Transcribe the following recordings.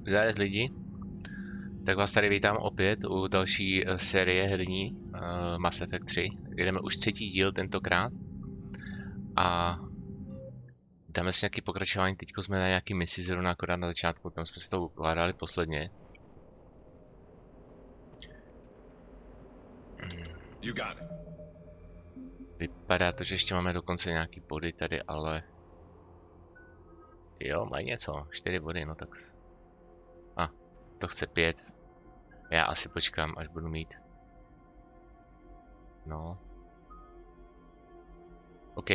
Zdar lidi, tak vás tady vítám opět u další série herní Mass Effect 3. Jdeme už třetí díl tentokrát a dáme si nějaký pokračování. Teď jsme na nějaký misi zrovna akorát na začátku, tam jsme se to ukládali posledně. Vypadá to, že ještě máme dokonce nějaký body tady, ale jo, mají něco, 4 body, no tak. To chce 5. Já asi počkám, až budu mít. No. OK.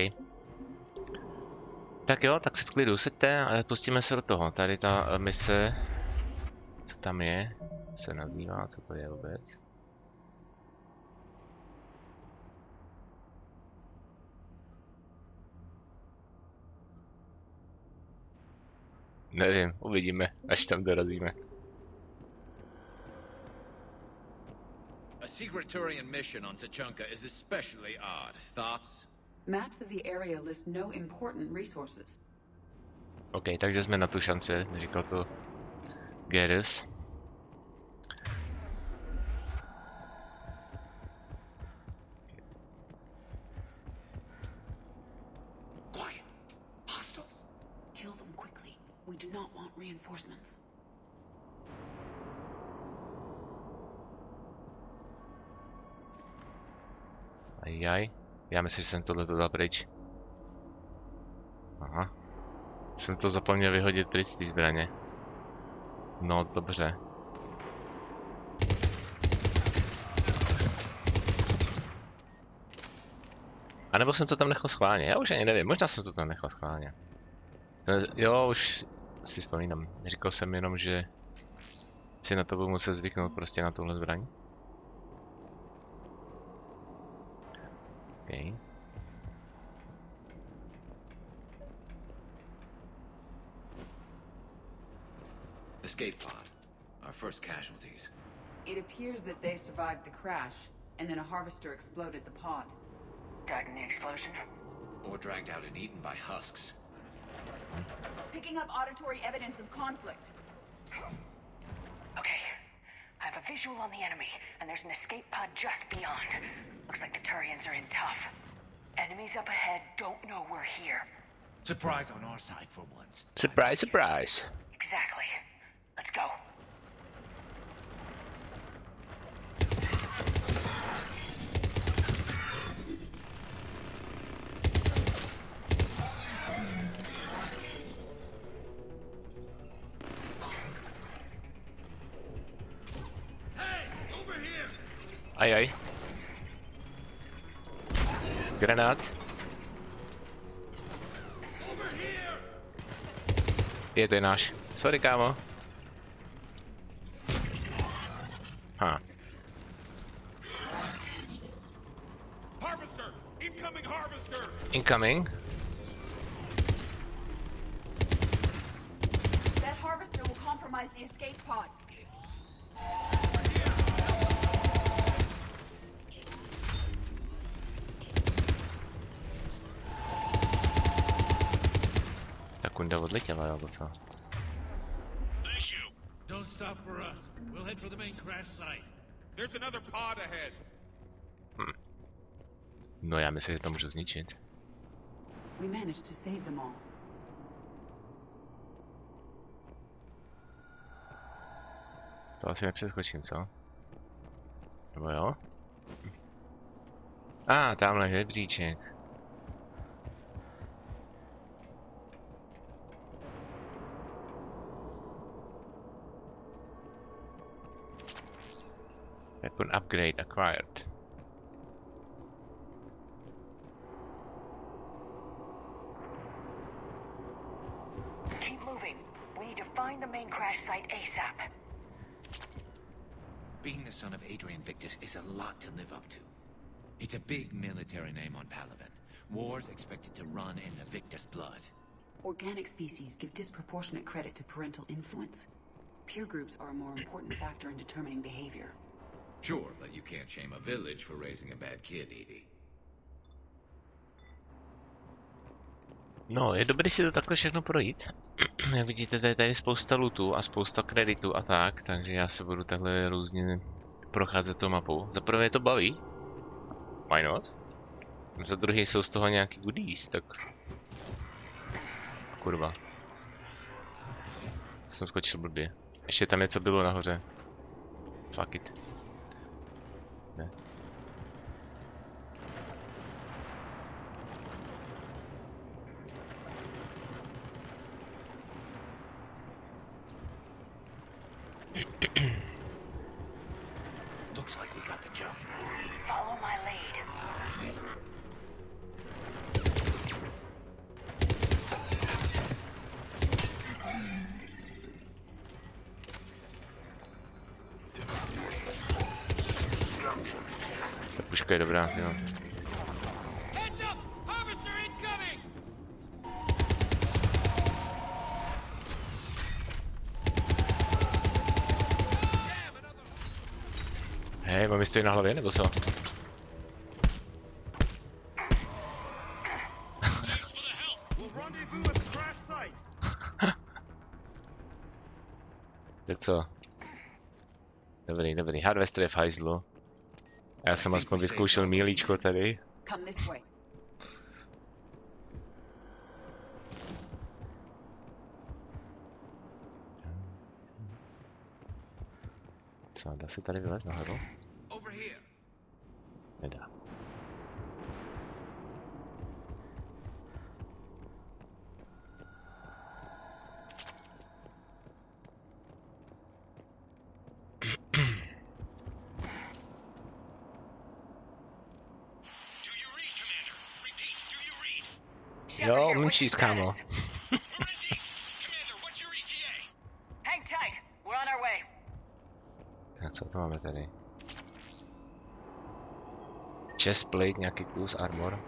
Tak jo, tak se v klidu usaďte a pustíme se do toho. Tady ta mise, co tam je, se nazývá, co to je vůbec? Nevím, uvidíme, až tam dorazíme. A secret Turian mission on Tachanka is especially odd. Thoughts? Maps of the area list no important resources. OK, takže jsme na tu šanci, říkal to Gerus. Quiet. Hostiles. Kill them quickly. We do not want reinforcements. Ajaj, já myslím, že jsem tohle dal pryč. Aha. Jsem to zapomněl vyhodit pryč z té zbraně. No, dobře. A nebo jsem to tam nechal schválně, já už ani nevím, možná jsem to tam nechal schválně. Jo, už si vzpomínám. Říkal jsem jenom, že si na to budu muset zvyknout prostě na tuhle zbraň. Okay. Escape pod. Our first casualties. It appears that they survived the crash, and then a harvester exploded the pod. Died in the explosion? Or dragged out and eaten by husks. Picking up auditory evidence of conflict. Okay. I have a visual on the enemy, and there's an escape pod just beyond. Looks like the Turians are in tough. Enemies up ahead don't know we're here. Surprise on our side for once. Surprise, surprise. Exactly. Let's go. Ajaj. Granát. Je, to je náš. Sorry, kámo. Ha. Harvester! Incoming harvester! Incoming. That harvester will compromise the escape pod. Kunda odletěla, jo, co? Thank you. Don't stop for us. We'll head for the main crash site. There's another pod ahead. No, já myslím, že to můžu zničit. We managed to save them all. To asi nepřeskočím, co? Nebo jo? Tamhle je žebříček. Weapon upgrade acquired. Keep moving. We need to find the main crash site ASAP. Being the son of Adrian Victus is a lot to live up to. It's a big military name on Palaven. War's expected to run in the Victus blood. Organic species give disproportionate credit to parental influence. Peer groups are a more important factor in determining behavior. Sure, but you can't shame a village for raising a bad kid, Edie. No, je dobré si to takhle všechno projít. Jak vidíte, tady je tady spousta lootu a spousta kreditů a tak, takže já se budu takhle různě procházet tou mapou. Za prvé to baví. Why not? Za druhé jsou z toho nějaký goodies, tak... Kurva. Jsem skočil blbě. Ještě tam něco bylo nahoře. Fuck it. Ne. Looks like we got the jump. Follow my lead. Ta puška je dobrá, jo. Heads up! Harvester incoming! Hej, mám stojí na hlavě, nebo co? Thanks for the help. We'll rendezvous at the crash site. Tak co? Dobrý, dobrý. Harvester je v hajzlu. A já jsem aspoň vyzkoušel mílíčko tady. Come this way. Co, dá se tady vylézt nahoru? Over here. Nedá. Do you read, Commander? Repeat, do you read? Shepard Jo, here, what's mlčí, your kámo. status? We're in deep. Commander, what's your ETA? Hang tight. We're on our way. Tak co to máme tady? Chestplate, nějaký kus armor.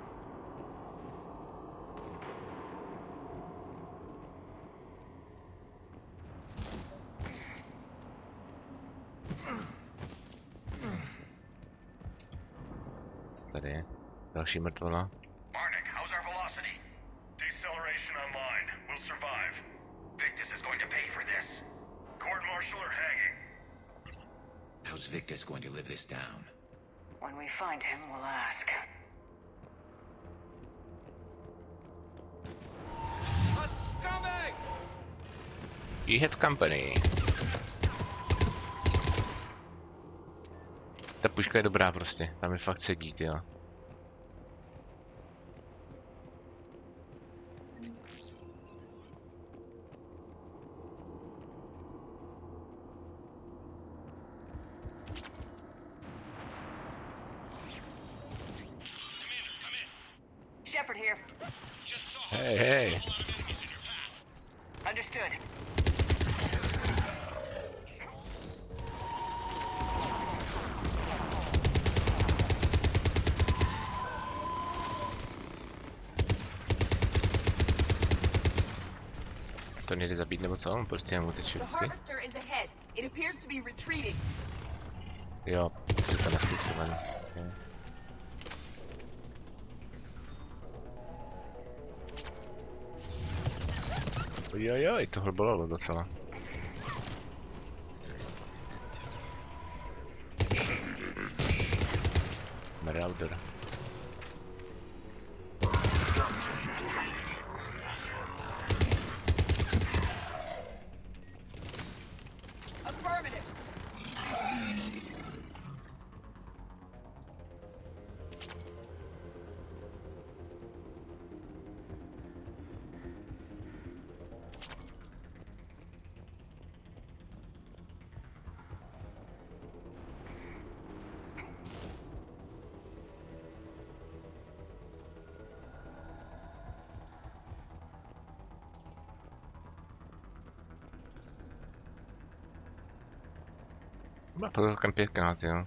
Tady je další mrtvola. Barnick, how's our velocity? Deceleration online. We'll survive. Victus is going to pay for this. Court-martial or hanging? How's Victus going to live this down? When we find him, we'll ask. You have company. Ta puška je dobrá prostě, tam je fakt sedí, jo. Shepard here. Just saw Hey, hey. a lot of enemies in your path. Understood. To nejde zabít nebo co? On prostě mu teče The vždycky. harvester is ahead. It appears to be retreating. Jo, je to naskutovaný. Okay. Ojojoj, tohle bolelo docela. Marauder. Affirmative. Má to celkem pětkrát, jo.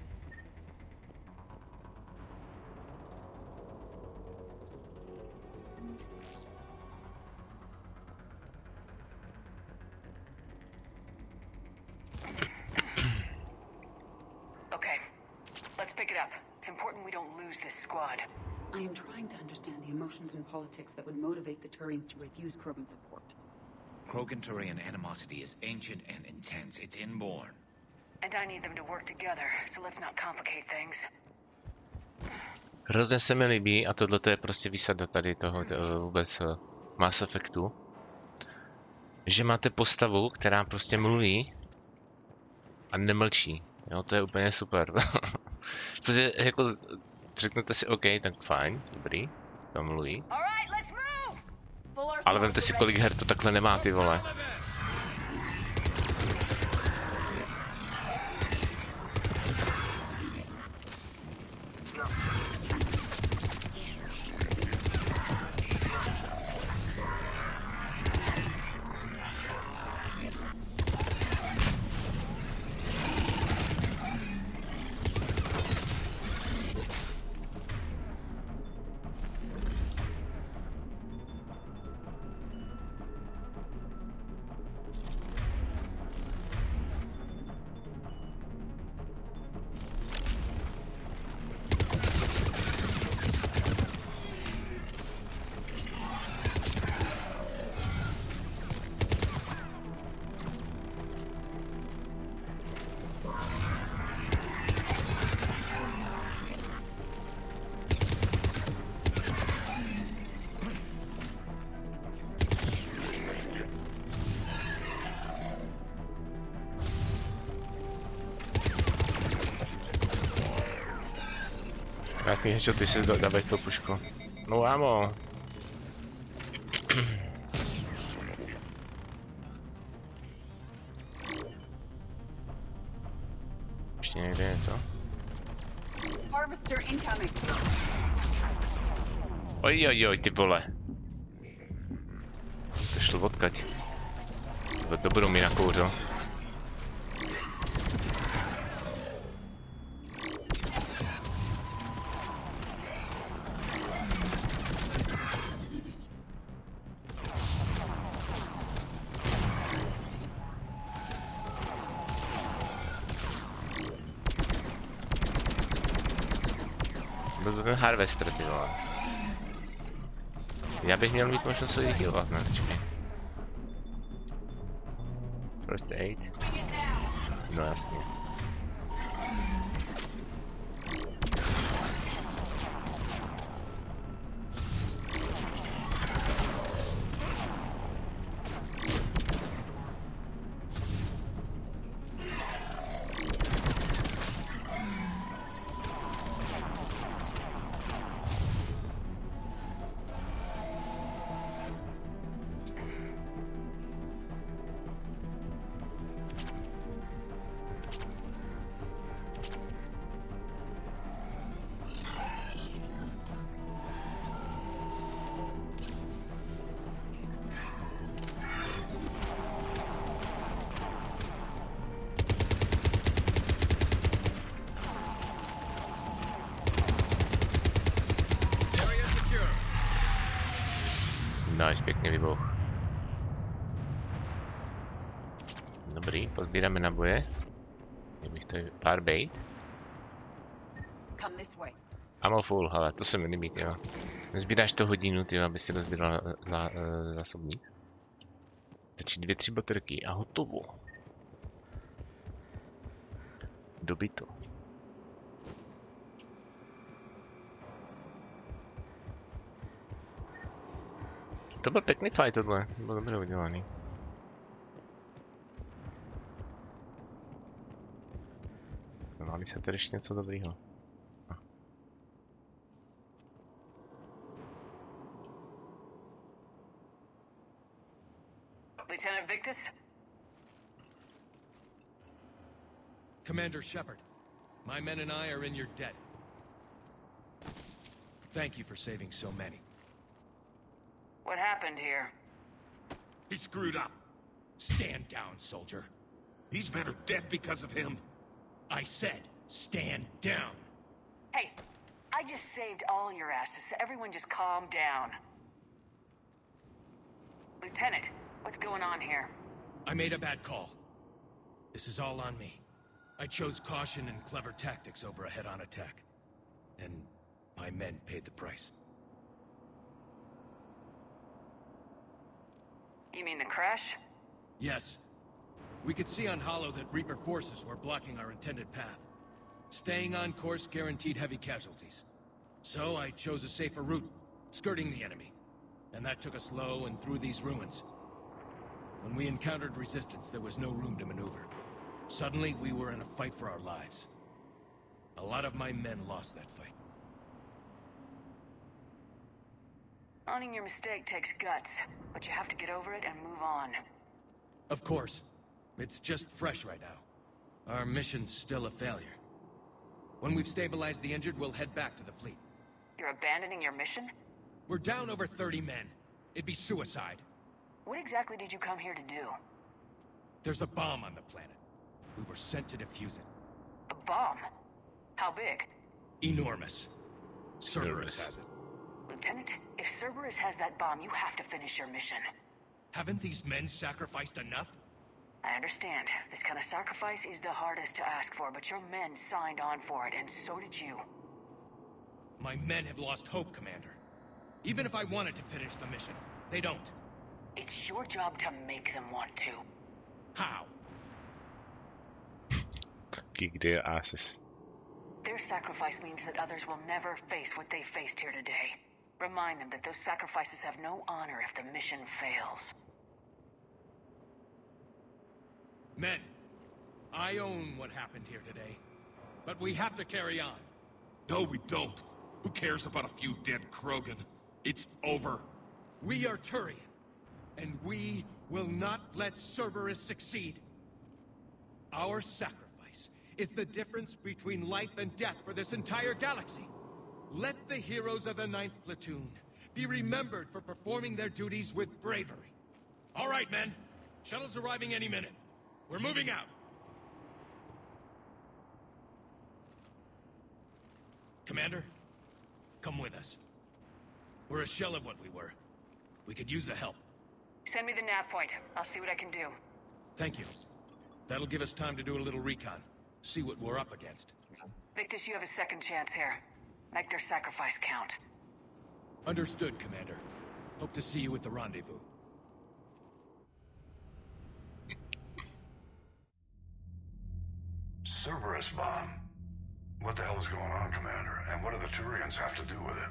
Okay, let's pick it up. It's important we don't lose this squad. I am trying to understand the emotions and politics that would motivate the Turians to refuse Krogan support. Krogan Turian animosity is ancient and intense. It's inborn. And I need them to work together, so let's not complicate things. Hrozně se mi líbí, a tohle je prostě výsada tady toho vůbec Mass Effectu, že máte postavu, která prostě mluví a nemlčí. Jo, to je úplně super. Protože jako řeknete si OK, tak fajn, dobrý, to mluví. Ale vemte si, kolik her to takhle nemá, ty vole. Krásný headshot, ty si dávaj tou pušku. No ámo. Ještě někde něco? Harvester incoming. Ojojoj, ty vole. To šlo odkaď. To budou mi na kouřo. Byl to ten Harvester, ty vole. Já bych měl mít možnost se jich healovat, ne? Počkej. First aid. No jasně. Nice, pěkně vybuch. Dobrý, pozbíráme naboje. Jak bych to pár bait. Come this way. Ammo full, ale to se mi líbí, jo. Nezbíráš to hodinu, ty, aby si rozbíral zásobník. Stačí 2-3 baterky a hotovo. Dobyto. To byl pěkný fight tohle, byl dobře udělaný. Má se tady ještě něco dobrýho. Lieutenant Victus? Commander Shepard, my men and I are in your debt. Thank you for saving so many. What happened here? He screwed up. Stand down, soldier. These men are dead because of him. I said, stand down. Hey, I just saved all your asses, so everyone just calm down. Lieutenant, what's going on here? I made a bad call. This is all on me. I chose caution and clever tactics over a head-on attack. And my men paid the price. You mean the crash? Yes. We could see on Hollow that Reaper forces were blocking our intended path. Staying on course guaranteed heavy casualties. So I chose a safer route, skirting the enemy. And that took us low and through these ruins. When we encountered resistance, there was no room to maneuver. Suddenly, we were in a fight for our lives. A lot of my men lost that fight. Owning your mistake takes guts, but you have to get over it and move on. Of course. It's just fresh right now. Our mission's still a failure. When we've stabilized the injured, we'll head back to the fleet. You're abandoning your mission? We're down over 30 men. It'd be suicide. What exactly did you come here to do? There's a bomb on the planet. We were sent to defuse it. A bomb? How big? Enormous. Cerberus has it. Lieutenant, if Cerberus has that bomb, you have to finish your mission. Haven't these men sacrificed enough? I understand. This kind of sacrifice is the hardest to ask for, but your men signed on for it, and so did you. My men have lost hope, Commander. Even if I wanted to finish the mission, they don't. It's your job to make them want to. How? Geek their asses. Their sacrifice means that others will never face what they faced here today. Remind them that those sacrifices have no honor if the mission fails. Men, I own what happened here today. But we have to carry on. No, we don't. Who cares about a few dead Krogan? It's over. We are Turian, and we will not let Cerberus succeed. Our sacrifice is the difference between life and death for this entire galaxy. Let the heroes of the 9th Platoon be remembered for performing their duties with bravery. All right, men. Shuttle's arriving any minute. We're moving out. Commander, come with us. We're a shell of what we were. We could use the help. Send me the nav point. I'll see what I can do. Thank you. That'll give us time to do a little recon. See what we're up against. Victus, you have a second chance here. Make their sacrifice count. Understood, Commander. Hope to see you at the rendezvous. Cerberus bomb. What the hell is going on, Commander? And what do the Turians have to do with it?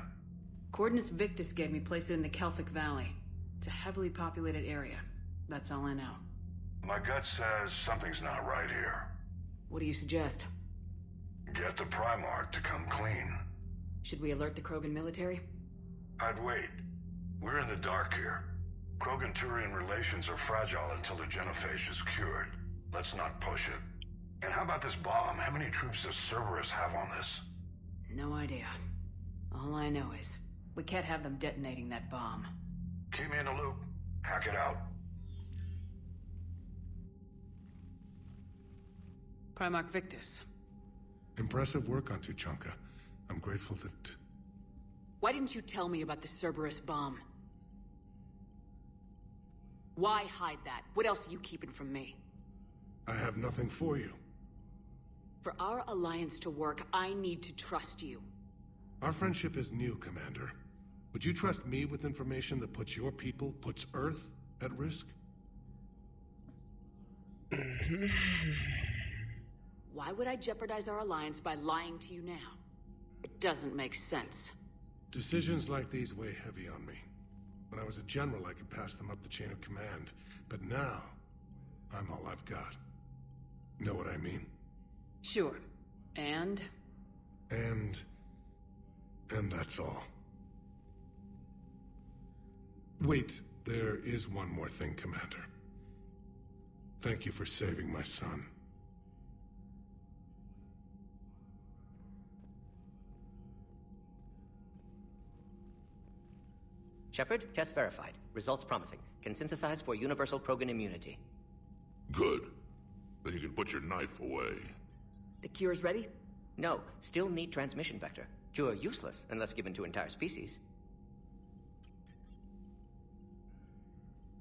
Coordinates Victus gave me place it in the Kelphic Valley. It's a heavily populated area. That's all I know. My gut says something's not right here. What do you suggest? Get the Primarch to come clean. Should we alert the Krogan military? I'd wait. We're in the dark here. Krogan-Turian relations are fragile until the genophage is cured. Let's not push it. And how about this bomb? How many troops does Cerberus have on this? No idea. All I know is, we can't have them detonating that bomb. Keep me in the loop. Hack it out. Primarch Victus. Impressive work on Tuchanka. I'm grateful that... Why didn't you tell me about the Cerberus bomb? Why hide that? What else are you keeping from me? I have nothing for you. For our alliance to work, I need to trust you. Our friendship is new, Commander. Would you trust me with information that puts your people, puts Earth, at risk? Why would I jeopardize our alliance by lying to you now? It doesn't make sense. Decisions like these weigh heavy on me. When I was a general, I could pass them up the chain of command. But now, I'm all I've got. Know what I mean? Sure. And that's all. Wait, there is one more thing, Commander. Thank you for saving my son. Shepard, test verified. Results promising. Can synthesize for universal Krogan immunity. Good. Then you can put your knife away. the cure's ready? No, still need transmission vector. Cure useless unless given to entire species.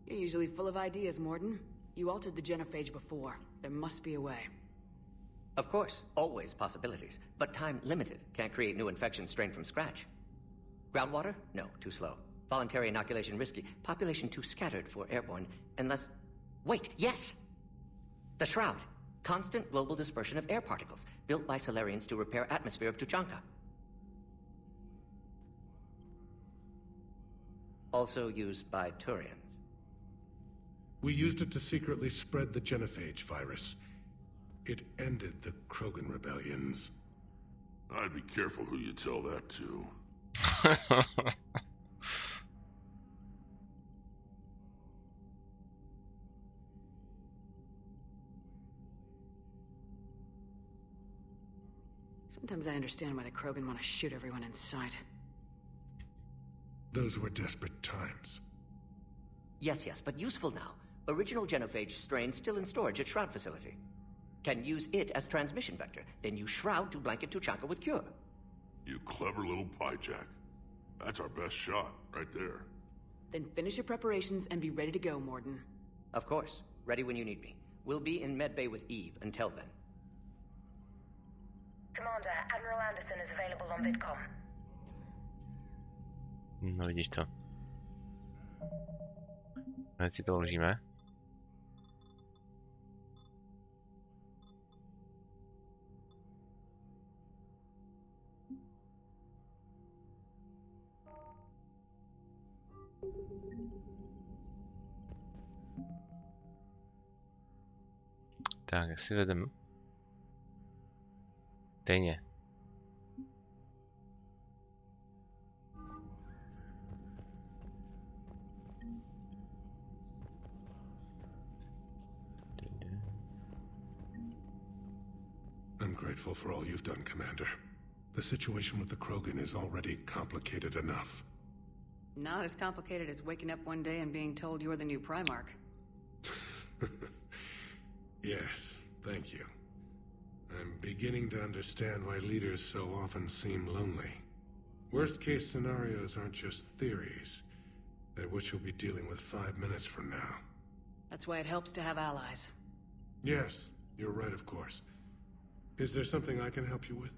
You're usually full of ideas, Morden. You altered the genophage before. There must be a way. Of course, always possibilities, but time limited. Can't create new infection strain from scratch. Groundwater? No, too slow. Voluntary inoculation risky. Population too scattered for airborne. Unless... Wait, yes! The Shroud. Constant global dispersion of air particles, built by Solarians to repair atmosphere of Tuchanka. Also used by Turians. We used it to secretly spread the genophage virus. It ended the Krogan rebellions. I'd be careful who you tell that to. Sometimes I understand why the Krogan want to shoot everyone in sight. Those were desperate times. Yes, but useful now. Original genophage strain still in storage at Shroud facility. Can use it as transmission vector, then use Shroud to blanket Tuchanka with cure. You clever little piejack. That's our best shot, right there. Then finish your preparations and be ready to go, Morden. Of course. Ready when you need me. We'll be in medbay with Eve until then. Commander, Admiral Anderson is available on VidCom. No vidíš to. Hned si to uložíme. Tak, jak si vedem. Stejně. I'm grateful for all you've done, Commander. The situation with the Krogan is already complicated enough. Not as complicated as waking up one day and being told you're the new Primarch. Yes, thank you. I'm beginning to understand why leaders so often seem lonely. Worst-case scenarios aren't just theories. They're what you'll be dealing with 5 minutes from now. That's why it helps to have allies. Yes, you're right, of course. Is there something I can help you with?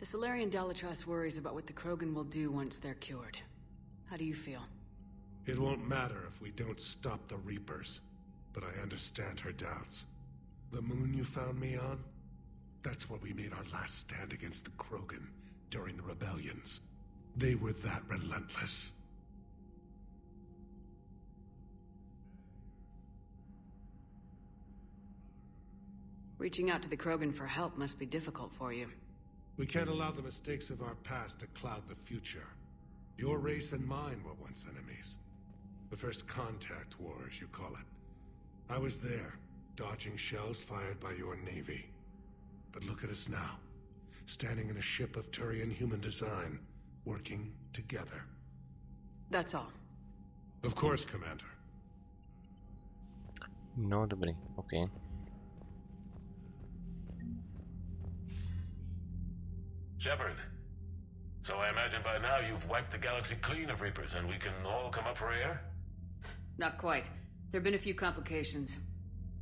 The Solarian Dalatrass worries about what the Krogan will do once they're cured. How do you feel? It won't matter if we don't stop the Reapers, but I understand her doubts. The moon you found me on? That's where we made our last stand against the Krogan during the rebellions. They were that relentless. Reaching out to the Krogan for help must be difficult for you. We can't allow the mistakes of our past to cloud the future. Your race and mine were once enemies. The first contact war, as you call it. I was there, dodging shells fired by your navy. But look at us now, standing in a ship of Turian human design, working together. That's all. Of course, Commander. No, dobrý, okay. Shepard, so I imagine by now you've wiped the galaxy clean of Reapers and we can all come up for air? Not quite. There've been a few complications.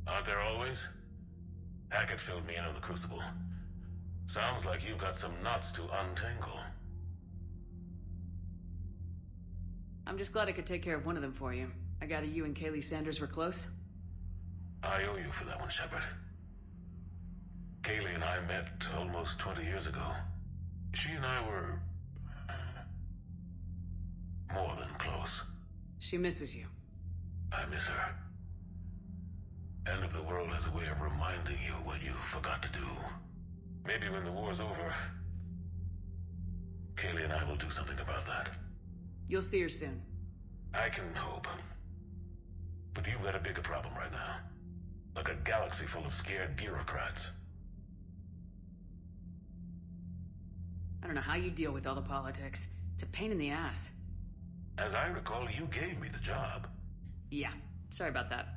Aren't there always? Hackett filled me in on the Crucible. Sounds like you've got some knots to untangle. I'm just glad I could take care of one of them for you. I gather you and Kaylee Sanders were close? I owe you for that one, Shepard. Kaylee and I met almost 20 years ago. She and I were... more than close. She misses you. I miss her. End of the world has a way of reminding you what you forgot to do. Maybe when the war's over, Kaylee and I will do something about that. You'll see her soon. I can hope. But you've got a bigger problem right now. Like a galaxy full of scared bureaucrats. I don't know how you deal with all the politics. It's a pain in the ass. As I recall, you gave me the job. Yeah, sorry about that.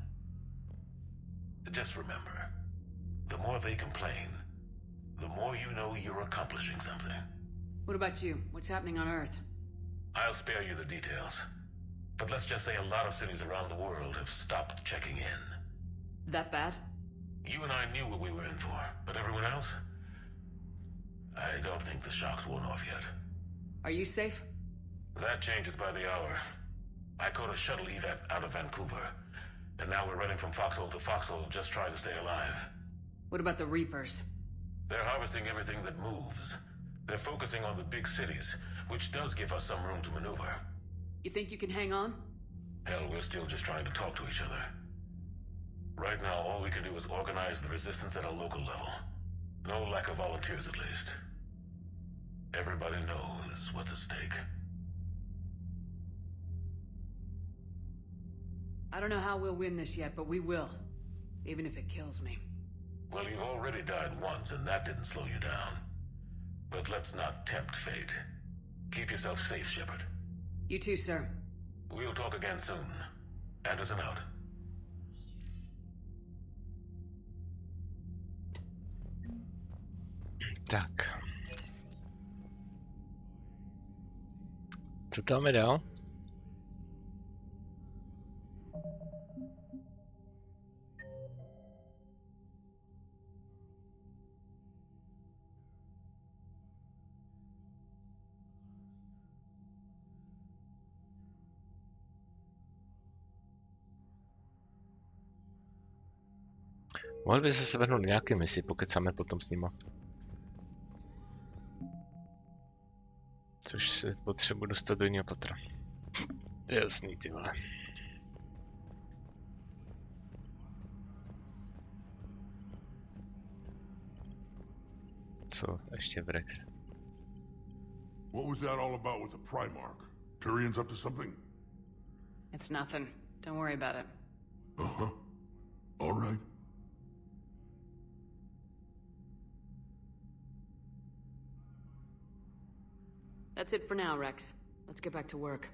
Just remember, the more they complain, the more you know you're accomplishing something. What about you? What's happening on Earth? I'll spare you the details. But let's just say a lot of cities around the world have stopped checking in. That bad? You and I knew what we were in for, but everyone else? I don't think the shock's worn off yet. Are you safe? That changes by the hour. I caught a shuttle evac out of Vancouver, and now we're running from foxhole to foxhole just trying to stay alive. What about the Reapers? They're harvesting everything that moves. They're focusing on the big cities, which does give us some room to maneuver. You think you can hang on? Hell, we're still just trying to talk to each other. Right now, all we can do is organize the resistance at a local level. No lack of volunteers, at least. Everybody knows what's at stake. I don't know how we'll win this yet, but we will. Even if it kills me. Well, you already died once, and that didn't slow you down. But let's not tempt fate. Keep yourself safe, Shepard. You too, sir. We'll talk again soon. Anderson out. Tak. Co tam je dál? Mohli by se vrhnout nějaké misi, pokecáme potom s nima. Což se potřebuji dostat do jiného patra. Jasný, ty vole. Co ještě Vrex? What was that all about with the Primarch? Turian's up to something? It's nothing. Don't worry about it. Uh-huh. All right. That's it for now, Rex. Let's get back to work.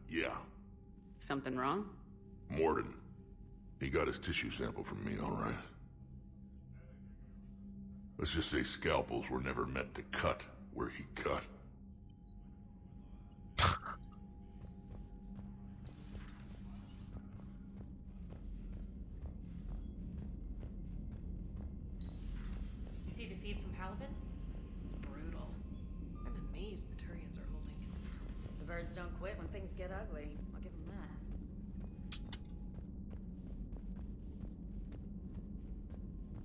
Yeah. Something wrong? Morden. He got his tissue sample from me, all right. Let's just say scalpels were never meant to cut where he cut. You see the feeds from Palaven? It's brutal. I'm amazed the Turians are holding it. The birds don't quit when things get ugly. I'll give them that.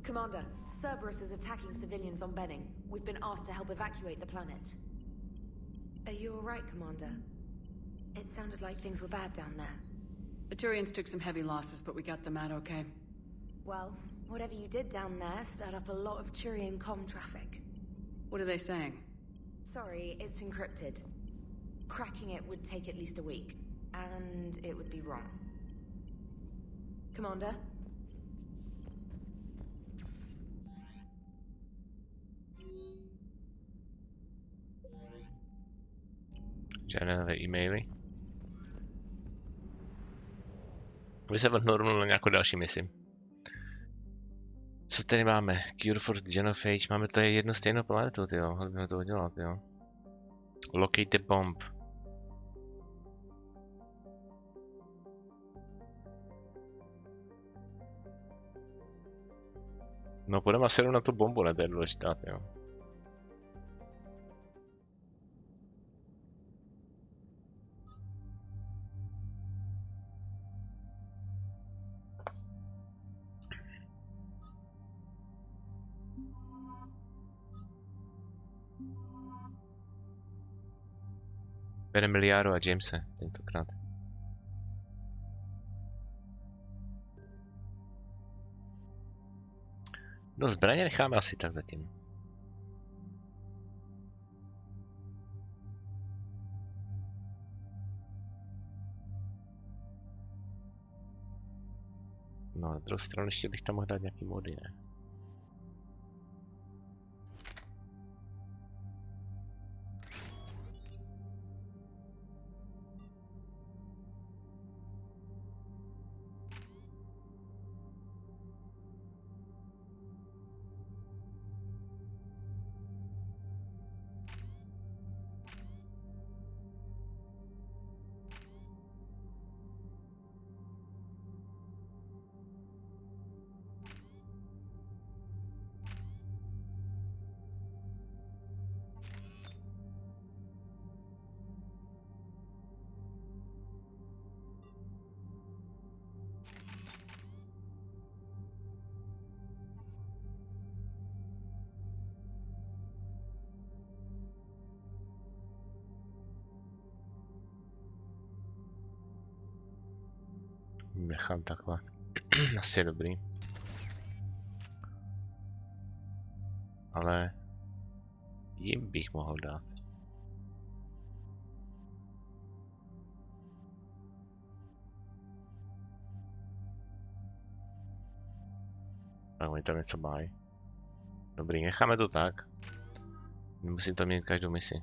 Commander, Cerberus is attacking civilians on Benning. We've been asked to help evacuate the planet. Are you alright, Commander? It sounded like things were bad down there. The Turians took some heavy losses, but we got them out okay. Well, whatever you did down there stirred up a lot of Turian comm traffic. What are they saying? Sorry, it's encrypted. Cracking it would take at least a week, and it would be wrong. Commander? Žádné nové e-maily. Aby se vrhnul na nějakou další misi. Co tady máme? Cure for Genophage. Máme tady jednu stejnou planetu, tyjo. Mohli bychom to udělat, jo. Locate the bomb. No, půjdeme asi jenom na tu bombu, ne? To je důležitá, jo. Bereme Liaru a Jamese tentokrát. No zbraně necháme asi tak zatím. No na druhou stranu ještě bych tam mohl dát nějaký mody, ne? Nechám takhle. Asi je dobrý. Ale jim bych mohl dát. Tak oni tam něco mají. Dobrý, necháme to tak. Nemusím tam mít každou misi.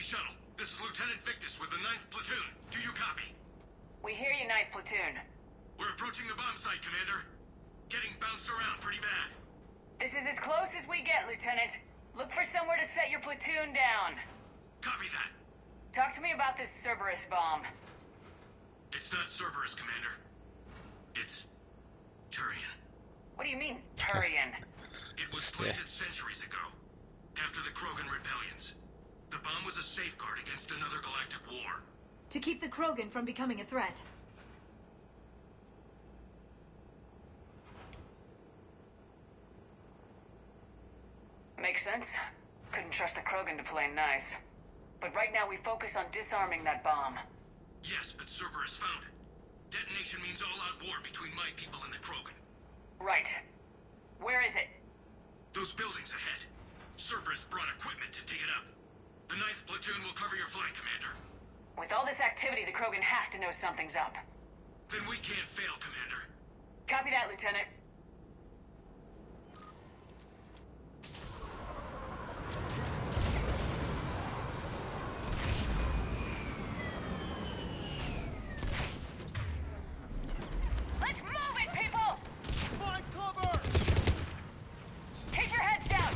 Shuttle. This is Lieutenant Victus with the 9th Platoon. Do you copy? We hear you, 9th Platoon. We're approaching the bomb site, Commander. Getting bounced around pretty bad. This is as close as we get, Lieutenant. Look for somewhere to set your platoon down. Copy that. Talk to me about this Cerberus bomb. It's not Cerberus, Commander. It's Turian. What do you mean, Turian? It was planted centuries ago, after the Krogan rebellions. The bomb was a safeguard against another galactic war. To keep the Krogan from becoming a threat. Makes sense. Couldn't trust the Krogan to play nice. But right now we focus on disarming that bomb. Yes, but Cerberus found it. Detonation means all-out war between my people and the Krogan. Right. Where is it? Those buildings ahead. Cerberus brought equipment to dig it up. The 9th Platoon will cover your flank, Commander. With all this activity, the Krogan have to know something's up. Then we can't fail, Commander. Copy that, Lieutenant. Let's move it, people! Find cover! Keep your heads down!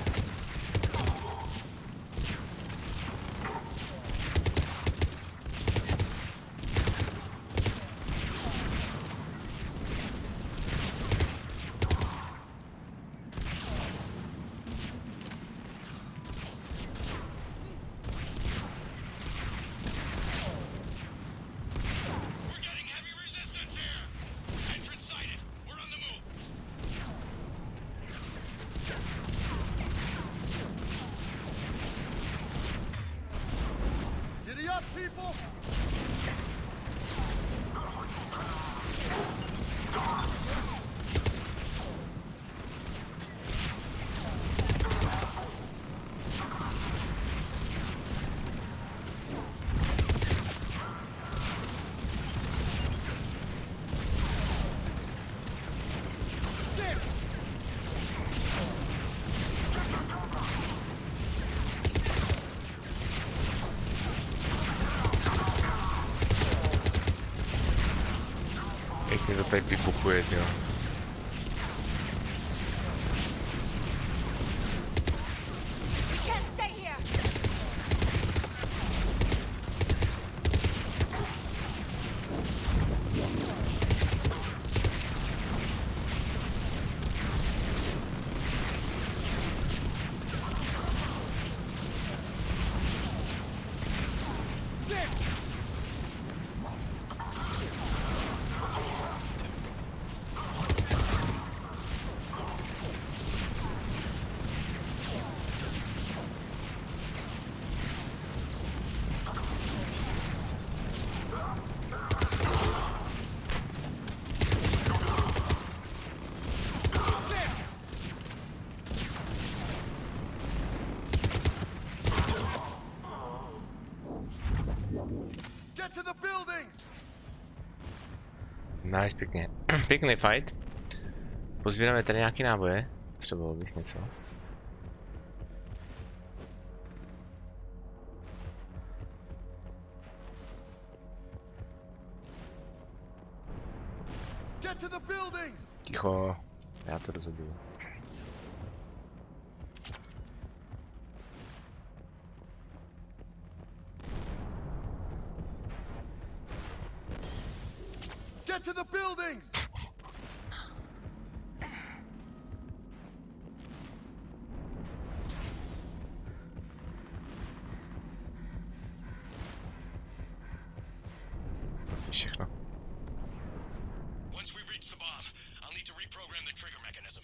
Pěkně to tady vybuchuje, jo. Nice, pěkně. Pěkný fight. Pozbíráme tady nějaký náboje. Potřeboval bych něco. Ticho, já to rozhoduju. Get to the buildings! Asi všechno. Once we reach the bomb, I'll need to reprogram the trigger mechanism.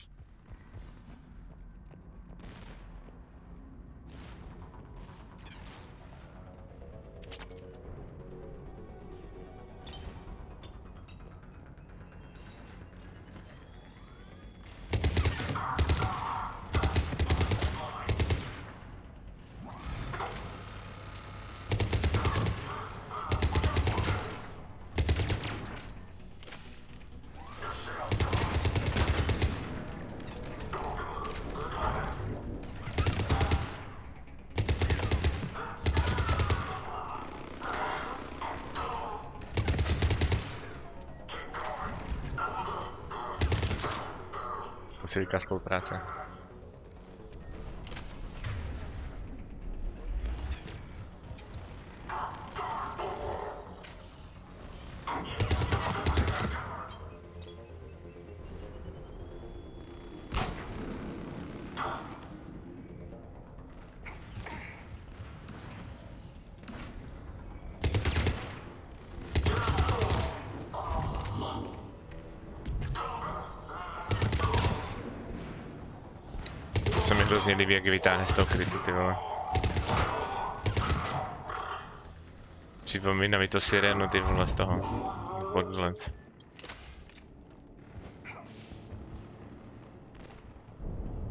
Posílka spolupráce. Se mi hrozně líbí, jak vytáhne z toho krytu, ty vole. Připomíná mi to sirénu, ty vole, z toho. Borderlands.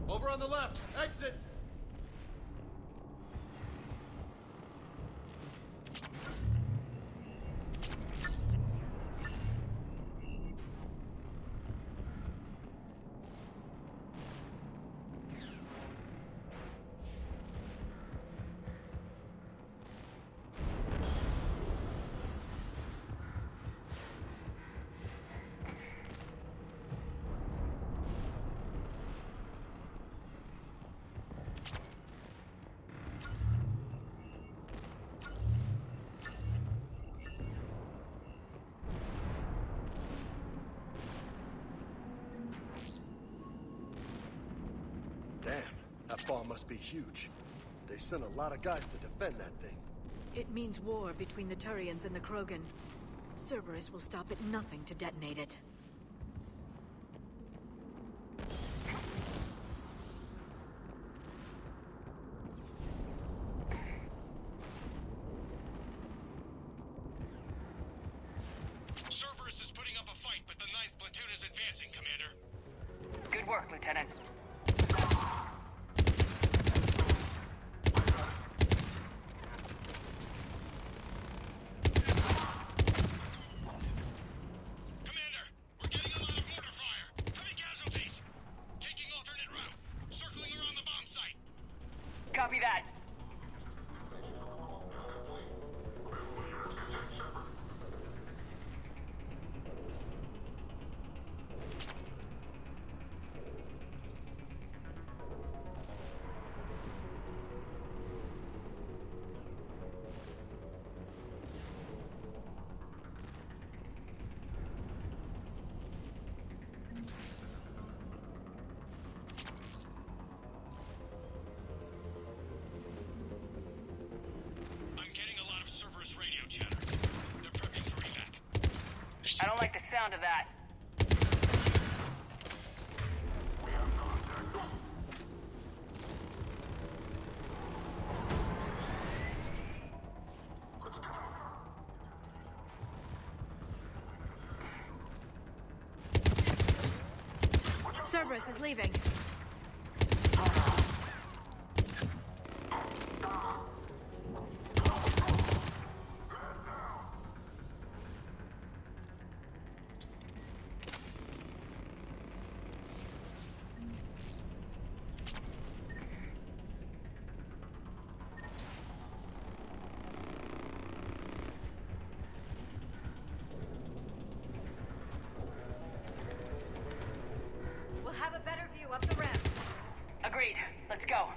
Over on the left, exit! That bomb must be huge. They sent a lot of guys to defend that thing. It means war between the Turians and the Krogan. Cerberus will stop at nothing to detonate it. Cerberus is putting up a fight, but the 9th platoon is advancing, Commander. Good work, Lieutenant. Copy that. I don't like the sound of that. Cerberus is leaving. Up the ramp. Agreed. Let's go.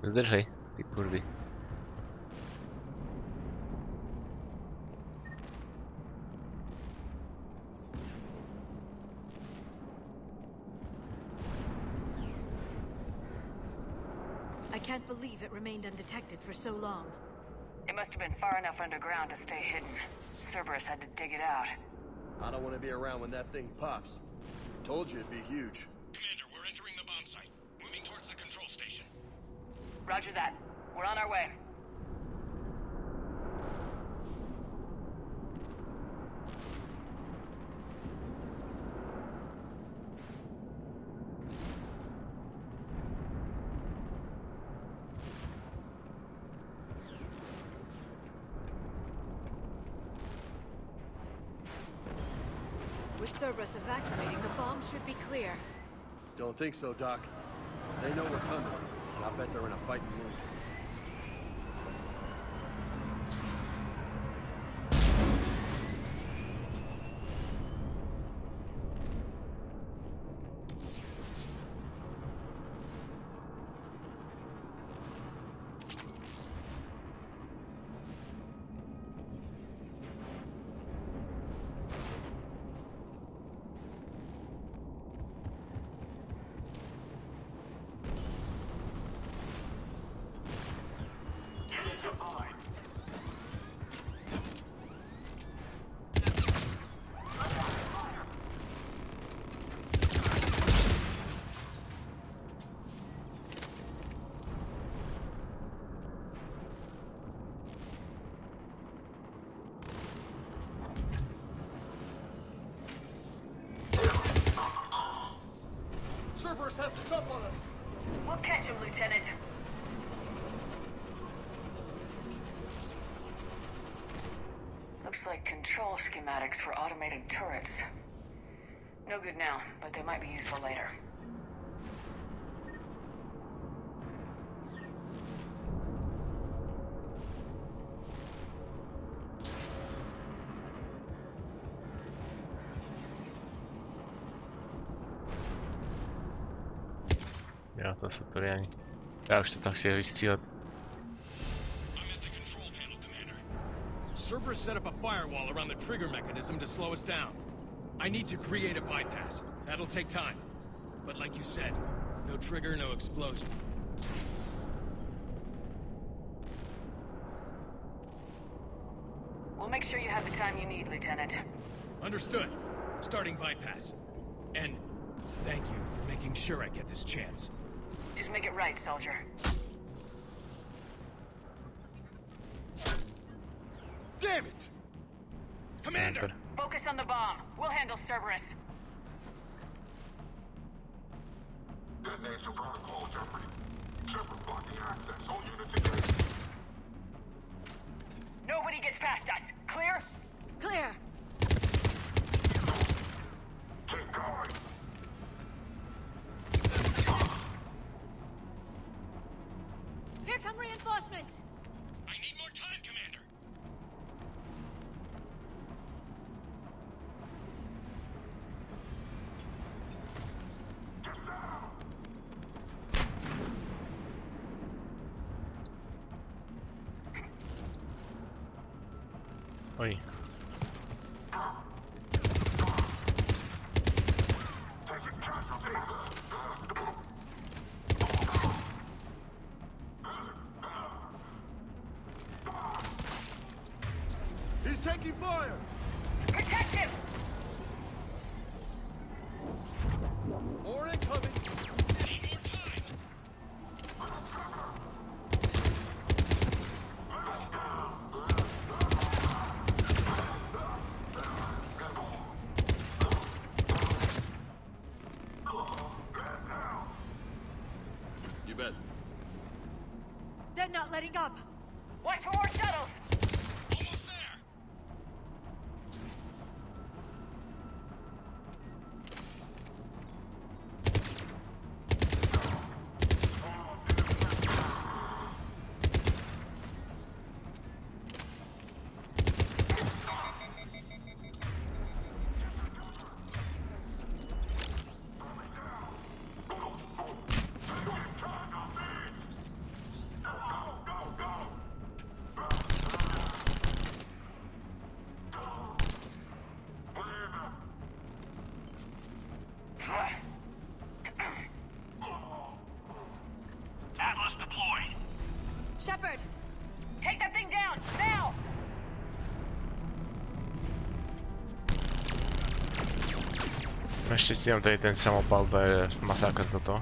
Zdržej, ty kurvy. I can't believe it remained undetected for so long. It must have been far enough underground to stay hidden. Cerberus had to dig it out. I don't want to be around when that thing pops. Told you it'd be huge. Commander, we're entering the bomb site. Moving towards the control station. Roger that. We're on our way. With Cerberus evacuating, the bomb should be clear. Don't think so, Doc. They know we're coming, and I bet they're in a fighting mood. Cerberus has the jump on us! We'll catch him, Lieutenant. Looks like control schematics for automated turrets. No good now, but they might be useful later. Jo, to jsou Toriani. Já už to tak chci vystřílet. Cerberus set up a firewall around the trigger mechanism to slow us down. I need to create a bypass. That'll take time. But like you said, no trigger, no explosion. We'll make sure you have the time you need, Lieutenant. Understood. Starting bypass. And thank you for making sure I get this chance. Just make it right, soldier. Damn it! Commander! Focus on the bomb. We'll handle Cerberus. Detonation protocol, Jeffrey. Shepard blocking access. All units engaged. Nobody gets past us. Clear? Clear! Keep going. Here come reinforcements! I need more time, Commander! Oj. He's taking fire! Protect him! More incoming! You bet. They're not letting up! Watch for more shuttles! Almost there! Naštěstí mám tady ten samopal, to je masakr toto.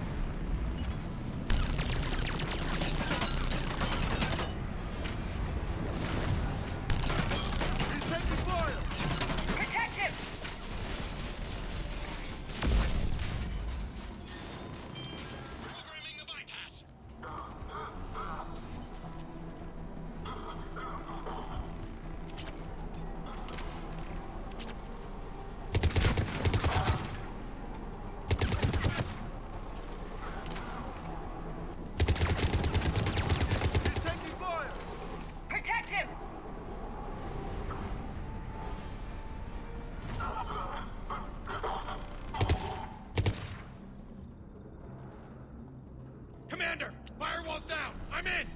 Commander, firewall's down. I'm in.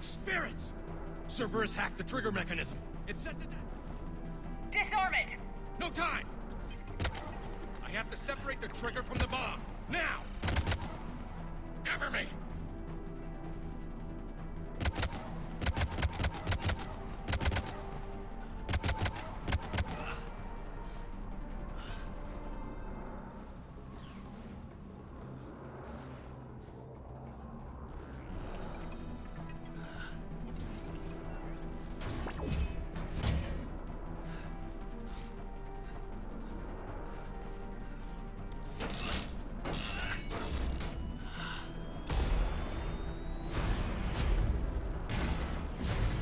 Spirits. Cerberus hacked the trigger mechanism. It's set to disarm it. No time. I have to separate the trigger from the bomb. Now. Cover me.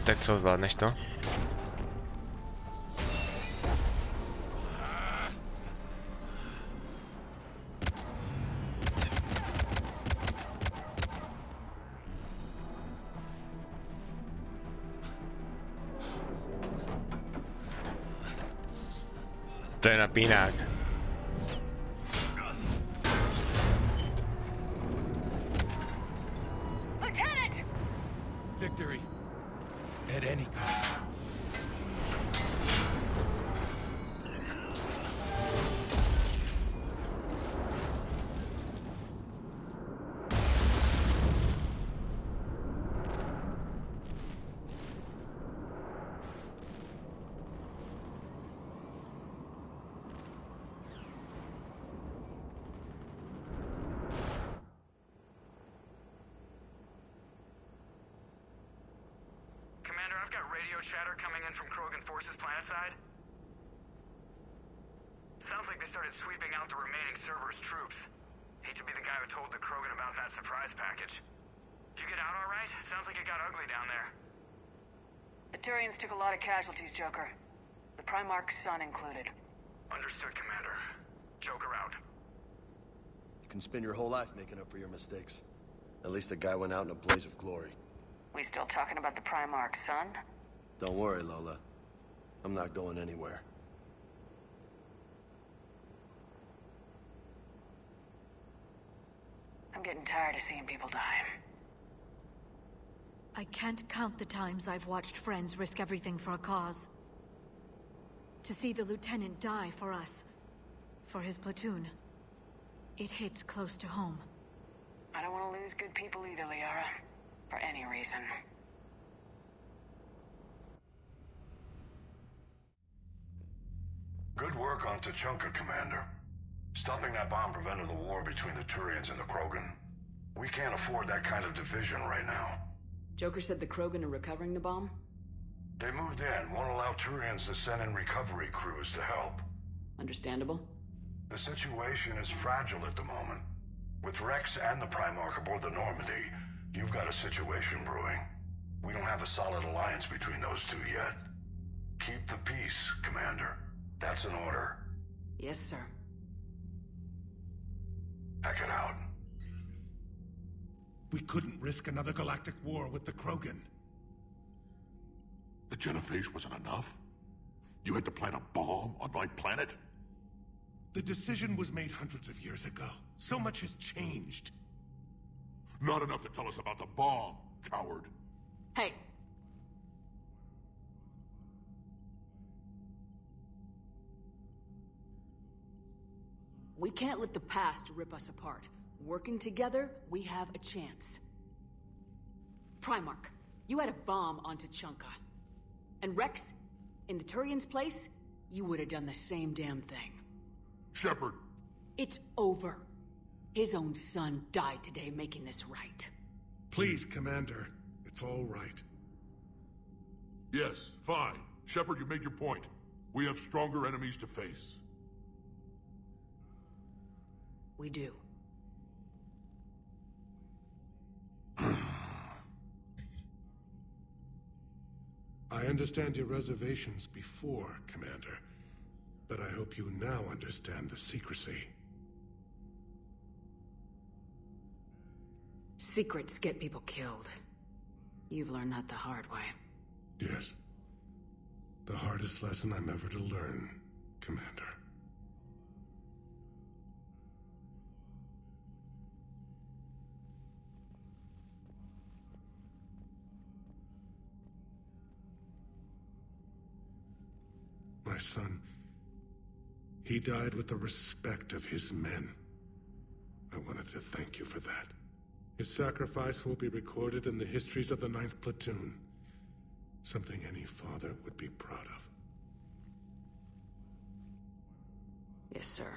Tak co, zvládneš to? To je napínák. Lieutenant! Victory. At any cost. Chatter coming in from Krogan forces planetside? Sounds like they started sweeping out the remaining Cerberus troops. Hate to be the guy who told the Krogan about that surprise package. You get out all right? Sounds like it got ugly down there. The Turians took a lot of casualties, Joker. The Primarch's son included. Understood, Commander. Joker out. You can spend your whole life making up for your mistakes. At least the guy went out in a blaze of glory. We still talking about the Primarch's son? Don't worry, Lola. I'm not going anywhere. I'm getting tired of seeing people die. I can't count the times I've watched friends risk everything for a cause. To see the lieutenant die for us, for his platoon, it hits close to home. I don't want to lose good people either, Liara. For any reason. Good work on Tuchanka, Commander. Stopping that bomb prevented the war between the Turians and the Krogan. We can't afford that kind of division right now. Joker said the Krogan are recovering the bomb? They moved in, won't allow Turians to send in recovery crews to help. Understandable. The situation is fragile at the moment. With Rex and the Primarch aboard the Normandy, you've got a situation brewing. We don't have a solid alliance between those two yet. Keep the peace, Commander. That's an order. Yes, sir. Pack it out. We couldn't risk another galactic war with the Krogan. The genophage wasn't enough? You had to plant a bomb on my planet? The decision was made hundreds of years ago. So much has changed. Not enough to tell us about the bomb, coward. Hey! We can't let the past rip us apart. Working together, we have a chance. Primarch, you had a bomb on Tuchanka. And Rex, in the Turian's place, you would have done the same damn thing. Shepard! It's over. His own son died today making this right. Please, Commander. It's all right. Yes, fine. Shepard, you made your point. We have stronger enemies to face. We do. I understand your reservations before, Commander, but I hope you now understand the secrecy. Secrets get people killed. You've learned that the hard way. Yes. The hardest lesson I'm ever to learn, Commander. My son, he died with the respect of his men. I wanted to thank you for that. His sacrifice will be recorded in the histories of the 9th Platoon. Something any father would be proud of. Yes, sir.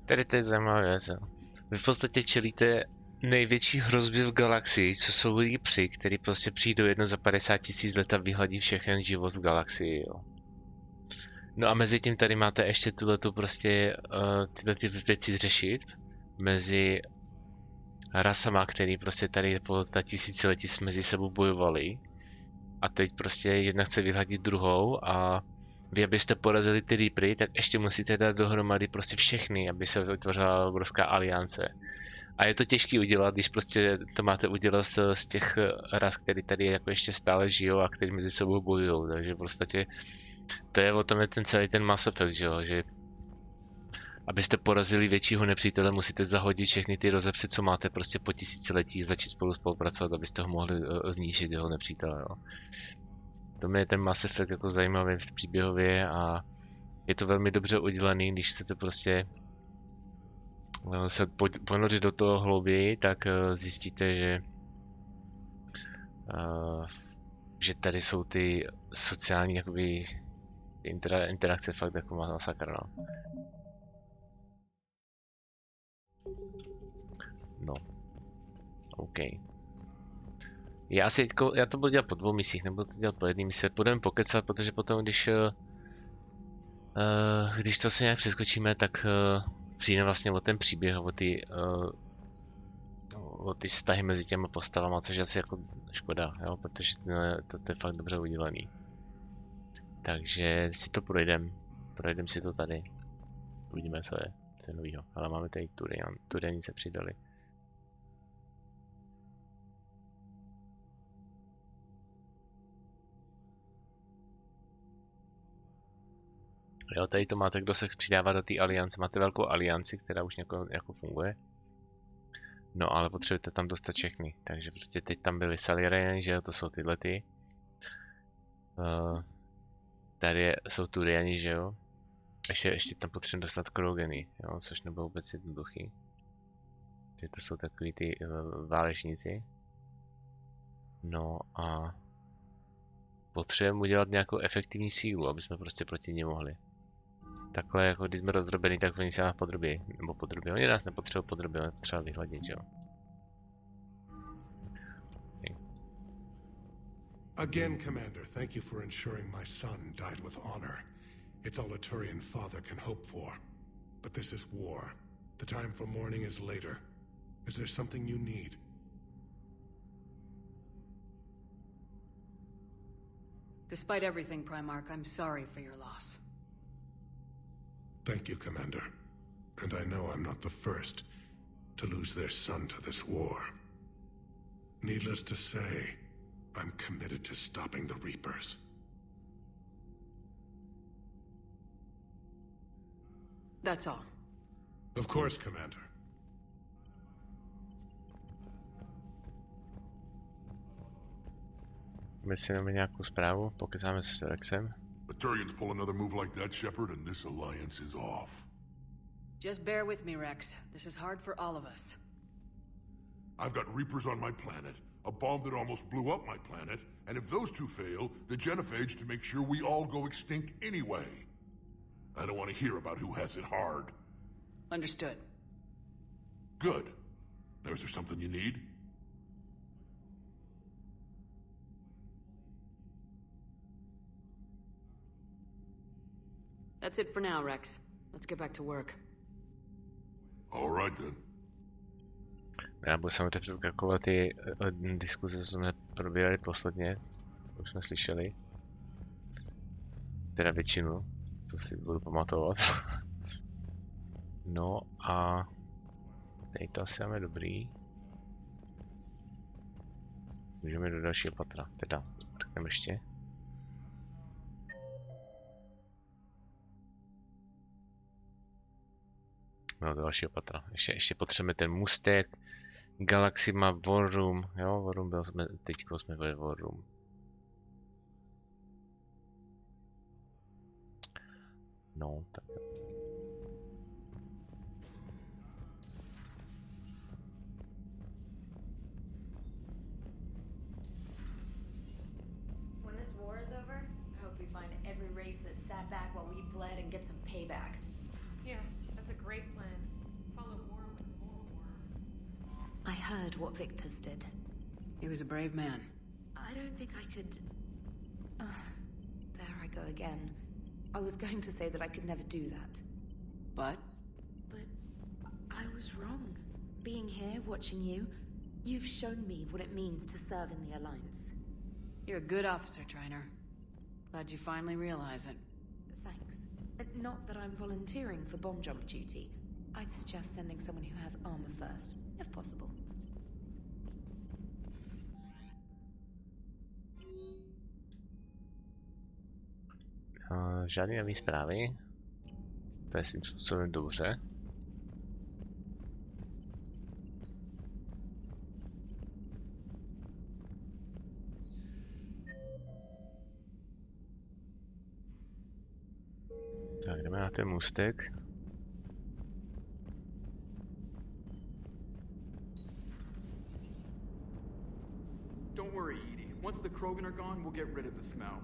Tady to je zajímavá věc. Vy v podstatě čelíte největší hrozbě v galaxii, co jsou Reapeři, který prostě přijdou jedno za 50 000 let a vyhladí všechen život v galaxii, jo. No a mezi tím tady máte ještě tuhletu prostě tyhle ty věci řešit mezi rasama, který prostě tady po ta tisíciletí mezi sebou bojovali a teď prostě jedna chce vyhladit druhou a vy, abyste porazili ty Reapery, tak ještě musíte dát dohromady prostě všechny, aby se vytvořila obrovská aliance. A je to těžké udělat, když prostě to máte udělat z těch ras, který tady jako ještě stále žijou a který mezi sebou bojují, takže v podstatě to je o tom je ten celý ten Mass Effect, že abyste porazili většího nepřítele, musíte zahodit všechny ty rozepři, co máte prostě po tisíciletí, začít spolu spolupracovat, abyste ho mohli zničit, jeho nepřítele, jo. To je ten Mass Effect jako zajímavý v příběhově a je to velmi dobře udělaný, když chcete prostě se ponořit do toho hlouběji, tak zjistíte, že tady jsou ty sociální jakoby interakce fakt jako masakr, no. No. OK. Já to budu dělat po 2 misích, nebudu to dělat po 1 misi. Půjdeme pokecat, protože potom, když to se nějak přeskočíme, tak přijde vlastně o ten příběh, o ty vztahy mezi těma postavama, což je asi jako škoda, jo, protože to je fakt dobře udělaný. Takže si to projdeme si to tady, uvidíme, co je novýho, ale máme tady Turiani se přidali. Jo, tady to máte, kdo se přidává do té aliance. Máte velkou alianci, která už jako funguje. No, ale potřebujete tam dostat všechny. Takže prostě teď tam byli Salariani, že jo, to jsou tyhle ty. Tady jsou Turiani, že jo. Ještě tam potřebujeme dostat Krogeny, jo, což nebylo vůbec jednoduchý. Takže to jsou takový ty válečníci. No a potřebujeme udělat nějakou efektivní sílu, aby jsme prostě proti ně mohli. Takhle, jako když jsme rozdrobení, tak oni se nás podrobí. Nebo podrobí. Oni nás nepotřebují podrobit, ale potřeba vyhladit, jo. Okay. Again, Commander, thank you for ensuring my son died with honor. It's all a Turian father can hope for. But this is war. The time for mourning is later. Is there something you need? Despite everything, Primarch, I'm sorry for your loss. Thank you, Commander. And I know I'm not the first to lose their son to this war. Needless to say, I'm committed to stopping the Reapers. That's all. Of course, Commander. Myslíme nějakou zprávu, pokecáme se s Rexem. The Turians pull another move like that, Shepard, and this alliance is off. Just bear with me, Rex. This is hard for all of us. I've got Reapers on my planet. a bomb that almost blew up my planet, and if those two fail, the genophage to make sure we all go extinct anyway. I don't want to hear about who has it hard. Understood. Good. Now, is there something you need? That's it for now, Rex. Let's get back to work. All right then. Já budu samozřejmě přeskakovat ty diskuze, co jsme probírali posledně. Už jsme slyšeli. Teda většinu. To si budu pamatovat. No a... Tady to asi máme dobrý. Můžeme do dalšího patra. Teda, řekneme ještě. No, do dalšího patra. Ještě potřebujeme ten můstek. Galaxie má War Room. Jo, War Room byl, teďko jsme byli War Room. No, tak. When this war is over, I hope we find every race that sat back while we bled and get some payback. Yeah, that's a great plan. Follow war with more war. I heard what Victor's did. He was a brave man. I don't think I could... there I go again. I was going to say that I could never do that. But? But I was wrong. Being here, watching you, you've shown me what it means to serve in the Alliance. You're a good officer, Trainer. Glad you finally realize it. Thanks. Not that I'm volunteering for bomb jump duty. I'd suggest sending someone who has armor first, if possible. Žádný nový zprávy. To je svým způsobem dobře. Tak jdeme na ten můstek. Don't worry, Edie. Once the Krogan are gone, we'll get rid of the smell.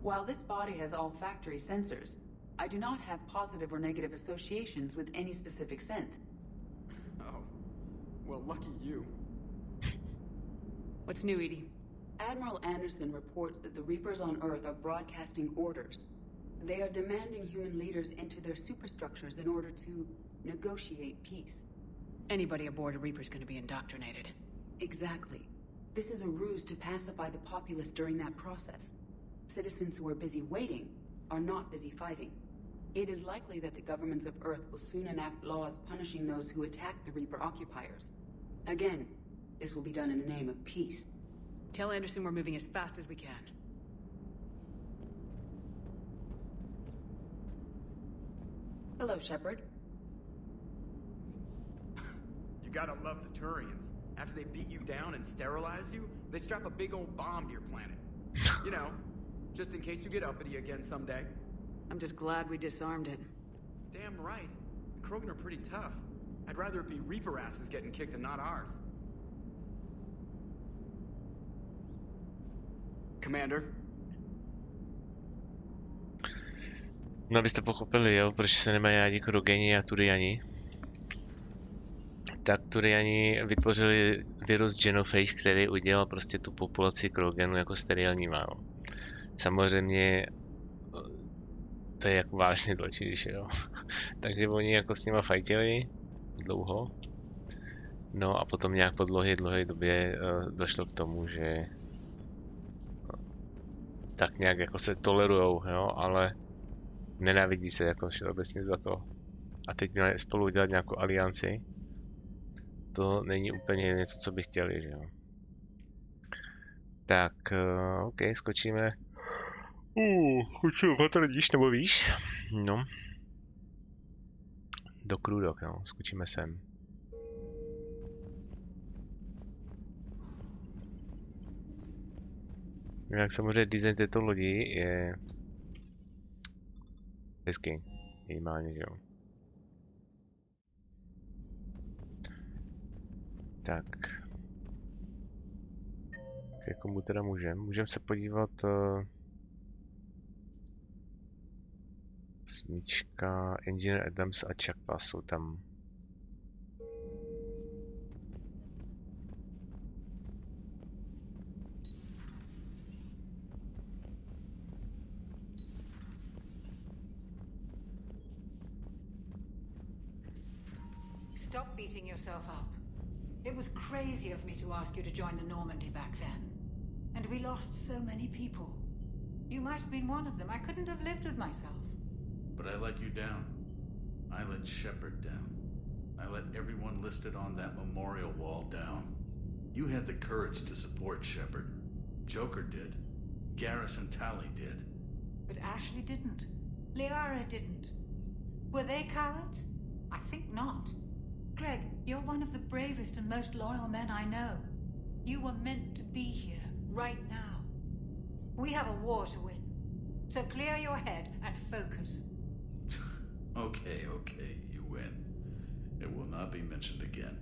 While this body has all factory sensors, I do not have positive or negative associations with any specific scent. Oh. Well, lucky you. What's new, Edie? Admiral Anderson reports that the Reapers on Earth are broadcasting orders. They are demanding human leaders enter their superstructures in order to negotiate peace. Anybody aboard a Reaper's gonna be indoctrinated. Exactly. This is a ruse to pacify the populace during that process. Citizens who are busy waiting are not busy fighting. It is likely that the governments of Earth will soon enact laws punishing those who attack the Reaper occupiers. Again, this will be done in the name of peace. Tell Anderson we're moving as fast as we can. Hello, Shepard. You gotta love the Turians. After they beat you down and sterilize you, they strap a big old bomb to your planet. You know, just in case you get uppity again someday. I'm just glad we disarmed it. Damn right. The Krogan are pretty tough. I'd rather it be Reaper asses getting kicked and not ours. Commander? No, abyste pochopili, jo, proč se nemají rádi Krogeni a Turiani. Tak Turiani vytvořili virus genophage, který udělal prostě tu populaci Krogenu jako sterilní, jo. Samozřejmě to je jako vážně zločin, jo. Takže oni jako s nima fajtili dlouho. No a potom nějak po dlouhé době došlo k tomu, že tak nějak jako se tolerujou, jo, ale nenávidí se jako všeobecně za to. A teď měli spolu udělat nějakou alianci. To není úplně něco, co by chtěli, že jo. Tak, OK, skočíme. Skočíme patrdíš, nebo víš? No. Do Krůdok, no, skočíme sem. Jak samozřejmě design této lodi je hezký, minimálně, že jo. Tak. ke komu teda můžeme? Můžeme se podívat... Smíčka, Engineer Adams a Chakpa jsou tam. Stop beating yourself up. It was crazy of me to ask you to join the Normandy back then. And we lost so many people. You might have been one of them. I couldn't have lived with myself. But I let you down. I let Shepard down. I let everyone listed on that memorial wall down. You had the courage to support Shepard. Joker did. Garrus and Tally did. But Ashley didn't. Liara didn't. Were they cowards? I think not. Greg, you're one of the bravest and most loyal men I know. You were meant to be here, right now. We have a war to win. So clear your head and focus. Okay, you win. It will not be mentioned again.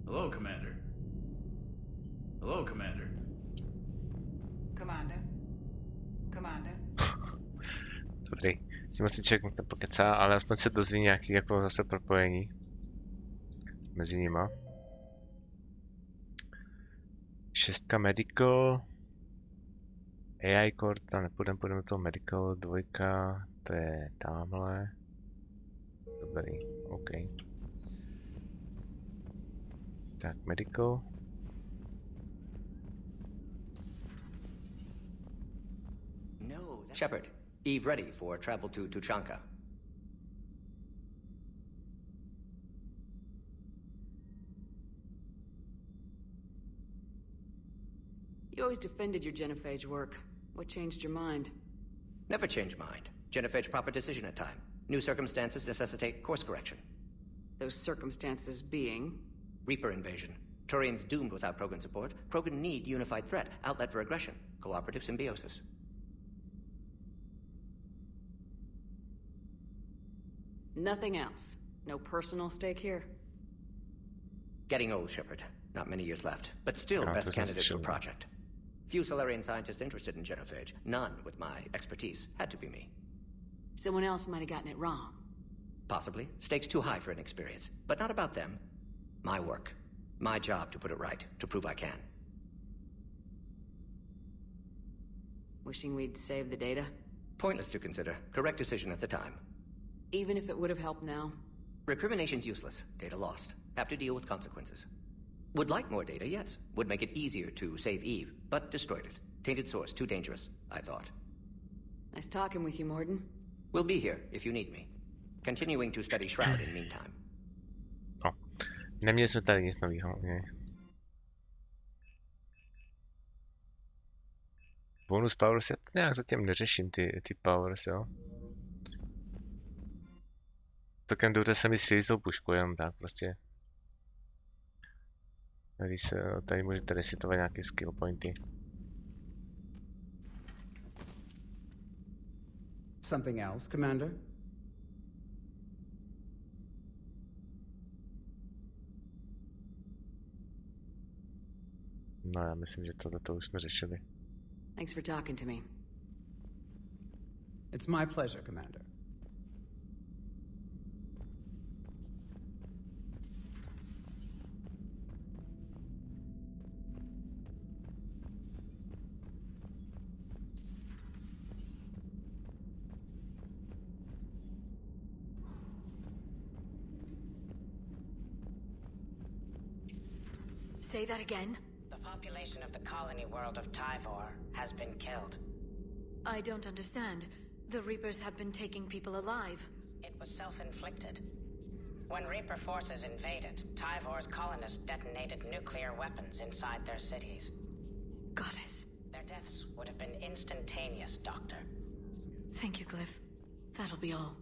Hello, Commander. Hello, Commander. Commander. Commander. Dobrý. S tím asi člověk to pokecá, ale aspoň se dozví nějaký jako zase propojení mezi nima. 6 medical. AI core, tam nepůjdeme, půjdeme do toho medical. 2, to je tamhle. Dobrý, OK. Tak, medical. No, Shepard, Eve ready for travel to Tuchanka. You always defended your genophage work. What changed your mind? Never change mind. Genophage proper decision at time. New circumstances necessitate course correction. Those circumstances being? Reaper invasion. Turians doomed without Krogan support. Krogan need unified threat, outlet for aggression, cooperative symbiosis. Nothing else. No personal stake here? Getting old, Shepard. Not many years left, but still best candidate for the project. Few Solarian scientists interested in genophage. None with my expertise. Had to be me. Someone else might have gotten it wrong. Possibly. Stakes too high for inexperience. But not about them. My work. My job to put it right. To prove I can. Wishing we'd saved the data? Pointless to consider. Correct decision at the time. Even if it would have helped now? Recrimination's useless. Data lost. Have to deal with consequences. Would like more data, yes. Would make it easier to save Eve, but destroyed it. Tainted source, too dangerous, I thought. Nice talking with you, Morden. We'll be here if you need me. Continuing to study Shroud in meantime. No, neměli jsme tady nic novýho. Ne. Bonus powers, já nějak zatím neřeším ty powers, jo. Tokem jdete se mi střílit tou pušku, jenom tak prostě. Když se tady můžete resetovat nějaké skill pointy. Something else, Commander? No, já myslím, že tohleto už jsme řešili. Thanks for talking to me. It's my pleasure, Commander. Say that again? The population of the colony world of Tyvor has been killed. I don't understand. The Reapers have been taking people alive. It was self-inflicted. When Reaper forces invaded, Tyvor's colonists detonated nuclear weapons inside their cities. Goddess. Their deaths would have been instantaneous, Doctor. Thank you, Glyph. That'll be all.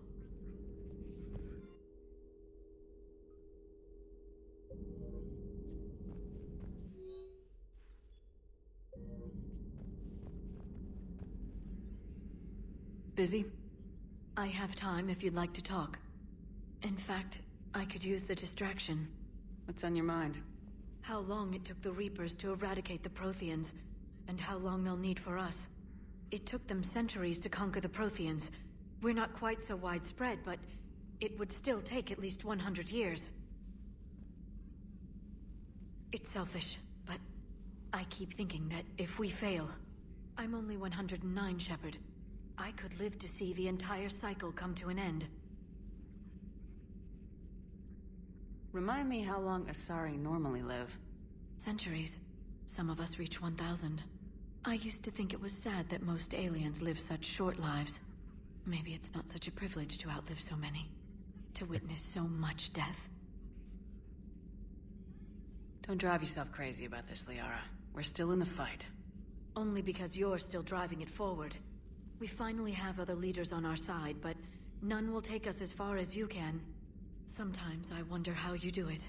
Busy? I have time if you'd like to talk. In fact, I could use the distraction. What's on your mind? How long it took the Reapers to eradicate the Protheans, and how long they'll need for us. It took them centuries to conquer the Protheans. We're not quite so widespread, but it would still take at least 100 years. It's selfish, but I keep thinking that if we fail... I'm only 109, Shepard. I could live to see the entire cycle come to an end. Remind me how long Asari normally live. Centuries. Some of us reach 1,000. I used to think it was sad that most aliens live such short lives. Maybe it's not such a privilege to outlive so many. To witness so much death. Don't drive yourself crazy about this, Liara. We're still in the fight. Only because you're still driving it forward. We finally have other leaders on our side, but none will take us as far as you can. Sometimes I wonder how you do it.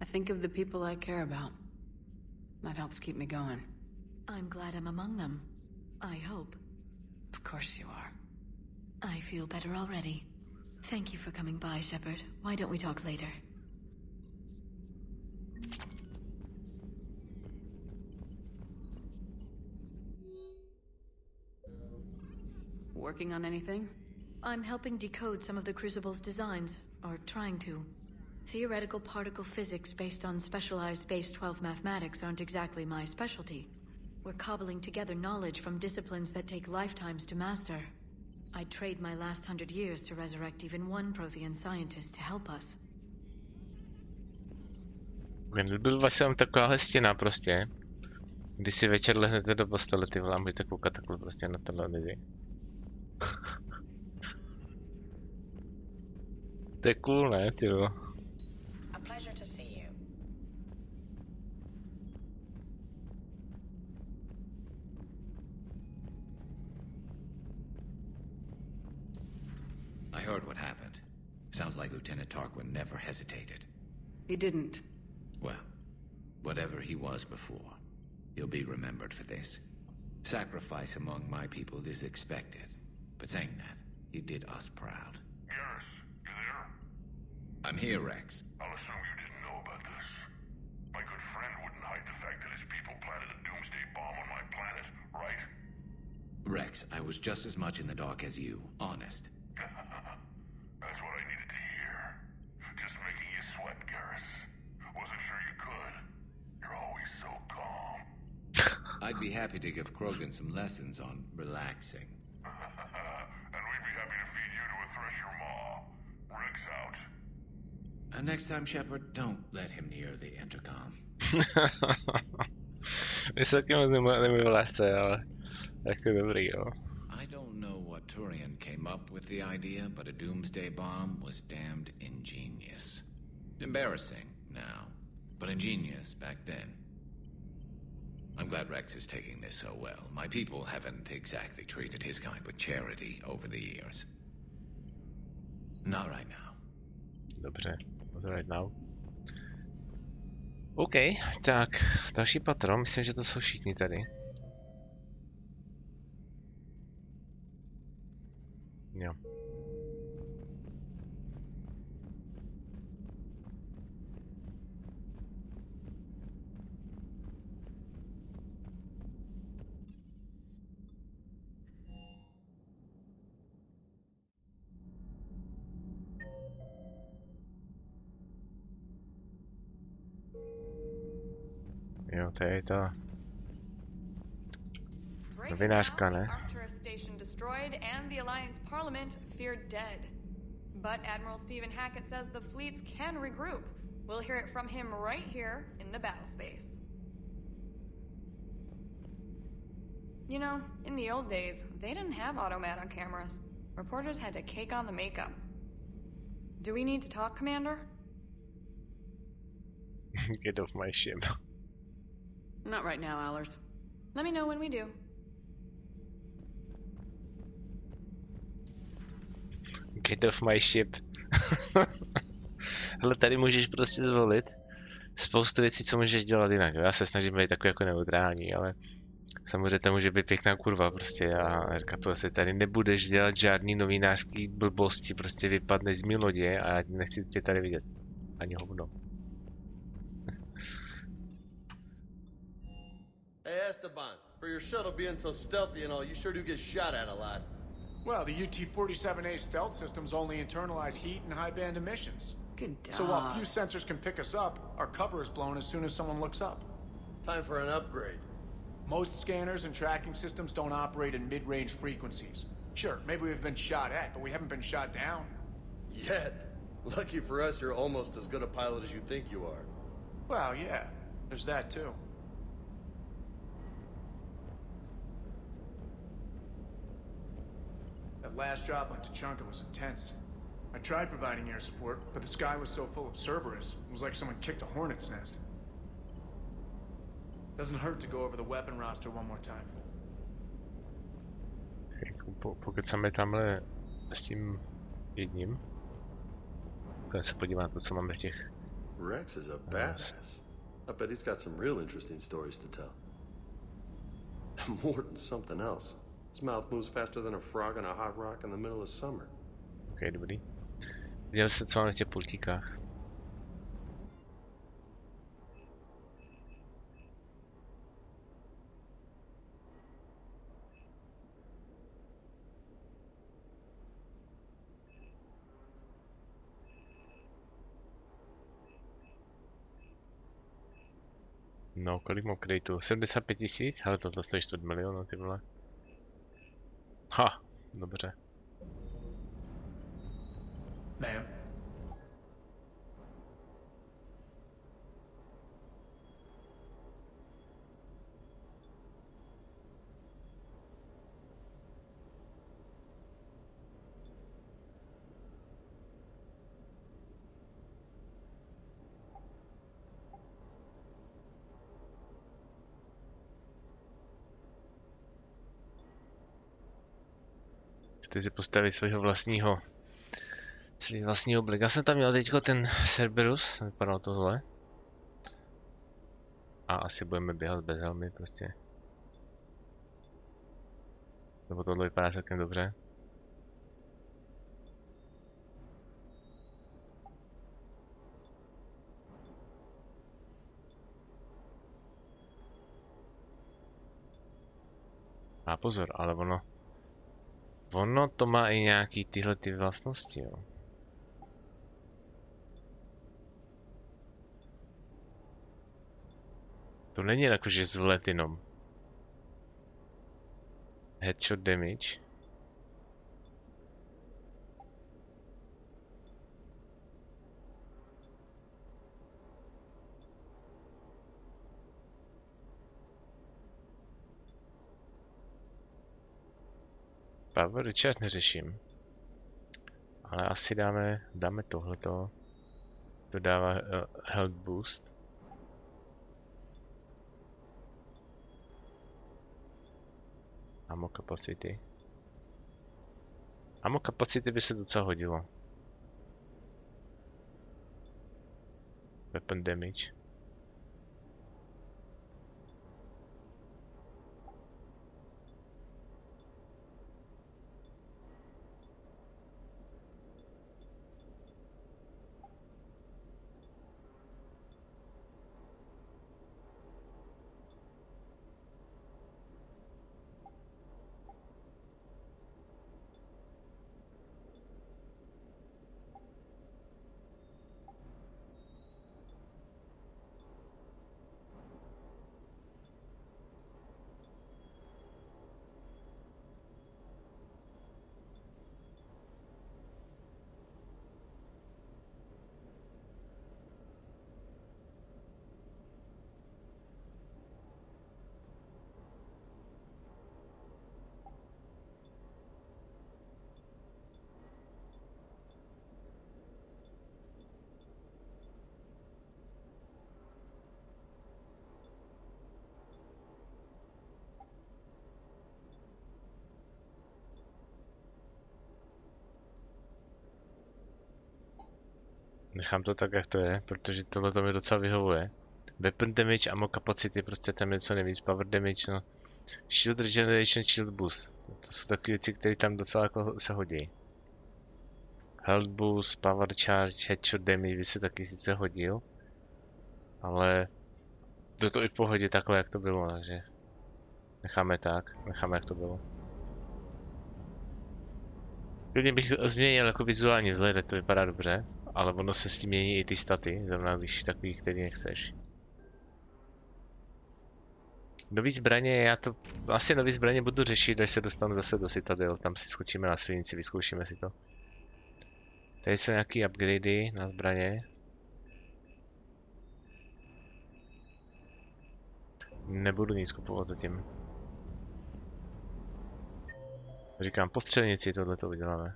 I think of the people I care about. That helps keep me going. I'm glad I'm among them. I hope. Of course you are. I feel better already. Thank you for coming by, Shepard. Why don't we talk later? Working on anything? I'm helping decode some of the Crucible's designs, or trying to. Theoretical particle physics based on specialized base 12 mathematics aren't exactly my specialty. We're cobbling together knowledge from disciplines that take lifetimes to master. I'd trade my last 100 years to resurrect even one Prothean scientist to help us. Byl vlastně takováhle stěna prostě. Když si večer lehnete do postele, ty vole, můžete koukat takhle prostě na televizi. To je cool, ne, ty vole. A pleasure to see you. I heard what happened. Sounds like Lieutenant Tarquin never hesitated. He didn't. Well, whatever he was before, he'll be remembered for this. Sacrifice among my people is expected. But saying that, he did us proud. Garrus, you there? I'm here, Rex. I'll assume you didn't know about this. My good friend wouldn't hide the fact that his people planted a doomsday bomb on my planet, right? Rex, I was just as much in the dark as you, honest. That's what I needed to hear. Just making you sweat, Garrus. Wasn't sure you could. You're always so calm. I'd be happy to give Krogan some lessons on relaxing. And we'd be happy to feed you to a thresher maw. Rex out. And next time, Shepard, don't let him near the intercom. My se taky moc nemluví o lásce, ale jako dobrý, jo. I don't know what Turian came up with the idea, but a doomsday bomb was damned ingenious. Embarrassing now, but ingenious back then. I'm glad Rex is taking this so well. My people haven't exactly treated his kind with charity over the years. Not right now. Dobře, not right now. OK, tak další patro, myslím, že to jsou všichni tady. Jo. Jo, to je ta novinářka, ne? Station destroyed and the Alliance Parliament feared dead. But Admiral Stephen Hackett says the fleets can regroup. We'll hear it from him right here in the battle space. You know, in the old days, they didn't have automat on cameras. Reporters had to cake on the makeup. Do we need to talk, Commander? Get off my ship. Not right now, Allers. Let me know when we do. Get off my ship. Hele, tady můžeš prostě zvolit spoustu věcí, co můžeš dělat jinak. Já se snažím být takový jako neutrální, ale samozřejmě to může být pěkná kurva prostě a říká prostě tady nebudeš dělat žádný novinářský blbosti, prostě vypadneš z mý lodě a já nechci tě tady vidět. Ani hovno. Hey Esteban, for your shuttle being so stealthy and all, you sure do get shot at a lot. Well, the UT-47A stealth systems only internalize heat and high-band emissions. Good So while few sensors can pick us up, our cover is blown as soon as someone looks up. Time for an upgrade. Most scanners and tracking systems don't operate in mid-range frequencies. Sure, maybe we've been shot at, but we haven't been shot down. Yet. Lucky for us, you're almost as good a pilot as you think you are. Well, yeah, there's that too. That last drop on Tuchanka was intense. I tried providing air support, but the sky was so full of Cerberus, it was like someone kicked a hornet's nest. Doesn't hurt to go over the weapon roster one more time. Pokud jsme tamhle s tím jedním, tak se podívám na to, co máme v těch. Rex is a badass. I bet he's got some real interesting stories to tell. More than something else. His mouth moves faster than a frog on a hot rock in the middle of summer. Okay, dobrý. Viděl jste, co máme v těch pultíkách. No, kolik mám kreditu? 75 000? Ale toto stojí 4 milionu, ty vole. Ha, dobře. Ma'am. Ty si postaví svého vlastního Black. Já jsem tam měl teďko ten Cerberus, vypadalo to zle. A asi budeme běhat bez helmy prostě. Nebo tohle vypadá celkem dobře. A pozor, ale ono to má i nějaký tyhle ty vlastnosti, jo. To není jakože zlet jenom. Headshot damage. Power recharge neřeším. Ale asi dáme tohleto. To dává health boost. Ammo capacity. Ammo capacity by se docela hodilo. Weapon damage. Nechám to tak, jak to je, protože tohle to mi docela vyhovuje. Weapon damage, ammo capacity, prostě tam je něco nejvíc, power damage, no. Shield regeneration, shield boost. To jsou takové věci, které tam docela jako se hodí. Health boost, power charge, headshot damage by se taky sice hodil. Ale to i v pohodě takhle, jak to bylo, takže necháme jak to bylo. Klidně bych změnil jako vizuální vzhled, to vypadá dobře, ale ono se s tím mění i ty staty, zrovna když takový, který nechceš. Nový zbraně, asi nový zbraně budu řešit, až se dostanu zase do Citadel, tam si skočíme na střednici, vyzkoušíme si to. Tady jsou nějaký upgradey na zbraně. Nebudu nic kupovat zatím. Říkám, po střelnici tohleto uděláme.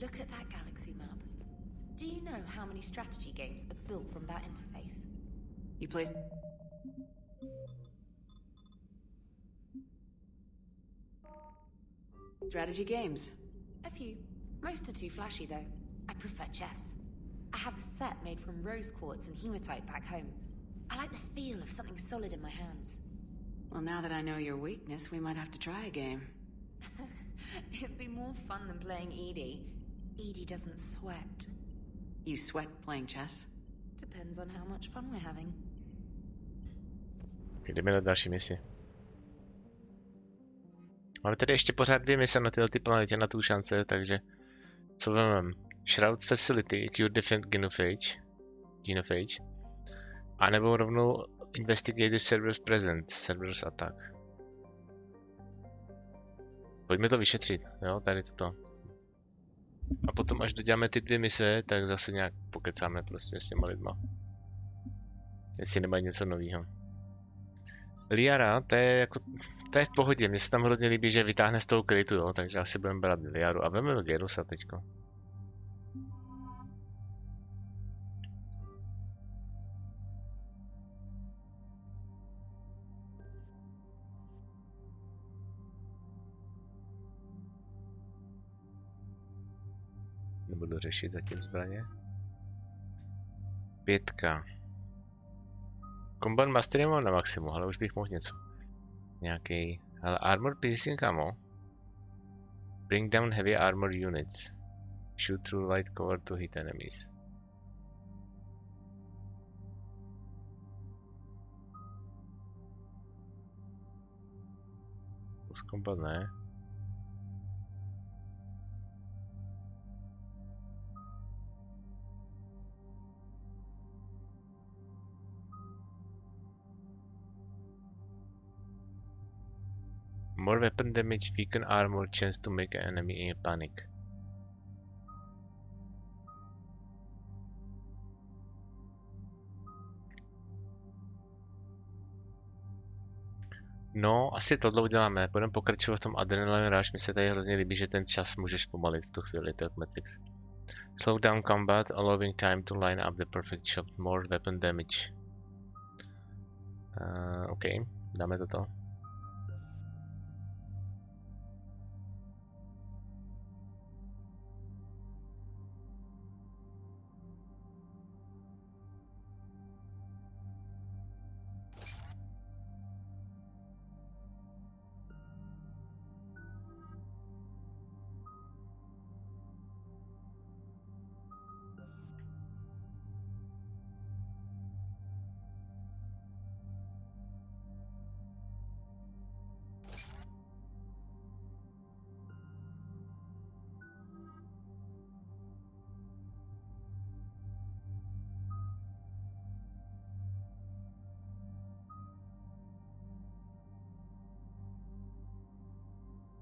Look at that galaxy map. Do you know how many strategy games are built from that interface? You play... strategy games? A few. Most are too flashy, though. I prefer chess. I have a set made from rose quartz and hematite back home. I like the feel of something solid in my hands. Well, now that I know your weakness, we might have to try a game. It'd be more fun than playing Edie. Edie doesn't sweat. You sweat playing chess? Depends on how much fun we're having. Jdeme na další misi. Máme tady ještě pořád 2 mise na tyhle planetě, na tu šance, takže co vezmeme? Shroud Facility, Cure Defend Genophage. A nebo rovnou Investigate the Servers Present, Servers Attack. Pojďme to vyšetřit, jo, tady toto. A potom až doděláme ty 2 mise, tak zase nějak pokecáme prostě s těma lidma. Jestli nemají něco nového. Liara, to je v pohodě, mně se tam hrozně líbí, že vytáhne z toho krytu, jo, takže asi budeme brát Liaru a vezmeme Gerusa teďko. Nebudu řešit zatím zbraně. 5. Combat Mastery mám na maximum, ale už bych mohl něco. Nějaký, ale Armor Piercing Ammo. Bring down heavy armor units. Shoot through light cover to hit enemies. Plus combat ne. More weapon damage, weaken armor, chance to make an enemy in panic. No, asi tohle uděláme. Budeme pokračovat v tom Adrenaline Rush. Mi se tady hrozně líbí, že ten čas můžeš pomalit v tu chvíli, to je Matrix. Slow down combat, allowing time to line up the perfect shot. More weapon damage. OK, dáme toto.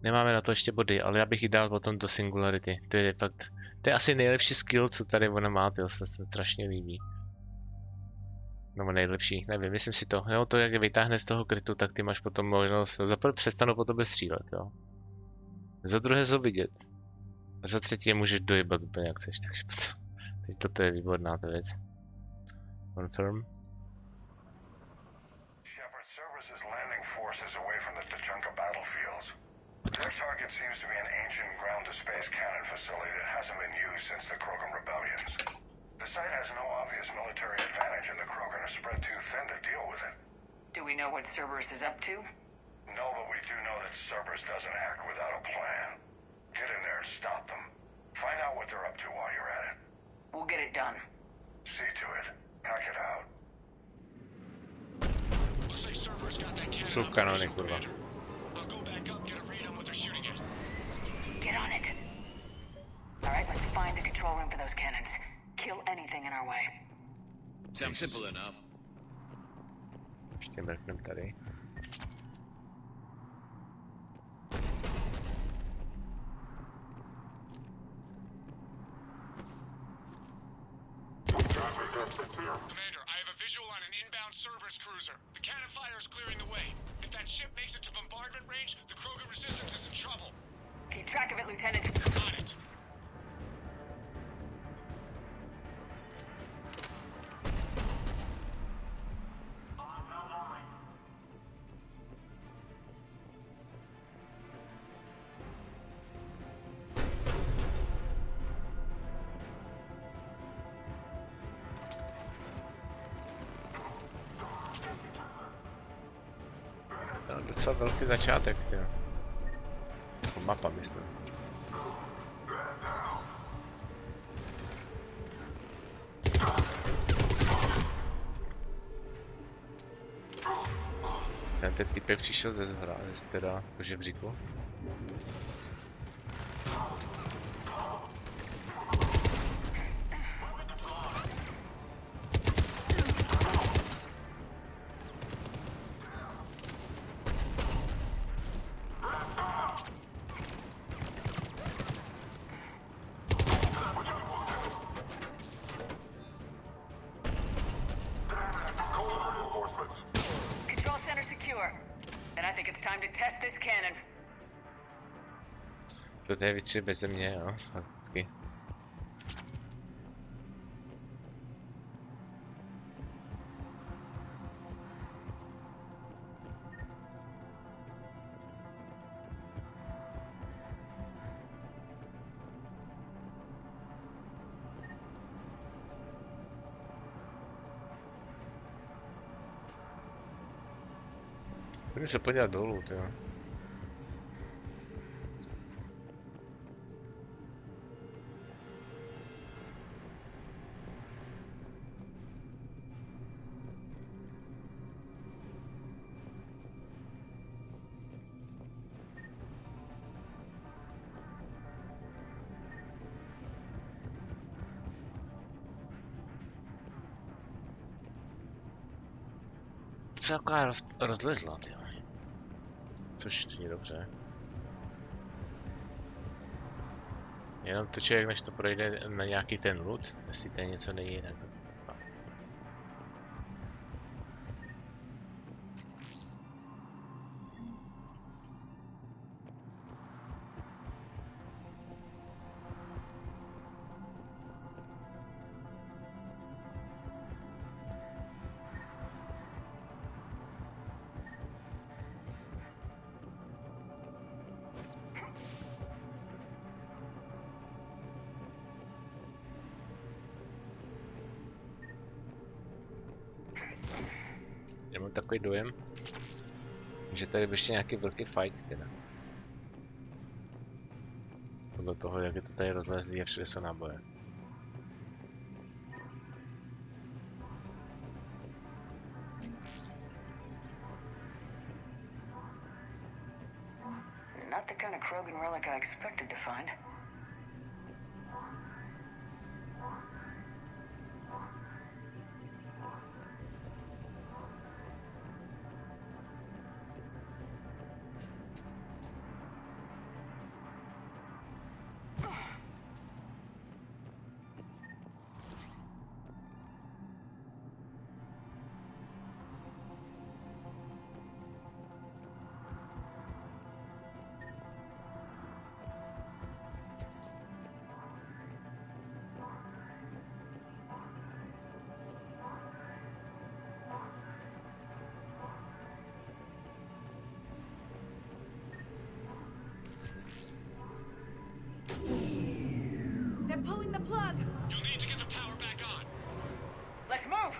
Nemáme na to ještě body, ale já bych ji dal potom do Singularity. To je fakt, to je asi nejlepší skill, co tady ona má, to se strašně líbí. Nebo nejlepší, nevím, myslím si to. Jo, to jak je vytáhne z toho krytu, tak ty máš potom možnost, za prvé přestanou po tobě střílet, jo. Za druhé jsou vidět. A za třetí je můžeš dojebat úplně jak chceš, takže potom, teď toto je výborná ta věc. Confirm. Their target seems to be an ancient ground-to-space cannon facility that hasn't been used since the Krogan rebellions. The site has no obvious military advantage, and the Krogan are spread too thin to deal with it. Do we know what Cerberus is up to? No, but we do know that Cerberus doesn't act without a plan. Get in there and stop them. Find out what they're up to while you're at it. We'll get it done. See to it. Hack it out. Looks like Cerberus got that cannon. Jsou kanony, kurva. I'll go back up, get a read on what they're shooting at. Get on it. All right, let's find the control room for those cannons. Kill anything in our way. Sounds simple enough. Ještě mrknem tady. Commander, I have a visual on an inbound Cerberus cruiser. The cannon fire is clearing the way. If that ship makes it to bombardment range, the Krogan resistance is in trouble. Keep track of it, Lieutenant. On it. No, docela velký začátek, jo. Jako mapa, myslím. Ten typek přišel ze zhora, teda po žebříku. To je vystřel bez země, jo, fakticky. Pojďme se podívat dolů, jo. Celková rozlezla, tyjo. Což není dobře. Jenom to člověk, než to projde na nějaký ten loot, jestli ten něco není, tak to... No. Já mám takový dojem, že tady byl ještě nějaký velký fight teda. Podle toho, jak je to tady rozlezlý a všude jsou náboje. Not the kind of Krogan relic I expected to find. Let's move!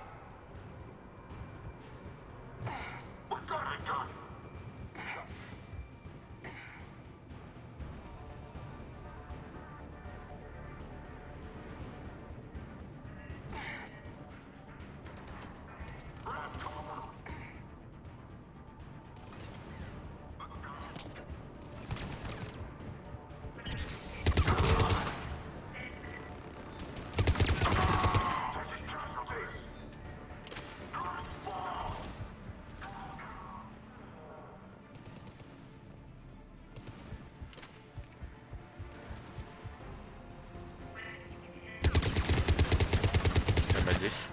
This.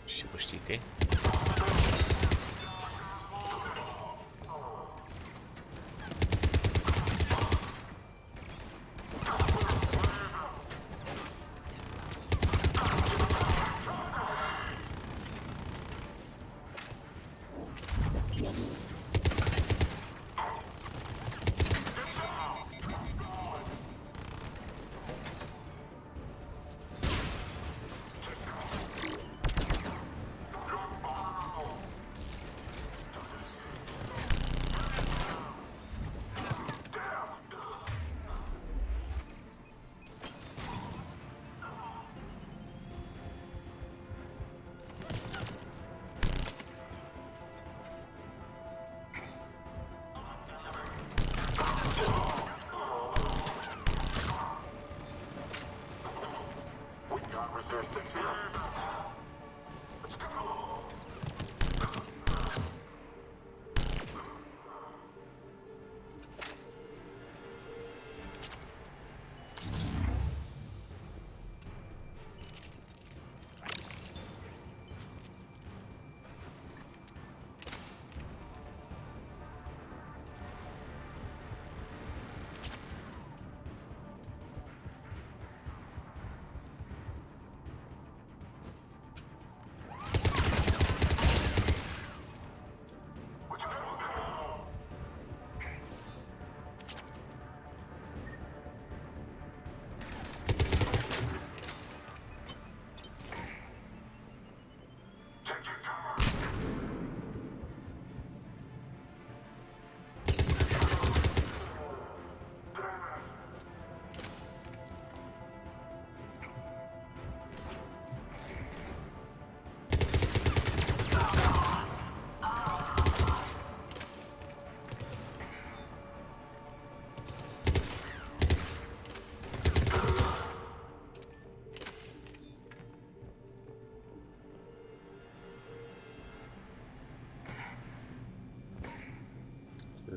Ještě poštíty.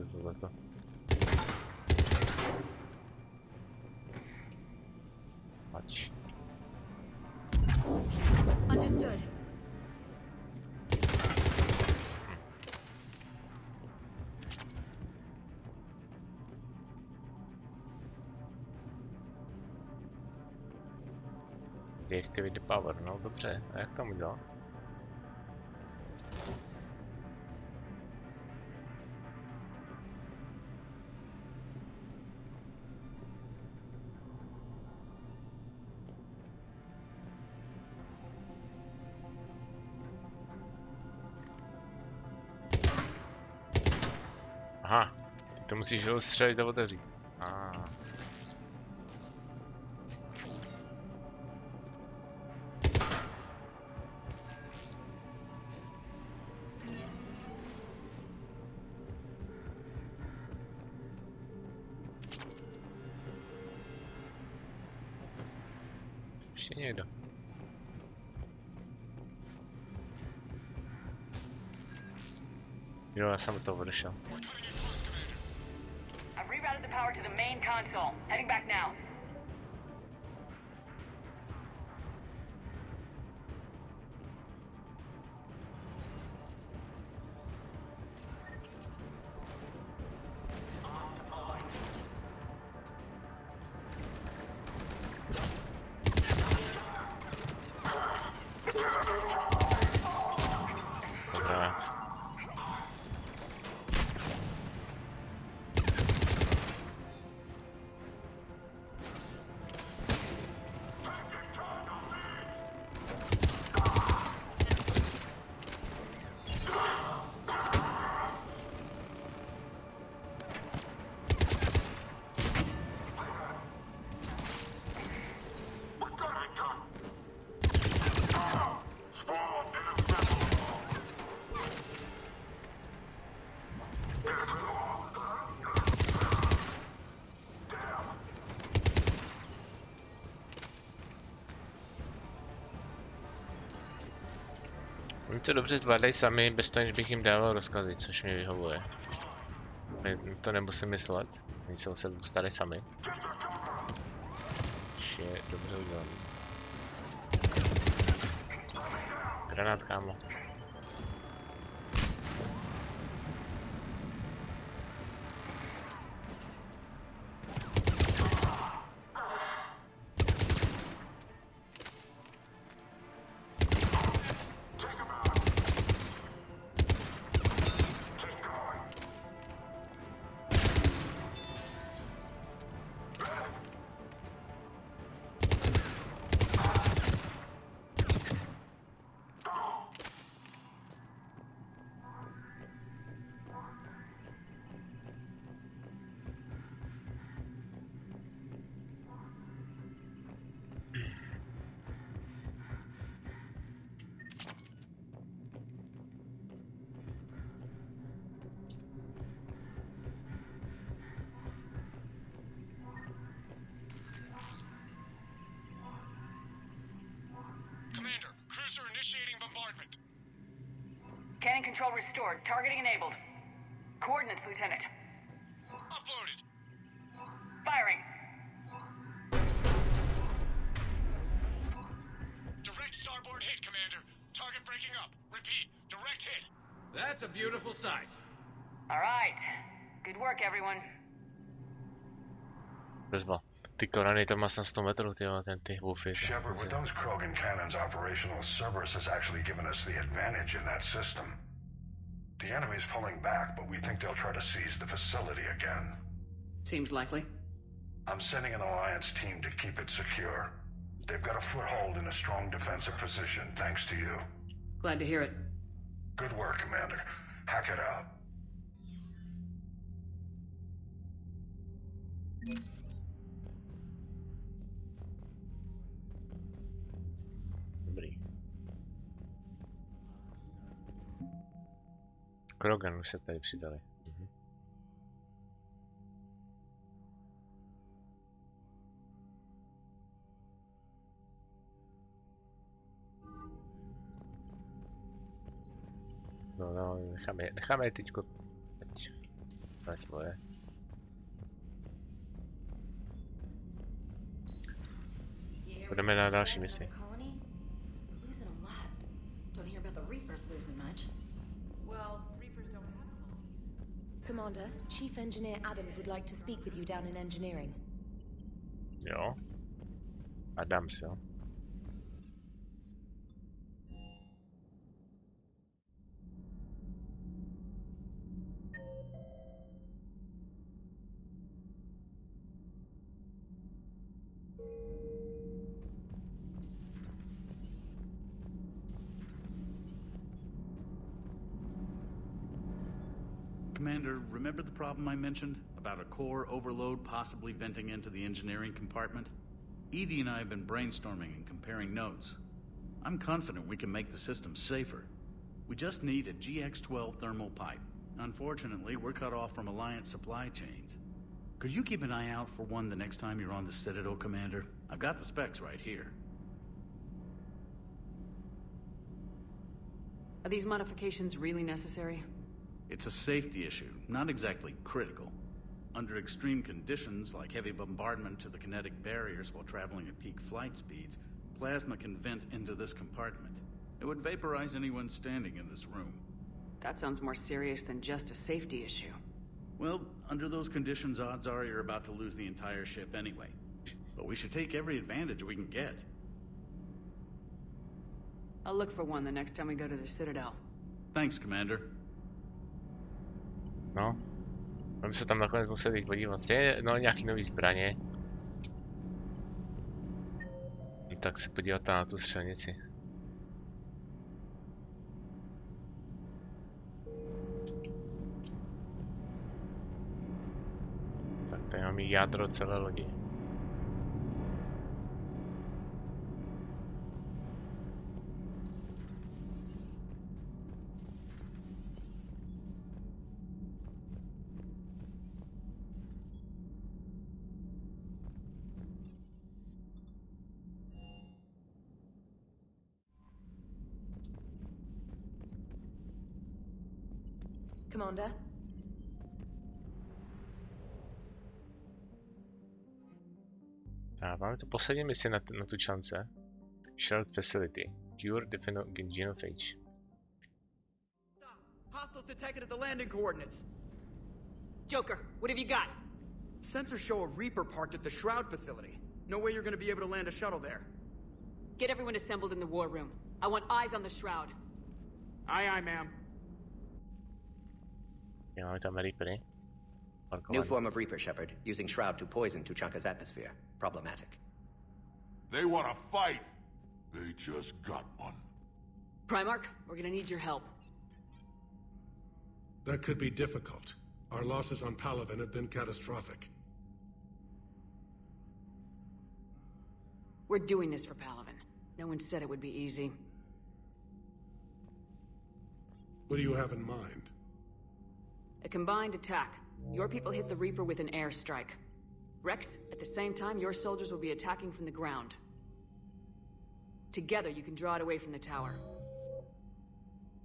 Zlato. Patrz. Understood. Deactivate the power, no dobře, a jak tam udělal? Aha, ty to musíš rozstřelit a otevřít. Ještě někdo. Jo, já jsem do toho odešel. I've rerouted the power to the main console. Heading back now. Oni to dobře zvládají sami, bez toho, než bych jim dával rozkazy, což mi vyhovuje. To nemusím myslet, oni se o sebe postarají sami. Což je dobře udělané. Granát, kámo. Commander, cruiser initiating bombardment. Cannon control restored. Targeting enabled. Coordinates, Lieutenant. Uploaded. Firing. Direct starboard hit, Commander. Target breaking up. Repeat, direct hit. That's a beautiful sight. All right. Good work, everyone. Bezva. Ty korany to má na 100 metrů, ty wolfy. Shepard, with those Krogan cannons operational, Cerberus has actually given us the advantage in that system. The enemy's pulling back, but we think they'll try to seize the facility again. Seems likely. I'm sending an Alliance team to keep it secure. They've got a foothold in a strong defensive position, thanks to you. Glad to hear it. Good work, Commander. Hack it out. Dobrý. Krogan už se tady přidali. No, necháme je teďko. To je svoje. Půjdeme na další misi. Commander, Chief Engineer Adams would like to speak with you down in engineering. Jo. Adams, jo. Commander, remember the problem I mentioned? About a core overload possibly venting into the engineering compartment? Edie and I have been brainstorming and comparing notes. I'm confident we can make the system safer. We just need a GX-12 thermal pipe. Unfortunately, we're cut off from Alliance supply chains. Could you keep an eye out for one the next time you're on the Citadel, Commander? I've got the specs right here. Are these modifications really necessary? It's a safety issue, not exactly critical. Under extreme conditions, like heavy bombardment to the kinetic barriers while traveling at peak flight speeds, plasma can vent into this compartment. It would vaporize anyone standing in this room. That sounds more serious than just a safety issue. Well, under those conditions, odds are you're about to lose the entire ship anyway. But we should take every advantage we can get. I'll look for one the next time we go to the Citadel. Thanks, Commander. No. Budeme se tam nakonec muset jít podívat. No, nějaký nový zbraně. Tak se podívat tam na tu střelnici. Tak tady máme jádro celé lodi. Commander. A máme tu poslední misi na tu čance. Shared Facility. Cure the genophage. Hostiles detected at the landing coordinates. Joker, what have you got? Sensors show a Reaper parked at the Shroud facility. No way you're gonna be able to land a shuttle there. Get everyone assembled in the war room. I want eyes on the Shroud. Aye, ma'am. Máme tam Reapery. New form of Reaper, Shepard, using Shroud to poison Tuchanka's atmosphere. Problematic. They want to fight! They just got one. Primarch, we're gonna need your help. That could be difficult. Our losses on Palaven have been catastrophic. We're doing this for Palaven. No one said it would be easy. What do you have in mind? A combined attack. Your people hit the Reaper with an airstrike. Rex, at the same time, your soldiers will be attacking from the ground. Together, you can draw it away from the tower.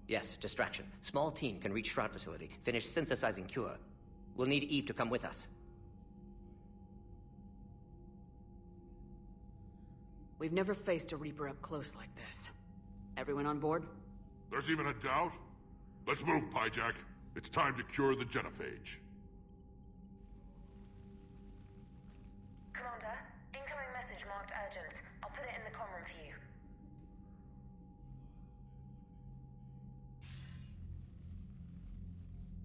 Yes, distraction. Small team can reach Shroud facility, finish synthesizing Cure. We'll need Eve to come with us. We've never faced a Reaper up close like this. Everyone on board? There's even a doubt? Let's move, Pyjack. It's time to cure the genophage. Commander, incoming message marked urgent. I'll put it in the comm room for you.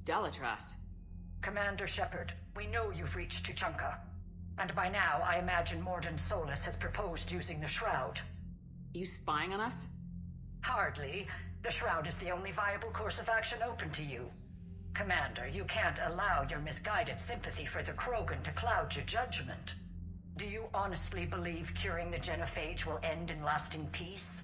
Dalatras. Commander Shepard, we know you've reached Tuchanka. And by now, I imagine Morden Solus has proposed using the Shroud. You spying on us? Hardly. The Shroud is the only viable course of action open to you. Commander, you can't allow your misguided sympathy for the Krogan to cloud your judgment. Do you honestly believe curing the genophage will end in lasting peace?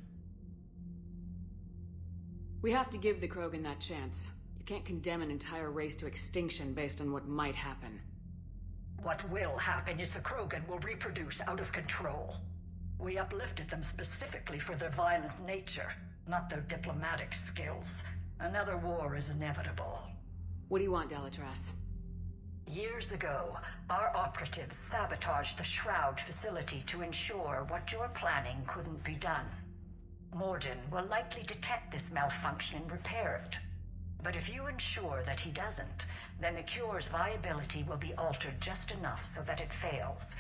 We have to give the Krogan that chance. You can't condemn an entire race to extinction based on what might happen. What will happen is the Krogan will reproduce out of control. We uplifted them specifically for their violent nature, not their diplomatic skills. Another war is inevitable. What do you want, Dalatras? Years ago, our operatives sabotaged the Shroud facility to ensure what you're planning couldn't be done. Morden will likely detect this malfunction and repair it. But if you ensure that he doesn't, then the cure's viability will be altered just enough so that it fails.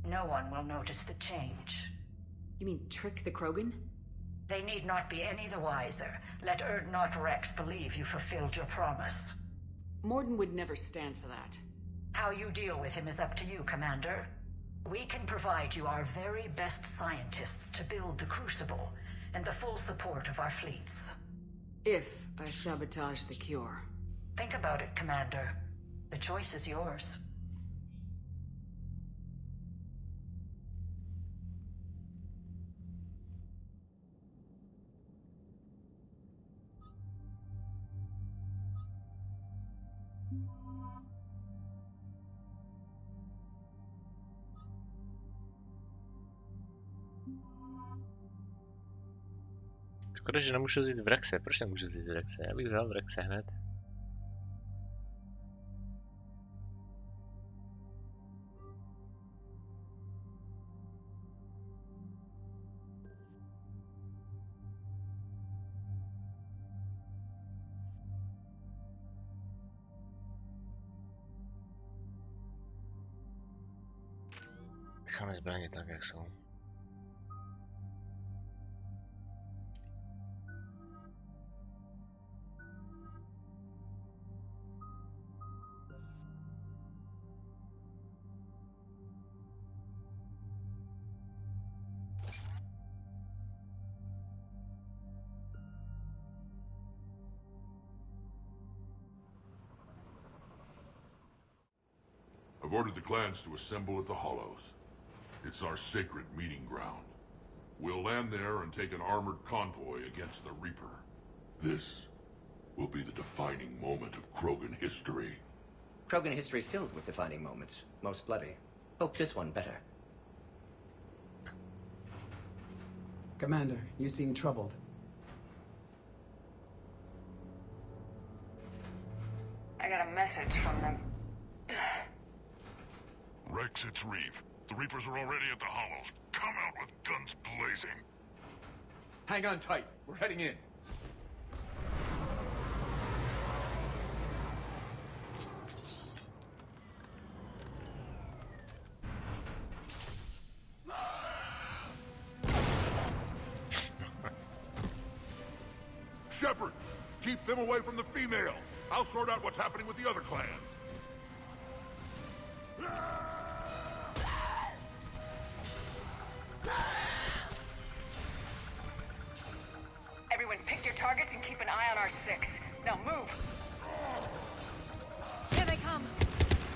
No one will notice the change. You mean trick the Krogan? They need not be any the wiser. Let Urdnot Rex believe you fulfilled your promise. Morden would never stand for that. How you deal with him is up to you, Commander. We can provide you our very best scientists to build the Crucible, and the full support of our fleets. If I sabotage the cure. Think about it, Commander. The choice is yours. Škoda, že nemůžu vzít Vrexe. Proč nemůžu vzít Vrexe? Já bych vzal Vrexe hned. Necháme zbraně tak, jak jsou. I've ordered the clans to assemble at the Hollows. It's our sacred meeting ground. We'll land there and take an armored convoy against the Reaper. This will be the defining moment of Krogan history. Krogan history filled with defining moments. Most bloody. Hope this one better. Commander, you seem troubled. get a message from them. Rex, it's Reeve. The Reapers are already at the hollows. Come out with guns blazing. Hang on tight. We're heading in. Shepard, keep them away from the female. I'll sort out what's happening with the other clans. Everyone pick your targets and keep an eye on our 6. Now move! Here they come!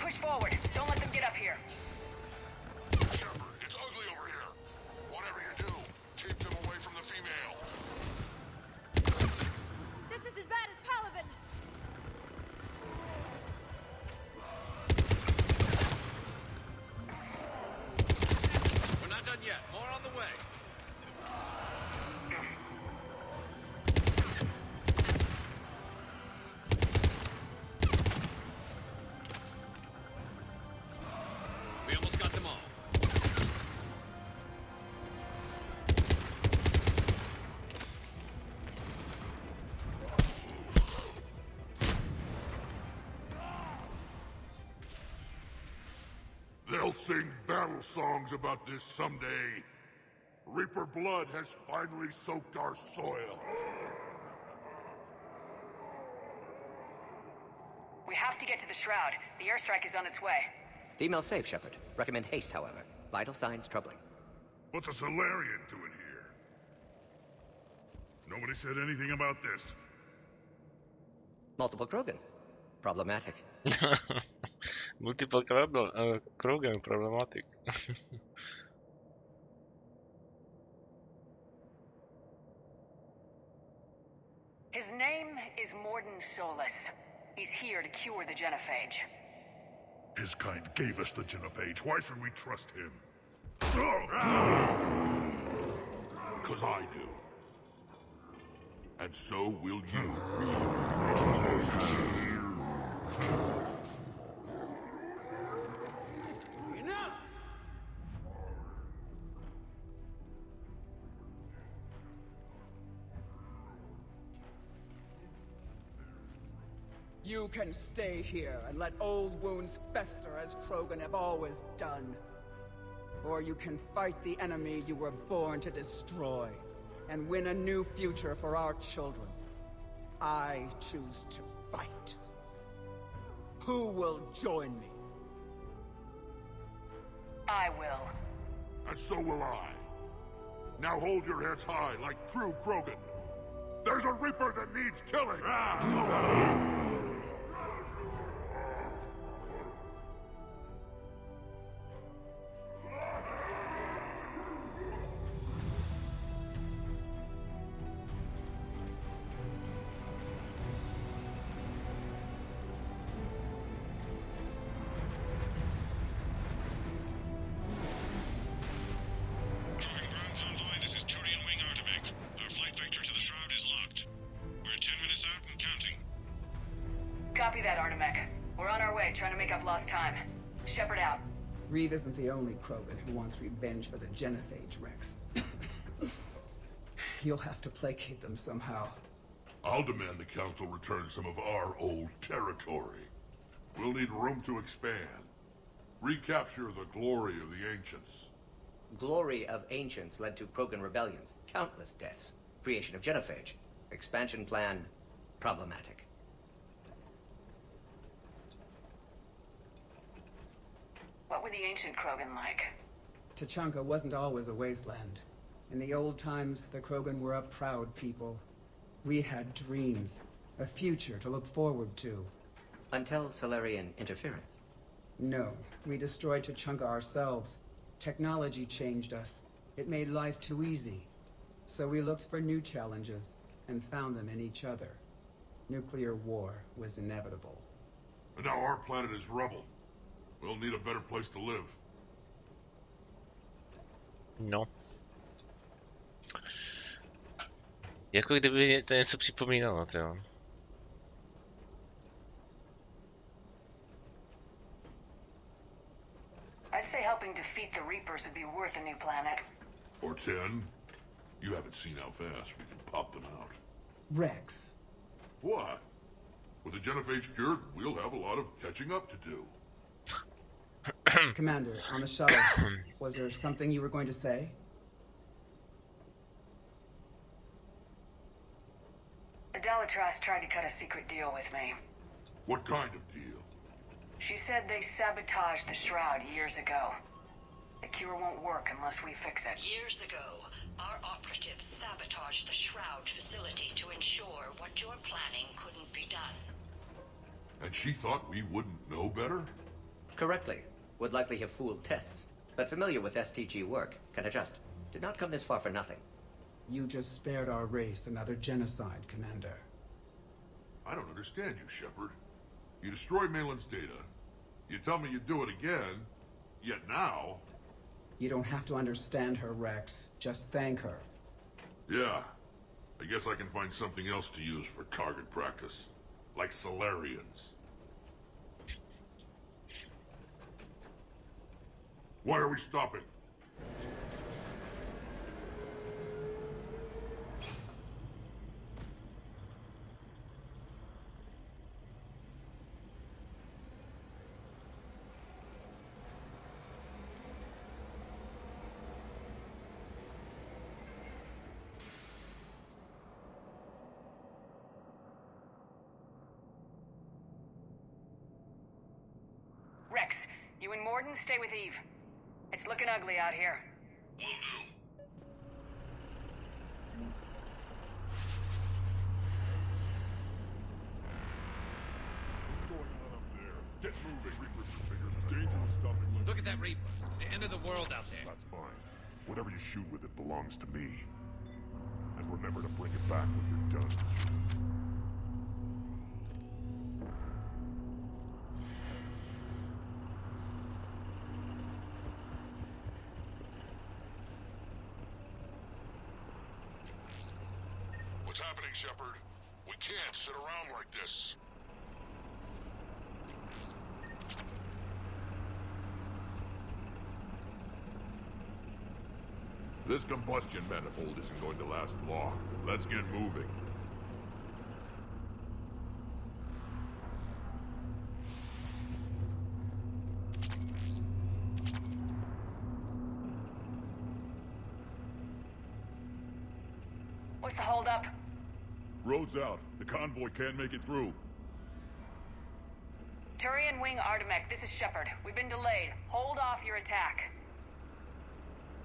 Push forward. Don't let them get up here. Shepard, it's ugly over here. Whatever you do, keep them away from the female. This is as bad as Palaven! We're not done yet. More on the way. We almost got them all. They'll sing battle songs about this someday. Reaper blood has finally soaked our soil. We have to get to the Shroud. The airstrike is on its way. Female safe, Shepard. Recommend haste, however. Vital signs troubling. What's a Solarian doing here? Nobody said anything about this. Multiple Krogan. Problematic. Multiple Krogan problematic. His name is Morden Solus. He's here to cure the genophage. His kind gave us the genophage. Why should we trust him? Because I do. And so will you. Enough! You can stay here and let old wounds fester as Krogan have always done. Or you can fight the enemy you were born to destroy, and win a new future for our children. I choose to fight. Who will join me? I will. And so will I. Now hold your heads high like true Krogan. There's a Reaper that needs killing! Copy that, Artemek. We're on our way, trying to make up lost time. Shepard out. Reeve isn't the only Krogan who wants revenge for the genophage, Rex. You'll have to placate them somehow. I'll demand the Council return some of our old territory. We'll need room to expand. Recapture the glory of the Ancients. Glory of Ancients led to Krogan rebellions, countless deaths, creation of genophage. Expansion plan, problematic. What were the ancient Krogan like? Tuchanka wasn't always a wasteland. In the old times, the Krogan were a proud people. We had dreams, a future to look forward to. Until Solarian interference? No, we destroyed Tuchanka ourselves. Technology changed us. It made life too easy. So we looked for new challenges, and found them in each other. Nuclear war was inevitable. And now our planet is rubble. We'll need a better place to live. No. Jako kdyby to něco připomínalo, jo. or 10. You haven't seen how fast we can pop them out. Rex. What? With the genophage cured, we'll have a lot of catching up to do. Commander, on the shuttle, was there something you were going to say? Adelitra's tried to cut a secret deal with me. What kind of deal? She said they sabotaged the Shroud years ago. The cure won't work unless we fix it. Years ago, our operatives sabotaged the Shroud facility to ensure what you're planning couldn't be done. And she thought we wouldn't know better? Correctly. Would likely have fooled tests, but familiar with STG work, can adjust. Did not come this far for nothing. You just spared our race another genocide, Commander. I don't understand you, Shepard. You destroy Malin's data. You tell me you'd do it again. Yet now... You don't have to understand her, Rex. Just thank her. Yeah. I guess I can find something else to use for target practice. Like Solarians. Why are we stopping? Rex, you and Morden stay with Eve. It's looking ugly out here. Will do. What's going on up there? Get moving. Reapers are bigger than dangerous stuff. Look at that Reaper. It's the end of the world out there. That's mine. Whatever you shoot with it belongs to me. And remember to bring it back when you're done. What's happening, Shepard? We can't sit around like this. This combustion manifold isn't going to last long. Let's get moving. What's the holdup? Road's out. The convoy can't make it through. Turian Wing Artemek, this is Shepard. We've been delayed. Hold off your attack.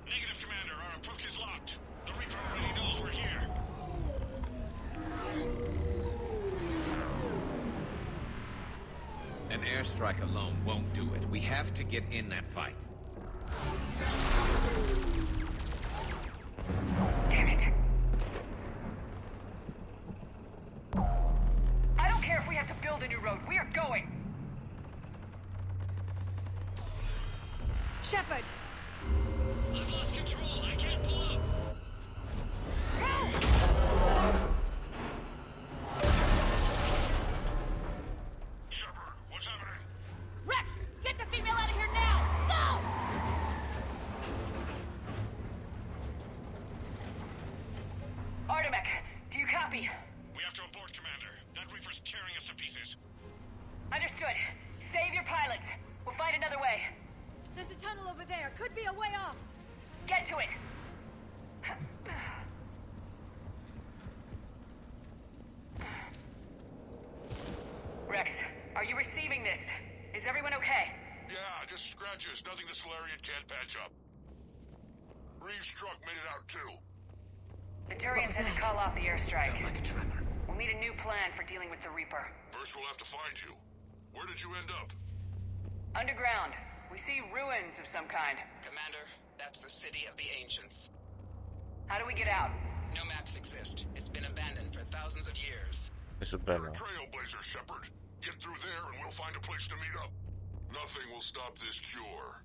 Negative, Commander. Our approach is locked. The Reaper already knows we're here. An airstrike alone won't do it. We have to get in that fight. Damn it. I don't care if we have to build a new road. We are going. Shepard! I've lost control. I can't pull up. Shepard, what's happening? Rex! Get the female out of here now! Go! Artemek, do you copy? We have to abort, Commander. That Reaper's tearing us to pieces. Understood. Save your pilots. We'll find another way. There's a tunnel over there. Could be a way off. Get to it! Rex, are you receiving this? Is everyone okay? Yeah, just scratches. Nothing the Solarian can't patch up. Reeves' truck made it out too. The Turians had to call off the airstrike. Felt like a tremor. We'll need a new plan for dealing with the Reaper. First we'll have to find you. Where did you end up? Underground. We see ruins of some kind. Commander, that's the city of the ancients. How do we get out? No maps exist. It's been abandoned for thousands of years. It's a You're better. a trailblazer, Shepard. Get through there and we'll find a place to meet up. Nothing will stop this cure.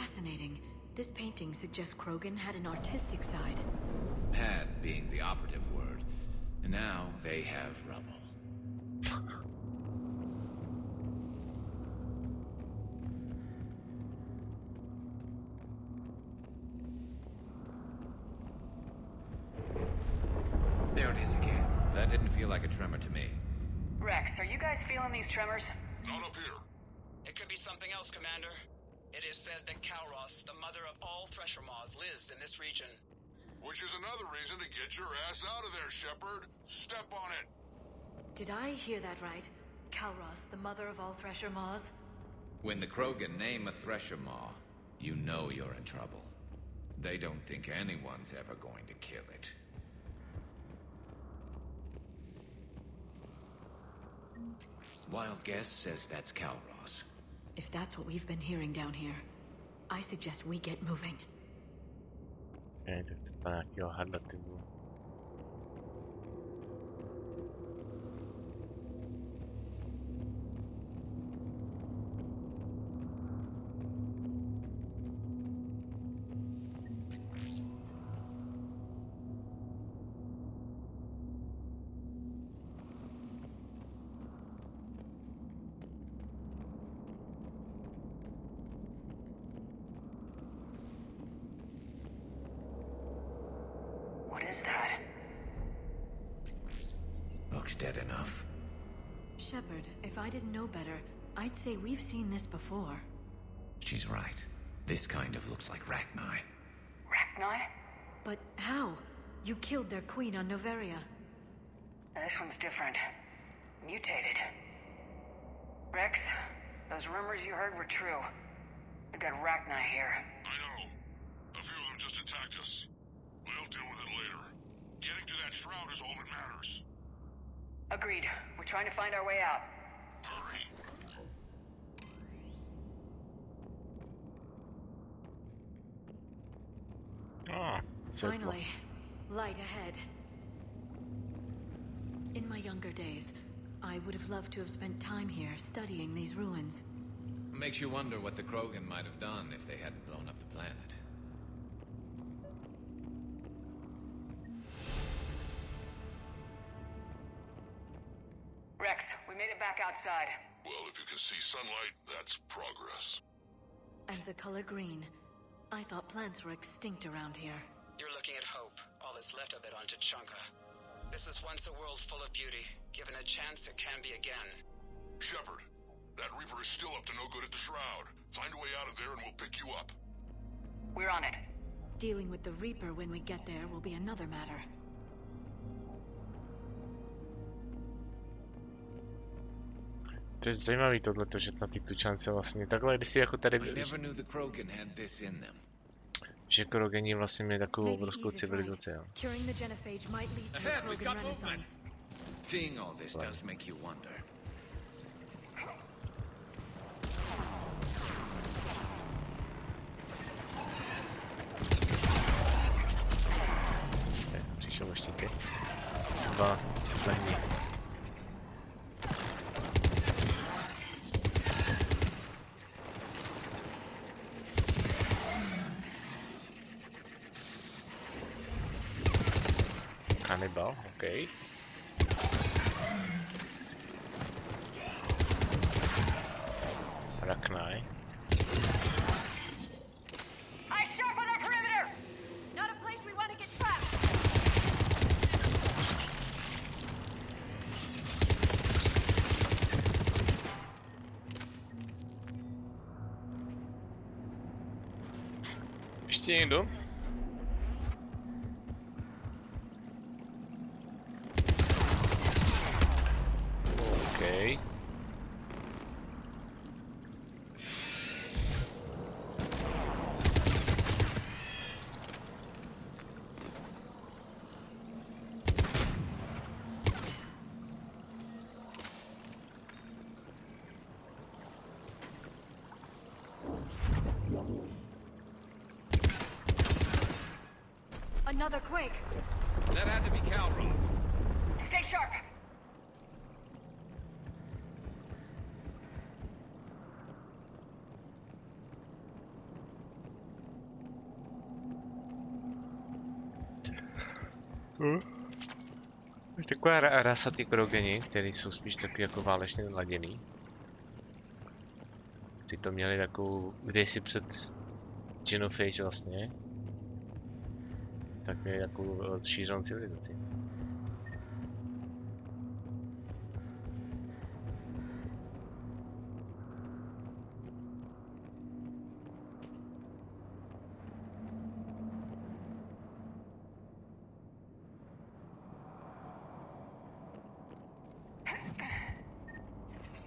fascinating. This painting suggests Krogan had an artistic side. Had being the operative word. And now they have rubble. There it is again. That didn't feel like a tremor to me. Rex, are you guys feeling these tremors? Not up here. It could be something else, Commander. It is said that Kalros, the mother of all Thresher Maws, lives in this region. Which is another reason to get your ass out of there, Shepard. Step on it. Did I hear that right? Kalros, the mother of all Thresher Maws? When the Krogan name a Thresher Maw, you know you're in trouble. They don't think anyone's ever going to kill it. Wild guess says that's Kalros. If that's what we've been hearing down here, I suggest we get moving. Tak to vypadá nějakého hadla, ty vole. What is that? Looks dead enough. Shepard, if I didn't know better, I'd say we've seen this before. She's right. This kind of looks like Rachni. Rachni? But how? You killed their queen on Noveria. This one's different. Mutated. Rex, those rumors you heard were true. We got Rachni here. I know. A few of them just attacked us. We'll deal with it later. Getting to that shroud is all that matters. Agreed. We're trying to find our way out. Hurry. Ah, finally, light ahead. In my younger days, I would have loved to have spent time here studying these ruins. Makes you wonder what the Krogan might have done if they hadn't blown up the planet. Rex, we made it back outside. Well, if you can see sunlight, that's progress. And the color green. I thought plants were extinct around here. You're looking at hope, all that's left of it on Tachanka. This is once a world full of beauty. Given a chance, it can be again. Shepard, that Reaper is still up to no good at the Shroud. Find a way out of there and we'll pick you up. We're on it. Dealing with the Reaper when we get there will be another matter. To je zajímavý tohleto, že na ty tučance vlastně takhle kdysi jako tady byli. Že Krogeni vlastně měli takovou obrovskou civilizaci, jo. Seeing all this does make you wonder. Tady to přišel ještě ty. Dva lehní. Cannibal, okay. Rachni. I sharpen our perimeter! Not a place we want to get trapped! Ještě někdo? Okay. Another quake! That had to be Kalros. Stay sharp! Taková rasa ty krogeni, které jsou spíš taky jako válečně naladěný. Ty to měli takovou, kdysi před Genophage vlastně. Tak měli takovou rozšířenou civilizaci.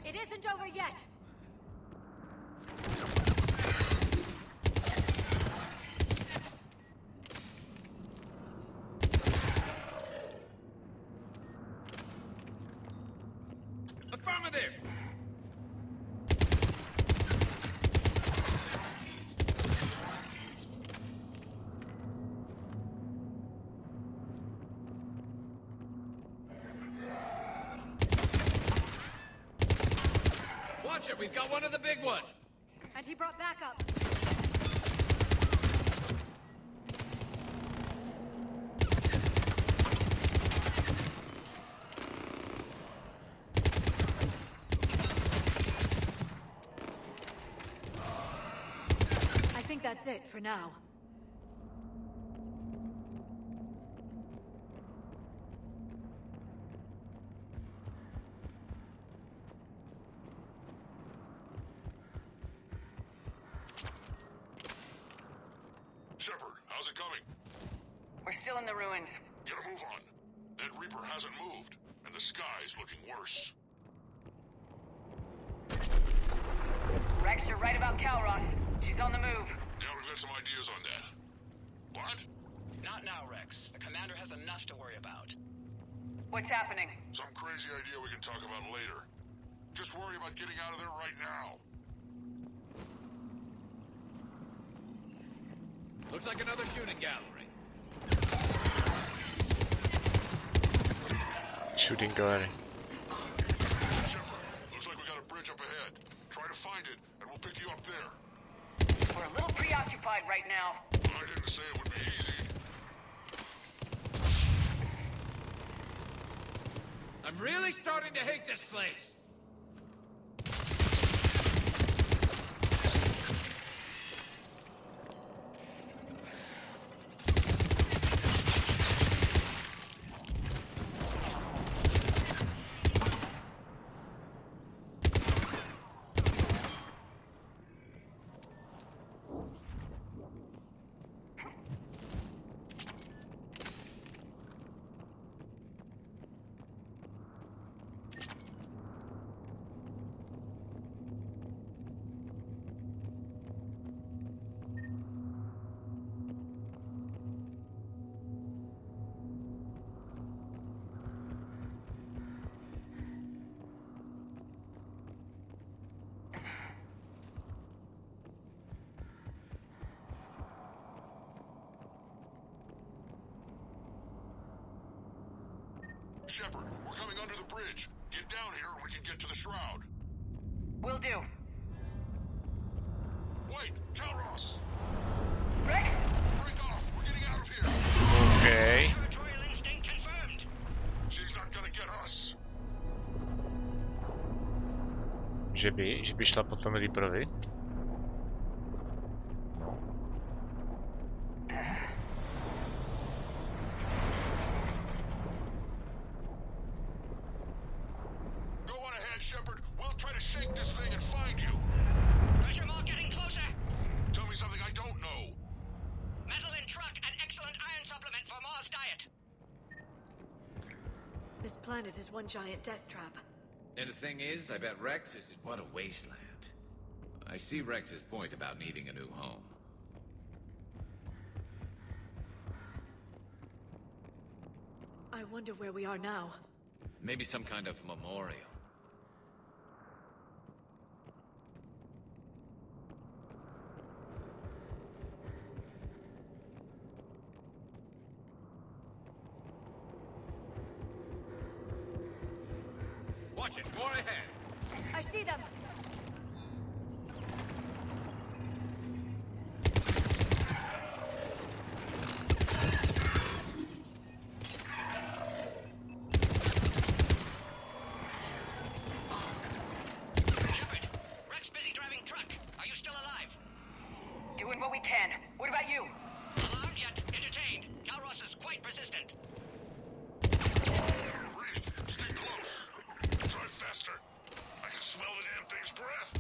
It isn't over yet. Affirmative! Watch it, we've got one of the big ones! And he brought backup. I think that's it for now. Shepard, how's it coming? We're still in the ruins. Get a move on. That Reaper hasn't moved, and the sky's looking worse. Rex, you're right about Calros. She's on the move. Yeah, we've got some ideas on that. What? Not now, Rex. The commander has enough to worry about. What's happening? Some crazy idea we can talk about later. Just worry about getting out of there right now. Looks like another shooting gallery. Shooting gallery. Shepard, looks like we got a bridge up ahead. Try to find it, and we'll pick you up there. We're a little preoccupied right now. I didn't say it would be easy. I'm really starting to hate this place. Shepard, we're coming under the bridge. Get down here and we can get to the shroud. Will do. Wait, Calros! Rex? Break off! We're getting out of here! Okay. Territorial instinct confirmed. She's not gonna get us. Že by šla po tom Reaperovi? Shepard, we'll try to shake this thing and find you. Pressure mark getting closer. Tell me something I don't know. Metal in truck and excellent iron supplement for Mars diet. This planet is one giant death trap. And the thing is, I bet Rex is in what a wasteland. I see Rex's point about needing a new home. I wonder where we are now. Maybe some kind of memorial. Watch it, more ahead. I see them. faster. I can smell the damn thing's breath.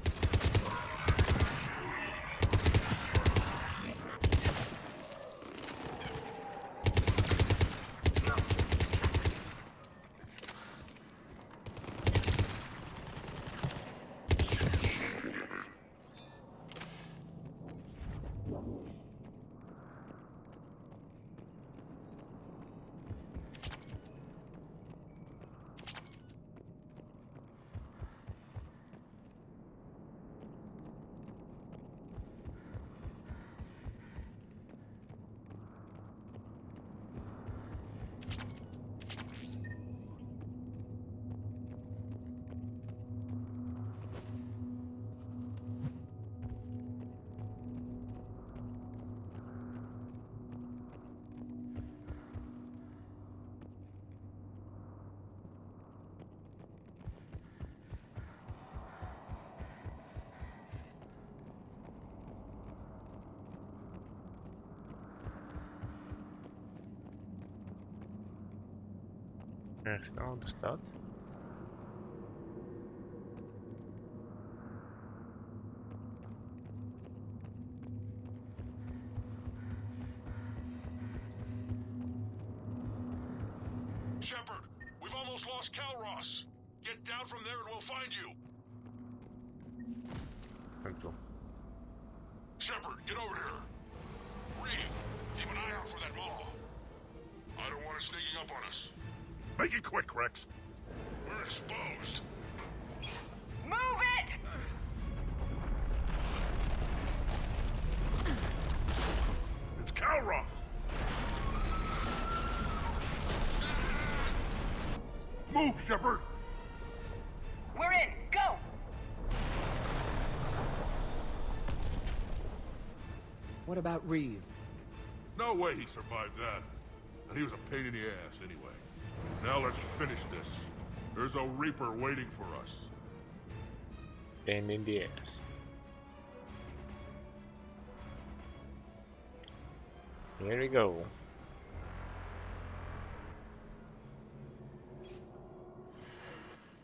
Jak se tam dostat? Shepard, we've almost lost Calros. Get down from there and we'll find you. Peklo. Shepard, get over here. Reeve, keep an eye out for that maw. I don't want it sneaking up on us. Make it quick, Rex. We're exposed. Move it! It's Calros! Move, Shepard! We're in! Go! What about Reeve? No way he survived that. And he was a pain in the ass anyway. Now let's finish this. There's a Reaper waiting for us. Pain in the ass. Here we go.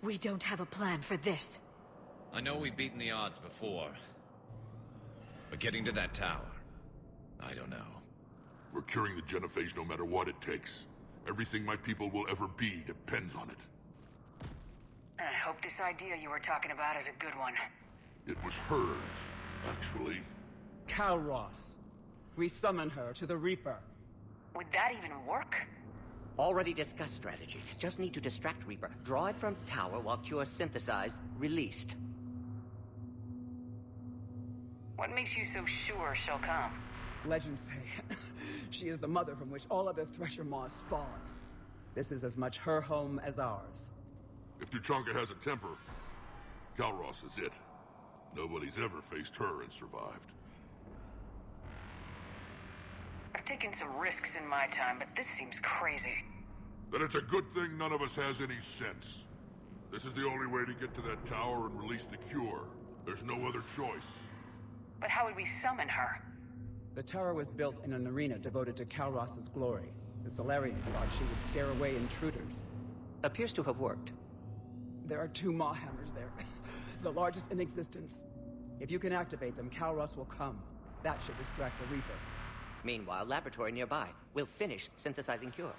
We don't have a plan for this. I know we've beaten the odds before. But getting to that tower, I don't know. We're curing the genophage no matter what it takes. Everything my people will ever be depends on it. I hope this idea you were talking about is a good one. It was hers, actually. Calros. We summon her to the Reaper. Would that even work? Already discussed strategy. Just need to distract Reaper. Draw it from tower while Cure synthesized, released. What makes you so sure she'll come? Legends say she is the mother from which all other Thresher Maws spawn. This is as much her home as ours. If Tuchanka has a temper, Calros is it. Nobody's ever faced her and survived. I've taken some risks in my time, but this seems crazy. Then it's a good thing none of us has any sense. This is the only way to get to that tower and release the cure. There's no other choice. But how would we summon her? The tower was built in an arena devoted to Calros' glory. The Solarians thought she would scare away intruders. Appears to have worked. There are 2 Maw hammers there. The largest in existence. If you can activate them, Calros will come. That should distract the Reaper. Meanwhile, laboratory nearby. We'll finish synthesizing Cure.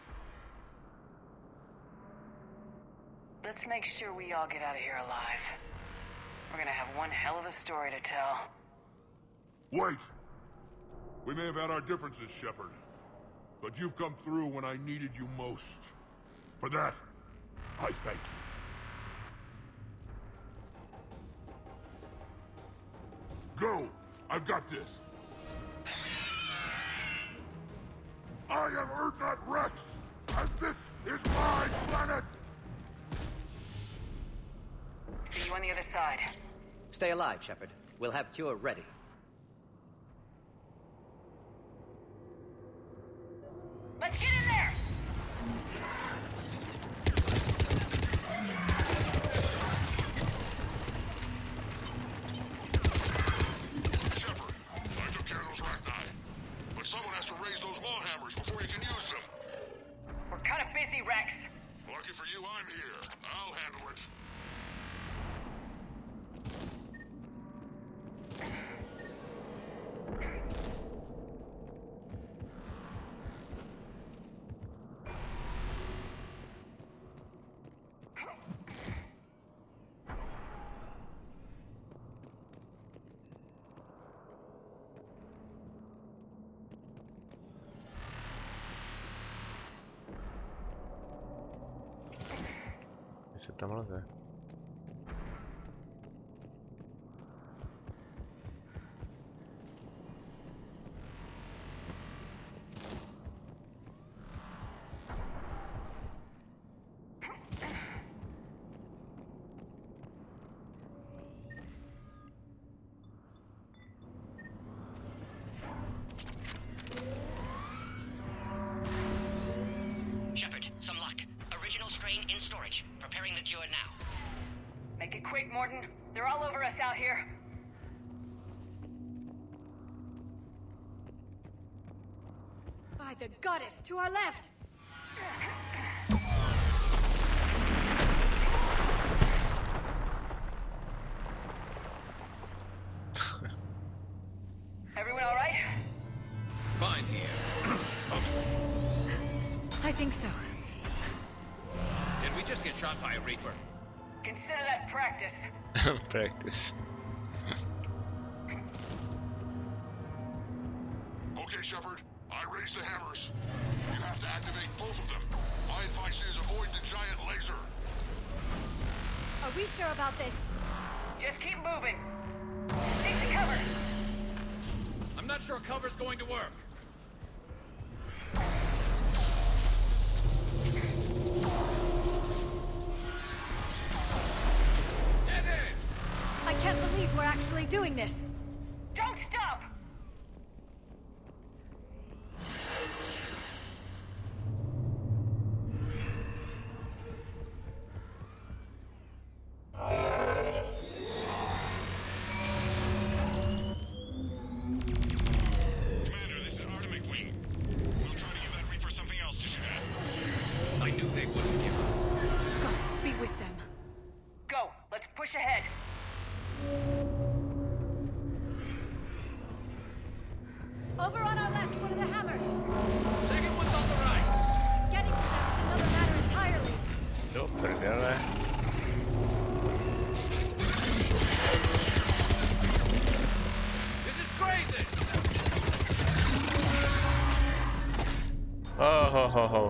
Let's make sure we all get out of here alive. We're gonna have one hell of a story to tell. Wait! We may have had our differences, Shepard. But you've come through when I needed you most. For that, I thank you. Go! I've got this. I am Erdnut Rex, and this is my planet! See you on the other side. Stay alive, Shepard. We'll have Cure ready. Let's get in there! Shepard, I took care of those Rachni. But someone has to raise those maw hammers before you can use them. We're kind of busy, Rex. Lucky for you, I'm here. I'll handle it. se tam leze? Shepard, some luck. Original strain in storage. Preparing the cure now. Make it quick, Morden. They're all over us out here. By the goddess, to our left! Everyone all right? Fine here. I think so. Did we just get shot by a Reaper? Consider that practice. Practice. Okay, Shepard. I raised the hammers. You have to activate both of them. My advice is avoid the giant laser. Are we sure about this? Just keep moving. Take the cover. I'm not sure cover's going to work. Dead end! I can't believe we're actually doing this. Don't stop! Commander, this is Artemic Wing. We'll try to give that Reaper something else to shoot at. I knew they wouldn't give up. Gods be with them. Go, let's push ahead. Over on our left, one of the hammers. Second one's on the right. Getting to them is another matter entirely. Do prdele. This is crazy! Oh ho ho ho.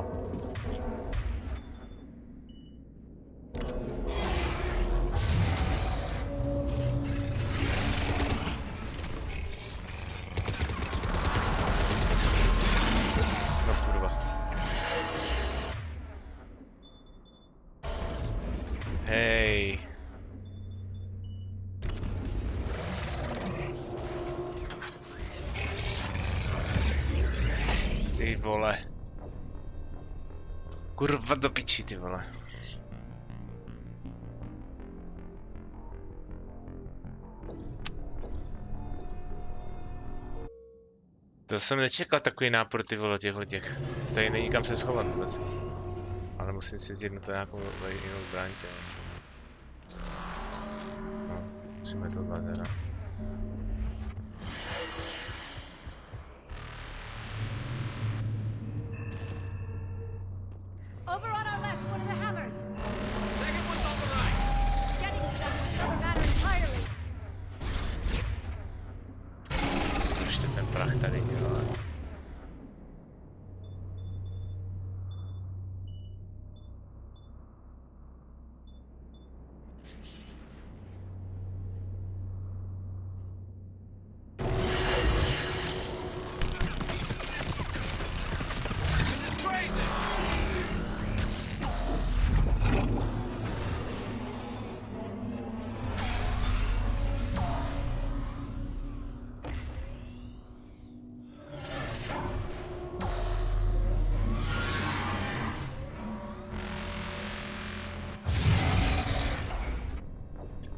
No kurwa. Hej. Ty vole. Kurva do piči, ty vole. To jsem nečekal takový nápor, ty vole, těch. Tady není kam se schovat vůbec. Ale musím si vzít na to nějakou jinou zbraň, tě. No, musíme to dva teda. Over on our left, one of the hammers. Second one's on the right. Getting to them is another matter entirely. Ještě ten prach tady dělá.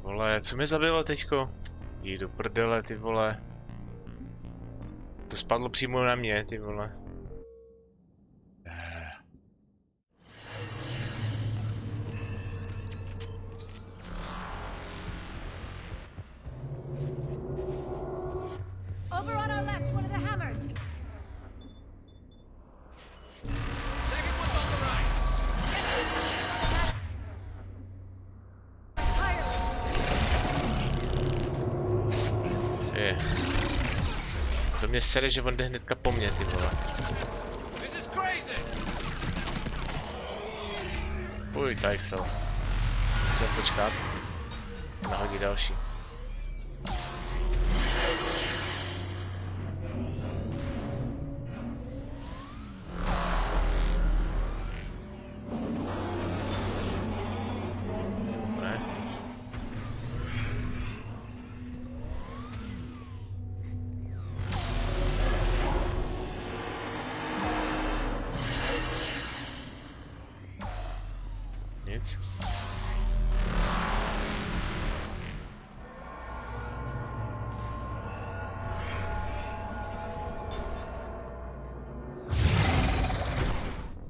Vole, co mi zabilo teďko? Jdi do prdele, ty vole. To spadlo přímo na mě, ty vole. Over on our left, one of the hammers. Second one's on the right. Je. To mě sere, že on jde hnedka po mně, ty vole. This is crazy! Půj, tak se. Musím počkat. Nahodí další. Nic.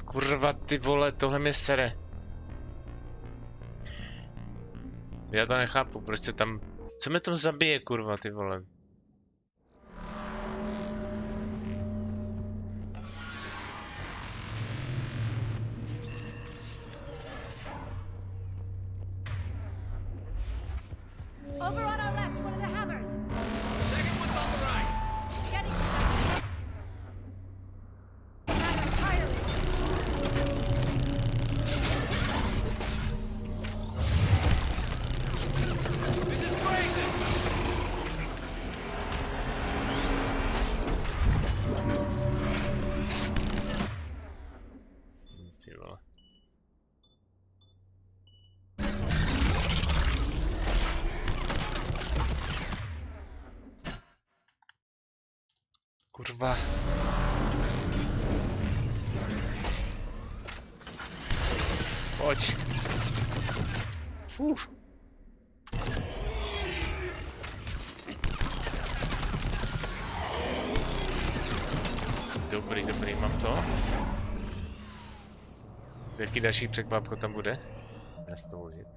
Kurva, ty vole, tohle mě sere. Já to nechápu, prostě tam... Co mě tam zabije, kurva, ty vole? Over on our left, one of the hammers. Second one's on the right. Getting entirely. This is crazy. Ty vole. Kurva. Pojď. Dobrý, dobrý, mám to. Jaký další překvapko tam bude? Já si to užít.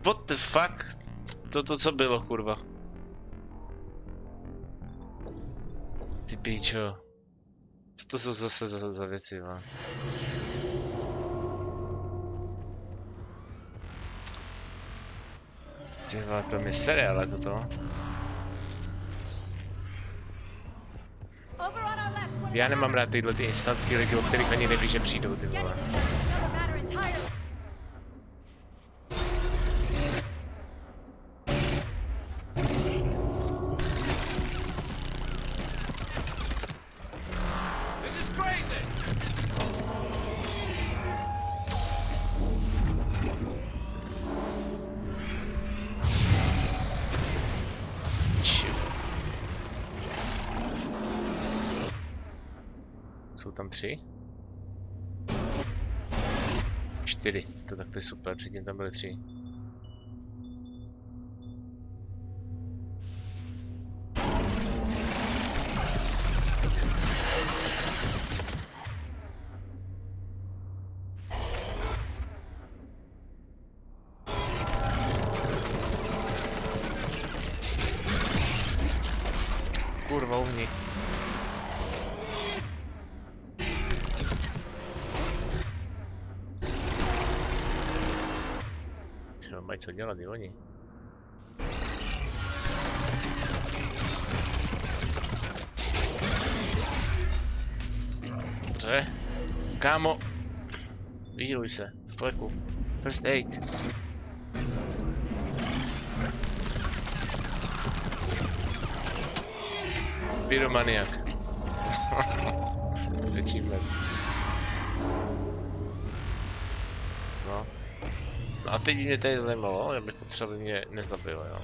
What the fuck? To co bylo, kurva? Ty píčo. Co to jsou zase za věci, va? Tyva, to mě sere, ale toto. Já nemám rád tyhle ty instantky lidi, o kterých ani neví, že přijdou, ty vole. Jsou tam 3? 4, tak to je super, předtím tam byly 3. Kurva, uhni. Mají co dělat i oni. Dobře. Kámo. Vyhýluj se. Sleku. First aid. Pyromaniak. Achievement. No. A teď mě tady zajímalo, já bych potřeboval, aby mě nezabil, jo.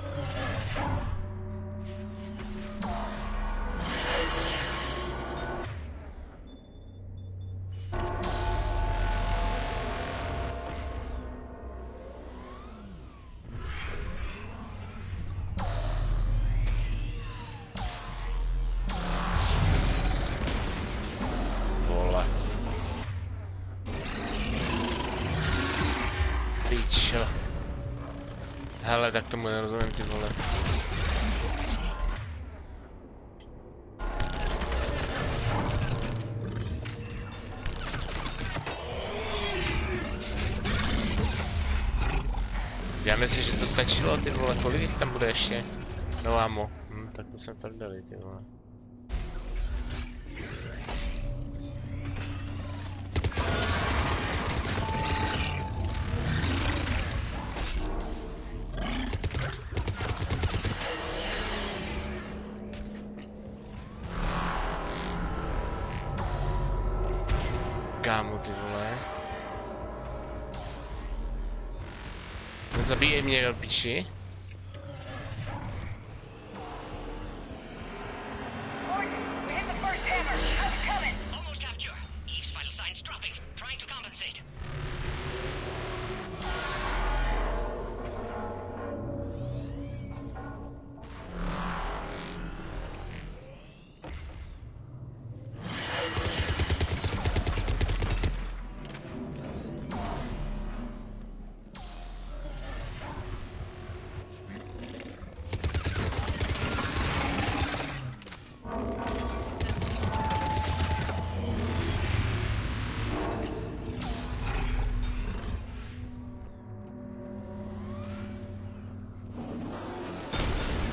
Vole. Píčo. Hele, tak tomu nerozumím, ty vole. stačilo, ty vole, kolik jich tam bude ještě? No amo. Tak to jsem prdeli, ty vole. Kámo, ty vole. Nezabíjej mě, piči.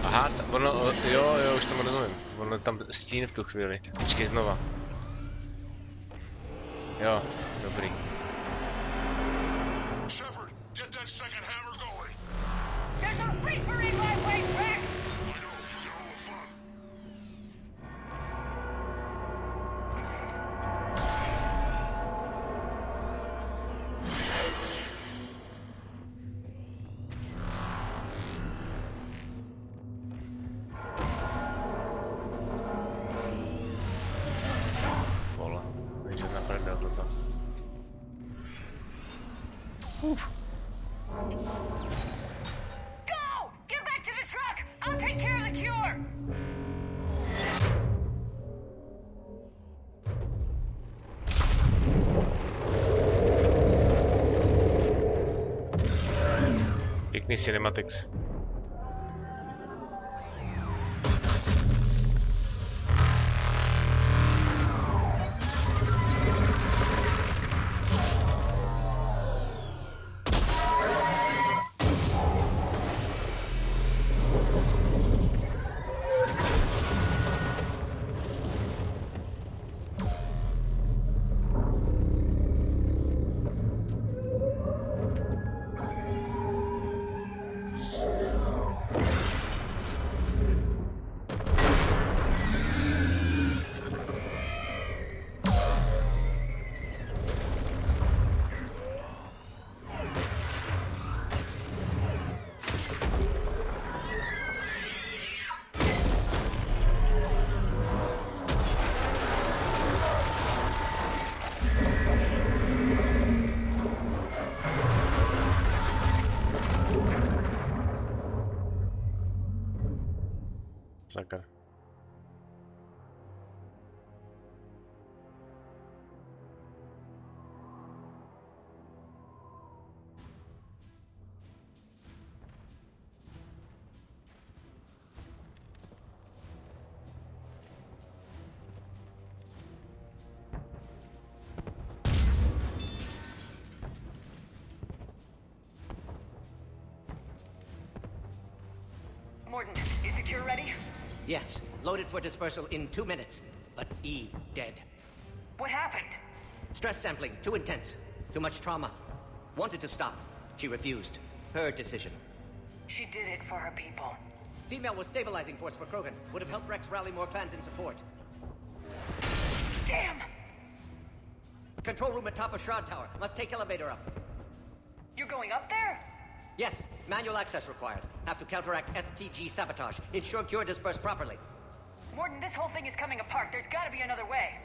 Aha, ono, jo, už tomu rozumím. Ono tam stín v tu chvíli. Počkej znova. Jo, dobrý. Shepard, get that second hammer going. There's a Reaper in my way, Rex! I know, you're all fun. Go! Get back to the truck! I'll take care of the cure! Pěkný cinematics. Sakra. Morden, is the cure ready? Yes, loaded for dispersal in 2 minutes. But Eve dead. What happened? Stress sampling, too intense. Too much trauma. Wanted to stop. She refused. Her decision. She did it for her people. Female was stabilizing force for Krogan. Would have helped Rex rally more clans in support. Damn! Control room at top of Shroud Tower. Must take elevator up. You're going up there? Yes, manual access required. Have to counteract STG sabotage. Ensure cure dispersed properly. Morden, this whole thing is coming apart. There's gotta be another way.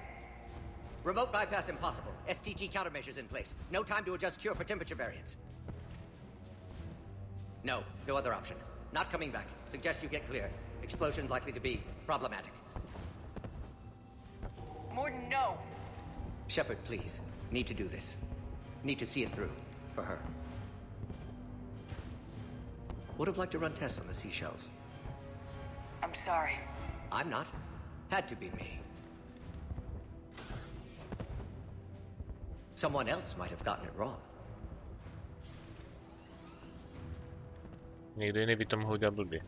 Remote bypass impossible. STG countermeasures in place. No time to adjust cure for temperature variance. No other option. Not coming back. Suggest you get clear. Explosion's likely to be problematic. Morden, no. Shepard, please. Need to do this. Need to see it through. For her. Would have liked to run tests on the seashells. I'm sorry. I'm not. Had to be me. Someone else might have gotten it wrong. Někdo jiný by to mohl dělat blbě.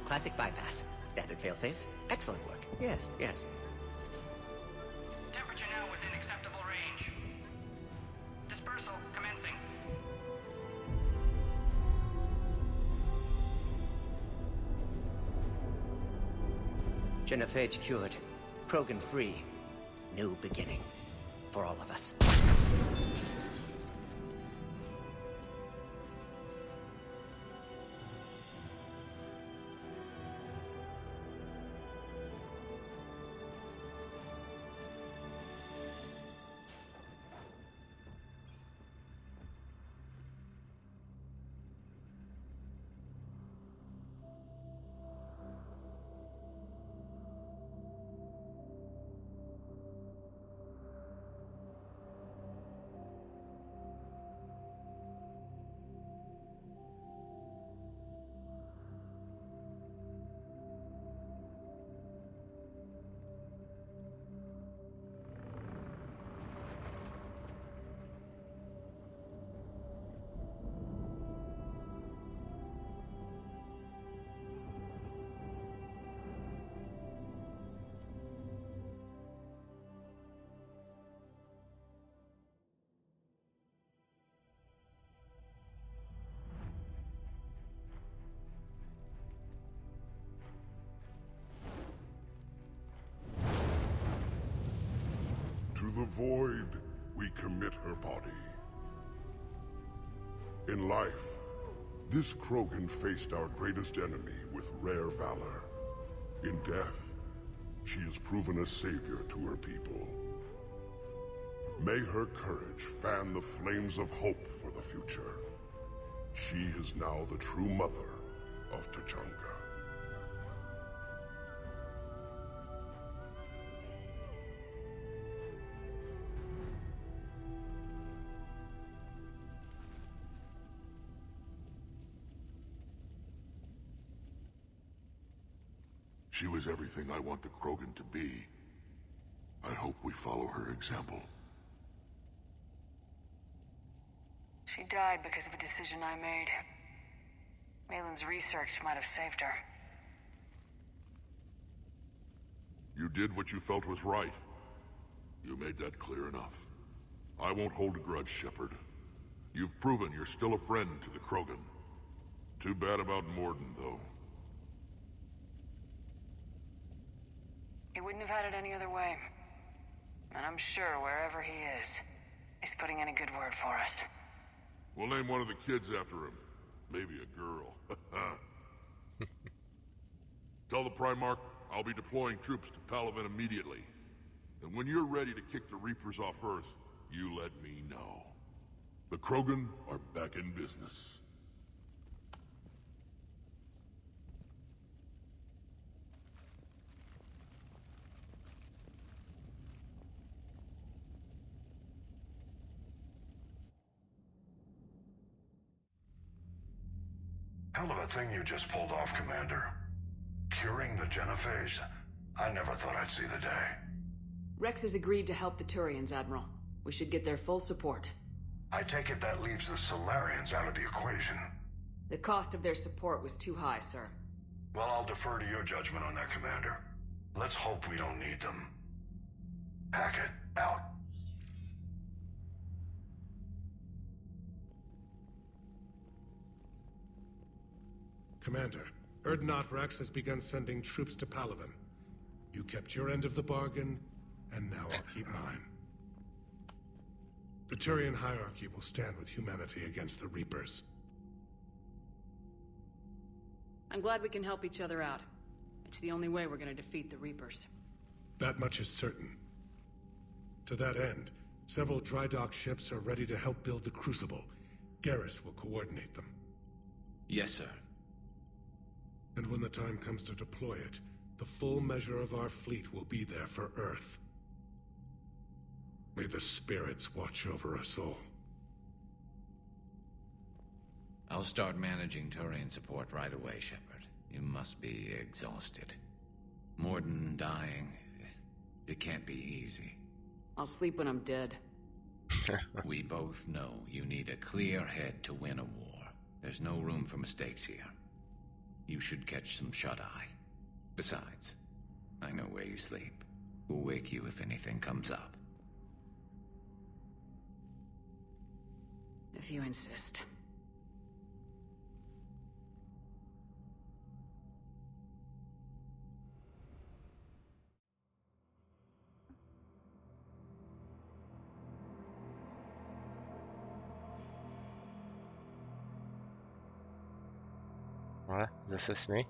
Classic bypass. Standard failsafes. Excellent work. Yes, yes. Temperature now within acceptable range. Dispersal commencing. Genophage cured. Krogan free. New beginning. For all of us. To the void, we commit her body. In life, this Krogan faced our greatest enemy with rare valor. In death, she has proven a savior to her people. May her courage fan the flames of hope for the future. She is now the true mother of Tachanka. She was everything I want the Krogan to be. I hope we follow her example. She died because of a decision I made. Malin's research might have saved her. You did what you felt was right. You made that clear enough. I won't hold a grudge, Shepard. You've proven you're still a friend to the Krogan. Too bad about Morden, though. He wouldn't have had it any other way. And I'm sure wherever he is, he's putting in a good word for us. We'll name one of the kids after him. Maybe a girl. Tell the Primarch I'll be deploying troops to Palaven immediately. And when you're ready to kick the Reapers off Earth, you let me know. The Krogan are back in business. Hell of a thing you just pulled off, Commander. Curing the genophage? I never thought I'd see the day. Rex has agreed to help the Turians, Admiral. We should get their full support. I take it that leaves the Solarians out of the equation. The cost of their support was too high, sir. Well, I'll defer to your judgment on that, Commander. Let's hope we don't need them. Hackett, out. Commander, Erdnot Rex has begun sending troops to Palaven. You kept your end of the bargain, and now I'll keep mine. The Turian hierarchy will stand with humanity against the Reapers. I'm glad we can help each other out. It's the only way we're gonna defeat the Reapers. That much is certain. To that end, Several dry dock ships are ready to help build the Crucible. Garrus will coordinate them. Yes, sir. And when the time comes to deploy it, the full measure of our fleet will be there for Earth. May the spirits watch over us all. I'll start managing Turian support right away, Shepard. You must be exhausted. Morden dying, it can't be easy. I'll sleep when I'm dead. We both know you need a clear head to win a war. There's no room for mistakes here. You should catch some shut-eye. Besides, I know where you sleep. We'll wake you if anything comes up. If you insist. Ale zase sny.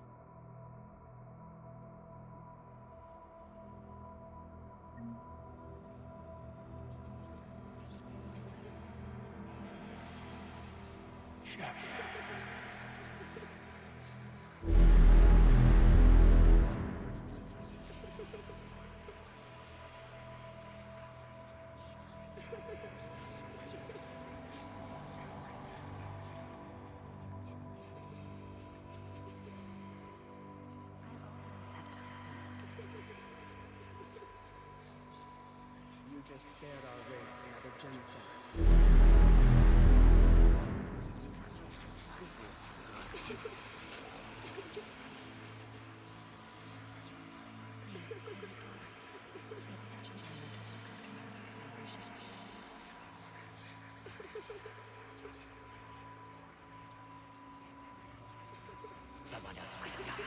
You just spared our race another genocide. Someone else might have done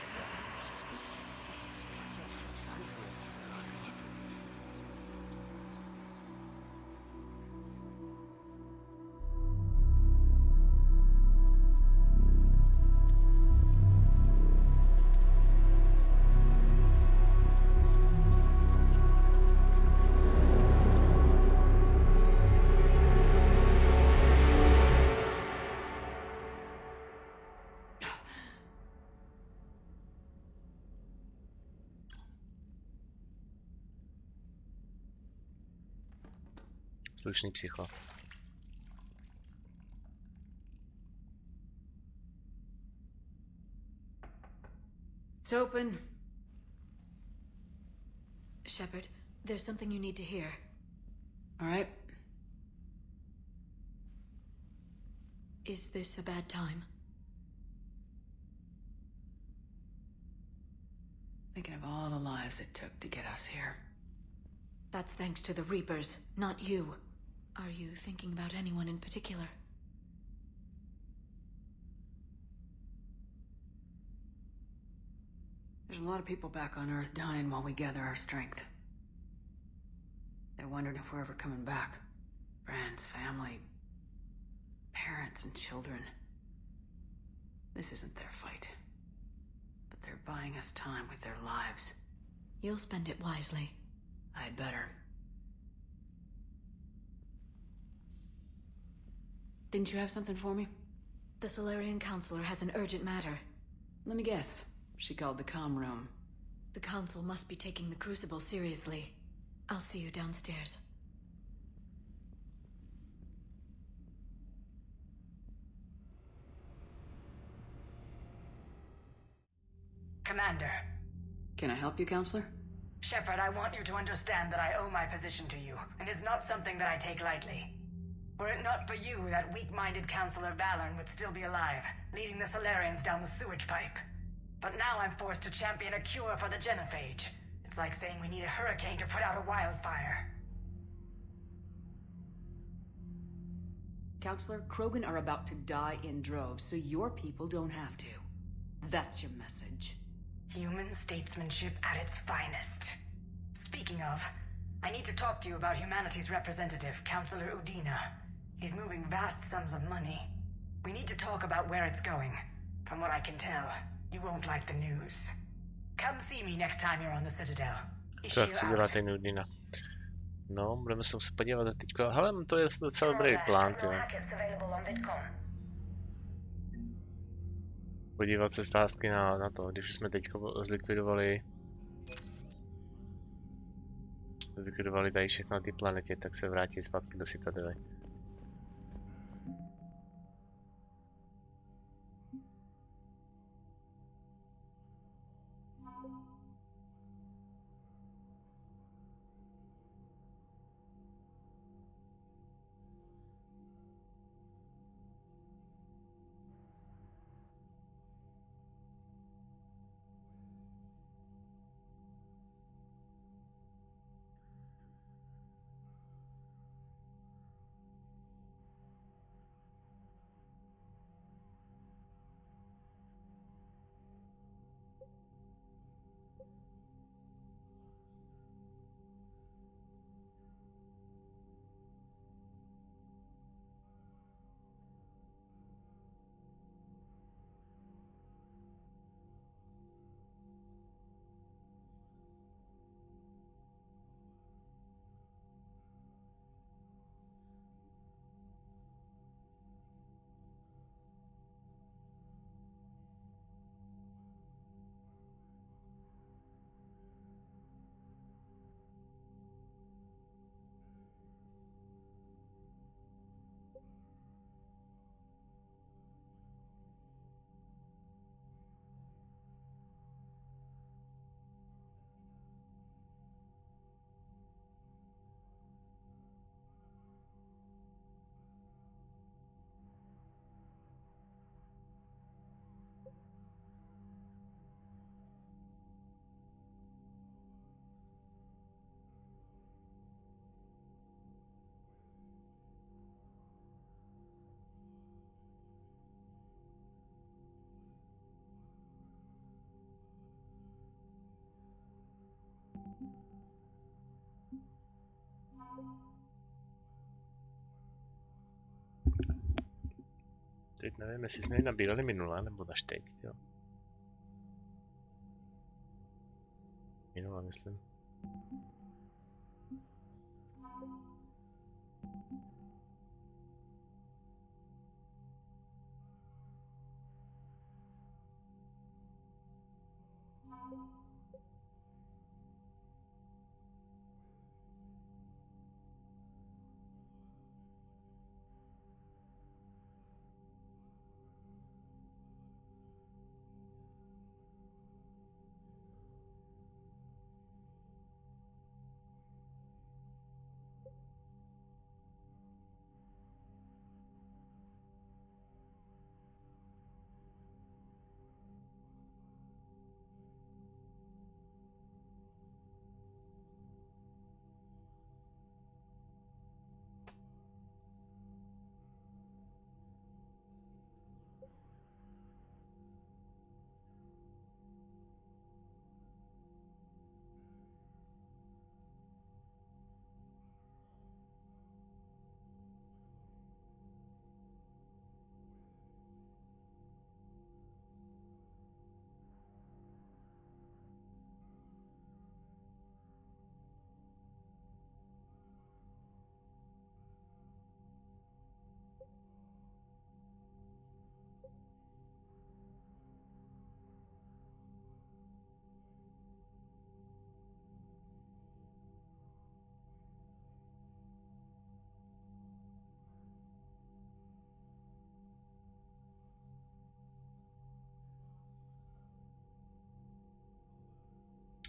Slušný psycho. It's open. Shepard, there's something you need to hear. All right. Is this a bad time? Thinking of all the lives it took to get us here. That's thanks to the Reapers, not you. Are you thinking about anyone in particular? There's a lot of people back on Earth dying while we gather our strength. They're wondering if we're ever coming back. Friends, family, parents and children. This isn't their fight. But they're buying us time with their lives. You'll spend it wisely. I'd better. Didn't you have something for me? The Salarian Counselor has an urgent matter. Let me guess. She called the comm room. The Council must be taking the Crucible seriously. I'll see you downstairs. Commander. Can I help you, Counselor? Shepard, I want you to understand that I owe my position to you, and it's not something that I take lightly. Were it not for you, that weak-minded Counselor Valorn would still be alive, leading the Salarians down the sewage pipe. But now I'm forced to champion a cure for the genophage. It's like saying we need a hurricane to put out a wildfire. Counselor, Krogan are about to die in droves, so your people don't have to. That's your message. Human statesmanship at its finest. Speaking of, I need to talk to you about humanity's representative, Counselor Udina. He's moving vast sums of money. We need to talk about where it's going. From what I can tell, you won't like the news. Come see me next time you're on the Citadel. Co chci dělat ten Udina? No, budeme se muset podívat teďka. Hele, to je docela dobrý plán, jo. Podívat se zpátky na to, když jsme teďka zlikvidovali tady všechno na té planetě, tak se vrátit zpátky do Citadely. Teď nevím, jestli jsme ji nabírali minule, nebo až teď, jo. Minule, myslím.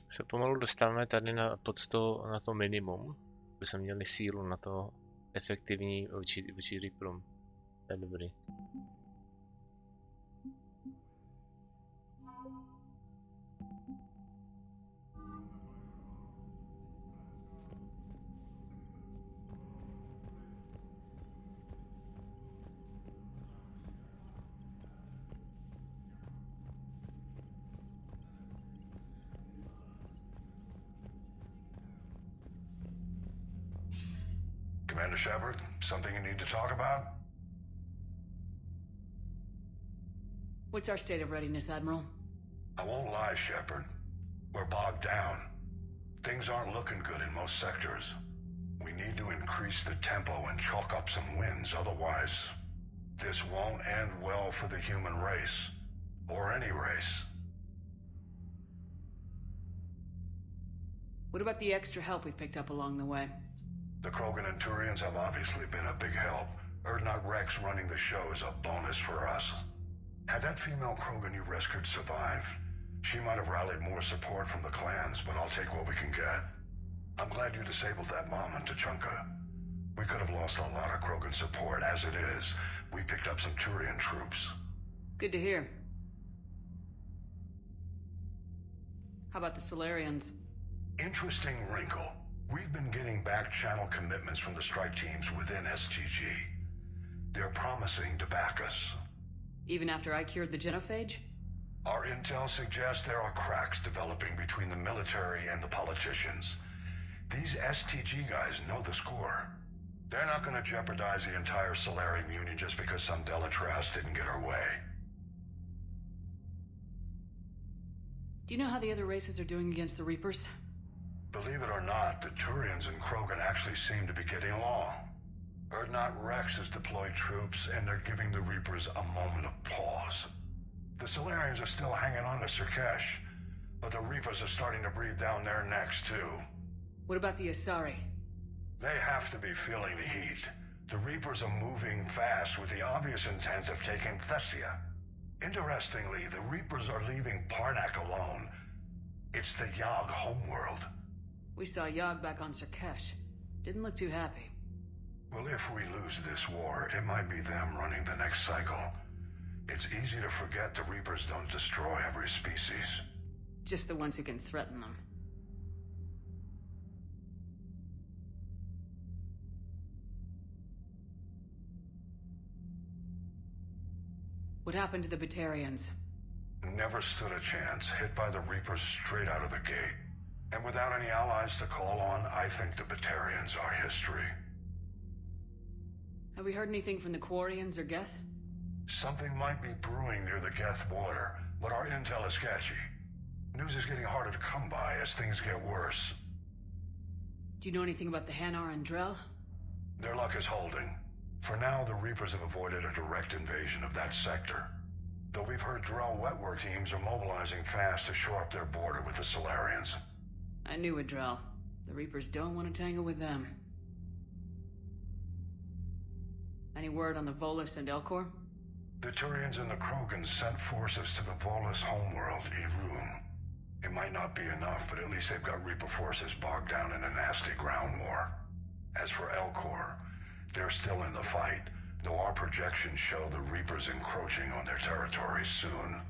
Se pomalu dostáváme tady na to minimum, aby jsme měli sílu na to efektivní vůči Reaperům. To je dobrý. Commander Shepard, something you need to talk about? What's our state of readiness, Admiral? I won't lie, Shepard. We're bogged down. Things aren't looking good in most sectors. We need to increase the tempo and chalk up some wins, otherwise this won't end well for the human race. Or any race. What about the extra help we picked up along the way? The Krogan and Turians have obviously been a big help. Erdnot Rex running the show is a bonus for us. Had that female Krogan you rescued survived, she might have rallied more support from the clans, but I'll take what we can get. I'm glad you disabled that bomb in Tuchanka. We could have lost a lot of Krogan support. As it is, we picked up some Turian troops. Good to hear. How about the Solarians? Interesting wrinkle. We've been getting back channel commitments from the strike teams within STG. They're promising to back us. Even after I cured the genophage? Our intel suggests there are cracks developing between the military and the politicians. These STG guys know the score. They're not going to jeopardize the entire Solarian Union just because some Delatras didn't get her way. Do you know how the other races are doing against the Reapers? Believe it or not, the Turians and Krogan actually seem to be getting along. Erdnot Rex has deployed troops, and they're giving the Reapers a moment of pause. The Solarians are still hanging on to Sirkesh, but the Reapers are starting to breathe down their necks, too. What about the Asari? They have to be feeling the heat. The Reapers are moving fast with the obvious intent of taking Thessia. Interestingly, the Reapers are leaving Parnak alone. It's the Yogg homeworld. We saw Yogg back on Sirkesh. Didn't look too happy. Well, if we lose this war, it might be them running the next cycle. It's easy to forget the Reapers don't destroy every species. Just the ones who can threaten them. What happened to the Batarians? Never stood a chance, hit by the Reapers straight out of the gate. And without any allies to call on, I think the Batarians are history. Have we heard anything from the Quarians or Geth? Something might be brewing near the Geth border, but our intel is sketchy. News is getting harder to come by as things get worse. Do you know anything about the Hanar and Drell? Their luck is holding. For now, the Reapers have avoided a direct invasion of that sector. Though we've heard Drell wetwork teams are mobilizing fast to shore up their border with the Solarians. I knew it, Drell. The Reapers don't want to tangle with them. Any word on the Volus and Elcor? The Turians and the Krogan sent forces to the Volus homeworld, Irun. It might not be enough, but at least they've got Reaper forces bogged down in a nasty ground war. As for Elcor, they're still in the fight, though our projections show the Reapers encroaching on their territory soon.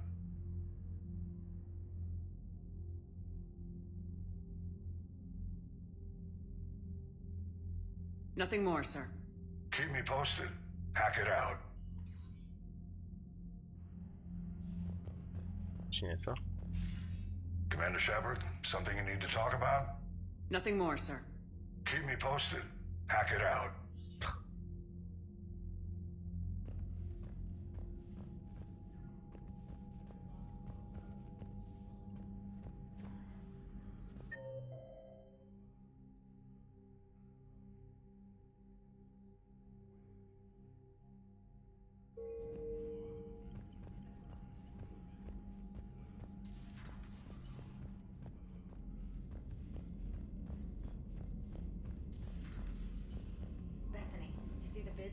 Nothing more, sir. Keep me posted. Hack it out. Něco? Commander Shepard, something you need to talk about? Nothing more, sir. Keep me posted. Hack it out.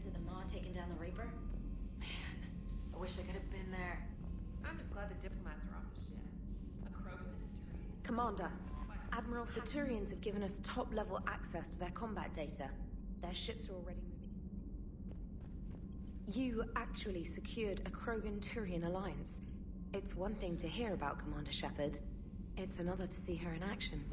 Of the Maw taking down the Reaper? Man, I wish I could have been there. I'm just glad the diplomats are off the ship. A Krogan and a Turian. Commander, Admiral, the Turians have given us top-level access to their combat data. Their ships are already moving. You actually secured a Krogan-Turian alliance. It's one thing to hear about Commander Shepard. It's another to see her in action.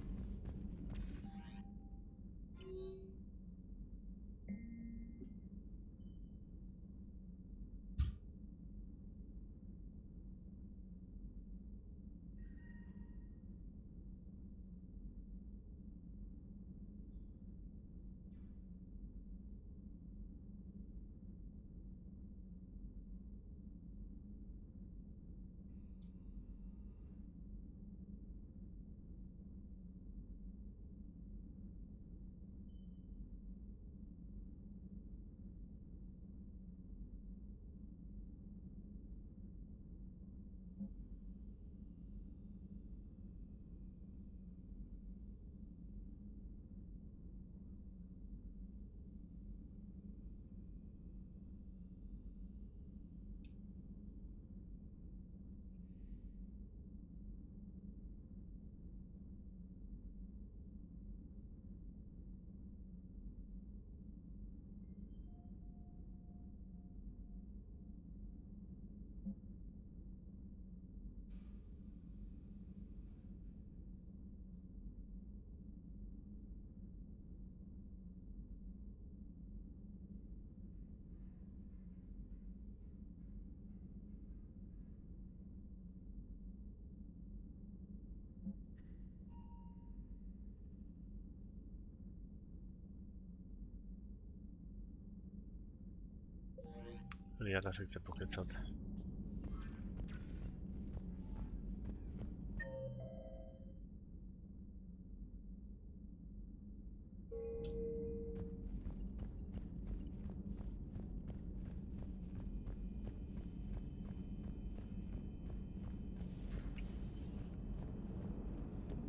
Liada se chce pokecat.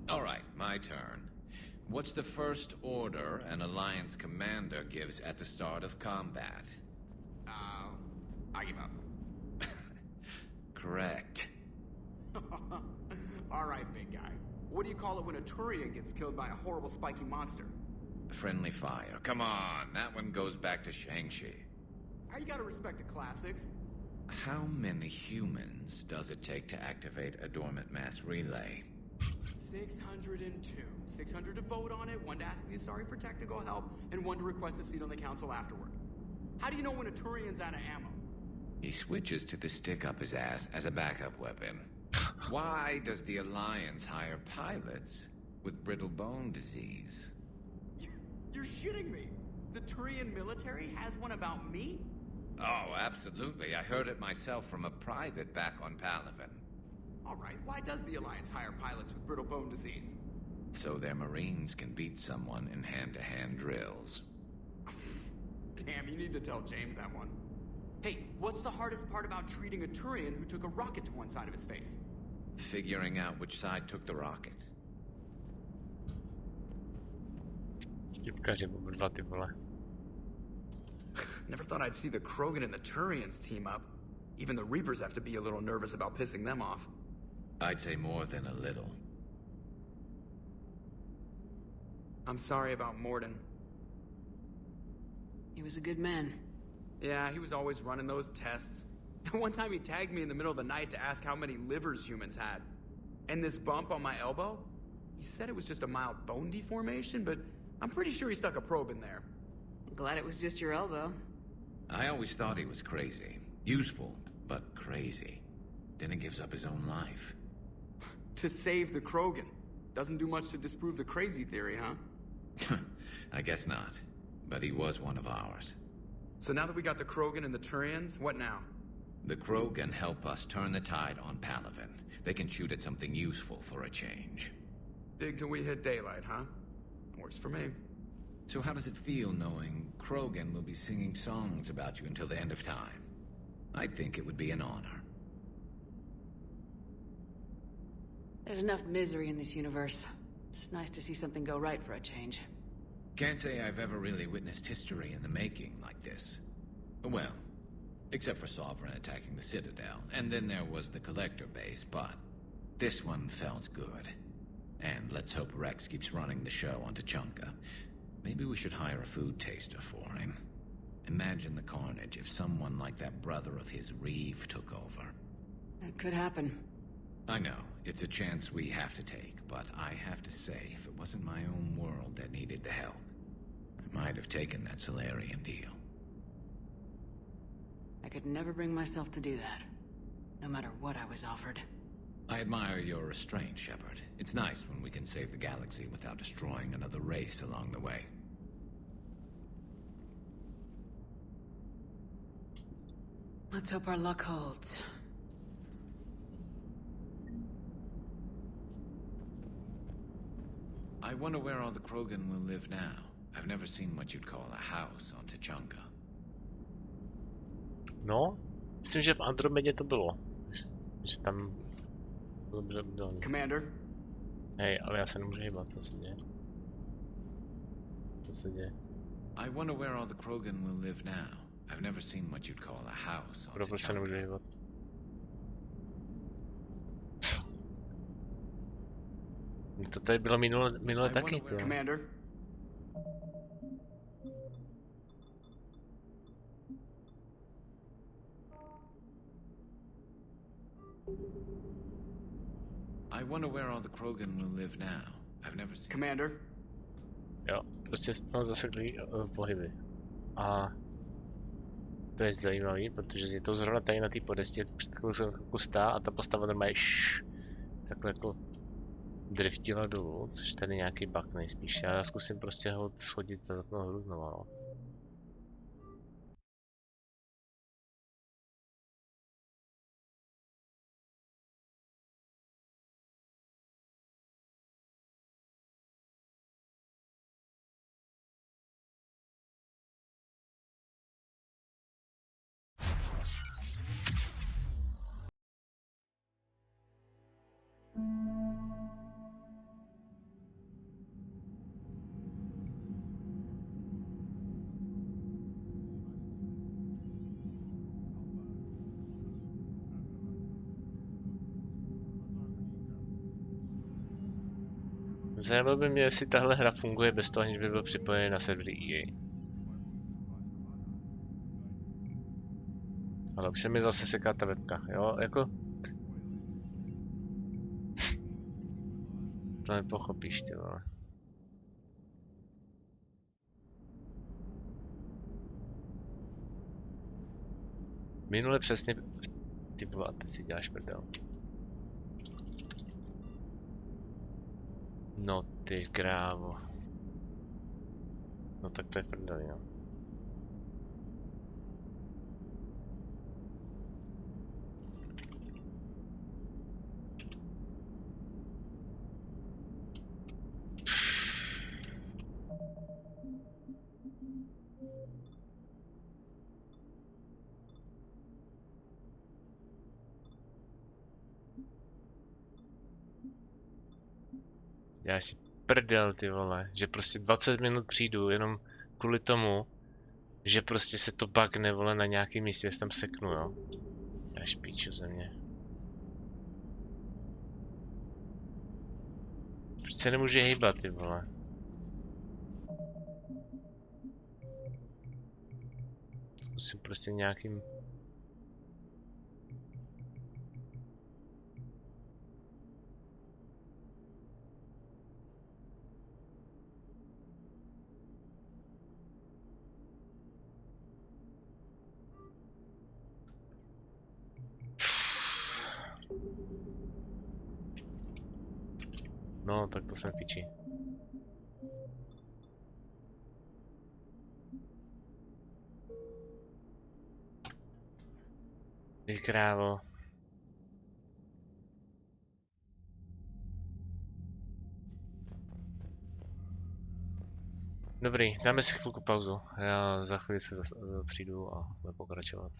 All right, my turn. What's the first order an Alliance commander gives at the start of combat? I give up. Correct. Alright, big guy. What do you call it when a Turian gets killed by a horrible spiky monster? Friendly fire. Come on, that one goes back to Shang-Chi. How you gotta respect the classics? How many humans does it take to activate a dormant mass relay? 602. 600 to vote on it, 1 to ask the Asari for technical help, and 1 to request a seat on the council afterward. How do you know when a Turian's out of ammo? He switches to the stick up his ass as a backup weapon. Why does the Alliance hire pilots with brittle bone disease? You're shitting me. The Turian military has one about me? Oh, absolutely. I heard it myself from a private back on Palaven. Alright, why does the Alliance hire pilots with brittle bone disease? So their Marines can beat someone in hand-to-hand drills. Damn, you need to tell James that one. Hey, what's the hardest part about treating a Turian who took a rocket to one side of his face? Figuring out which side took the rocket. Never thought I'd see the Krogan and the Turians team up. Even the Reapers have to be a little nervous about pissing them off. I'd say more than a little. I'm sorry about Morden. He was a good man. Yeah, he was always running those tests. And one time he tagged me in the middle of the night to ask how many livers humans had. And this bump on my elbow? He said it was just a mild bone deformation, but I'm pretty sure he stuck a probe in there. Glad it was just your elbow. I always thought he was crazy. Useful, but crazy. Then he gives up his own life. To save the Krogan. Doesn't do much to disprove the crazy theory, huh? I guess not. But he was one of ours. So now that we got the Krogan and the Turians, what now? The Krogan help us turn the tide on Palaven. They can shoot at something useful for a change. Dig till we hit daylight, huh? Works for me. So how does it feel knowing Krogan will be singing songs about you until the end of time? I think it would be an honor. There's enough misery in this universe. It's nice to see something go right for a change. Can't say I've ever really witnessed history in the making like this. Well, except for Sovereign attacking the Citadel, and then there was the Collector base, but this one felt good. And let's hope Rex keeps running the show on Tuchanka. Maybe we should hire a food taster for him. Imagine the carnage if someone like that brother of his, Reeve, took over. It could happen. I know, it's a chance we have to take, but I have to say, if it wasn't my own world that needed the help, I might have taken that Solarian deal. I could never bring myself to do that, no matter what I was offered. I admire your restraint, Shepard. It's nice when we can save the galaxy without destroying another race along the way. Let's hope our luck holds. I wonder where all the Krogan will live now. I've never seen what you'd call a house on Tuchanka. No, myslím, že v Andromedě to bylo. Že tam bylo budování. Commander? Hej, ale já se nemůžu hýbat, co se děje? Co se děje? I wonder where all the Krogan will live now. I've never seen what you'd call a house on Proč se nemůžu hýbat? To tady bylo minule taky, to. Commander? I wonder where all the Krogan will live now. I've never seen... Commander? Jo, prostě jsme zasekli pohyby. A to je zajímavý, protože je to zrovna tady na té podestě před chvilkou stá a ta postava normálně takhle jako driftila dolů, což tady nějaký bug nejspíš. Já zkusím prostě ho schodit za hru znova, no. Zajímalo by mě, jestli tahle hra funguje bez toho, aniž by byl připojený na servery EA. Ale už se mi zase seká ta webka, jo, jako... To nepochopíš, ty vole. Minule přesně... Ty vole, a teď si děláš prdel. No ty krávo. No tak to je prdel, jo. Já si prdel, ty vole, že prostě 20 minut přijdu jenom kvůli tomu, že prostě se to bugne, vole, na nějakém místě, jestli tam seknu, jo. Až píču ze mě. Proč se nemůže hýbat, ty vole? Musím prostě nějakým... No, tak to jsem piči. Ty krávo. Dobrý, dáme si chvilku pauzu. Já za chvíli se přijdu a budu pokračovat.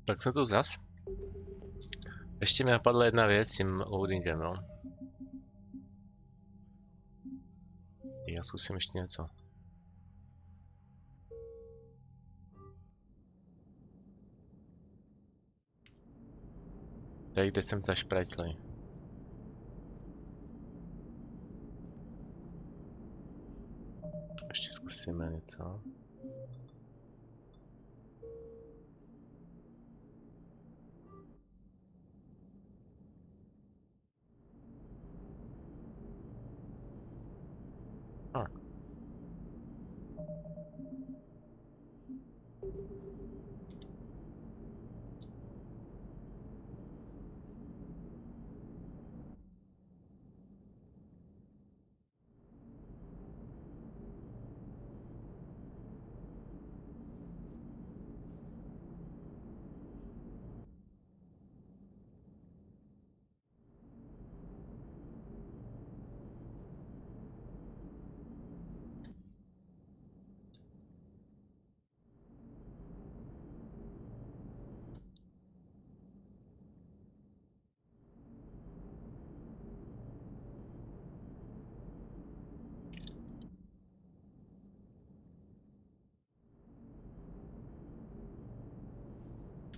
Tak jsem tu zas. Ještě mi napadla jedna věc s tím loadingem, no. Já zkusím ještě něco. Tady, kde jsem ta šprajtlej. Ještě zkusíme něco.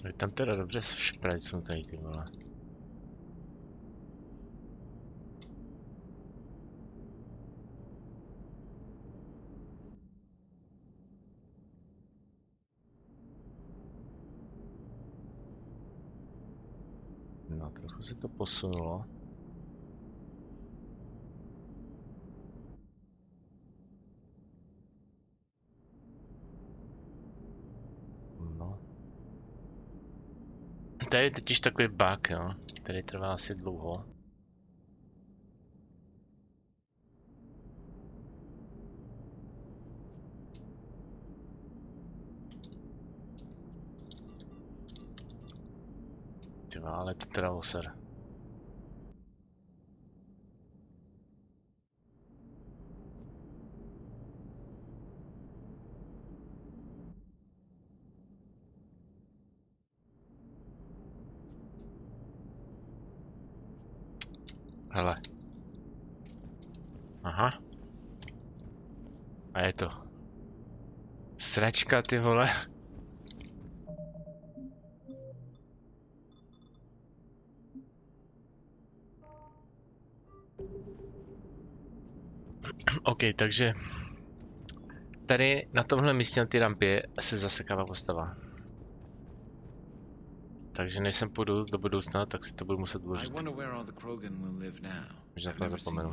Je tam teda dobře šprajcnutý, ty vole. No, trochu se to posunulo. No. Tady je totiž takový bug, jo, který trvá asi dlouho. Tyva, ale to teda oser. Hele. Aha. A je to. Sračka, ty vole. OK, takže tady na tomhle místě na té rampě se zasekává postava. Takže než sem půjdu do budoucna, tak si to budu muset uložit. Že takhle zapomenu.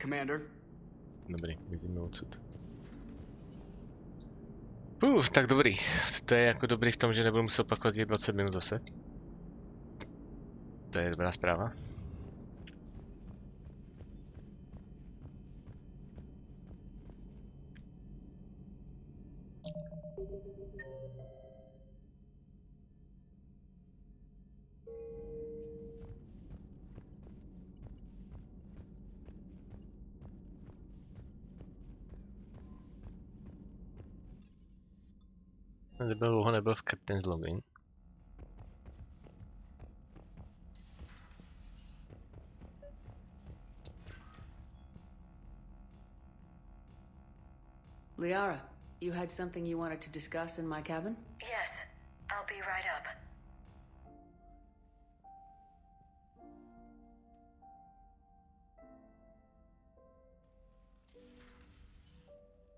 Commander? Dobrý, vidíme odsud. Tak dobrý. To je jako dobrý v tom, že nebudu muset opakovat těch 20 minut zase. To je dobrá zpráva. Dlouho nebyl v Captain's Login. Liara, you had something you wanted to discuss in my cabin? Yes, I'll be right up.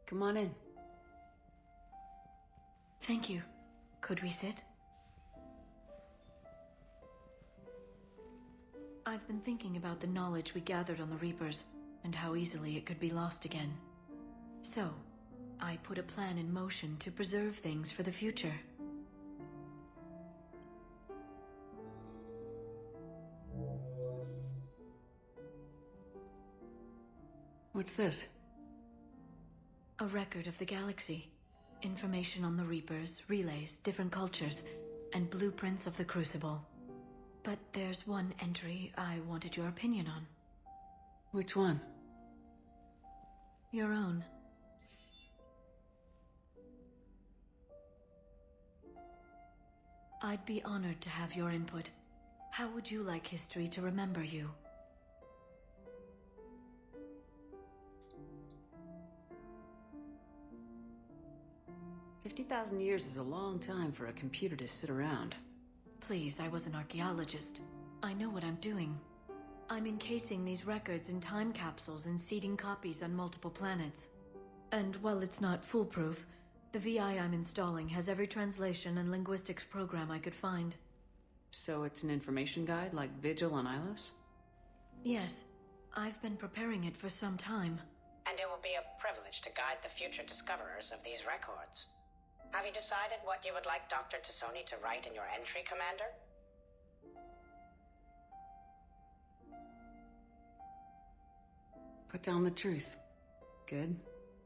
Come on in. Thank you. Could we sit? I've been thinking about the knowledge we gathered on the Reapers, and how easily it could be lost again. So, I put a plan in motion to preserve things for the future. What's this? A record of the galaxy. Information on the Reapers, relays, different cultures, and blueprints of the Crucible. But there's one entry I wanted your opinion on. Which one? Your own. I'd be honored to have your input. How would you like history to remember you? $50,000 years is a long time for a computer to sit around. Please, I was an archaeologist. I know what I'm doing. I'm encasing these records in time capsules and seeding copies on multiple planets. And while it's not foolproof, the VI I'm installing has every translation and linguistics program I could find. So it's an information guide like Vigil on Ilos? Yes, I've been preparing it for some time. And it will be a privilege to guide the future discoverers of these records. Have you decided what you would like Dr. Tassoni to write in your entry, Commander? Put down the truth. Good,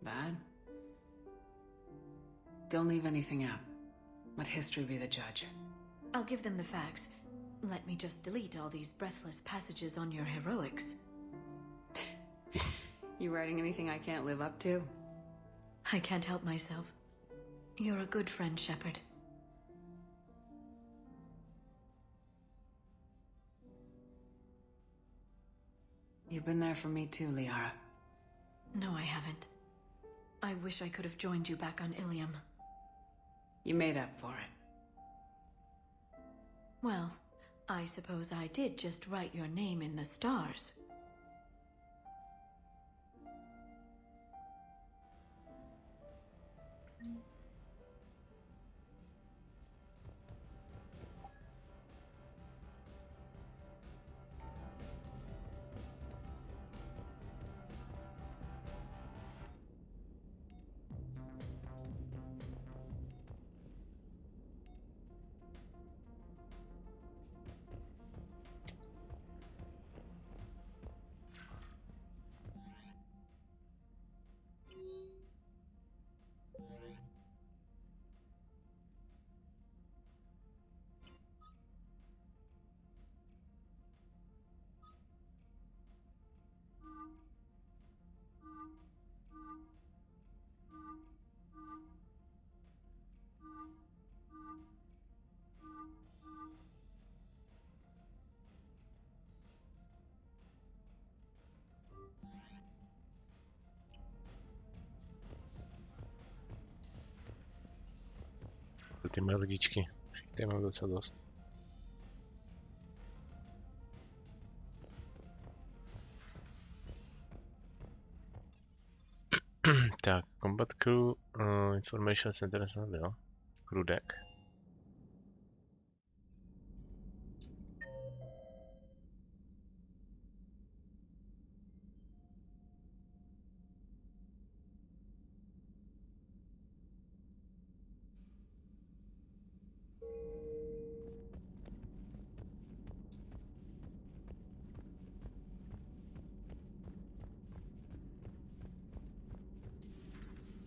bad. Don't leave anything out. Let history be the judge. I'll give them the facts. Let me just delete all these breathless passages on your heroics. You writing anything I can't live up to? I can't help myself. You're a good friend, Shepard. You've been there for me too, Liara. No, I haven't. I wish I could have joined you back on Ilium. You made up for it. Well, I suppose I did just write your name in the stars. Ty moje lodičky. Tady mám docela dost. Tak, Combat Crew, Information Center jsem byl. Crew deck.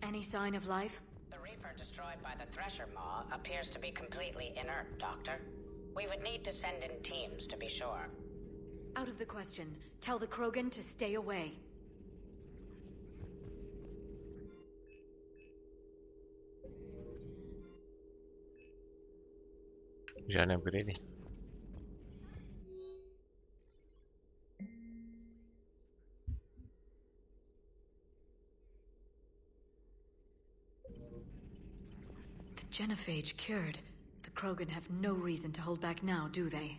Any sign of life? The Reaper destroyed by the Thresher Maw appears to be completely inert, Doctor. We would need to send in teams to be sure. Out of the question. Tell the Krogan to stay away. Žádné upgradey. Genophage cured. The Krogan have no reason to hold back now, do they?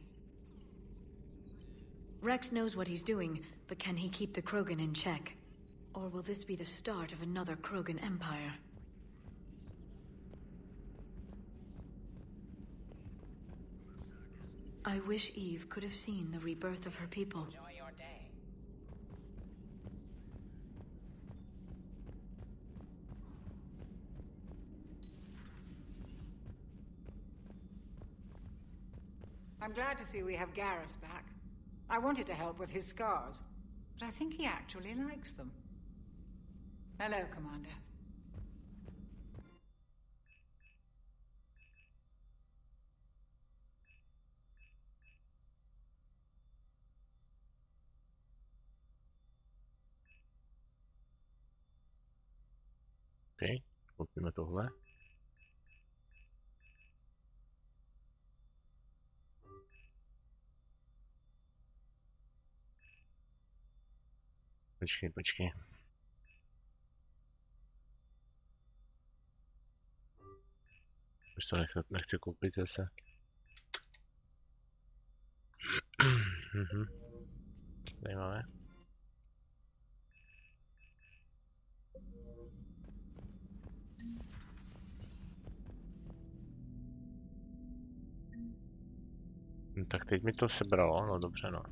Rex knows what he's doing, but can he keep the Krogan in check? Or will this be the start of another Krogan empire? I wish Eve could have seen the rebirth of her people. Enjoy your day. I'm glad to see we have Garrus back. I wanted to help with his scars, but I think he actually likes them. Hello, Commander. OK, koupíme tohle. Počkej. Už to nechci koupit zase. Tady máme. No, tak teď mi to sebralo, no dobře no.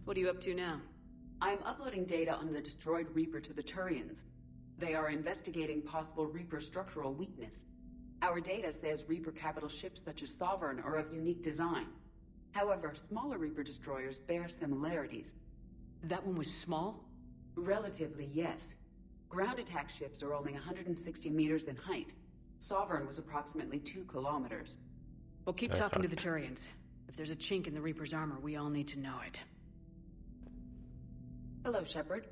What are you up to now? I'm uploading data on the destroyed Reaper to the Turians. They are investigating possible Reaper structural weakness. Our data says Reaper capital ships such as Sovereign are of unique design. However, smaller Reaper destroyers bear similarities. That one was small? Relatively, yes. Ground attack ships are only 160 meters in height. Sovereign was approximately 2 kilometers. Well, keep talking to the Turians. If there's a chink in the Reaper's armor, we all need to know it. Hello, Shepard.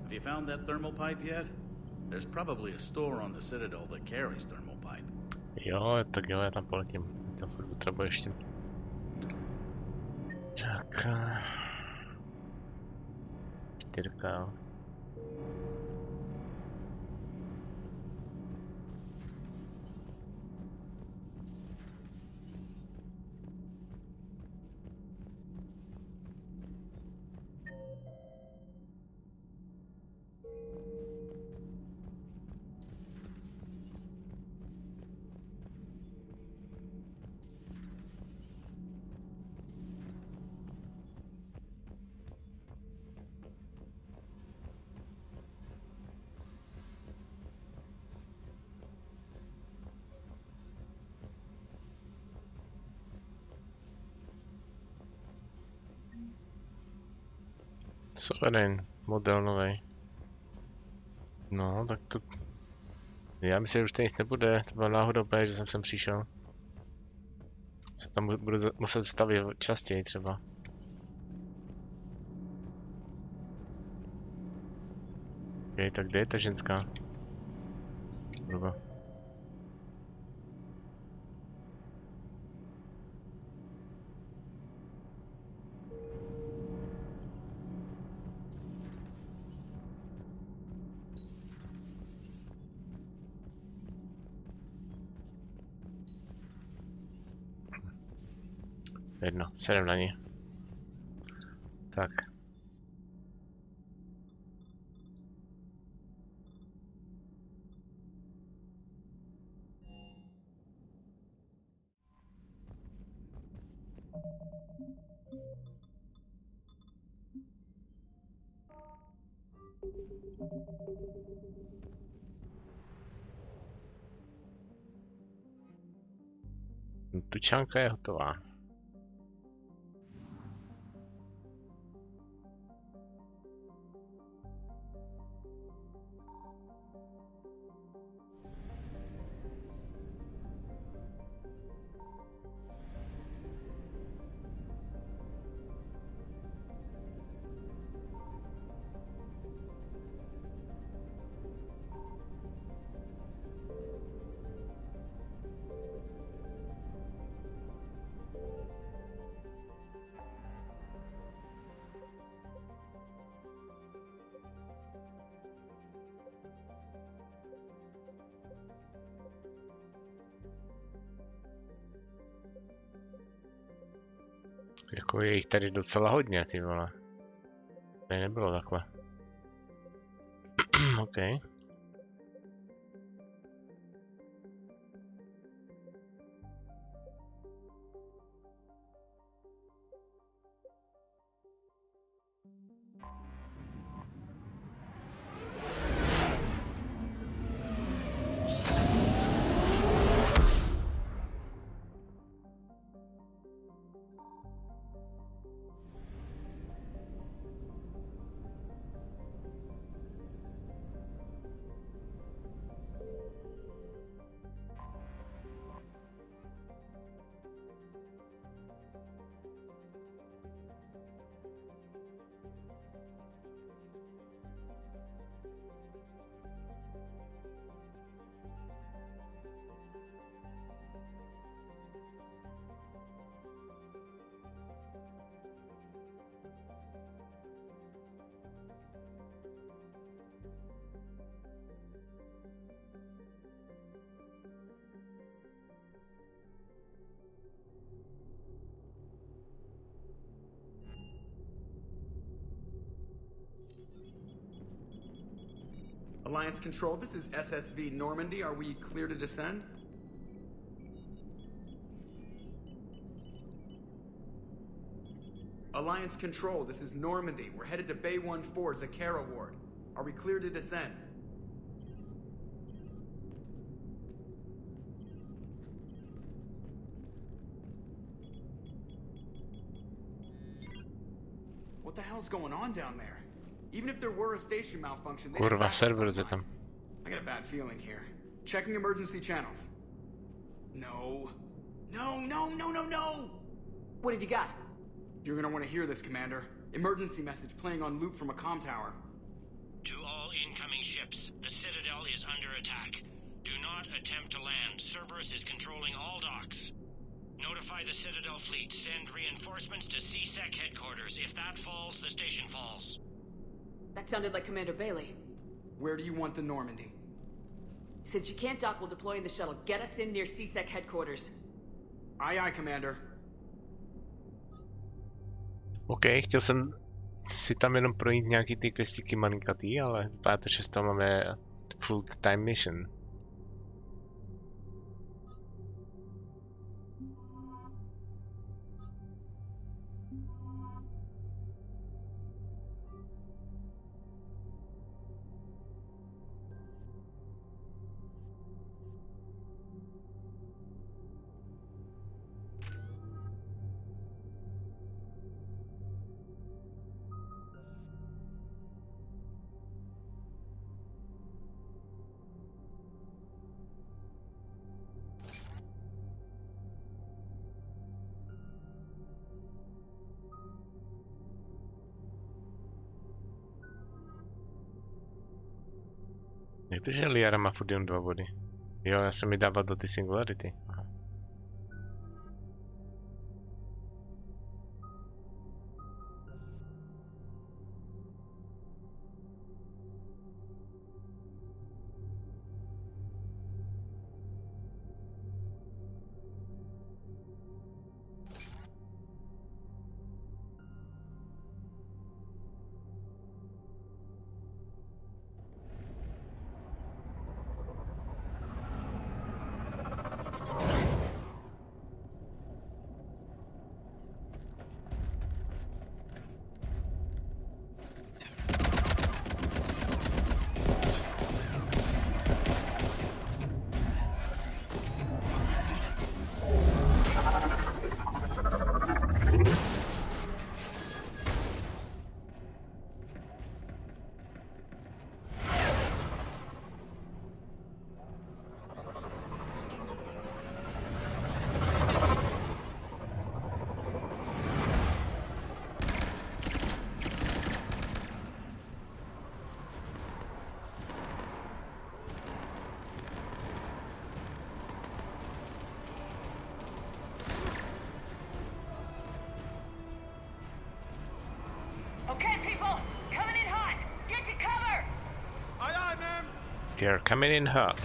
Have you found that thermal pipe yet? There's probably a store on the Citadel that carries thermal pipe. Jo, tak jo, já tam poletím. To furt potřebuji ještě. Tak. 4, jo. Sovereign, model nový. No, tak to... Já myslím, že už to nic nebude, to byla náhoda úplně, že jsem sem přišel. Se tam budu muset stavit častěji třeba. Ok, tak kde je ta ženská? Dobra. Jedno, sedem na ně. Tak. Tučánka je hotová. Jako je jich tady docela hodně, ty vole. Tady nebylo takhle. OK. Alliance Control, this is SSV Normandy. Are we clear to descend? Alliance Control, this is Normandy. We're headed to Bay 1-4, Zakara Ward. Are we clear to descend? What the hell's going on down there? Even if there were a station malfunction, they Kurva, server se tam. I got a bad feeling here. Checking emergency channels. No. No, no, no, no, no! What have you got? You're gonna want to hear this, Commander. Emergency message playing on loop from a comm tower. To all incoming ships, the Citadel is under attack. Do not attempt to land. Cerberus is controlling all docks. Notify the Citadel fleet. Send reinforcements to CSEC headquarters. If that falls, the station falls. That sounded like Commander Bailey. Where do you want the Normandy? Since you can't dock, we'll deploy in the shuttle. Get us in near CSEC headquarters. Aye, aye, Commander. OK, chtěl jsem si tam jenom projít nějaký ty questiky malinkatý, ale vypadá to, že z toho máme full time mission. Jak to, že Liara má furt jen 2 body? Jo, já jsem mi dával do ty singularity. Aha. They're coming in hot.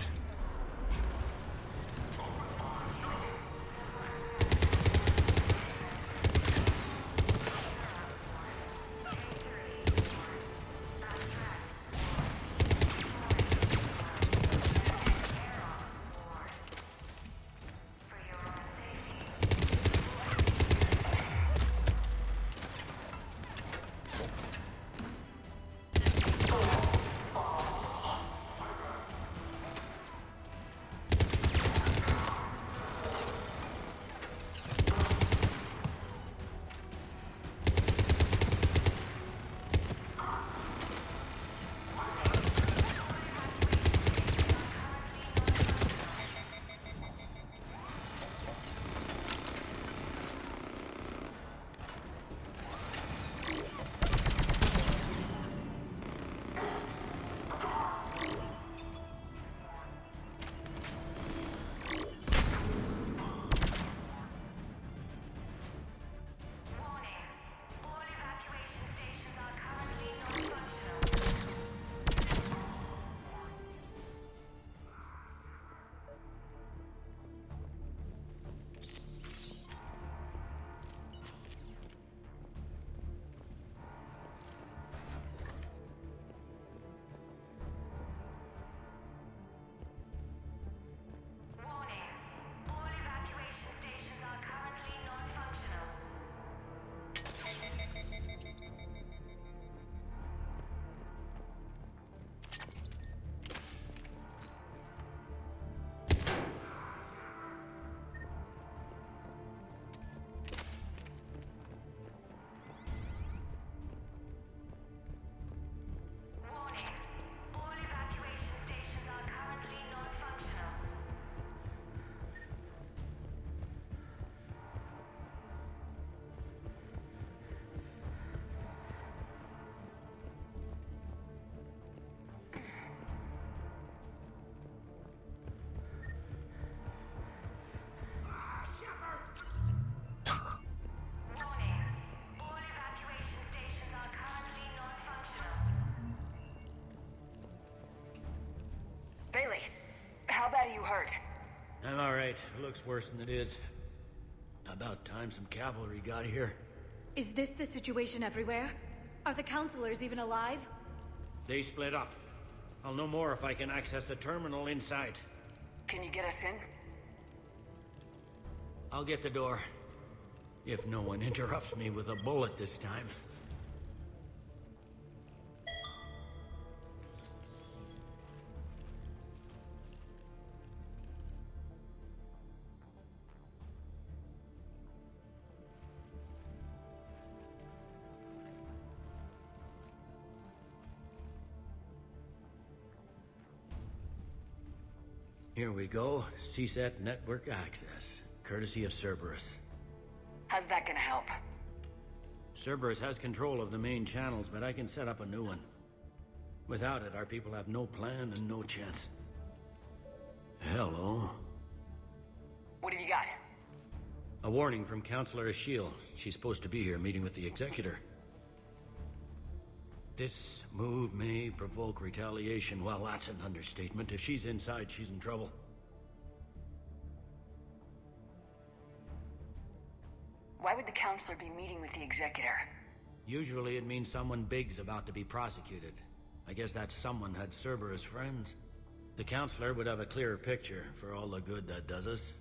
I'm alright. It looks worse than it is. About time some cavalry got here. Is this the situation everywhere? Are the counselors even alive? They split up. I'll know more if I can access the terminal inside. Can you get us in? I'll get the door. If no one interrupts me with a bullet this time. Here we go. CSAT network access, courtesy of Cerberus. How's that gonna help? Cerberus has control of the main channels, but I can set up a new one. Without it, our people have no plan and no chance. Hello. What have you got? A warning from Counselor Ashiel. She's supposed to be here meeting with the Executor. This move may provoke retaliation. Well, that's an understatement. If she's inside, she's in trouble. Why would the counselor be meeting with the Executor? Usually it means someone big's about to be prosecuted. I guess that someone had Cerberus friends. The Counselor would have a clearer picture for all the good that does us.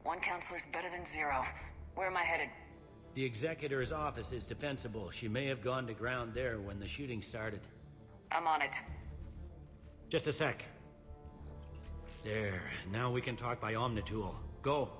One counselor's better than zero. Where am I headed? The Executor's office is defensible. She may have gone to ground there when the shooting started. I'm on it. Just a sec. There. Now we can talk by Omnitool. Go.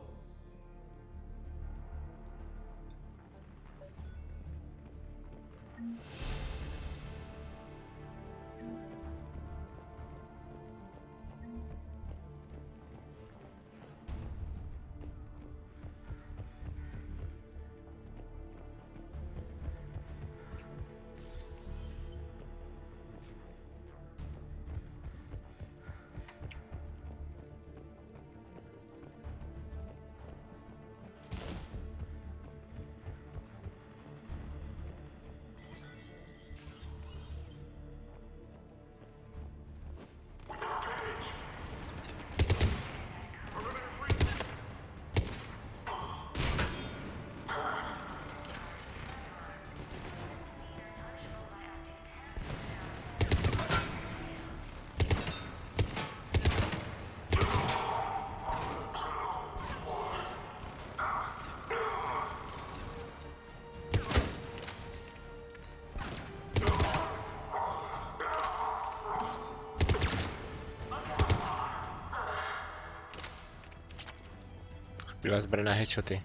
Byla zbraná headshoty.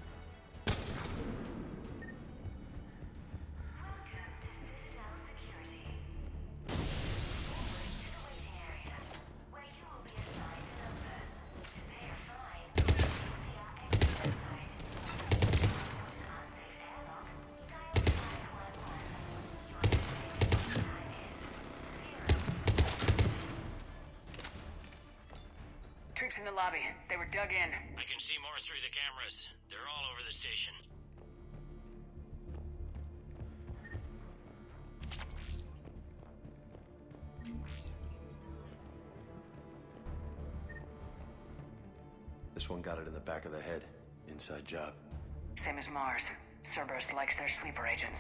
Troops in the lobby. They were dug in. I can see more through the cameras. They're all over the station. This one got it in the back of the head. Inside job. Same as Mars. Cerberus likes their sleeper agents.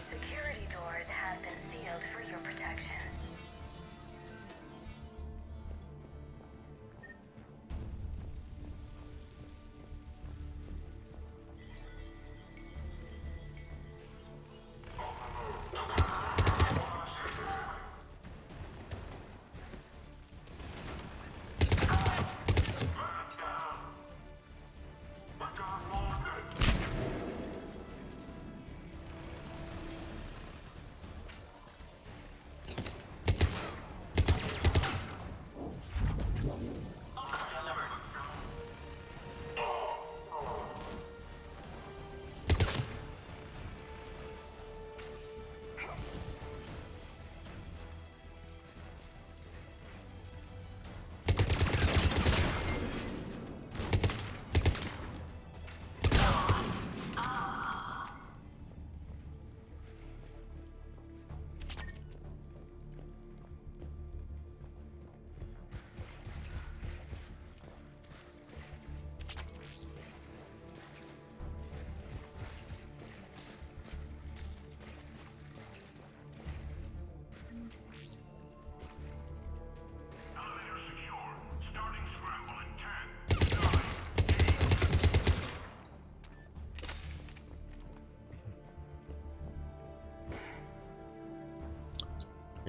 Security doors have been sealed for your protection.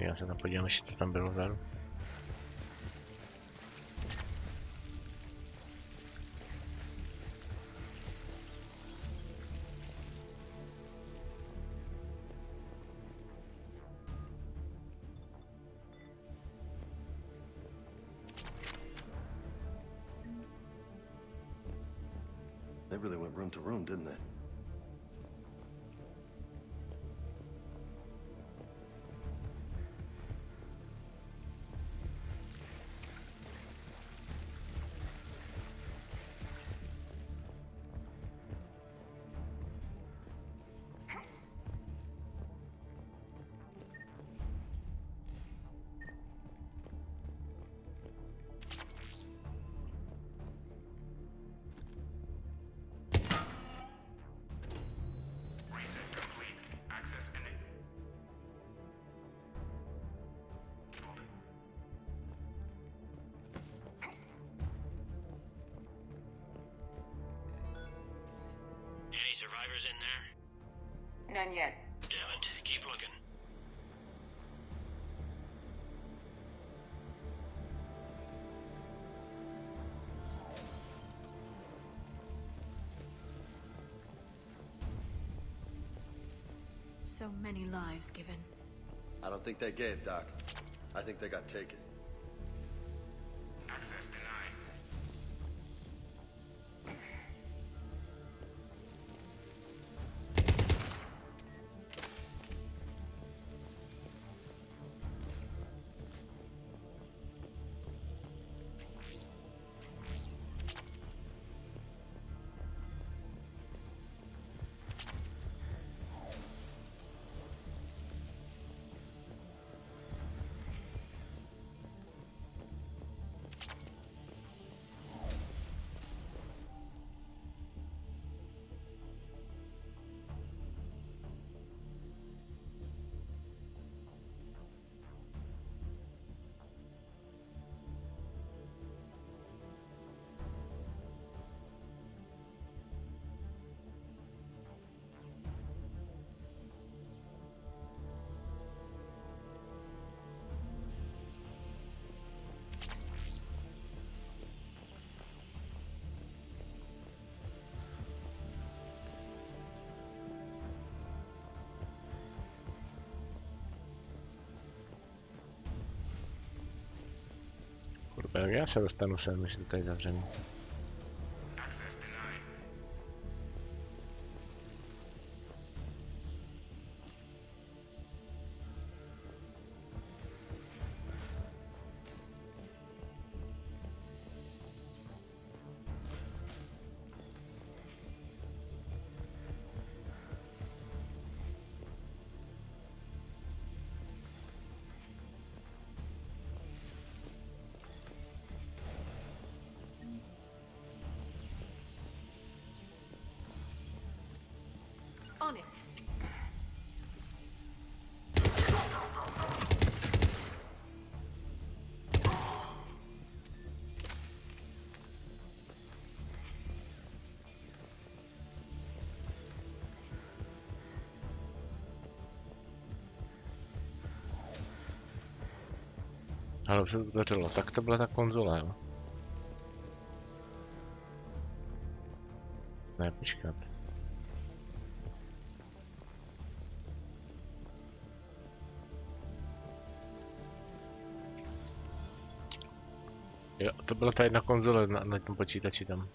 Já se tam podívám ještě, co tam bylo vzadu. They really went room to room, didn't they? Any survivors in there? None yet. Damn it. Keep looking. So many lives given. I don't think they gave, Doc. I think they got taken. Kurva, jak já se dostanu sem, když to tady zavřený. On it. Ale už se to dařilo, tak to byla ta konzole, jo? Ne, počkat. Jo, to byla ta jedna konzole na tom počítači tam.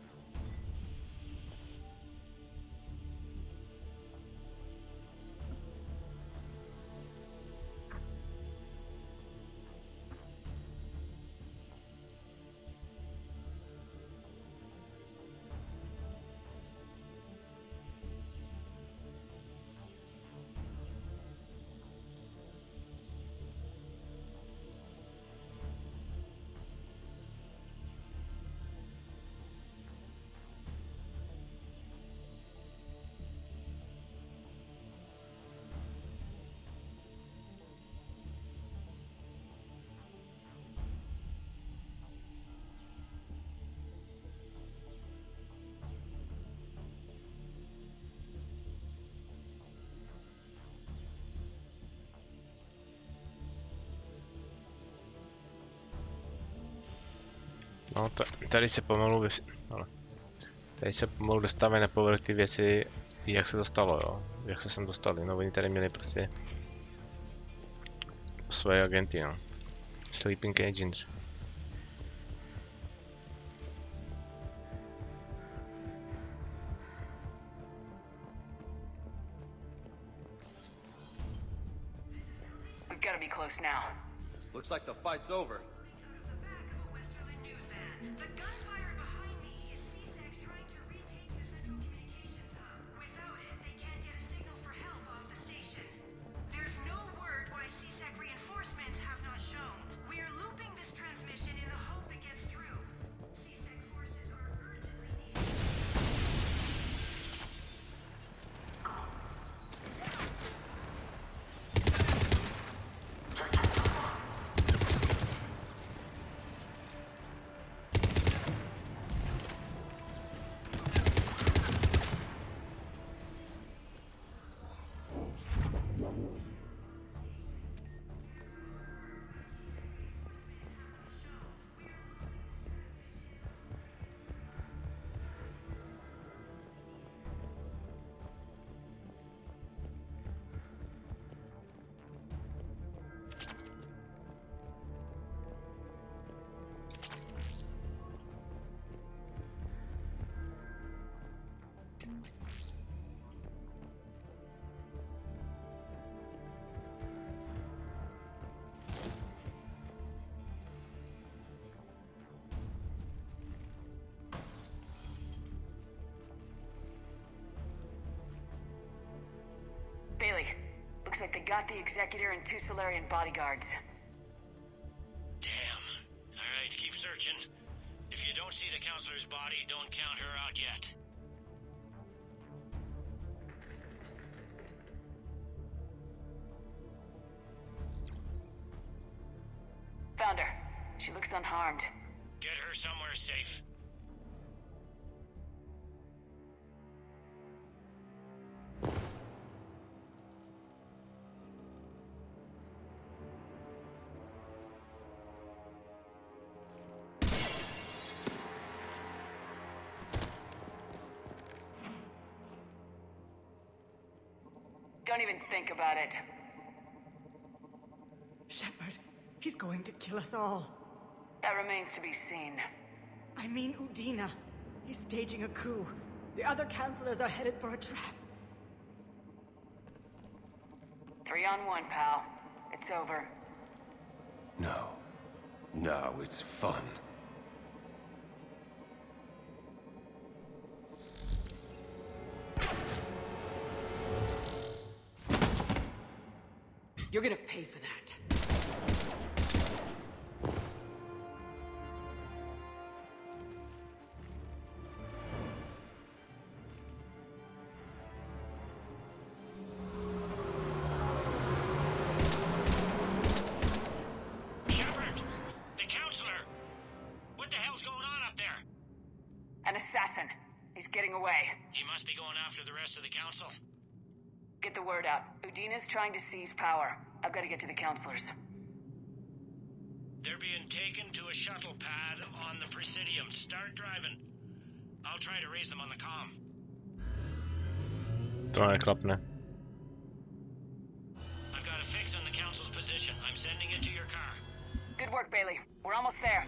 No, tady se pomalu tady se pomalu dostávají na povrch ty věci, jak se to stalo, jo. Jak se sem dostali, no oni tady měli prostě svoje agenty, no. Sleeping agents. We've got to be close now. Looks like the fight's over. Bailey, looks like they got the Executor and 2 Solarian bodyguards. Damn. Alright, keep searching. If you don't see the counselor's body, don't count her out yet. Found her. She looks unharmed. Get her somewhere safe. Don't even think about it. Shepard, he's going to kill us all. That remains to be seen. I mean Udina. He's staging a coup. The other counselors are headed for a trap. 3-on-1, pal. It's over. No. No, it's fun. You're gonna pay for that. Shepard! The counselor! What the hell's going on up there? An assassin. He's getting away. He must be going after the rest of the council. Get the word out. Udina's trying to seize power. I've got to get to the counselors. They're being taken to a shuttle pad on the Presidium. Start driving. I'll try to raise them on the comm. To neklapne. I've got a fix on the council's position. I'm sending it to your car. Good work, Bailey. We're almost there.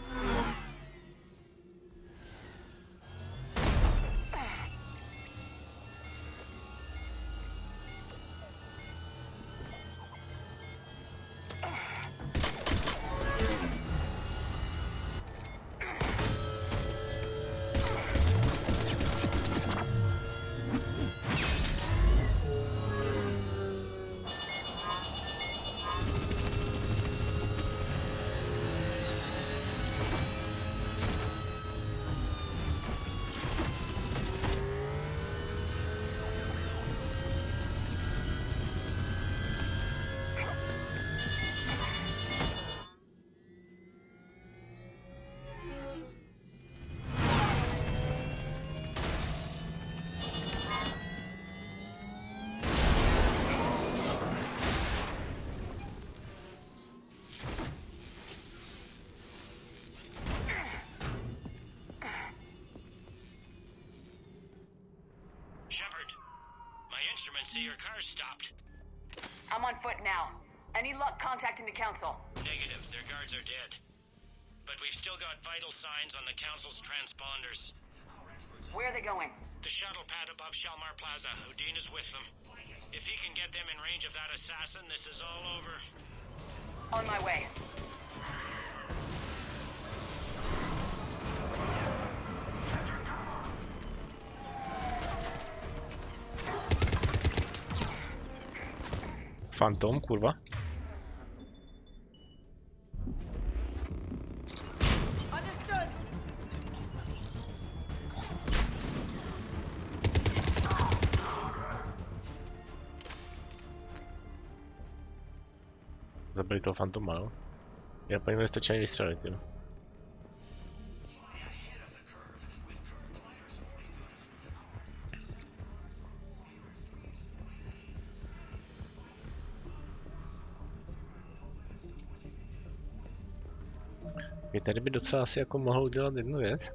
see your car stopped. I'm on foot now. Any luck contacting the council? Negative. Their guards are dead. But we've still got vital signs on the council's transponders. Where are they going? The shuttle pad above Shalmar Plaza. Udine is with them. If he can get them in range of that assassin, this is all over. On my way. Fantom, kurva. Understood. Zabili toho fantoma, jo? Já po něm nestačí vystřelit, jo. I tady by docela asi jako mohl udělat jednu věc.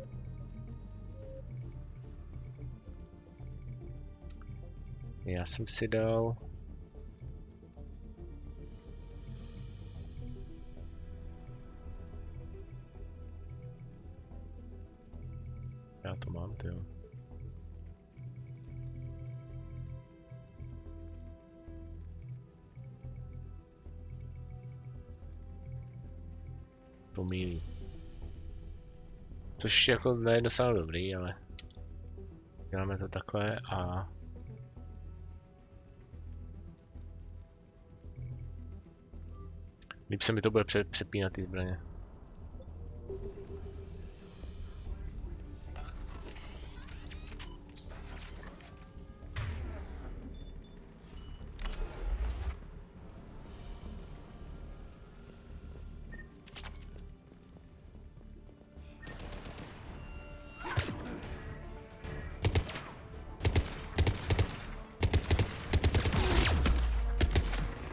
Já jsem si dal... Já to mám, tyjo. To mílí. Což jako ne docela dobrý, ale děláme to takhle a líp se mi to bude přepínat ty zbraně.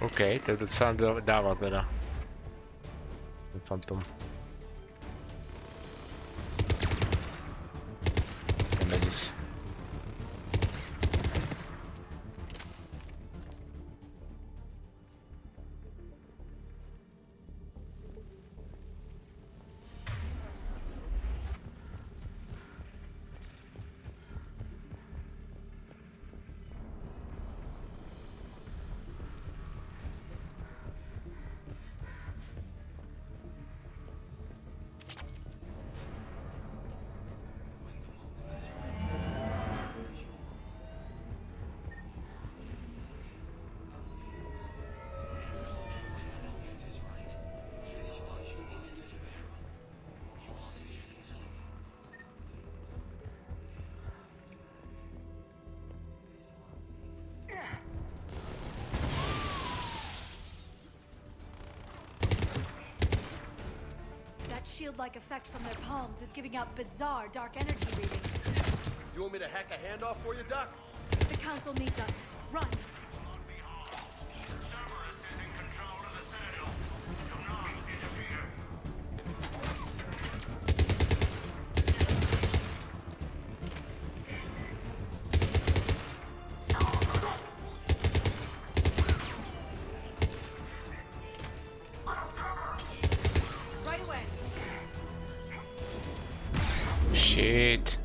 OK, to docela dává teda. Ten fantom. Nemezis. Shield-like effect from their palms is giving out bizarre dark energy readings. You want me to hack a handoff for you, Doc? The council needs us. Run! Shit.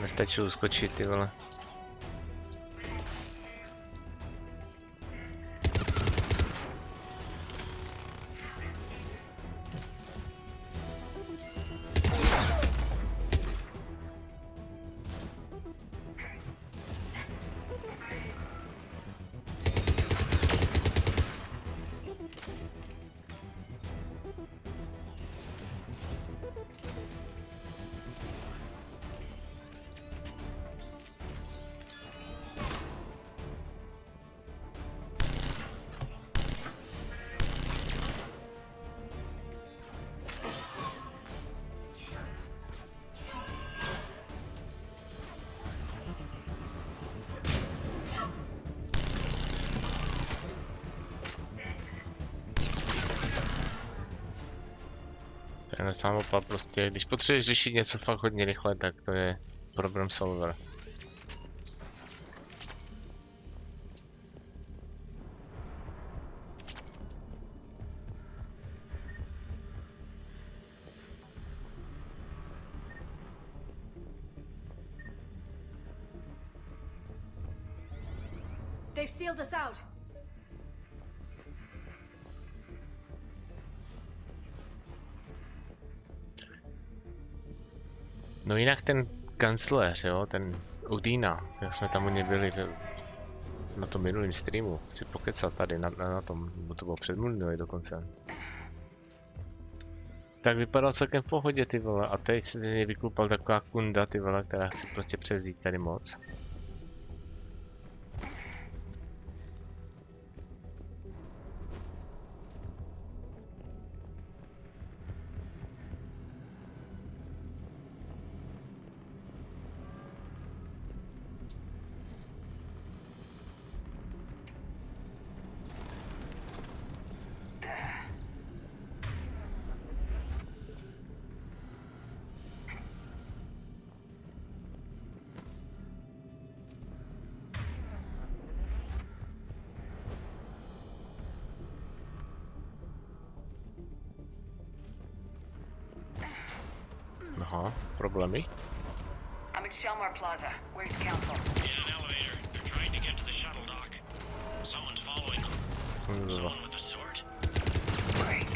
Nestačilo uskočit, ty vole. Ten samopal prostě, když potřebuješ řešit něco fakt hodně rychle, tak to je problem solver. They've sealed us out. No jinak ten kancléř, jo, ten Udina, jak jsme tam u něj byli na tom minulém streamu, si pokecal tady na tom, bo to bylo předminulý dokonce. Tak vypadal celkem v pohodě, ty vole, a teď se mě vyklupal taková kunda, ty vole, která chce prostě převzít tady moc. Aha, problémy? I'm at Shelmar Plaza. Where's the council? In an elevator. They're trying to get to the shuttle dock. Someone's following them. Someone with a sword. Great.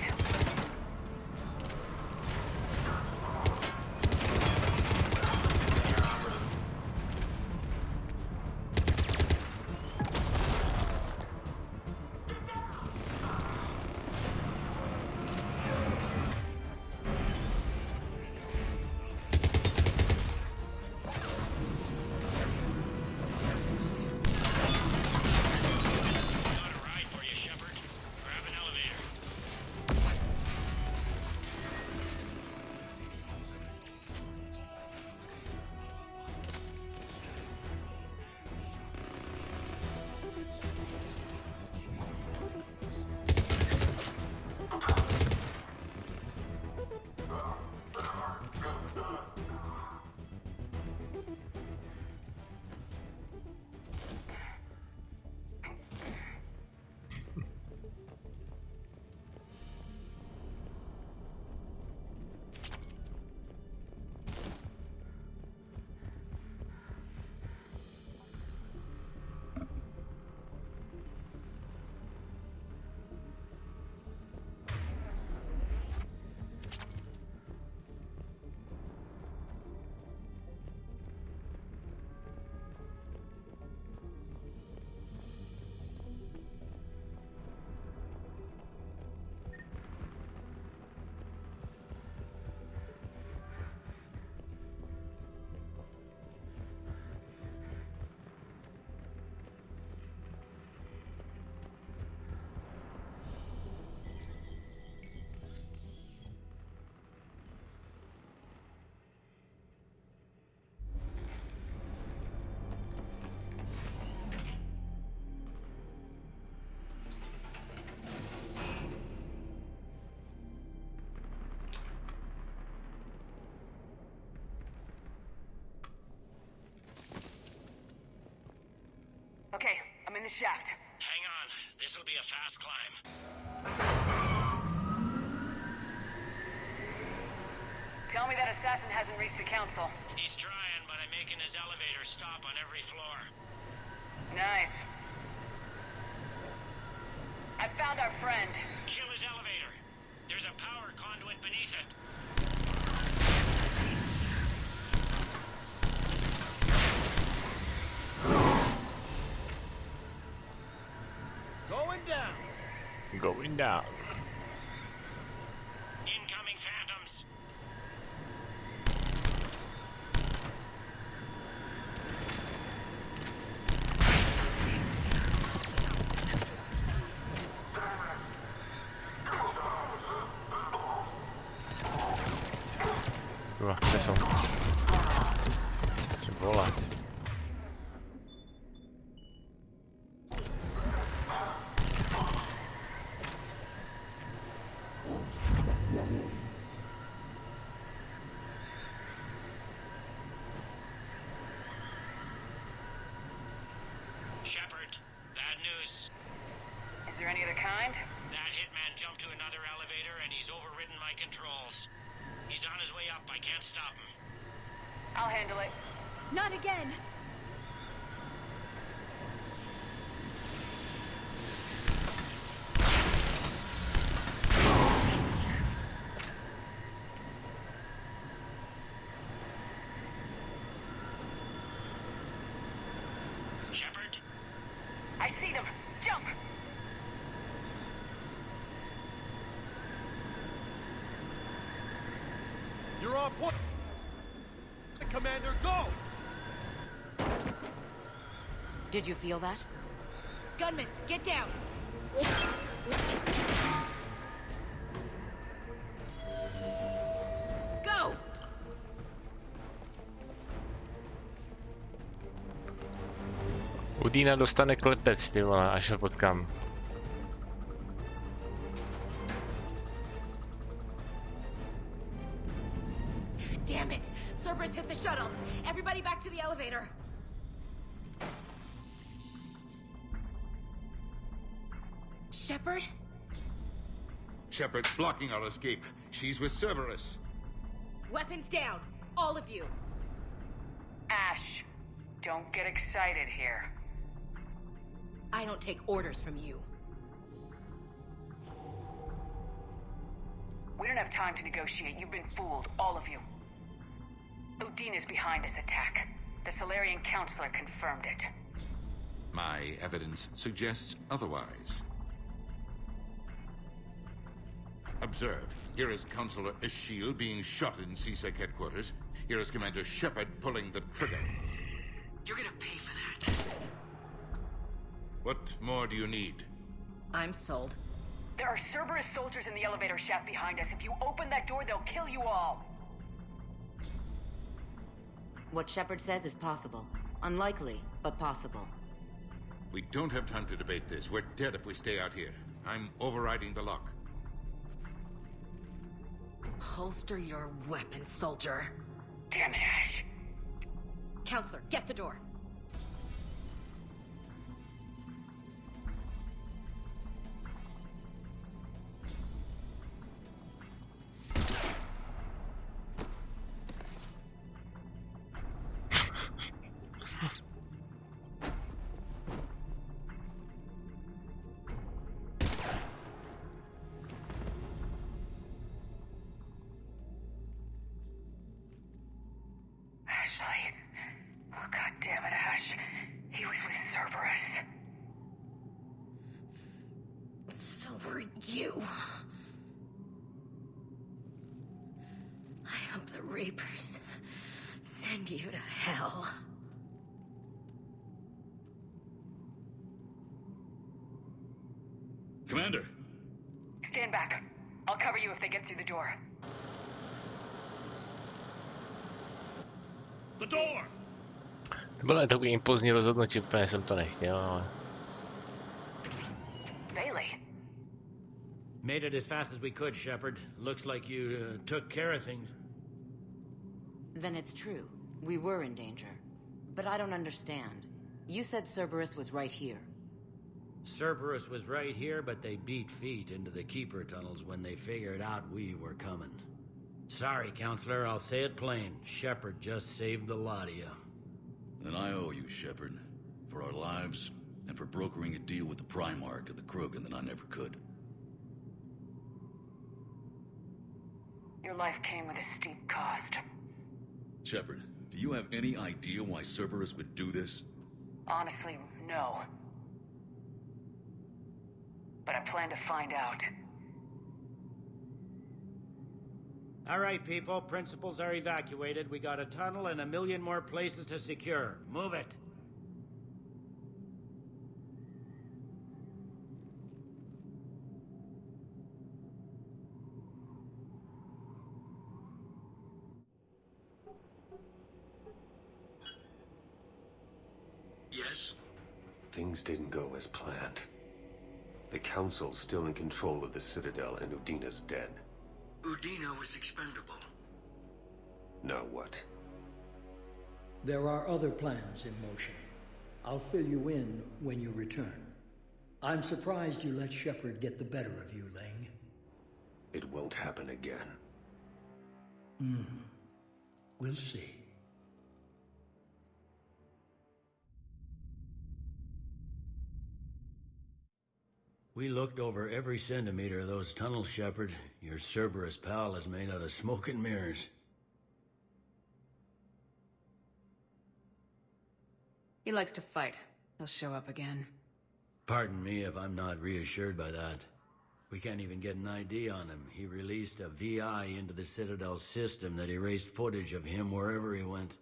Okay, I'm in the shaft. Hang on. This'll be a fast climb. Tell me that assassin hasn't reached the council. He's trying, but I'm making his elevator stop on every floor. Nice. I found our friend. Kill his elevator. There's a power conduit beneath it. Going down. Going down. Incoming phantoms. Kde jsou? Co vole? Shepard, bad news. Is there any other kind? That hitman jumped to another elevator and he's overridden my controls. He's on his way up. I can't stop him. I'll handle it. Not again! on point! Commander, go! Did you feel that? Gunman, get down! Go! Udína dostane klepec, ty vole, až ho potkám. Damn it! Cerberus hit the shuttle! Everybody back to the elevator! Shepard? Shepard's blocking our escape. She's with Cerberus. Weapons down! All of you! Ash, don't get excited here. I don't take orders from you. We don't have time to negotiate. You've been fooled, all of you. Udine is behind this attack. The Solarian Counselor confirmed it. My evidence suggests otherwise. Observe. Here is Counselor Eschiel being shot in CSEC headquarters. Here is Commander Shepard pulling the trigger. You're gonna pay for that. What more do you need? I'm sold. There are Cerberus soldiers in the elevator shaft behind us. If you open that door, they'll kill you all. What Shepard says is possible. Unlikely, but possible. We don't have time to debate this. We're dead if we stay out here. I'm overriding the lock. Holster your weapon, soldier. Damn it, Ash. Counselor, get the door. You. I hope the Reapers send you to hell. Commander! Stand back. I'll cover you if they get through the door. The door! To bylo takový impulzní rozhodnutí, úplně jsem to nechtěl, ale... Made it as fast as we could, Shepard. Looks like you took care of things. Then it's true. We were in danger. But I don't understand. You said Cerberus was right here. Cerberus was right here, but they beat feet into the Keeper tunnels when they figured out we were coming. Sorry, Counselor, I'll say it plain. Shepard just saved the lot of you. Then I owe you, Shepard. For our lives, and for brokering a deal with the Primarch of the Krogan that I never could. Your life came with a steep cost. Shepard, do you have any idea why Cerberus would do this? Honestly, no. But I plan to find out. All right, people. Principals are evacuated. We got a tunnel and 1 million more places to secure. Move it. Yes? Things didn't go as planned. The Council's still in control of the Citadel and Udina's dead. Udina was expendable. Now what? There are other plans in motion. I'll fill you in when you return. I'm surprised you let Shepard get the better of you, Ling. It won't happen again. We'll see. We looked over every centimeter of those tunnels, Shepard. Your Cerberus pal is made out of smoke and mirrors. He likes to fight. He'll show up again. Pardon me if I'm not reassured by that. We can't even get an ID on him. He released a VI into the Citadel system that erased footage of him wherever he went.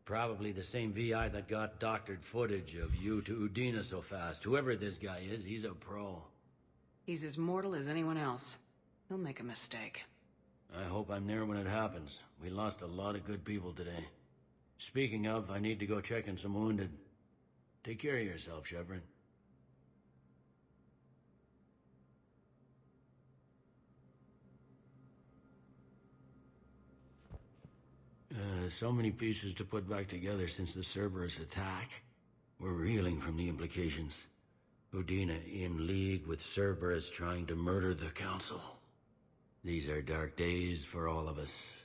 Probably the same VI that got doctored footage of you to Udina so fast. Whoever this guy is, he's a pro. He's as mortal as anyone else. He'll make a mistake. I hope I'm there when it happens. We lost a lot of good people today. Speaking of, I need to go check on some wounded. Take care of yourself, Shepard. So many pieces to put back together since the Cerberus attack. We're reeling from the implications. Udina in league with Cerberus trying to murder the Council. These are dark days for all of us.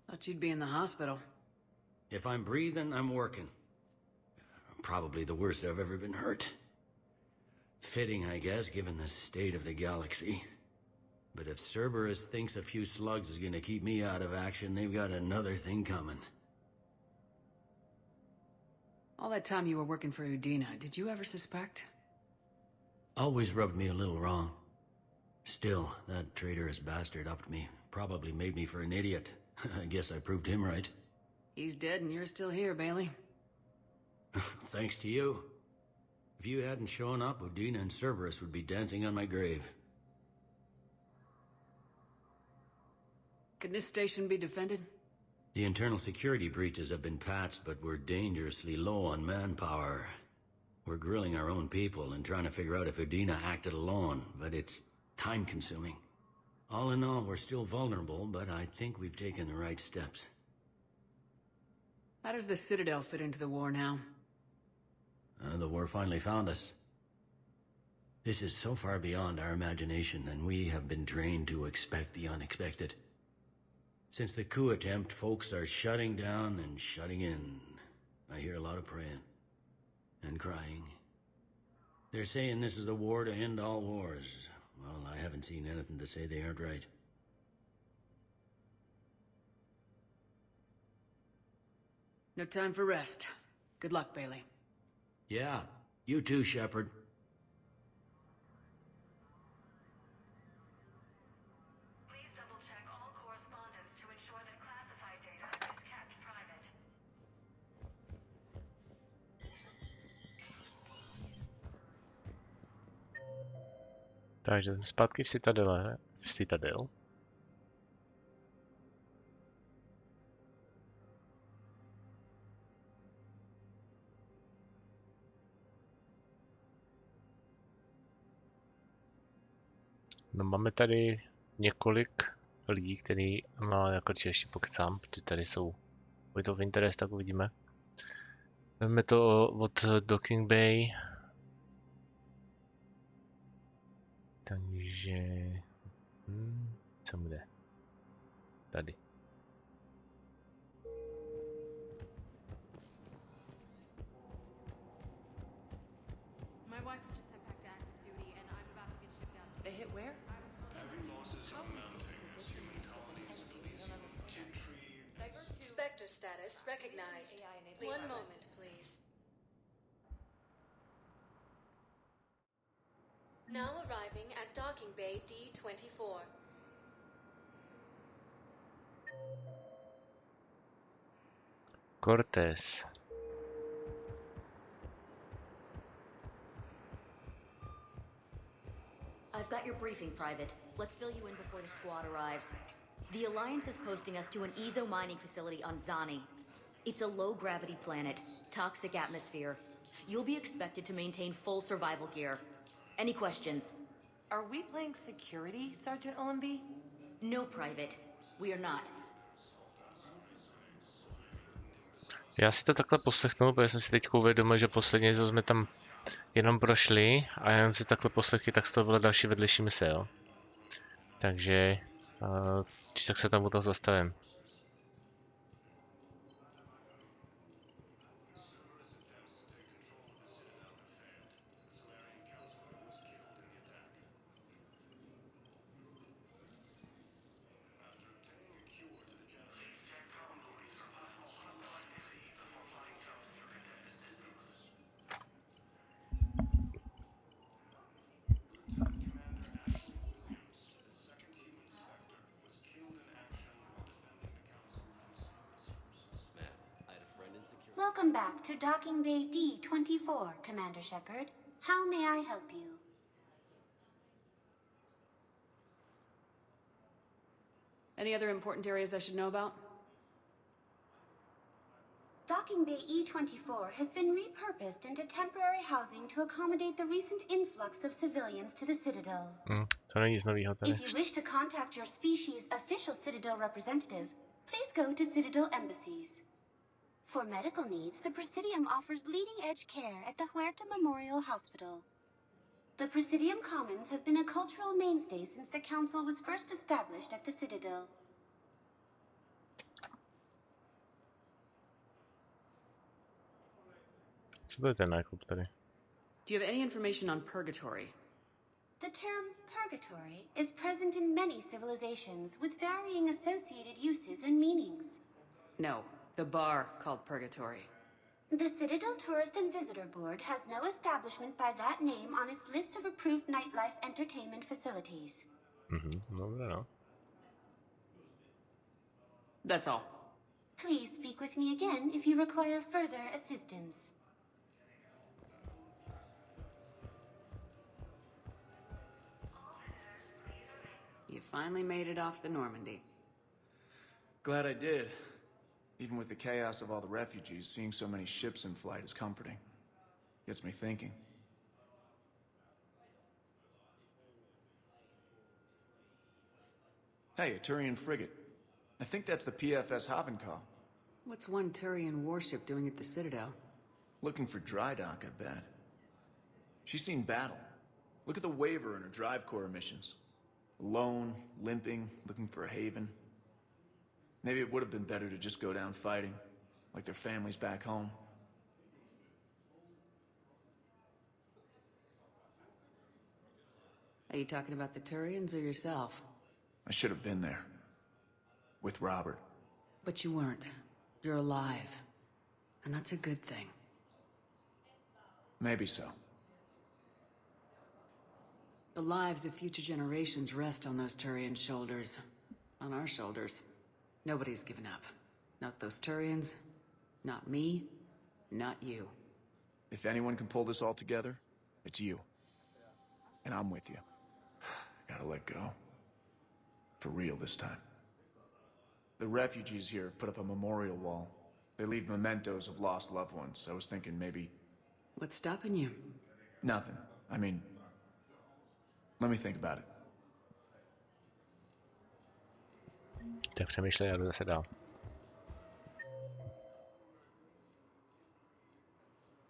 Thought you'd be in the hospital. If I'm breathing, I'm working. Probably the worst I've ever been hurt. Fitting, I guess, given the state of the galaxy. But if Cerberus thinks a few slugs is gonna keep me out of action, they've got another thing coming. All that time you were working for Udina, did you ever suspect? Always rubbed me a little wrong. Still, that traitorous bastard upped me. Probably made me for an idiot. I guess I proved him right. He's dead and you're still here, Bailey. Thanks to you. If you hadn't shown up, Udina and Cerberus would be dancing on my grave. Could this station be defended? The internal security breaches have been patched, but we're dangerously low on manpower. We're grilling our own people and trying to figure out if Udina acted alone, but it's time-consuming. All in all, we're still vulnerable, but I think we've taken the right steps. How does the Citadel fit into the war now? The war finally found us. This is so far beyond our imagination, and we have been trained to expect the unexpected. Since the coup attempt, folks are shutting down and shutting in. I hear a lot of praying. And crying. They're saying this is the war to end all wars. Well, I haven't seen anything to say they aren't right. No time for rest. Good luck, Bailey. Yeah, you too, Shepard. Takže jsme zpátky v Citadele. V Citadel. No, máme tady několik lidí, který má jako ještě pokecám, protože tady jsou. Bude to v interest, tak uvidíme. Vezmeme to od Docking Bay. Takže... co bude? Tady. My wife was just sent back to active duty, and I'm about to get shipped out. They hit where? Heavy losses on mounting. Human colonies believed to Spectre status recognized. One moment, please. Now arriving at Docking Bay D-24. Cortez. I've got your briefing, Private. Let's fill you in before the squad arrives. The Alliance is posting us to an EZO mining facility on Zani. It's a low-gravity planet, toxic atmosphere. You'll be expected to maintain full survival gear. Any questions? Are we playing security, Sergeant Olenby? No, Private. We are not. Já si to takhle poslechnu, protože jsem si teď uvědomil, že posledně jsme tam jenom prošli a jenom si takhle poslechli, tak z toho byla další vedlejší mise, jo. Takže tak se tam u toho zastavím. Welcome back to Docking Bay D-24, Commander Shepard. How may I help you? Any other important areas I should know about? Docking Bay E-24 has been repurposed into temporary housing to accommodate the recent influx of civilians to the Citadel. To není nic novýho tady. If you wish to contact your species' official Citadel representative, please go to Citadel embassies. For medical needs, the Presidium offers leading-edge care at the Huerta Memorial Hospital. The Presidium Commons have been a cultural mainstay since the Council was first established at the Citadel. Co to je ten nákup tady? Do you have any information on purgatory? The term purgatory is present in many civilizations with varying associated uses and meanings. No, the bar called Purgatory. The Citadel Tourist and Visitor Board has no establishment by that name on its list of approved nightlife entertainment facilities. No. That's all. Please speak with me again if you require further assistance. You finally made it off the Normandy. Glad I did. Even with the chaos of all the refugees, seeing so many ships in flight is comforting. Gets me thinking. Hey, a Turian frigate. I think that's the PFS Havenkal. What's one Turian warship doing at the Citadel? Looking for dry dock, I bet. She's seen battle. Look at the waiver in her drive corps missions. Alone, limping, looking for a haven. Maybe it would have been better to just go down fighting, like their families back home. Are you talking about the Turians or yourself? I should have been there. With Robert. But you weren't. You're alive. And that's a good thing. Maybe so. The lives of future generations rest on those Turian shoulders. On our shoulders. Nobody's given up. Not those Turians, not me, not you. If anyone can pull this all together, it's you. And I'm with you. Gotta let go. For real this time. The refugees here have put up a memorial wall. They leave mementos of lost loved ones. I was thinking maybe... What's stopping you? Nothing. I mean... Let me think about it. Tak přemýšlej, já jdu zase dál.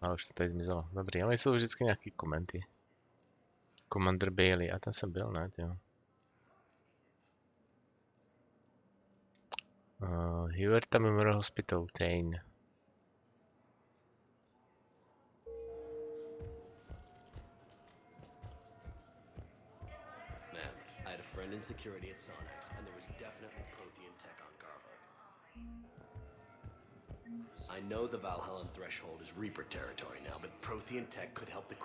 Ale už to tady zmizelo. Dobrý, ale jsou vždycky nějaký komenty. Commander Bailey, a ten jsem byl, ne, jo. Huerta Memorial Hospital, Tain. In security at Sonex, and there was definitely Prothean tech on Garvok. I know the Valhallan threshold is Reaper territory now, but Prothean tech could help the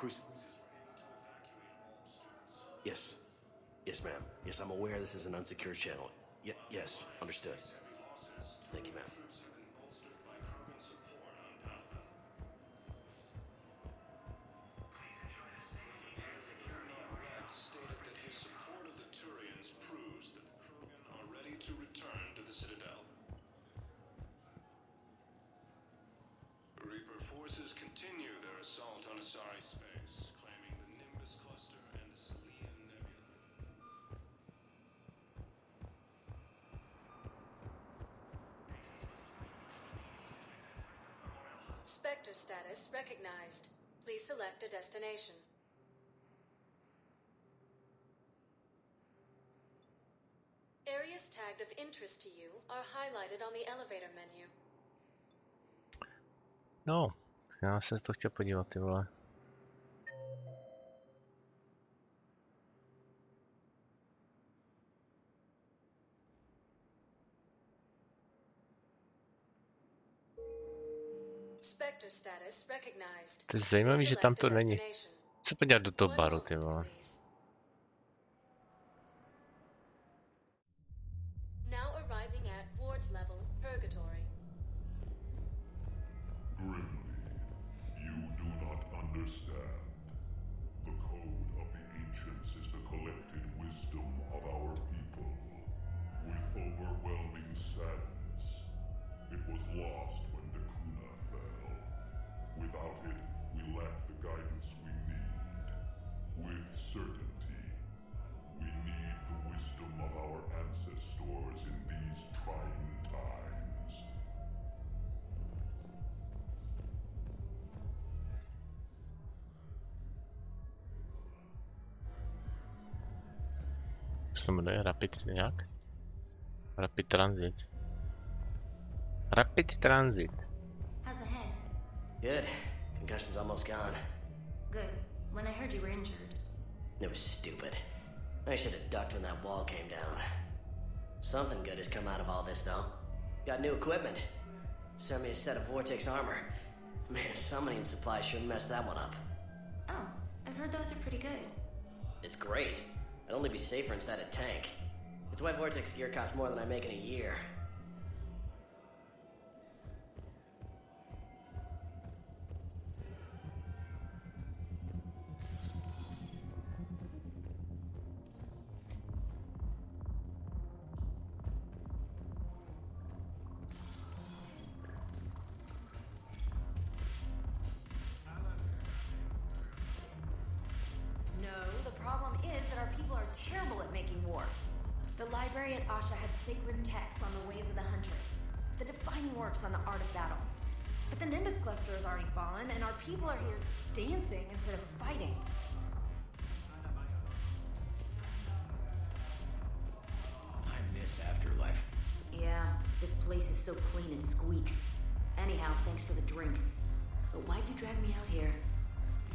Yes. Yes, ma'am. Yes, I'm aware this is an unsecured channel. Yes, understood. Thank you, ma'am. Sector status recognized. Please select a destination. Areas tagged of interest to you are highlighted on the elevator menu. No, já jsem se to chtěl podívat, ty vole. To je zajímavý, že tam to není. Co podívat do toho baru, ty vole. Now arriving at Ward's level, Purgatory. Grim Co se jmenuje? Rapid nějak? Rapid Transit. Rapid Transit. How's the head? Good. Concussion's almost gone. Good. When I heard you were injured. It was stupid. I should have ducked when that wall came down. Something good has come out of all this, though. Got new equipment. Sent me a set of Vortex armor. Man, summoning supply sure messed that one up. Oh, I've heard those are pretty good. It's great. I'd only be safer inside a tank. It's why Vortex gear costs more than I make in a year. The library at Asha had sacred texts on the ways of the Huntress, the defining works on the art of battle. But the Nimbus cluster has already fallen, and our people are here dancing instead of fighting. I miss Afterlife. Yeah, this place is so clean and squeaks. Anyhow, thanks for the drink. But why'd you drag me out here?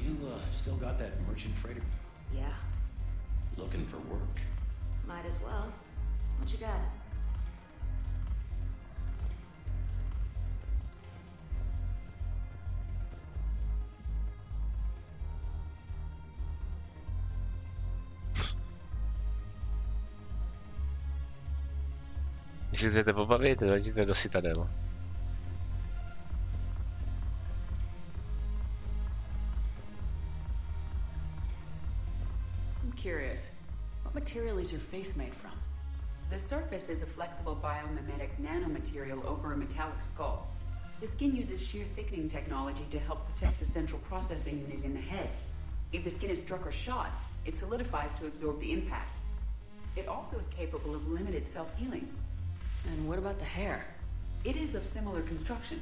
You, still got that merchant freighter? Yeah, Looking for work? might as well. What you got? Když se chcete pobavit, letíte do Citadelu. I'm curious. What material is your face made from? The surface is a flexible biomimetic nanomaterial over a metallic skull. The skin uses shear thickening technology to help protect the central processing unit in the head. If the skin is struck or shot, it solidifies to absorb the impact. It also is capable of limited self-healing. And what about the hair? It is of similar construction.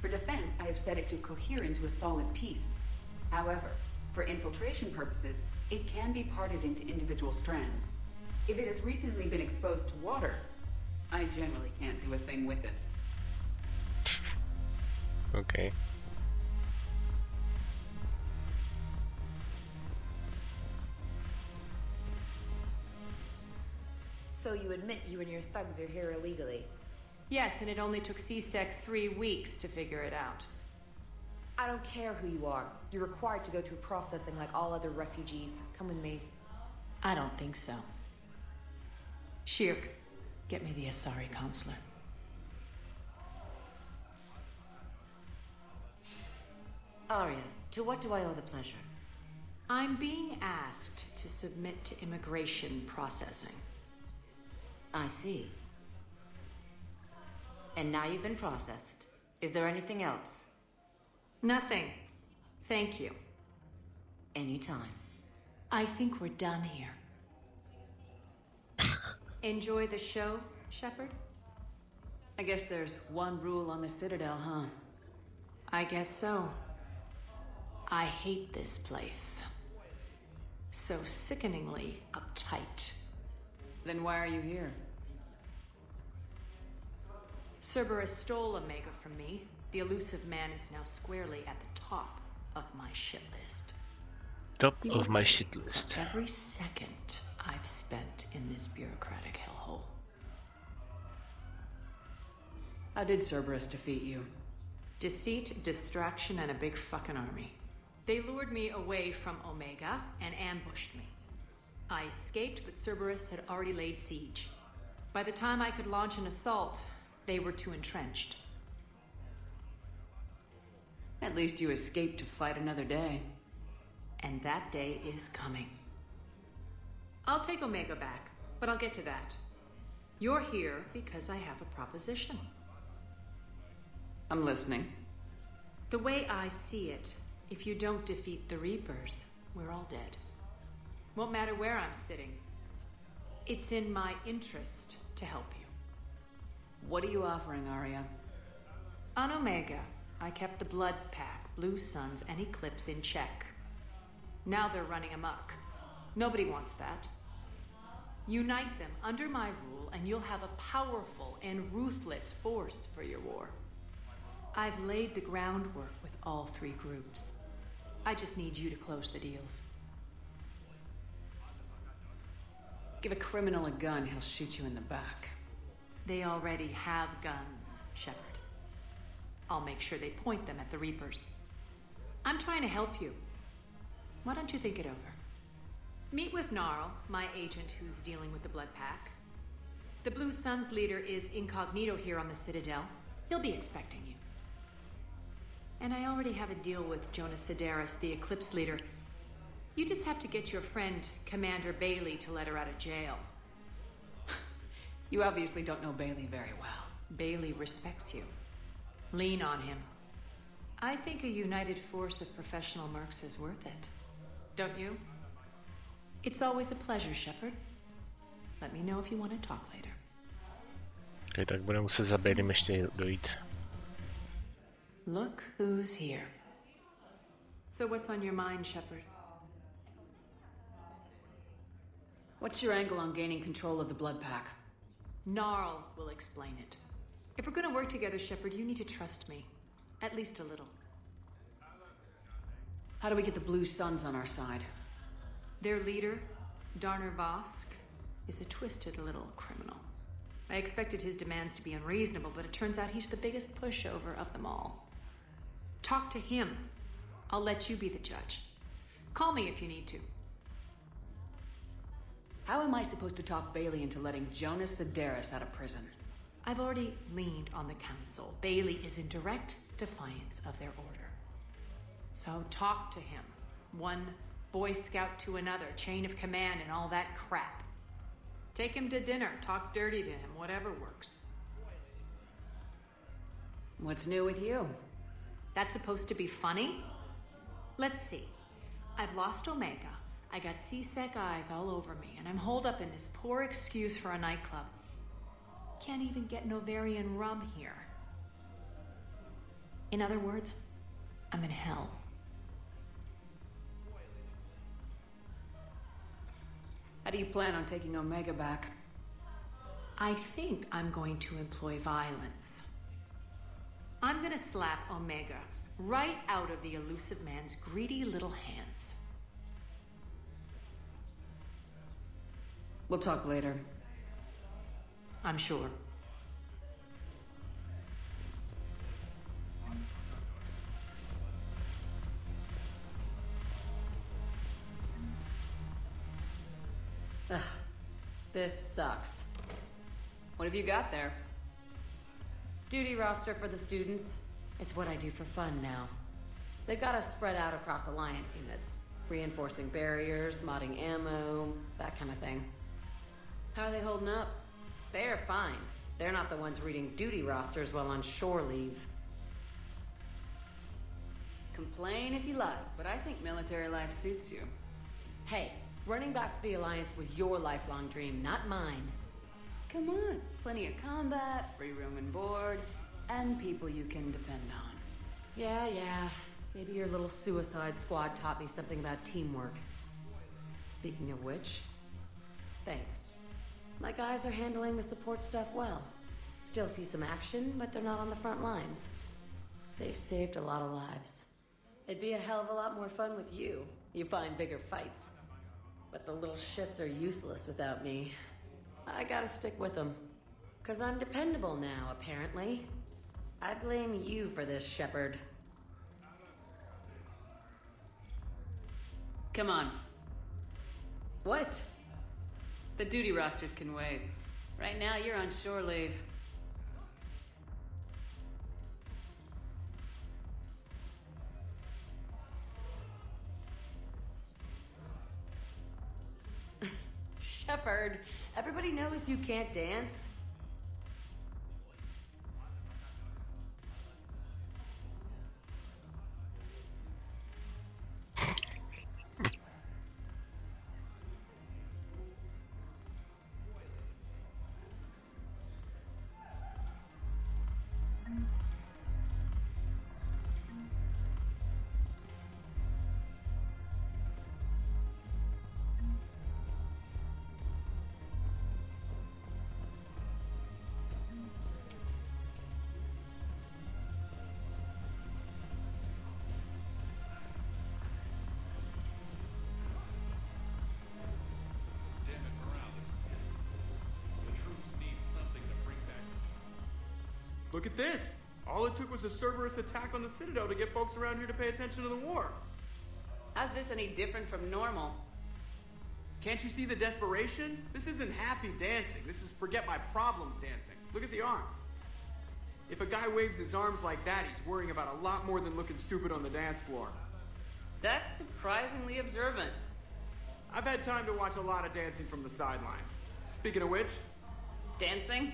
For defense, I have set it to cohere into a solid piece. However, for infiltration purposes, it can be parted into individual strands. If it has recently been exposed to water, I generally can't do a thing with it. Okay. So you admit you and your thugs are here illegally? Yes, and it only took CSEC 3 weeks to figure it out. I don't care who you are. You're required to go through processing like all other refugees. Come with me. I don't think so. Shirk, get me the Asari counselor. Arya, to what do I owe the pleasure? I'm being asked to submit to immigration processing. I see. And now you've been processed. Is there anything else? Nothing. Thank you. Anytime. I think we're done here. Enjoy the show, Shepard? I guess there's one rule on the Citadel, huh? I guess so. I hate this place. So sickeningly uptight. Then why are you here? Cerberus stole Omega from me. The elusive man is now squarely at the top of my shit list. Top of my shit list. Every second I've spent in this bureaucratic hellhole. How did Cerberus defeat you? Deceit, distraction, and a big fucking army. They lured me away from Omega and ambushed me. I escaped, but Cerberus had already laid siege. By the time I could launch an assault, they were too entrenched. At least you escaped to fight another day. And that day is coming. I'll take Omega back, but I'll get to that. You're here because I have a proposition. I'm listening. The way I see it, if you don't defeat the Reapers, we're all dead. Won't matter where I'm sitting. It's in my interest to help you. What are you offering, Arya? On Omega, I kept the Blood Pack, Blue Suns, and Eclipse in check. Now they're running amok. Nobody wants that. Unite them under my rule, and you'll have a powerful and ruthless force for your war. I've laid the groundwork with all three groups. I just need you to close the deals. Give a criminal a gun, he'll shoot you in the back. They already have guns, Shepard. I'll make sure they point them at the Reapers. I'm trying to help you. Why don't you think it over? Meet with Gnarl, my agent who's dealing with the Blood Pack. The Blue Suns leader is incognito here on the Citadel. He'll be expecting you. And I already have a deal with Jonas Sedaris, the Eclipse leader. You just have to get your friend, Commander Bailey, to let her out of jail. You obviously don't know Bailey very well. Bailey respects you. Lean on him. I think a united force of professional mercs is worth it. Don't you? It's always a pleasure, Shepard. Let me know if you want to talk later. Okay, tak budeme muset za Bailey ještě dojít. Look who's here. So what's on your mind, Shepard? What's your angle on gaining control of the Blood Pack? Gnarl will explain it. If we're gonna work together, Shepard, you need to trust me. At least a little. How do we get the Blue Suns on our side? Their leader, Darner Vosk, is a twisted little criminal. I expected his demands to be unreasonable, but it turns out he's the biggest pushover of them all. Talk to him. I'll let you be the judge. Call me if you need to. How am I supposed to talk Bailey into letting Jonas Sedaris out of prison? I've already leaned on the council. Bailey is in direct defiance of their order. So talk to him. One Boy Scout to another, chain of command and all that crap. Take him to dinner, talk dirty to him, whatever works. What's new with you? That's supposed to be funny? Let's see. I've lost Omega. I got C-Sec eyes all over me, and I'm holed up in this poor excuse for a nightclub. Can't even get Novarian rum here. In other words, I'm in hell. How do you plan on taking Omega back? I think I'm going to employ violence. I'm gonna slap Omega right out of the elusive man's greedy little hands. We'll talk later. I'm sure. Ugh, this sucks. What have you got there? Duty roster for the students. It's what I do for fun now. They've got us spread out across Alliance units. Reinforcing barriers, modding ammo, that kind of thing. How are they holding up? They're fine. They're not the ones reading duty rosters while on shore leave. Complain if you like, but I think military life suits you. Hey, running back to the Alliance was your lifelong dream, not mine. Come on, plenty of combat, free room and board, and people you can depend on. Yeah. Maybe your little suicide squad taught me something about teamwork. Speaking of which, thanks. My guys are handling the support stuff well. Still see some action, but they're not on the front lines. They've saved a lot of lives. It'd be a hell of a lot more fun with you. You find bigger fights. But the little shits are useless without me. I gotta stick with them. 'Cause I'm dependable now, apparently. I blame you for this, Shepard. Come on. What? The duty rosters can wait. Right now, you're on shore leave. Shepard, everybody knows you can't dance. Look at this. All it took was a Cerberus attack on the Citadel to get folks around here to pay attention to the war. How's this any different from normal? Can't you see the desperation? This isn't happy dancing. This is forget my problems dancing. Look at the arms. If a guy waves his arms like that, he's worrying about a lot more than looking stupid on the dance floor. That's surprisingly observant. I've had time to watch a lot of dancing from the sidelines. Speaking of which... Dancing?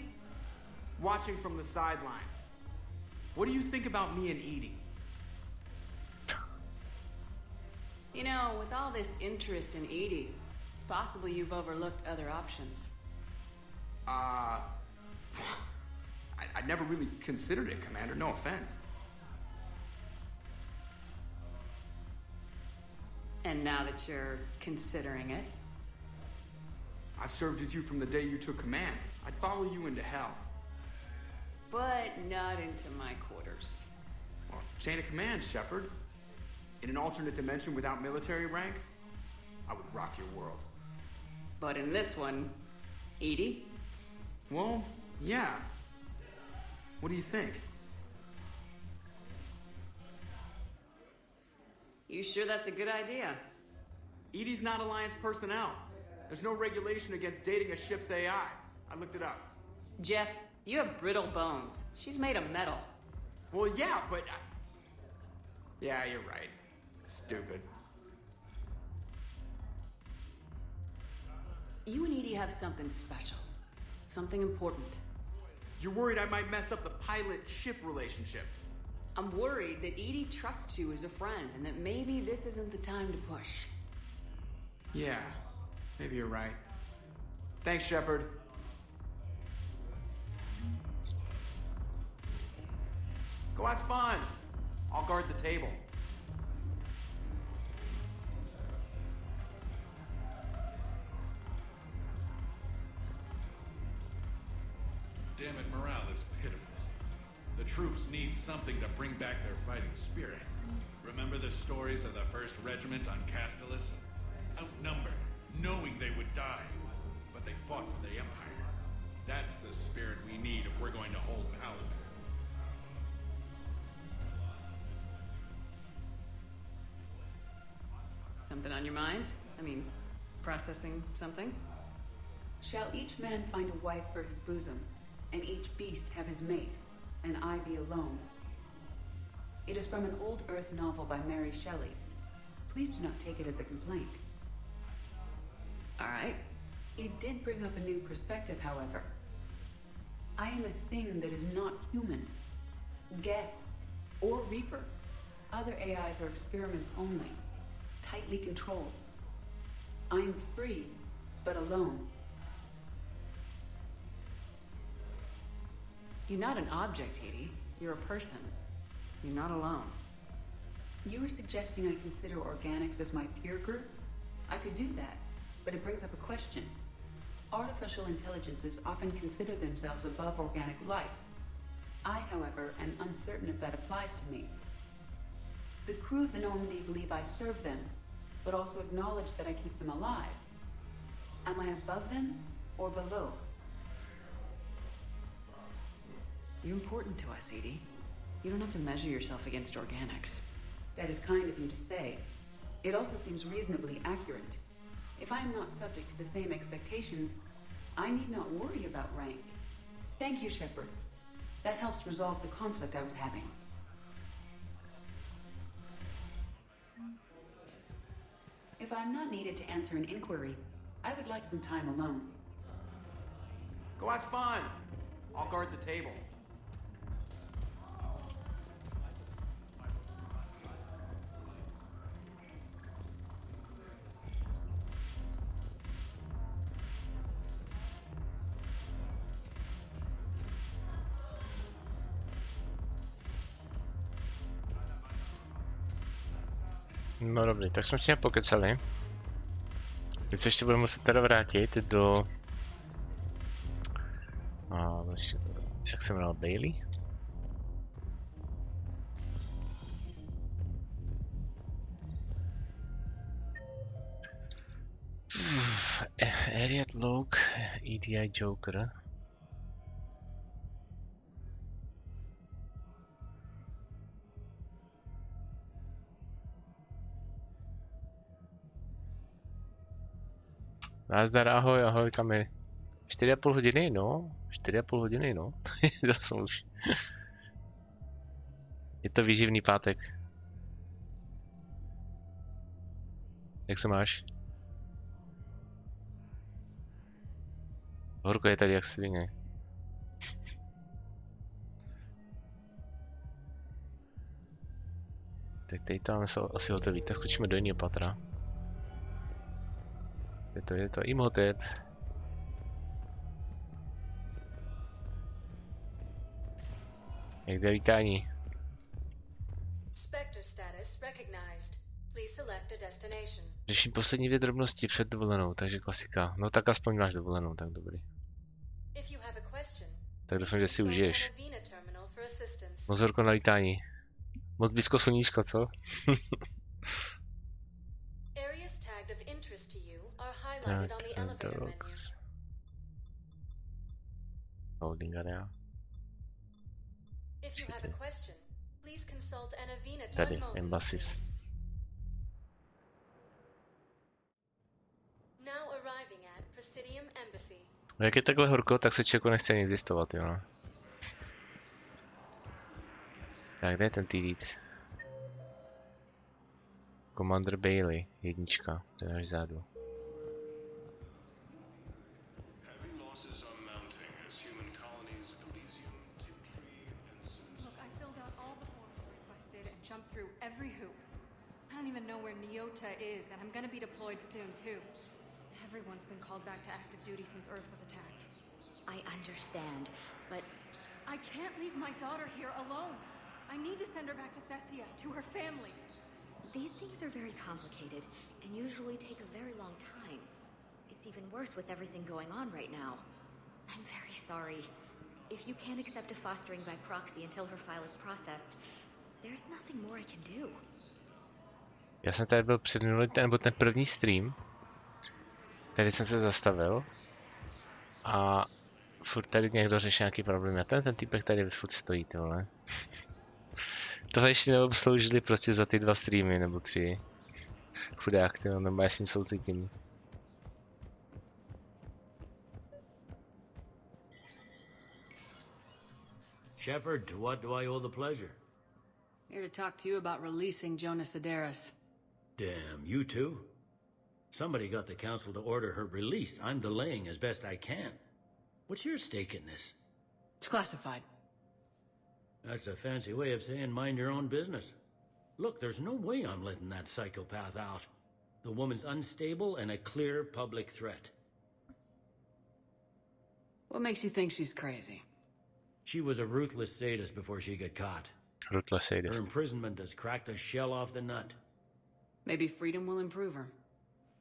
Watching from the sidelines. What do you think about me and Edie? You know, with all this interest in Edie, it's possible you've overlooked other options. I never really considered it, Commander. No offense. And now that you're considering it? I've served with you from the day you took command. I'd follow you into hell. But not into my quarters. Well, chain of command, Shepard. In an alternate dimension without military ranks, I would rock your world. But in this one, Edie? Well, yeah. What do you think? You sure that's a good idea? Edie's not Alliance personnel. There's no regulation against dating a ship's AI. I looked it up. Jeff, you have brittle bones. She's made of metal. Well, yeah, but... Yeah, you're right. It's stupid. You and Edie have something special. Something important. You're worried I might mess up the pilot-ship relationship. I'm worried that Edie trusts you as a friend and that maybe this isn't the time to push. Yeah, maybe you're right. Thanks, Shepard. Go have fun. I'll guard the table. Damn it, morale is pitiful. The troops need something to bring back their fighting spirit. Remember the stories of the 1st Regiment on Castellus? Outnumbered, knowing they would die, but they fought for the Empire. That's the spirit we need if we're going to hold Paladin. Something on your mind? I mean, processing something? Shall each man find a wife for his bosom, and each beast have his mate, and I be alone? It is from an old Earth novel by Mary Shelley. Please do not take it as a complaint. All right. It did bring up a new perspective, however. I am a thing that is not human. Geth or Reaper. Other AIs are experiments only, tightly controlled. I am free, but alone. You're not an object, Edie. You're a person. You're not alone. You are suggesting I consider organics as my peer group? I could do that, but it brings up a question. Artificial intelligences often consider themselves above organic life. I, however, am uncertain if that applies to me. The crew of the Normandy believe I serve them, but also acknowledge that I keep them alive. Am I above them or below? You're important to us, Edie. You don't have to measure yourself against organics. That is kind of you to say. It also seems reasonably accurate. If I am not subject to the same expectations, I need not worry about rank. Thank you, Shepard. That helps resolve the conflict I was having. If I'm not needed to answer an inquiry, I would like some time alone. Go have fun. I'll guard the table. No dobrý, tak jsme si je pokecali. Teď se ještě budeme muset teda vrátit do... jak se jmenoval, Bailey? Ariat Loke, EDI Joker. Nazdar, ahoj, ahoj, kam je? 4,5 hodiny, no. 4,5 hodiny, no. To jsem už. Je to výživný pátek. Jak se máš? Horko je tady jak svině. Tak tady tam se asi hotelí, tak skočíme do jiného patra. Je to Imhotep. Jak jde lítání? Řeším poslední 2 drobnosti před dovolenou, takže klasika. No tak aspoň máš dovolenou, tak dobrý. Tak doufám, že si užiješ. Moc horko na lítání. Moc blízko sluníčko, co? Tak, dogs. Holding area. Tady, embassies. Jak je takhle horko, tak se člověku nechce nic zjistovat, jo. Tak, kde je ten týdíc? Commander Bailey, 1, to je až zádu. I don't even know where Nyota is, and I'm gonna be deployed soon, too. Everyone's been called back to active duty since Earth was attacked. I understand, but... I can't leave my daughter here alone. I need to send her back to Thessia, to her family. These things are very complicated, and usually take a very long time. It's even worse with everything going on right now. I'm very sorry. If you can't accept a fostering by proxy until her file is processed, there's nothing more I can do. Já jsem tady byl předminulý ten první stream. Tady jsem se zastavil. A furt tady někdo řeší nějaký problém. A ten týpek tady furt stojí, ty vole. Tohle ještě neobsloužili prostě za ty 2 streamy nebo 3. Chudák, ty, nebo já s ním soucítím. Shepard, to what do I owe the pleasure? Here to talk to you about releasing Jonas Sedaris. Damn, you too? Somebody got the council to order her release. I'm delaying as best I can. What's your stake in this? It's classified. That's a fancy way of saying mind your own business. Look, there's no way I'm letting that psychopath out. The woman's unstable and a clear public threat. What makes you think she's crazy? She was a ruthless sadist before she got caught. Ruthless sadist. Her imprisonment has cracked the shell off the nut. Maybe freedom will improve her.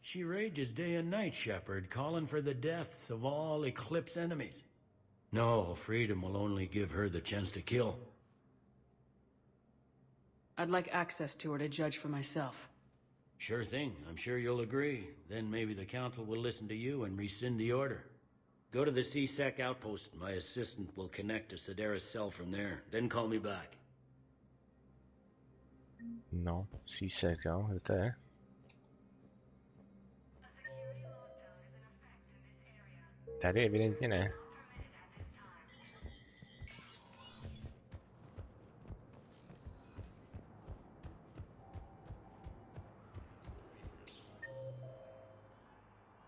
She rages day and night, Shepard, calling for the deaths of all Eclipse enemies. No, freedom will only give her the chance to kill. I'd like access to her to judge for myself. Sure thing. I'm sure you'll agree. Then maybe the council will listen to you and rescind the order. Go to the C-Sec outpost. My assistant will connect to Sedaris' cell from there. Then call me back. No, C-Sec, jo, kde to je? Tady evidentně ne.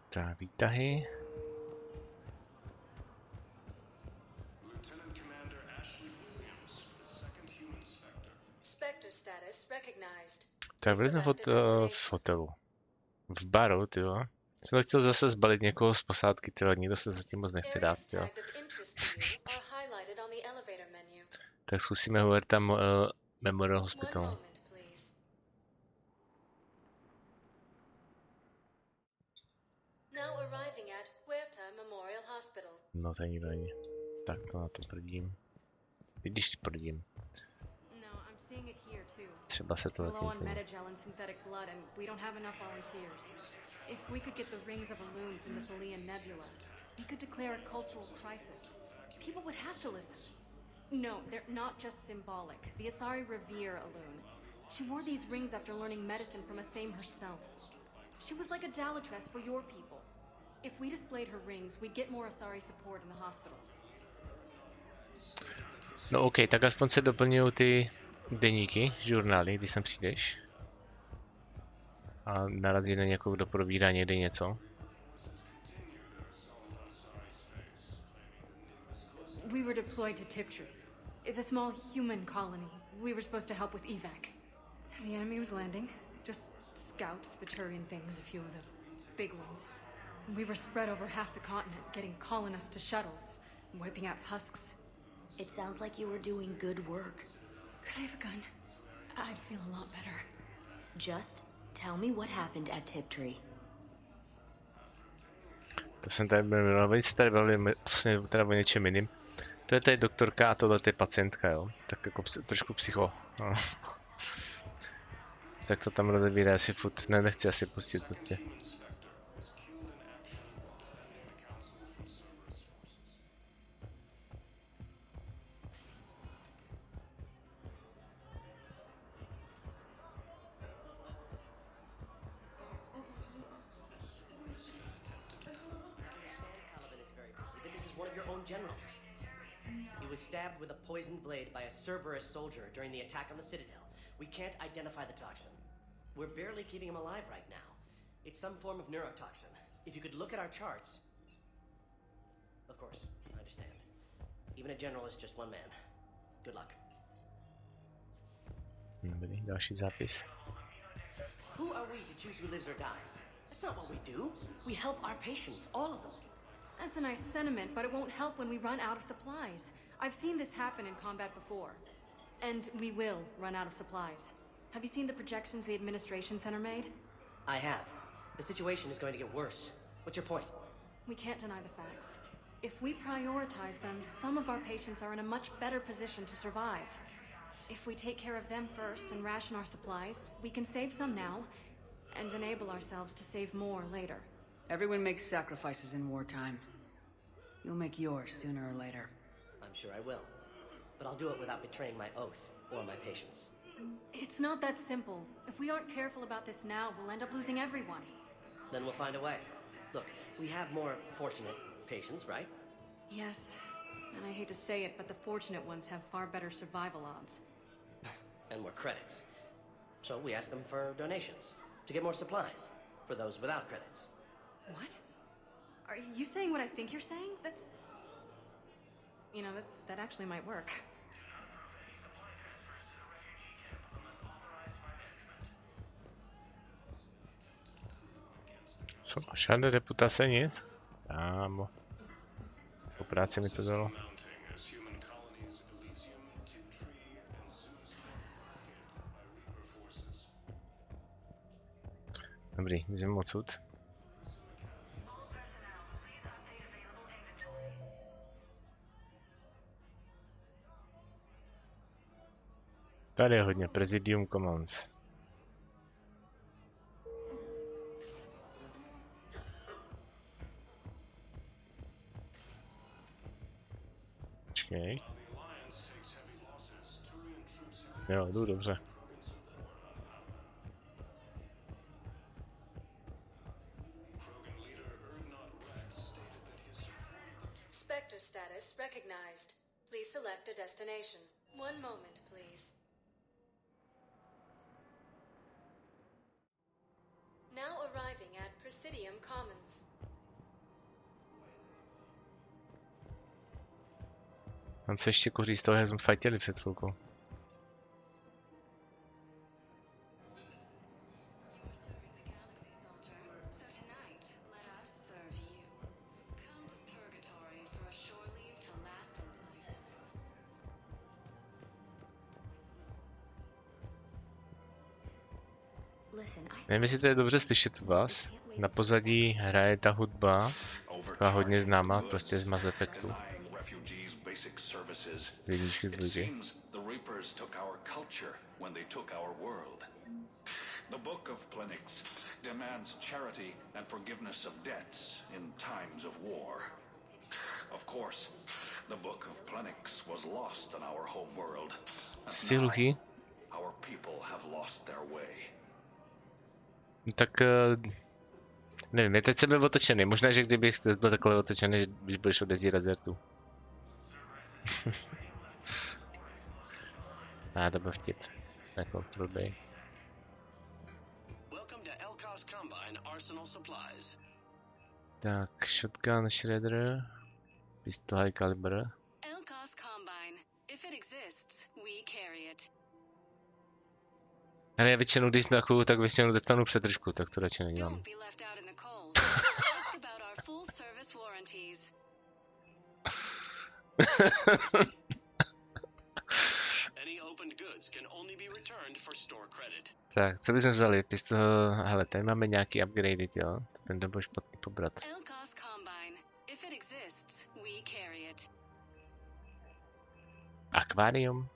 Tak, výtahy. Tak byli jsme v hotelu. V baru, tyjo. Jsem to chtěl zase zbalit někoho z posádky, tyjo. Nikdo se zatím moc nechce dát, tyjo. Tak zkusíme Huerta Memorial Hospital. No, to nikdo není. Tak to na to prdím. Když si prdím. Třeba se to zatím stane. If we could get the rings of Elune from the Salian Nebula, we could declare a cultural crisis. People would have to listen. No, they're not just symbolic. The Asari revere Elune. She wore these rings after learning medicine from a Thame herself. She was like a Dalatress for your people. If we displayed her rings, we'd get more Asari support in the hospitals. No OK, tak aspoň se doplňují ty deníky, žurnály, když sem přijdeš. A narazí na někoho, kdo probírá někde něco. We were deployed to Tiptree. It's a small human colony. We were supposed to help with evac. The enemy was landing. Just scouts, the Turian things, a few of the big ones. We were spread over half the continent, getting colonists to shuttles, wiping out husks. It sounds like you were doing good work. Could I have a gun? I'd feel a lot better. Just tell me what happened at Tiptree. To jsem tady byl, oni se tady bavili vlastně teda o něčem jiným. To je tady doktorka a tohle je pacientka, jo. Tak jako trošku psycho. No. Tak to tam rozebírá asi furt, nechci asi pustit prostě. Generals. He was stabbed with a poisoned blade by a Cerberus soldier during the attack on the Citadel. We can't identify the toxin. We're barely keeping him alive right now. It's some form of neurotoxin. If you could look at our charts... Of course, I understand. Even a general is just one man. Good luck. Dobrý, další zápis. Who are we to choose who lives or dies? That's not what we do. We help our patients, all of them. That's a nice sentiment, but it won't help when we run out of supplies. I've seen this happen in combat before. And we will run out of supplies. Have you seen the projections the administration center made? I have. The situation is going to get worse. What's your point? We can't deny the facts. If we prioritize them, some of our patients are in a much better position to survive. If we take care of them first and ration our supplies, we can save some now and enable ourselves to save more later. Everyone makes sacrifices in wartime. You'll make yours sooner or later. I'm sure I will. But I'll do it without betraying my oath or my patients. It's not that simple. If we aren't careful about this now, we'll end up losing everyone. Then we'll find a way. Look, we have more fortunate patients, right? Yes. And I hate to say it, but the fortunate ones have far better survival odds. And more credits. So we ask them for donations. To get more supplies. For those without credits. What? Are you saying what I think you're saying? That's... You know, that actually might work. Co? Žádné reputace, nic? Kámo. Po práci mi to dalo. Dobrý, jdeme odsud. Tady je hodně, Presidium Commons. Počkej. Jo, jdu dobře. Spectre status recognized. Please select a destination. One moment, please. Now arriving at Presidium Commons. Tam se ještě kouří z toho, jak jsme fajtili před chvilkou. Nevím, jestli to je dobře slyšet u vás. Na pozadí hraje ta hudba, taková hodně známá, prostě z Mass Effectu. Z jedničky, z dvojky. The Reapers took our culture when they took our world. The Book of Plenix demands charity and forgiveness of debts in times of war. Of course, the Book of Plenix was lost in our home world. Silky. Our people have lost their way. Tak Nevím, teď jsem byl otočený. Možná, že kdybych byl takhle otočený, že budeš odezírat zertu. To byl vtip. Jako blbej. Tak, shotgun, shredder, pistol high caliber. Ale já většinou, když znakuju, tak většinou dostanu přetržku, tak to radši nedělám. Tak, co bychom vzali? Pistol, hele, tady máme nějaký upgraded, jo? To ten nebo špatný pobrat. Akvárium.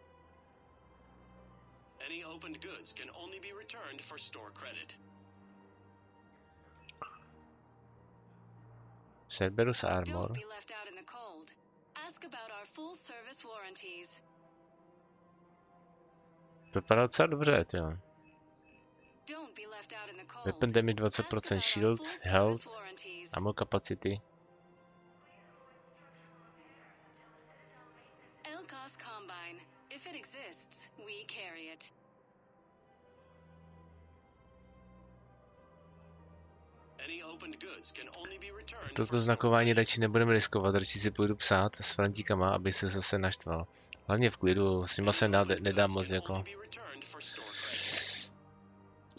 Cerberus armor. To vypadá docela dobře, jo. Weapon damage 20%, shield, health, ammo capacity. Toto znakování radši nebudeme riskovat, radši si půjdu psát s Frantíkama, aby se zase naštval. Hlavně v klidu, s nima se nedá moc jako...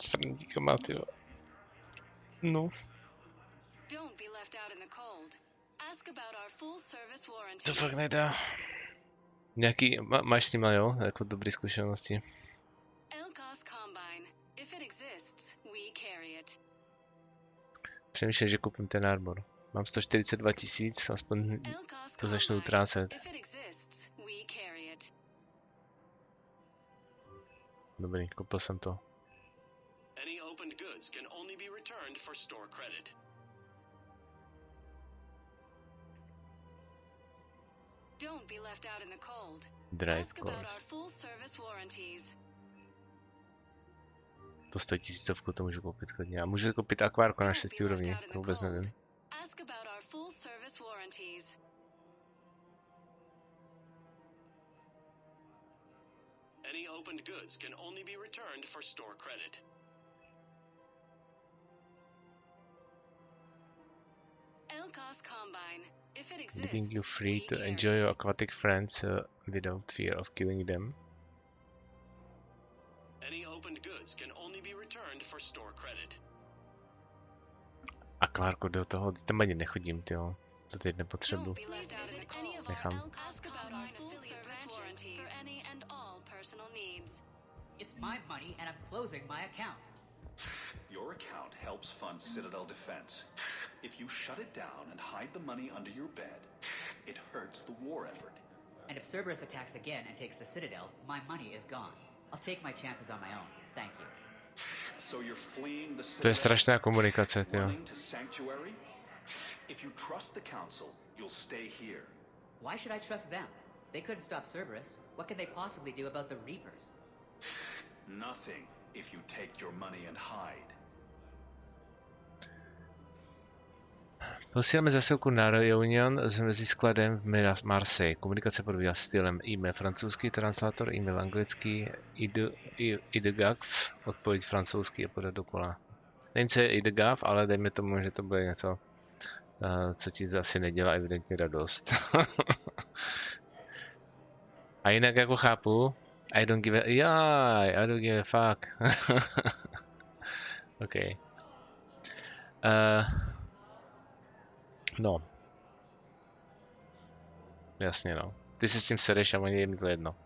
S Frantíkama, tyjo. No. To fakt nedá. Nějaký, máš s nima, jo? Jako dobrý zkušenosti. Přemýšlím, že koupím ten armor. Mám 142 000, aspoň to začnu utrácet. Dobrý, koupil jsem to. Drive course. To stojí 1000, to můžu koupit hodně. A můžu koupit akvárko na 6 úrovni, to vůbec nevím. Leaving you free to enjoy your aquatic friends without fear of killing them. Akvárko do toho, tam ani nechodím, tyjo. To teď nepotřebuji. Nechám. It's my money and I'm closing my account. Your account helps fund Citadel defense. If you shut it down and hide the money under your bed, it hurts the war effort. And if Cerberus attacks again and takes the Citadel, my money is gone. I'll take my chances on my own. Thank you. So you're fleeing the Citadel. To je strašná komunikace, tyjo. If you trust the council, you'll stay here. Why should I trust them? They couldn't stop Cerberus. What can they possibly do about the Reapers? Nothing if you take your money and hide. Posíláme zasilku na Reunion mezi skladem v Marseille. Komunikace probíhá stylem e-mail francouzský, translátor, e-mail anglický, idgav, odpověď francouzský a podat dokola. Nevím, co je idgav, ale dejme tomu, že to bude něco, co ti zase nedělá evidentně radost. A jinak jako chápu, I don't give a fuck. OK. No. Jasně, no. Ty si s tím sereš a oni je mi to jedno.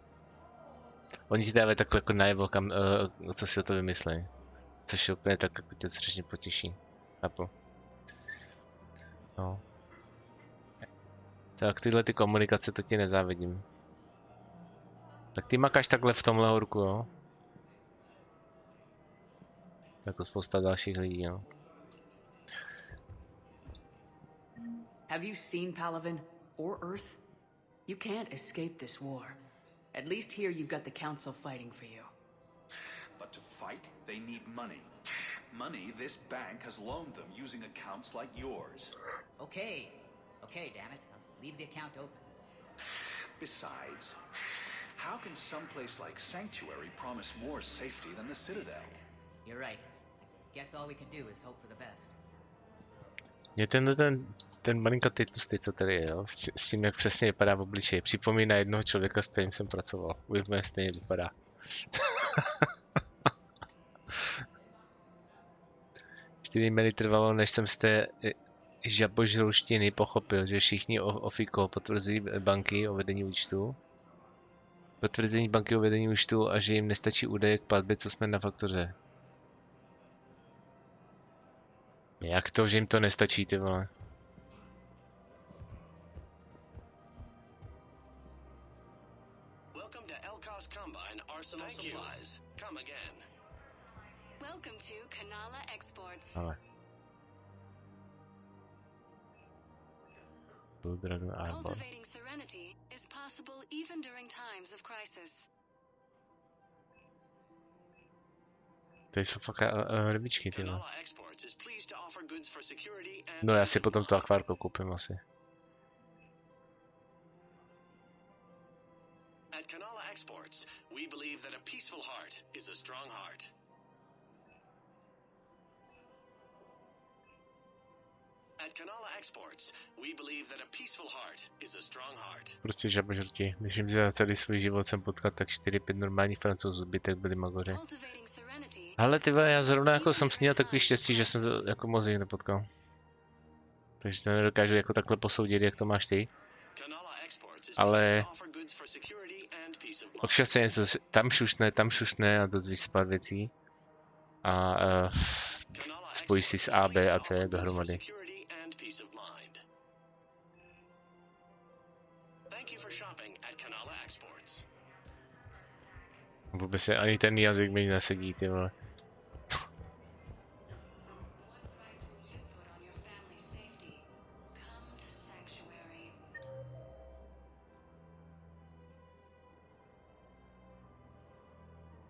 Oni ti dávají takhle jako najevo, kam, co si o to vymyslí. Což je úplně tak, jako tě strašně potěší. Chápu. No. Tak tyhle ty komunikace, to ti nezávidím. Tak ty makáš takhle v tomhle horku, jo? Jako spousta dalších lidí, jo? Have you seen Palavin or Earth? You can't escape this war. At least here you've got the Council fighting for you. But to fight, they need money. money this bank has loaned them using accounts like yours. Okay, damn it. I'll leave the account open. Besides, how can some place like Sanctuary promise more safety than the Citadel? You're right. Guess all we can do is hope for the best. Mě ten malinkatý tlustý, co tady je, jo? S tím, jak přesně vypadá v obličeji, připomíná jednoho člověka, s kterým jsem pracoval. Úplně stejně vypadá. 4 dny trvalo, než jsem z té žabožrouštiny pochopil, že všichni ofiko potvrzují banky o vedení účtu. Potvrzení banky o vedení účtu a že jim nestačí údaje k platbě, co jsme na faktoře. Jak to, že jim to nestačí, ty vole? Welcome to LCOS Combine Arsenal Supplies. Come again. Welcome to Kanále Exports. Ale. Blue Dragon Arbor. Cultivating serenity is possible even during times of crisis. Tady jsou fakt rybičky, ty vole. No já si potom to akvárko koupím asi. At Kanále Exports, we believe that a peaceful heart is a strong heart. At Kanále Exports, we believe that a peaceful heart is a strong heart. Prostě žabožrti. Když jim za celý svůj život jsem potkal tak 4-5 normálních Francouzů, zbytek byli magoři. Ale ty vole, já zrovna jako jsem směl takový štěstí, že jsem to jako moc jich nepotkal. Takže to nedokážu jako takhle posoudit, jak to máš ty. Ale občas se něco tam šušne a dozví se pár věcí. A spojíš si s A, B a C dohromady. Vůbec se ani ten jazyk mi nesedí, ty vole.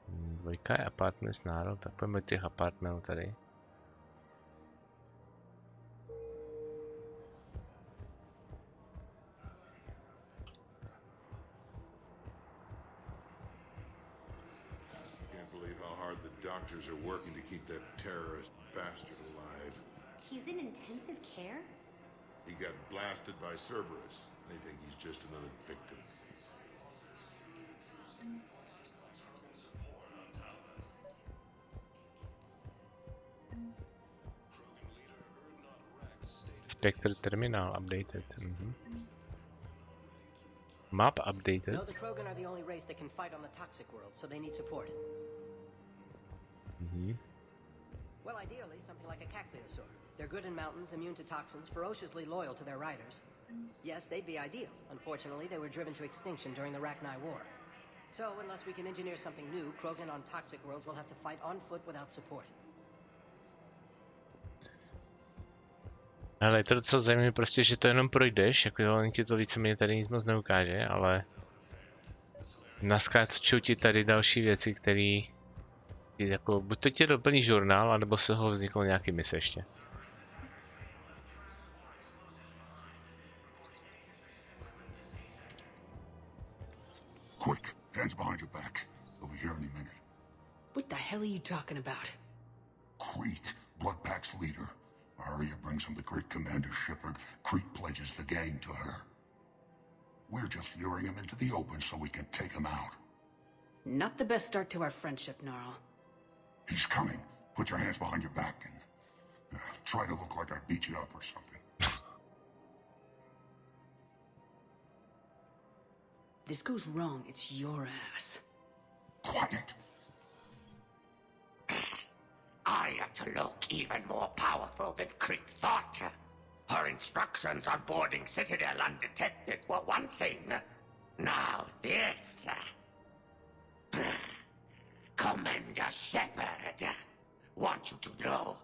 Dvojka je apartment národ, tak pojďme těch apartmentů tady. Doctors are working to keep that terrorist bastard alive. He's in intensive care? He got blasted by Cerberus. They think he's just another victim. Spectre terminal updated. Map updated. No, the Krogan are the only race that can fight on the toxic world, so they need support. Well, ideally, something like a cacliosaur. They're good in mountains, immune to toxins, ferociously loyal to their riders. Yes, they'd be ideal. Unfortunately, they were driven to extinction during the Rachni War. So, unless we can engineer something new, Krogan on toxic worlds will have to fight on foot without support. Ale je to docela zajímavé prostě, že to jenom projdeš, jako oni ti to víceméně tady nic moc neukáže, ale naskáčou ti tady další věci, které jako, buď to ti doplní žurnál, anebo se ho vzniklo nějaký mise ještě. Quick, hands behind your back. They'll be here any minute. What the hell are you talking about? Crete, Bloodpack's leader. Arya brings him the great Commander Shepard. Crete pledges the gang to her. We're just luring him into the open so we can take him out. Not the best start to our friendship, Gnarl. He's coming. Put your hands behind your back and try to look like I beat you up or something. This goes wrong, it's your ass. Quiet. Arya to look even more powerful than Crete thought. Her instructions on boarding Citadel undetected were one thing. Now this. Commander Shepard, want you to know,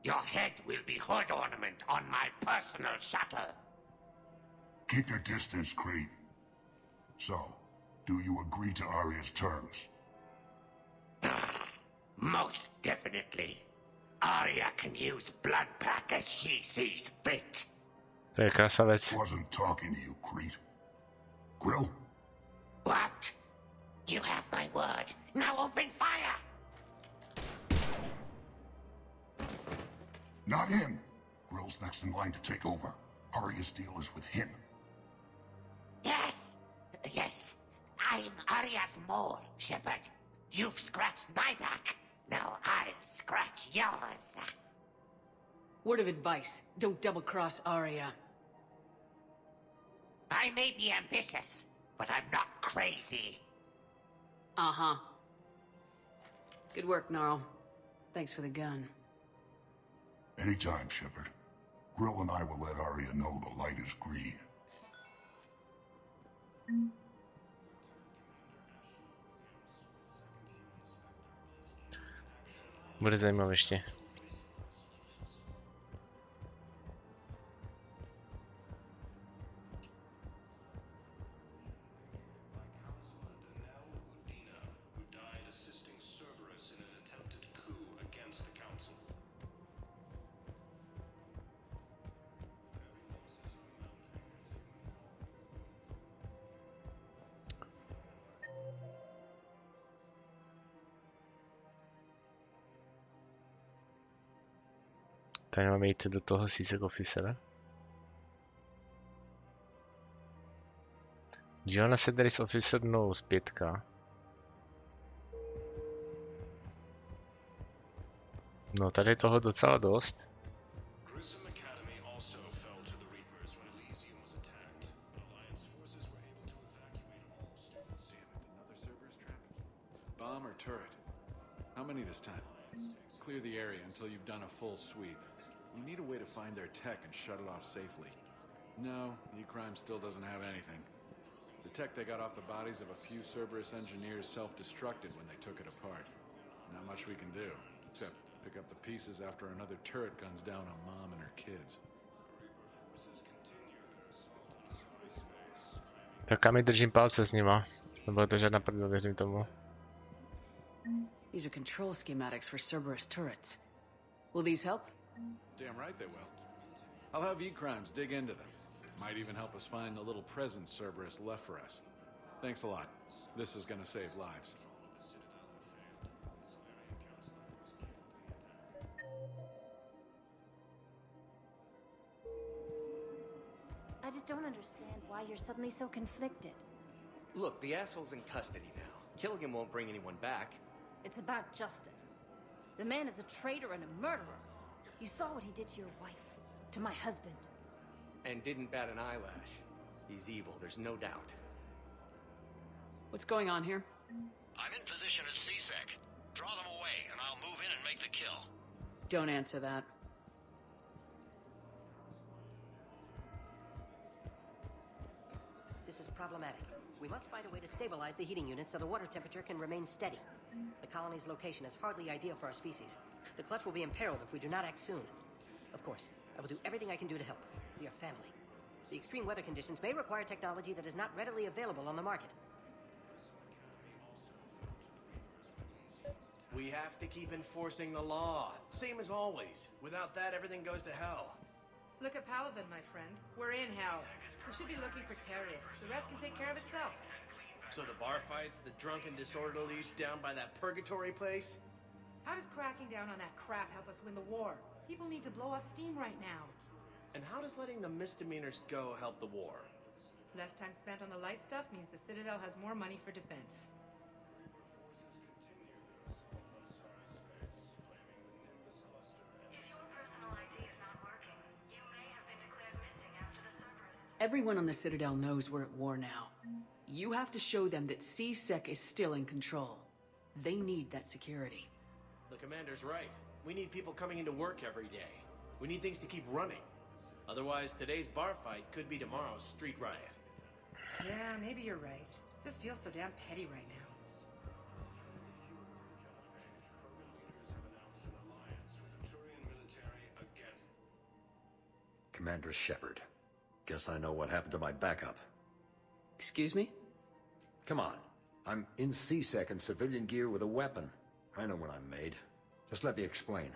your head will be hood ornament on my personal shuttle. Keep your distance, Crete. So, do you agree to Arya's terms? Most definitely. Arya can use blood pack as she sees fit. To je krasavec. Wasn't talking to you, Crete. Grill? What? You have my word. Now open fire! Not him. Grill's next in line to take over. Arya's deal is with him. Yes. Yes. I'm Arya's mole, Shepard. You've scratched my back. Now I'll scratch yours. Word of advice, don't double-cross Arya. I may be ambitious, but I'm not crazy. Uh-huh. Good work, Gnarl. Thanks for the gun. Anytime, Shepard. Grill and I will let Arya know the light is green. Bude zajímavé ještě. Tady máme jít do toho Seasick Officera. Joanna Cedris Officer Knows 5. No tady je toho docela dost. Bomb or turret? How many this time? Clear the area until you've done a full sweep. You need a way to find their tech and shut it off safely. No, E-Crime still doesn't have anything. The tech they got off the bodies of a few Cerberus engineers self-destructed when they took it apart. Not much we can do, except pick up the pieces after another turret guns down on Mom and her kids. Tak a my držím palce s nima. Nebylo to žádná prdel, věřím tomu. These are control schematics for Cerberus turrets. Will these help? Damn right they will. I'll have E-Crimes dig into them. Might even help us find the little present Cerberus left for us. Thanks a lot. This is gonna save lives. I just don't understand why you're suddenly so conflicted. Look, the asshole's in custody now. Killing him won't bring anyone back. It's about justice. The man is a traitor and a murderer. You saw what he did to your wife, to my husband. And didn't bat an eyelash. He's evil, there's no doubt. What's going on here? I'm in position at CSEC. Draw them away, and I'll move in and make the kill. Don't answer that. This is problematic. We must find a way to stabilize the heating unit so the water temperature can remain steady. The colony's location is hardly ideal for our species. The clutch will be imperiled if we do not act soon. Of course, I will do everything I can do to help. We are family. The extreme weather conditions may require technology that is not readily available on the market. We have to keep enforcing the law. Same as always. Without that, everything goes to hell. Look at Paladin, my friend. We're in hell. We should be looking for terrorists. The rest can take care of itself. So the bar fights, the drunken disorderlies down by that purgatory place? How does cracking down on that crap help us win the war? People need to blow off steam right now. And how does letting the misdemeanors go help the war? Less time spent on the light stuff means the Citadel has more money for defense. Everyone on the Citadel knows we're at war now. You have to show them that CSEC is still in control. They need that security. The commander's right. We need people coming into work every day. We need things to keep running. Otherwise, today's bar fight could be tomorrow's street riot. Yeah, maybe you're right. Just feels so damn petty right now. Commander Shepard. Guess I know what happened to my backup. Excuse me? Come on. I'm in CSEC in civilian gear with a weapon. I know when I'm made. Just let me explain.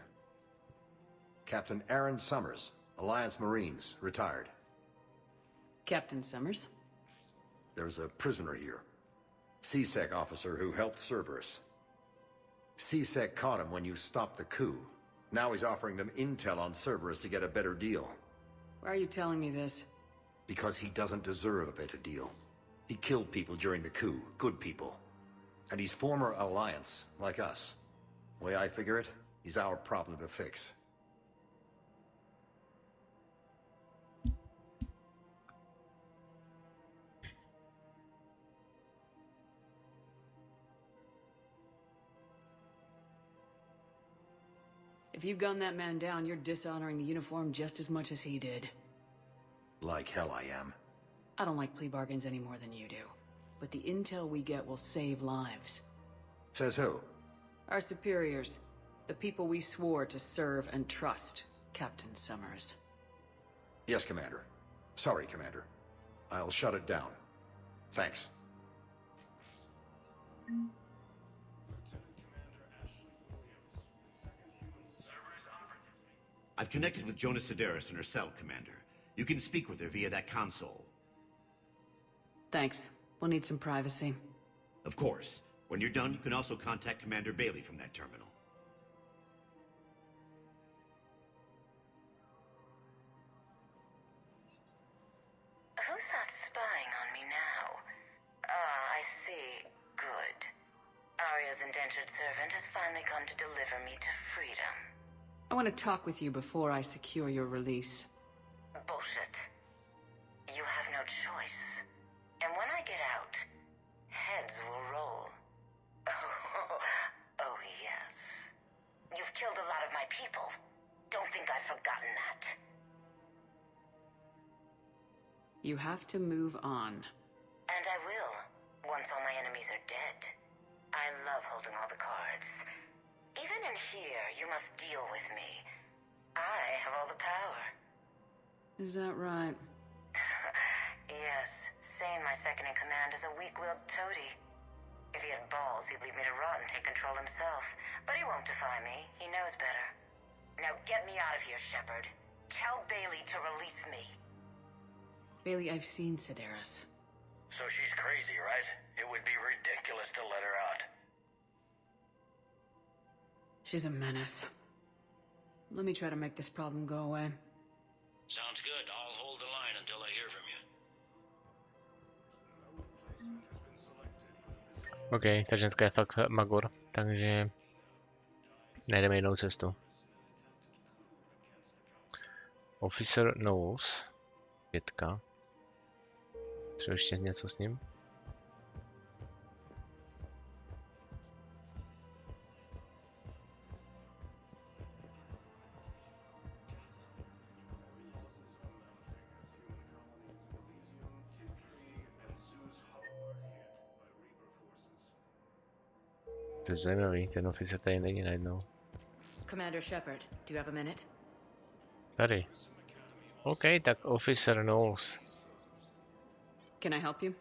Captain Aaron Summers, Alliance Marines, retired. Captain Summers? There's a prisoner here. CSEC officer who helped Cerberus. CSEC caught him when you stopped the coup. Now he's offering them intel on Cerberus to get a better deal. Why are you telling me this? Because he doesn't deserve a better deal. He killed people during the coup, good people. And he's former Alliance, like us. Way I figure it, he's our problem to fix. If you gun that man down, you're dishonoring the uniform just as much as he did. Like hell I am. I don't like plea bargains any more than you do. But the intel we get will save lives. Says who? Our superiors. The people we swore to serve and trust, Captain Summers. Yes, Commander. Sorry, Commander. I'll shut it down. Thanks. I've connected with Jonas Sedaris in her cell, Commander. You can speak with her via that console. Thanks. We'll need some privacy. Of course. When you're done, you can also contact Commander Bailey from that terminal. Who's that spying on me now? Ah, I see. Good. Arya's indentured servant has finally come to deliver me to freedom. I want to talk with you before I secure your release. Bullshit. You have no choice. And when I get out, heads will roll. Oh, yes. You've killed a lot of my people. Don't think I've forgotten that. You have to move on. And I will, once all my enemies are dead. I love holding all the cards. Even in here, you must deal with me. I have all the power. Is that right? Yes, Sane, my second-in-command, is a weak-willed toady. If he had balls, he'd leave me to rot and take control himself. But he won't defy me. He knows better. Now get me out of here, Shepard. Tell Bailey to release me. Bailey, I've seen Sedaris. So she's crazy, right? It would be ridiculous to let her out. She's a menace. Let me try to make this problem go away. Sounds good. I'll hold the line until I hear from you. OK, ta ženská je fakt magor, takže najdeme jinou cestu. Officer Knowles, 5. Třeba ještě něco s ním. To je zajímavý, ten oficer tady není najednou. Commander Shepard, do you have a minute? Tady. OK, tak Officer Knowles. Can I help you?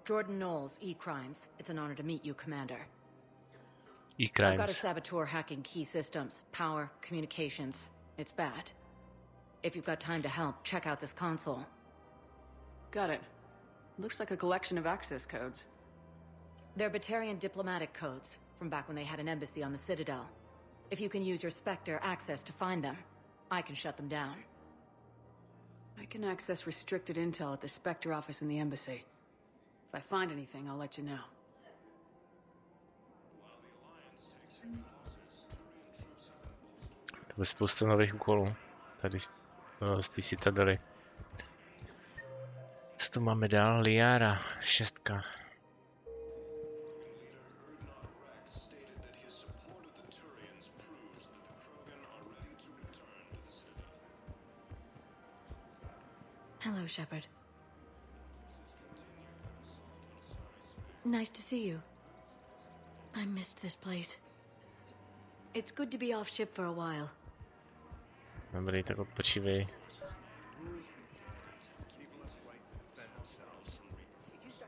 Jordan Knowles, E-Crimes. It's an honor to meet you, Commander. E-Crimes. I've got a saboteur hacking key systems, power, communications. It's bad. If you've got time to help, check out this console. Got it. Looks like a collection of access codes. They're Batarian diplomatic codes, from back when they had an embassy on the Citadel. If you can use your Spectre access to find them, I can shut them down. I can access restricted intel at the Spectre office in the embassy. If I find anything, I'll let you know. To bude spousta nových úkolů. Tady z té citadely. Co tu máme dál? Liara, 6. Hello, Shepard. Nice to see you. I missed this place. It's good to be off ship for a while. Dobrý, tak odpočívej.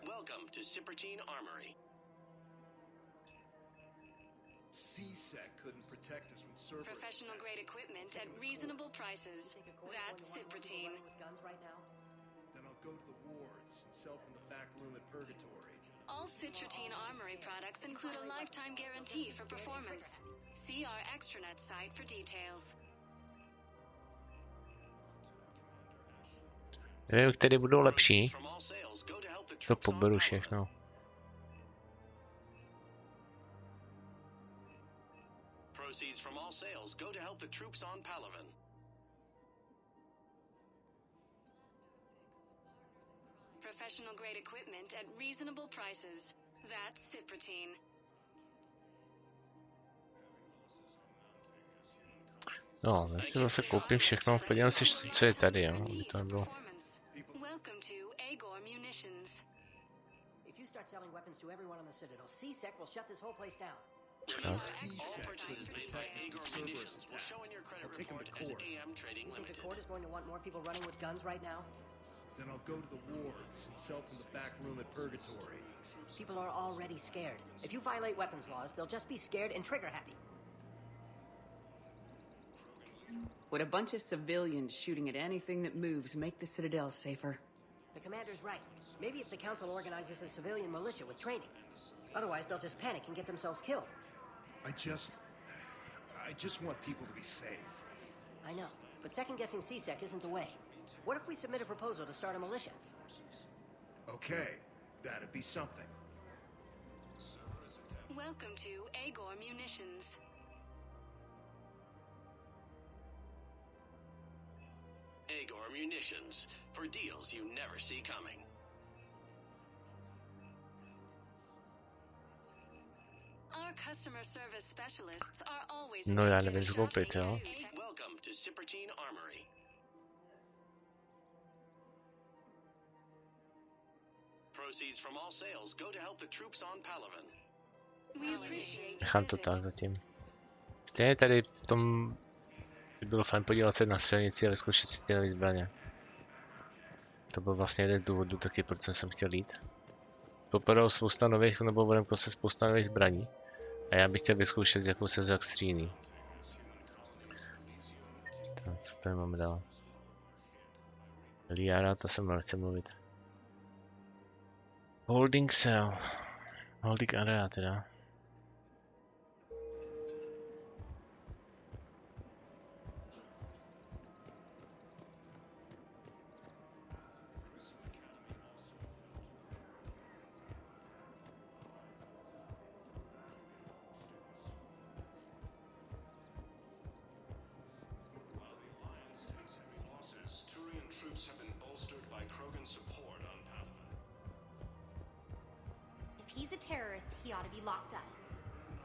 Welcome to Sippertine Armory. CSEC couldn't protect us when Cerberus. Professional grade equipment at reasonable prices. That's Cypratine. Then I'll go to the wards and sell from the back room at Purgatory. All Cypratine Armory products include a lifetime guarantee for performance. See our extranet site for details. Nevím, které budou lepší. To poberu všechno. Proceeds from all sales go to help the troops on Palaven. Professional grade equipment at reasonable prices. That's Cypratine. No, já si zase koupím všechno, podívám si, co je tady, jo, aby to nebylo. Welcome to Agor Munitions. If you start selling weapons to everyone on the Citadel, CSEC will shut this whole place down. No. I'll take him to court. You think the court is going to want more people running with guns right now? Then I'll go to the wards and sell from the back room at Purgatory. People are already scared. If you violate weapons laws, they'll just be scared and trigger happy. Would a bunch of civilians shooting at anything that moves make the Citadel safer? The commander's right. Maybe if the council organizes a civilian militia with training. Otherwise, they'll just panic and get themselves killed. I just want people to be safe. I know, but second-guessing CSEC isn't the way. What if we submit a proposal to start a militia? Okay, that'd be something. Welcome to Agor Munitions. Agor Munitions, for deals you never see coming. Our customer service specialists are always No, já nevím, co koupit, jo. Welcome to Cypratine Armory. Proceeds from all sales go to help the troops on Palaven. We appreciate Nechám to tak zatím. Stejně tady v tom by bylo fajn podívat se na střelnici a vyzkoušet si ty nové zbraně. To byl vlastně jeden z důvodů taky, proč jsem chtěl jít. Popadalo spousta nových, nebo odemklo se spousta nových zbraní. A já bych chtěl vyzkoušet, s jakou se zakstříní. Tak, co tady máme dál? Liara, ta se mnou nechce mluvit. Holding cell. Holding area teda. He ought to be locked up.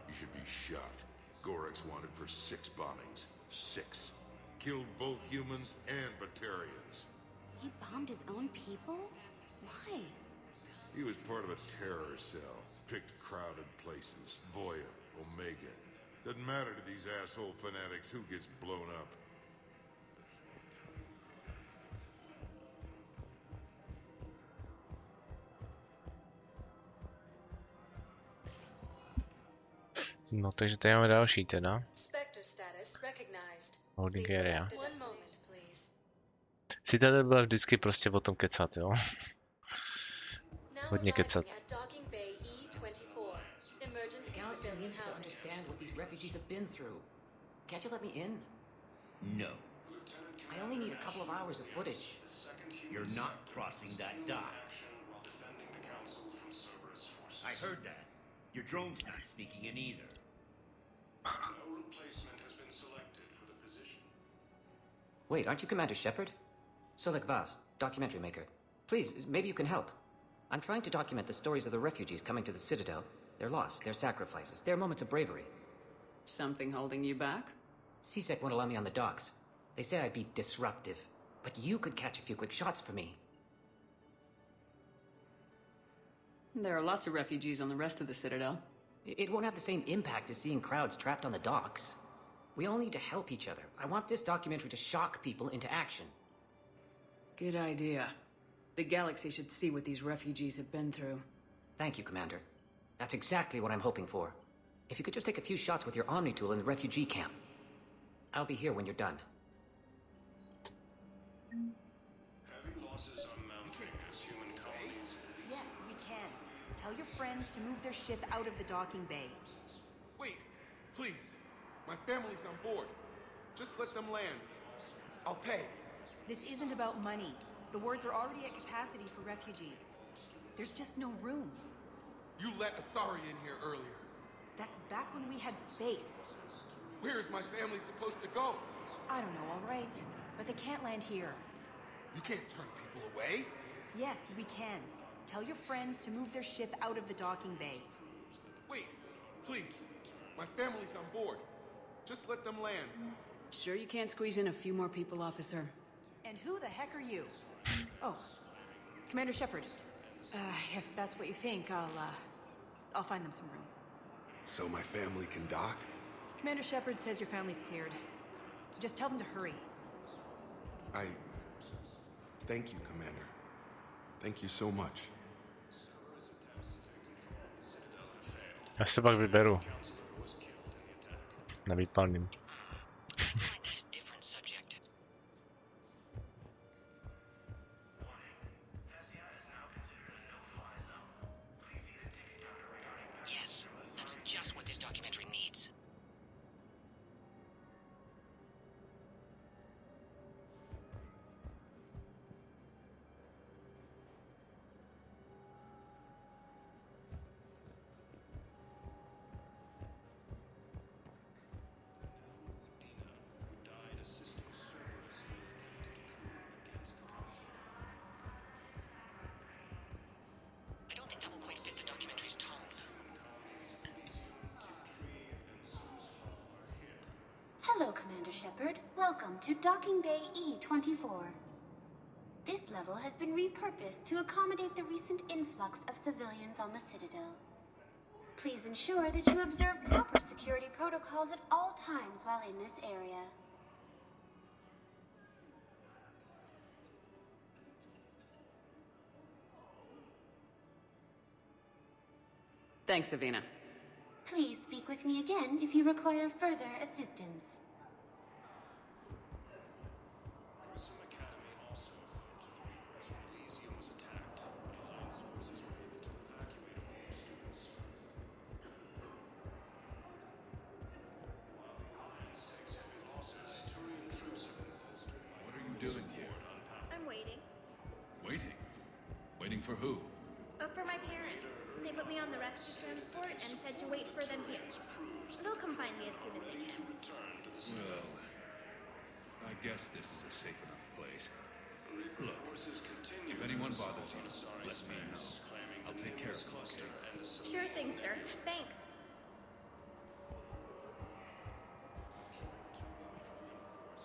He should be shot. Gorek's wanted for 6 bombings. 6. Killed both humans and Batarians. He bombed his own people? Why? He was part of a terror cell. Picked crowded places. Voya, Omega. Doesn't matter to these asshole fanatics who gets blown up. No, takže tady máme další teda. Holding area. Citadel byla vždycky prostě o tom kecat, jo. Hodně kecat. Galaxy needs to understand what these refugees have been through. Can't you let me in? No. I only need a couple of hours of footage. You're not crossing that dock. I heard that. Your drone's not sneaking in either. No replacement has been selected for the position. Wait, aren't you Commander Shepard? Solik Vast, documentary maker. Please, maybe you can help. I'm trying to document the stories of the refugees coming to the Citadel. Their loss, their sacrifices, their moments of bravery. Something holding you back? CSEC won't allow me on the docks. They say I'd be disruptive. But you could catch a few quick shots for me. There are lots of refugees on the rest of the Citadel. It won't have the same impact as seeing crowds trapped on the docks. We all need to help each other. I want this documentary to shock people into action. Good idea. The galaxy should see what these refugees have been through. Thank you, Commander. That's exactly what I'm hoping for. If you could just take a few shots with your Omni tool in the refugee camp. I'll be here when you're done. Heavy losses are mounting as human colonies. Yes, we can. Tell your friends to move their ship out of the docking bay. Wait, please. My family's on board. Just let them land. I'll pay. This isn't about money. The wards are already at capacity for refugees. There's just no room. You let Asari in here earlier. That's back when we had space. Where's my family supposed to go? I don't know, all right. But they can't land here. You can't turn people away. Yes, we can. Tell your friends to move their ship out of the docking bay. Wait, please. My family's on board. Just let them land. Sure you can't squeeze in a few more people, officer? And who the heck are you? Oh, Commander Shepard. If that's what you think, I'll find them some room. So my family can dock? Commander Shepard says your family's cleared. Just tell them to hurry. Thank you, Commander. Thank you so much. Já se pak vyberu. Na výpalným. Yes, that's just what this documentary needs. Hello, Commander Shepard. Welcome to Docking Bay E-24. This level has been repurposed to accommodate the recent influx of civilians on the Citadel. Please ensure that you observe proper security protocols at all times while in this area. Thanks, Savina. Please speak with me again if you require further assistance. What are you doing here? I'm waiting. Waiting? Waiting for who? For my parents. They put me on the rescue transport and said to wait for them here. They'll come find me as soon as they can. Well, I guess this is a safe enough place. Look, if anyone bothers you, let me know. I'll take care of them, okay? Sure thing, sir. Thanks.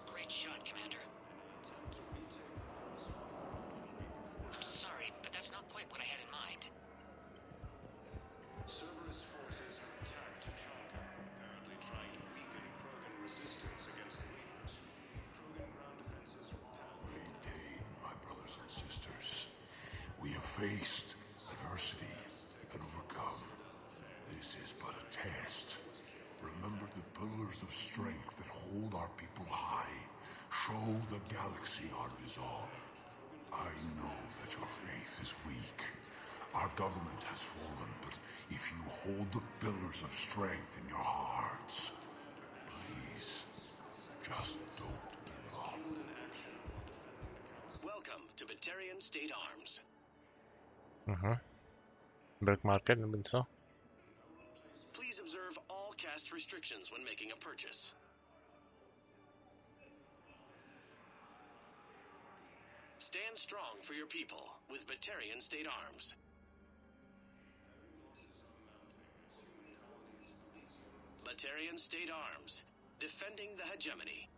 Great shot, Commander. I'm sorry, but that's not quite what I had in mind. Cerberus forces have attacked Tachanka, apparently trying to weaken Krogan resistance against the Reapers. Krogan ground defenses repelled. Vítej, my brothers and sisters. We have faced adversity and overcome. This is but a test. Remember the pillars of strength that hold our people high. Show the galaxy our resolve. I know that your faith is weak. Our government has fallen, but if you hold the pillars of strength in your hearts, please, just don't give up. Welcome to Batarian State Arms. Black market nebo co? Please observe all caste restrictions when making a purchase. Stand strong for your people with Batarian State Arms. Batarian State Arms, defending the hegemony.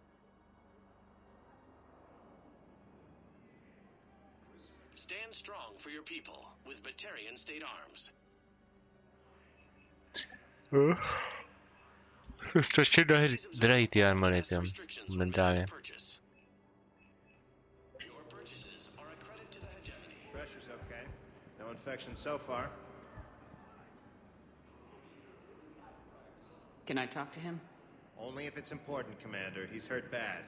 Stand strong for your people with Batarian State Arms. Strašně drahý ty armory tam, momentálně. Pressure's okay. No infection so far. Can I talk to him? Only if it's important, Commander. He's hurt bad.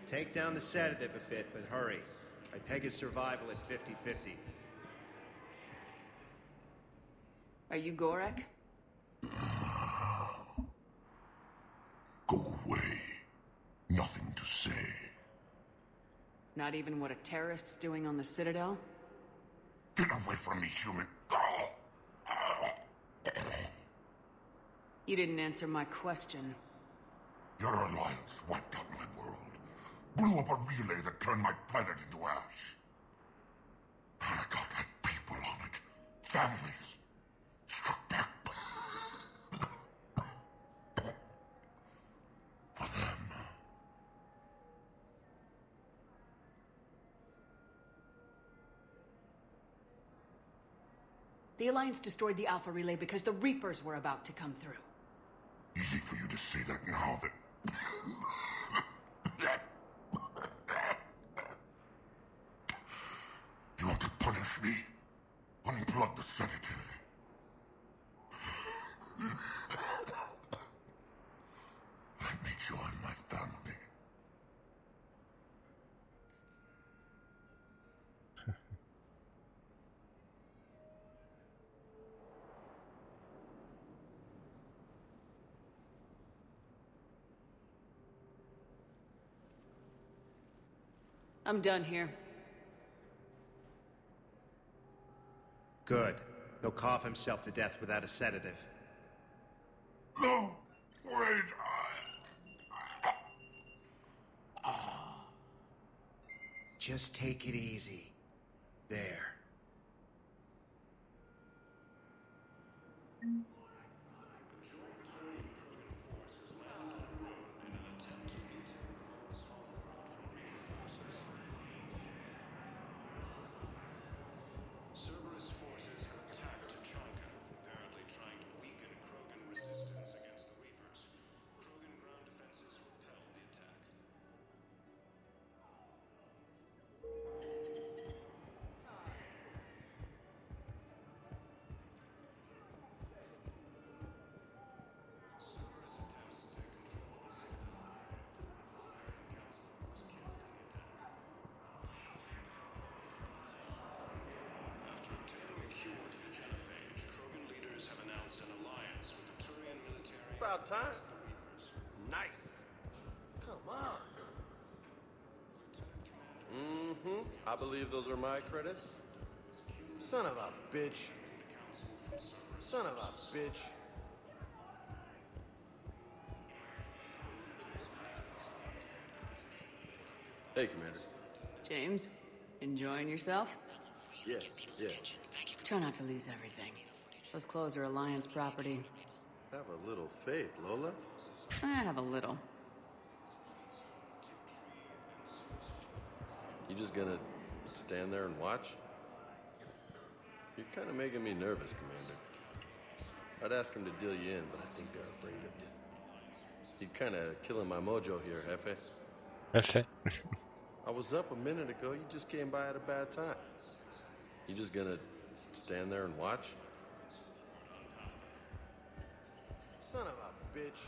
Take down the sedative a bit, but hurry. I peg his survival at 50-50. Are you Gorek? Go away. Nothing to say. Not even what a terrorist's doing on the Citadel? Get away from me, human. You didn't answer my question. Your alliance wiped out my world. Blew up a relay that turned my planet into ash. Paragon had people on it. Families. Struck back. For them. The Alliance destroyed the Alpha Relay because the Reapers were about to come through. Easy for you to say that now that... You want to punish me? Unplug the sedative. Let me join my family. I'm done here. Good. He'll cough himself to death without a sedative. No! Wait! Just take it easy. There. Cerberus forces have attacked Tachanka, apparently trying to weaken Krogan resistance against the Reapers. Krogan ground defenses repelled the attack. Cerberus attempts to take control of the Citadel. After obtaining a cure to the genophage, Krogan leaders have announced an alliance with the Turian military. About time. against the Reapers. Nice. Come on. I believe those are my credits. Son of a bitch. Son of a bitch. Hey, Commander. James, enjoying yourself? Yeah. Try not to lose everything. Those clothes are Alliance property. Have a little faith, Lola. I have a little. You just gonna stand there and watch? You're kind of making me nervous, Commander. I'd ask them to deal you in, but I think they're afraid of you. You're kind of killing my mojo here, Jefe. Jefe. I was up a minute ago. You just came by at a bad time. You just gonna stand there and watch? Son of a bitch.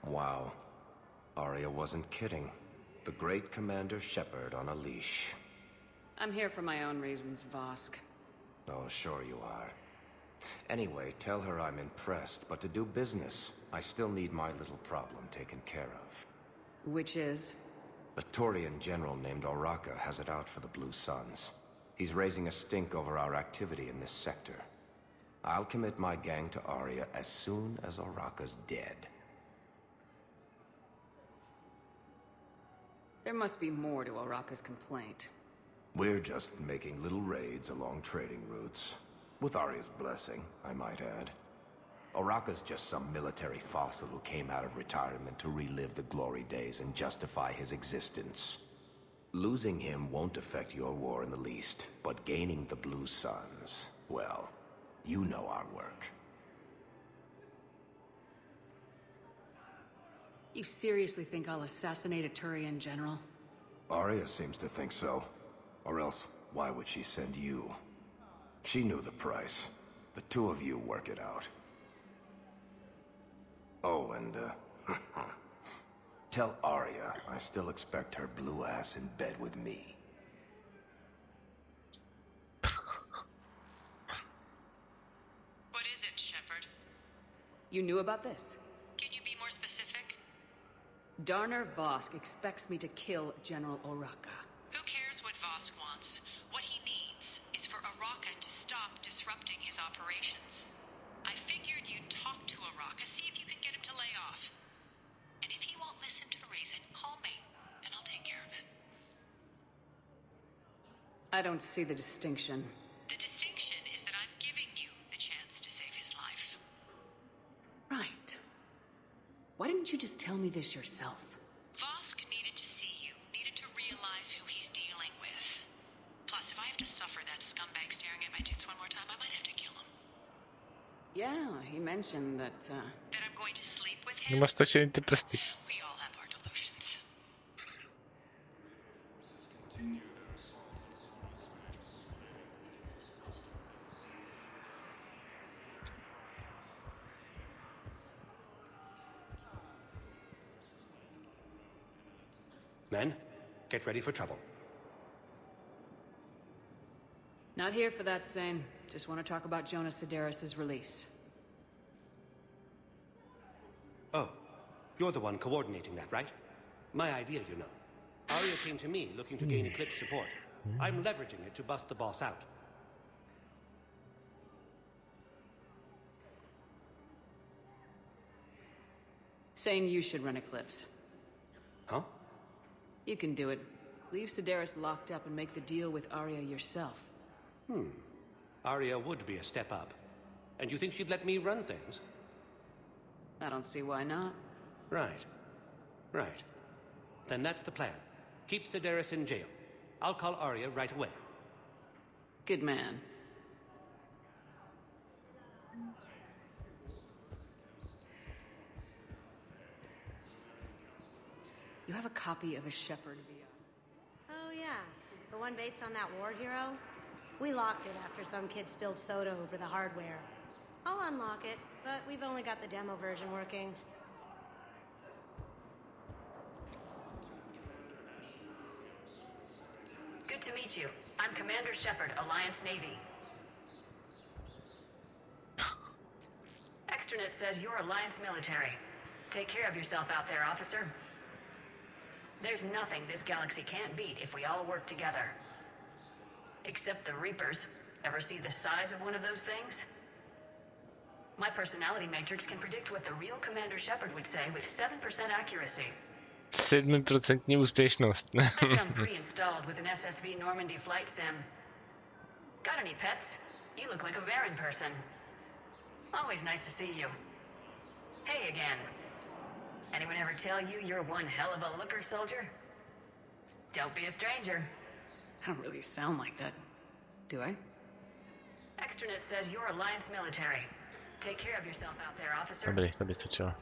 Wow. Arya wasn't kidding. The great Commander Shepard on a leash. I'm here for my own reasons, Vosk. Oh, sure you are. Anyway, tell her I'm impressed, but to do business, I still need my little problem taken care of. Which is? A Turian general named Oraka has it out for the Blue Suns. He's raising a stink over our activity in this sector. I'll commit my gang to Arya as soon as Oraka's dead. There must be more to Oraka's complaint. We're just making little raids along trading routes. With Arya's blessing, I might add. Oraka's just some military fossil who came out of retirement to relive the glory days and justify his existence. Losing him won't affect your war in the least, but gaining the Blue Suns, well, you know our work. You seriously think I'll assassinate a Turian general? Arya seems to think so. Or else, why would she send you? She knew the price. The two of you work it out. Oh, and, tell Arya I still expect her blue ass in bed with me. What is it, Shepard? You knew about this? Can you be more specific? Darner Vosk expects me to kill General Oraka. Who cares what Vosk wants? What he needs is for Oraka to stop disrupting his operations. I figured you'd talk to Oraka, see if you can get him to lay off. And if he won't listen to reason, call me, and I'll take care of it. I don't see the distinction. The distinction is that I'm giving you the chance to save his life. Right. Why didn't you just tell me this yourself? Vosk needed to see you, needed to realize who he's dealing with. Plus, if I have to suffer that scumbag staring at my tits one more time, I might have to kill him. Yeah, he mentioned that I'm going to sleep with him. Má stačit ty prsty. We all have our delusions. Men, get ready for trouble. Not here for that, Zane. Just want to talk about Jonas Sedaris' release. Oh, you're the one coordinating that, right? My idea, you know. Arya came to me looking to gain Eclipse support. I'm leveraging it to bust the boss out. Saying you should run Eclipse. Huh? You can do it. Leave Sedaris locked up and make the deal with Arya yourself. Arya would be a step up. And you think she'd let me run things? I don't see why not. Right. Right. Then that's the plan. Keep Sedaris in jail. I'll call Arya right away. Good man. You have a copy of a Shepard via. Oh, yeah. The one based on that war hero? We locked it after some kid spilled soda over the hardware. I'll unlock it, but we've only got the demo version working. Good to meet you. I'm Commander Shepard, Alliance Navy. Extranet says you're Alliance military. Take care of yourself out there, officer. There's nothing this galaxy can't beat if we all work together. Except the Reapers. Ever see the size of one of those things? My personality matrix can predict what the real Commander Shepard would say with 7% accuracy. 7% úspěšnost. I come pre-installed with an SSV Normandy flight sim. Got any pets? You look like a Varen person. Always nice to see you. Hey again. Anyone ever tell you you're one hell of a looker, soldier? Don't be a stranger. I don't really sound like that, do I? Extranet says you're Alliance military. Take care of yourself out there, officer. Dobrý, to by stačilo.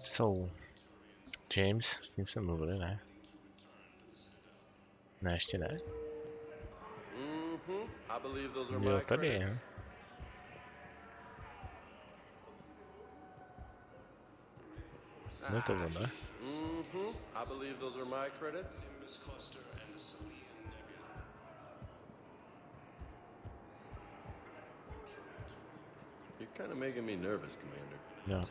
So, James, s ním jsem mluvili, ne? Ne, ještě ne. I believe those are Jo, my tady credits. je. No to ono. I believe those are my credits. You're kind of making me nervous, Commander. Jo.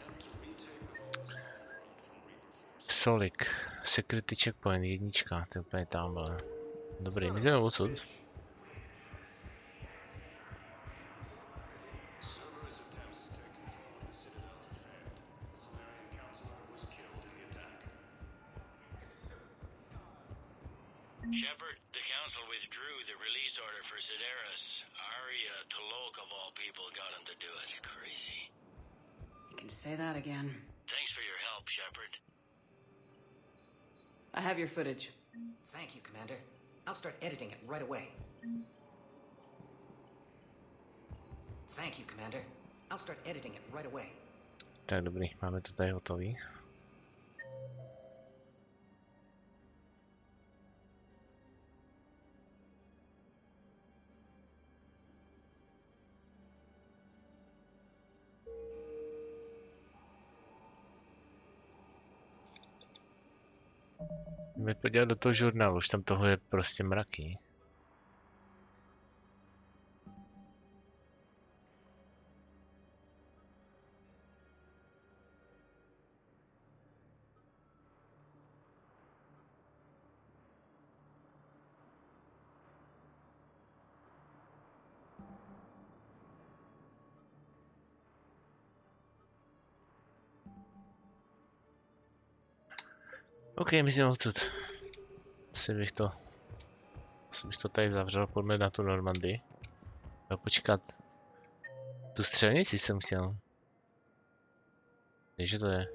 Solik, security checkpoint, jednička, to je úplně tamhle. Dobrý, my jdeme odsud. Shepard, the Council withdrew the release order for Sedaris. Arya T'Loak, of all people, got him to do it. Crazy. You can say that again. Thanks for your help, Shepard. I have your footage. Thank you, Commander. I'll start editing it right away. Thank you, Commander. I'll start editing it right away. Tak dobrý, máme to tady hotový. Jdeme podívat do toho žurnálu, už tam toho je prostě mraky. OK, myslím odsud. Asi bych to tady zavřel, pojďme na tu Normandii. A počkat. Tu střelnici jsem chtěl. Víš, že to je?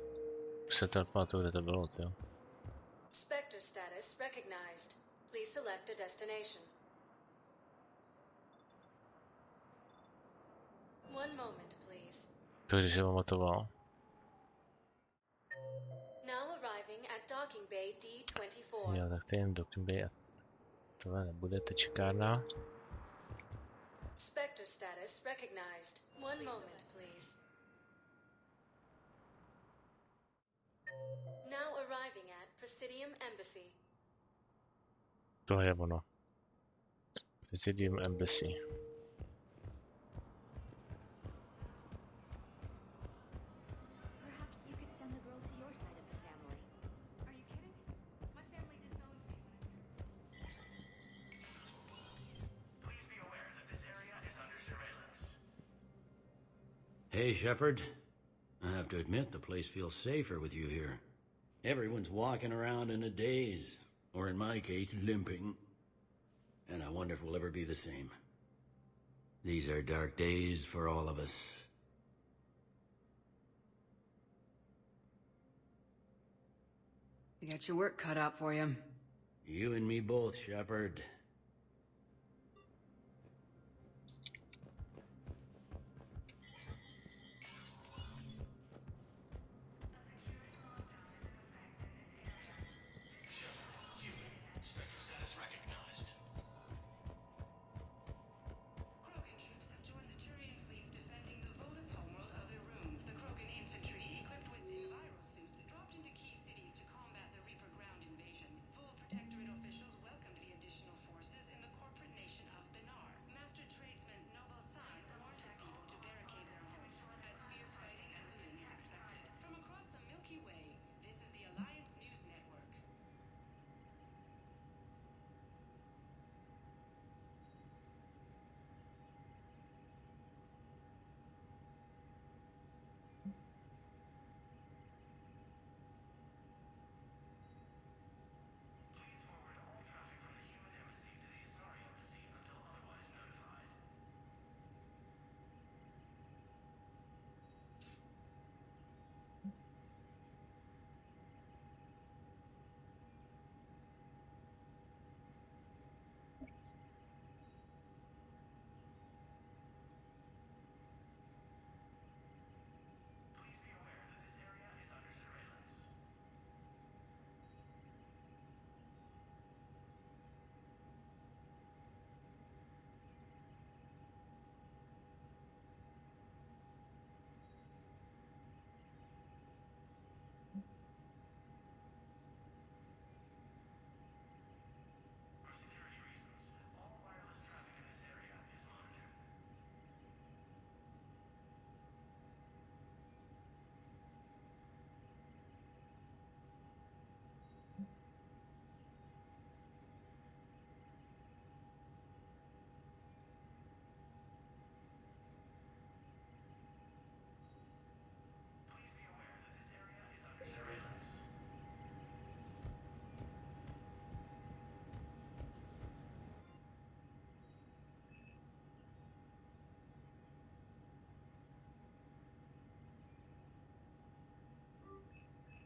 Už se to nepamatuju, kde to bylo, jo. Spectre status recognized. Please select a destination. One moment, please. To když se pamatoval. Now arriving at docking bay D24. Jo, tak to je jen docking bay a tohle nebude, to čekárna. Spectre status recognized. One moment, please. Now arriving at Presidium Embassy. To je ono. Presidium Embassy. Hey, Shepard. I have to admit, the place feels safer with you here. Everyone's walking around in a daze, or in my case, limping. And I wonder if we'll ever be the same. These are dark days for all of us. You got your work cut out for you. You and me both, Shepard.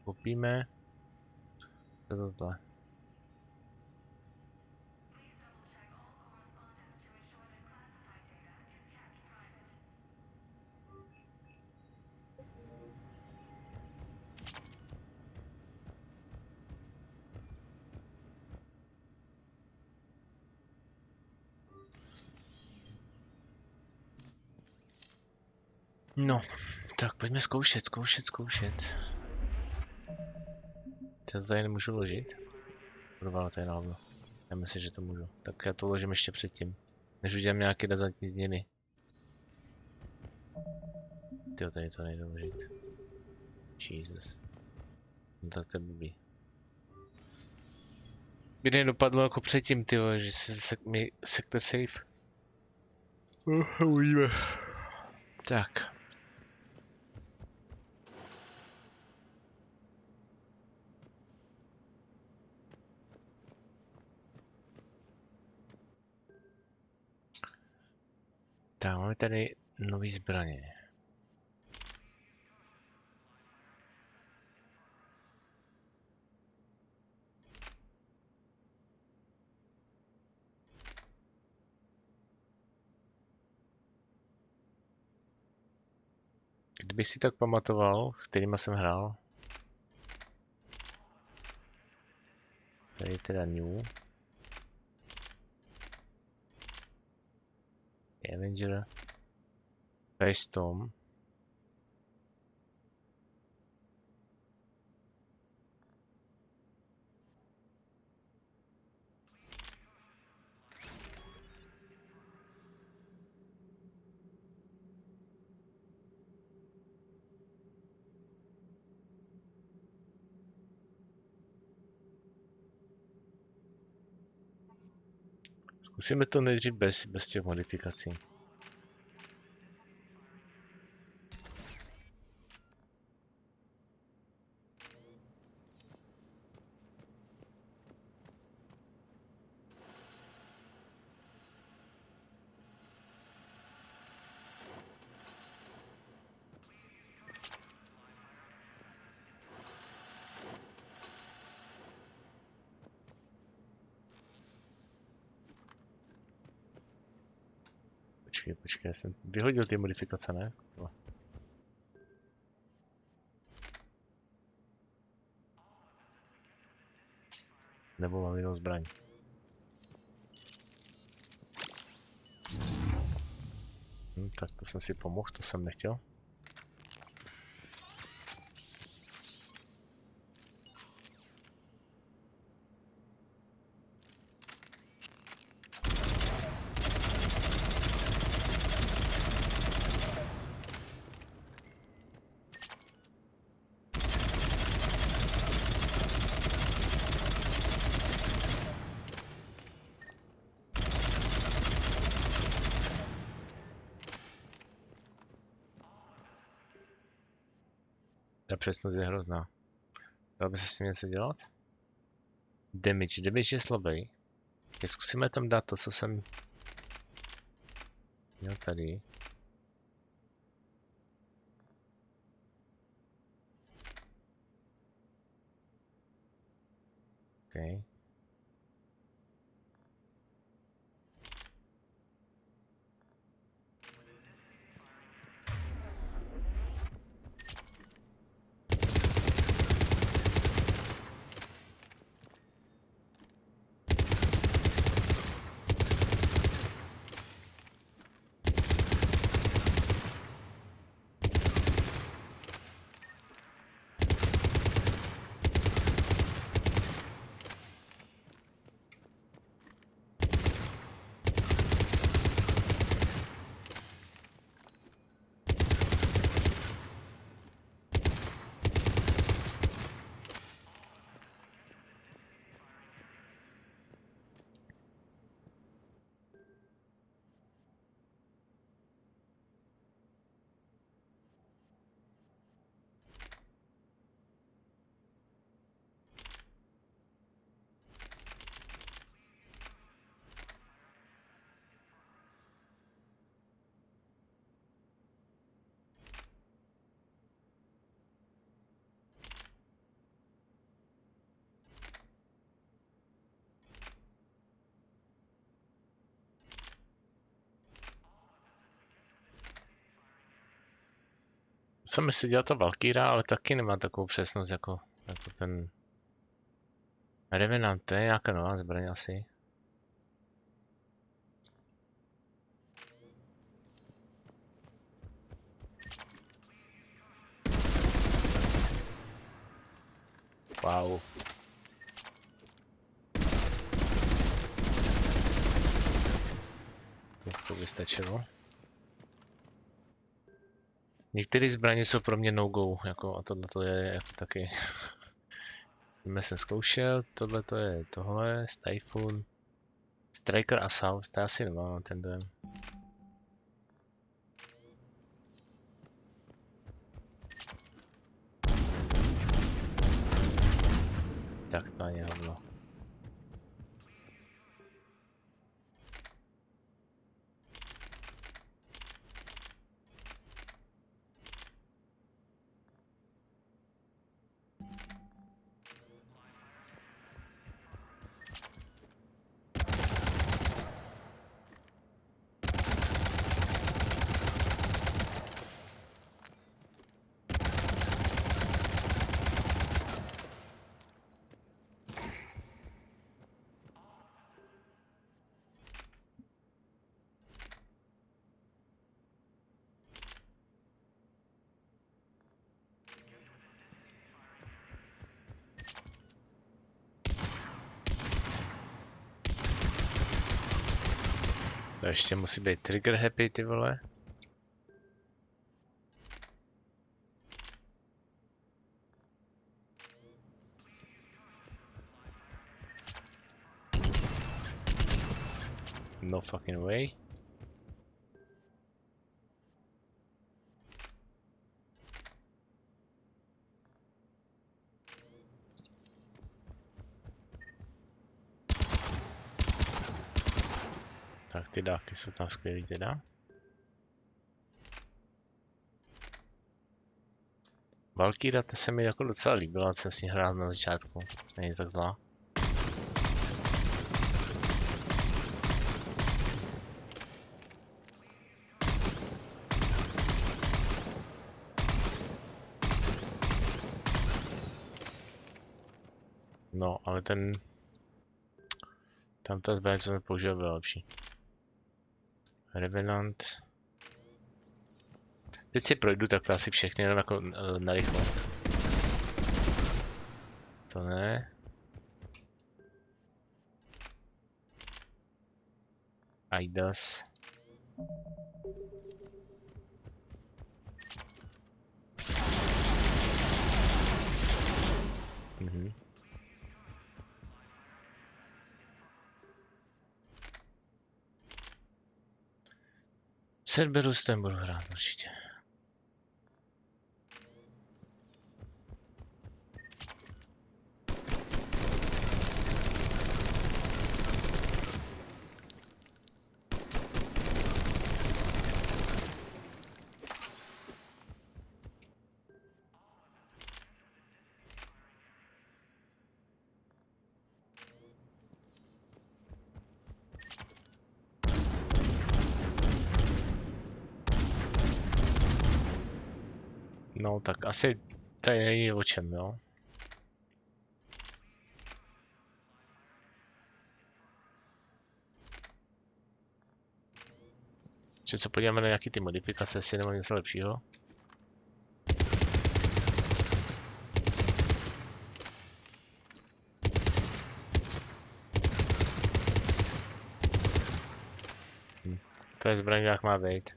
Koupíme. Co to tohle? No, tak pojďme zkoušet. To tady nemůžu ložit. kurva, to je na hovno. Já myslím, že to můžu. Tak já to uložím ještě předtím. Než udělám nějaké razantní změny. Tyjo, tady to nejde uložit. Jesus. No tak to je blbý. By nedopadlo jako předtím, tyjo, že se mi sekne safe. Uvidíme. Tak. Tak, máme tady nový zbraně. Kdybych si tak pamatoval, s kterýma jsem hrál. Tady teda New. Avenger. Storm. Zkusíme to nejdřív bez těch modifikací. Počkej, já jsem vyhodil ty modifikace, ne? No. Nebo mám jinou zbraň. Tak to jsem si pomohl, to jsem nechtěl. Ta přesnost je hrozná. Dalo by se s tím něco dělat? Damage je slabý. Tak zkusíme tam dát to, co jsem měl tady. Okay. Jsem si dělal ta Valkyra, ale taky nemá takovou přesnost jako ten Revenant, to je nějaká nová zbraň asi. Wow. by stačilo. Některé zbraně jsou pro mě no-go, jako, a tohle to je jako taky. Tohle jsem zkoušel, tohle to je tohle, Typhoon, Striker Assault, to asi nemám ten dojem. Tak to ani hovno. To ještě musí být trigger happy, ty vole. No fucking way. Tak ty dávky jsou tam skvělý teda. Valkyra, ta se mi jako docela líbila, jsem s ní hrál na začátku. Není tak zlá. No, ale tam ta zbraň, co jsme použil, byla lepší. Revenant. Teď si projdu takto asi všechny, jenom jako narychlo. To ne. Aidas. Cerberus ten budu hrát určitě. No tak asi tady není o čem, jo. Že se podíváme na nějaký ty modifikace, jestli nebo něco lepšího. To je zbraň, jak má být.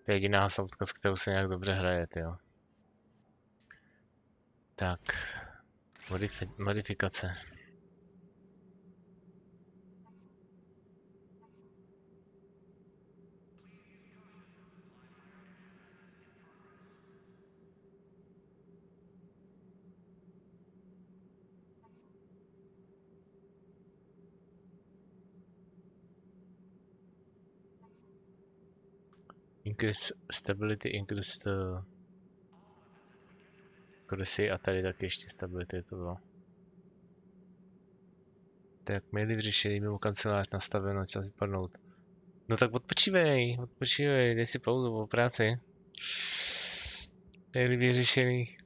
To je jediná samoutka, s kterou se nějak dobře hraje, jo. Tak. Modifikace. Increase stability, increase accuracy a tady taky ještě stability to bylo. Tak měli vyřešení mimo kancelář nastaveno, čas vypadnout. No tak odpočívej, dej si pauzu po práci. Měli vyřešený.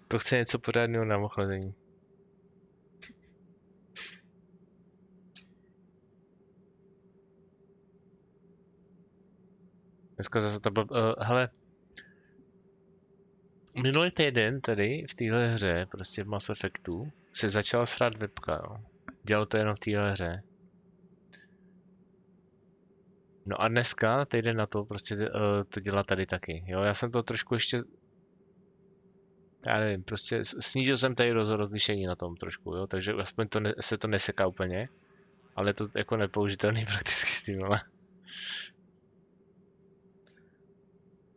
To chce něco pořádného na ochlazení. Dneska zase to bylo, hele, Minulý týden tady v téhle hře, prostě v Mass Effectu, se začala srát webka, jo. Dělalo to jenom v téhle hře. No a dneska, týden na to, prostě to dělá tady taky, jo. Já jsem to trošku ještě... Já nevím, prostě snížil jsem tady rozlišení na tom trošku, jo. Takže aspoň to se to neseká úplně. Ale je to jako nepoužitelný prakticky s tím, ale...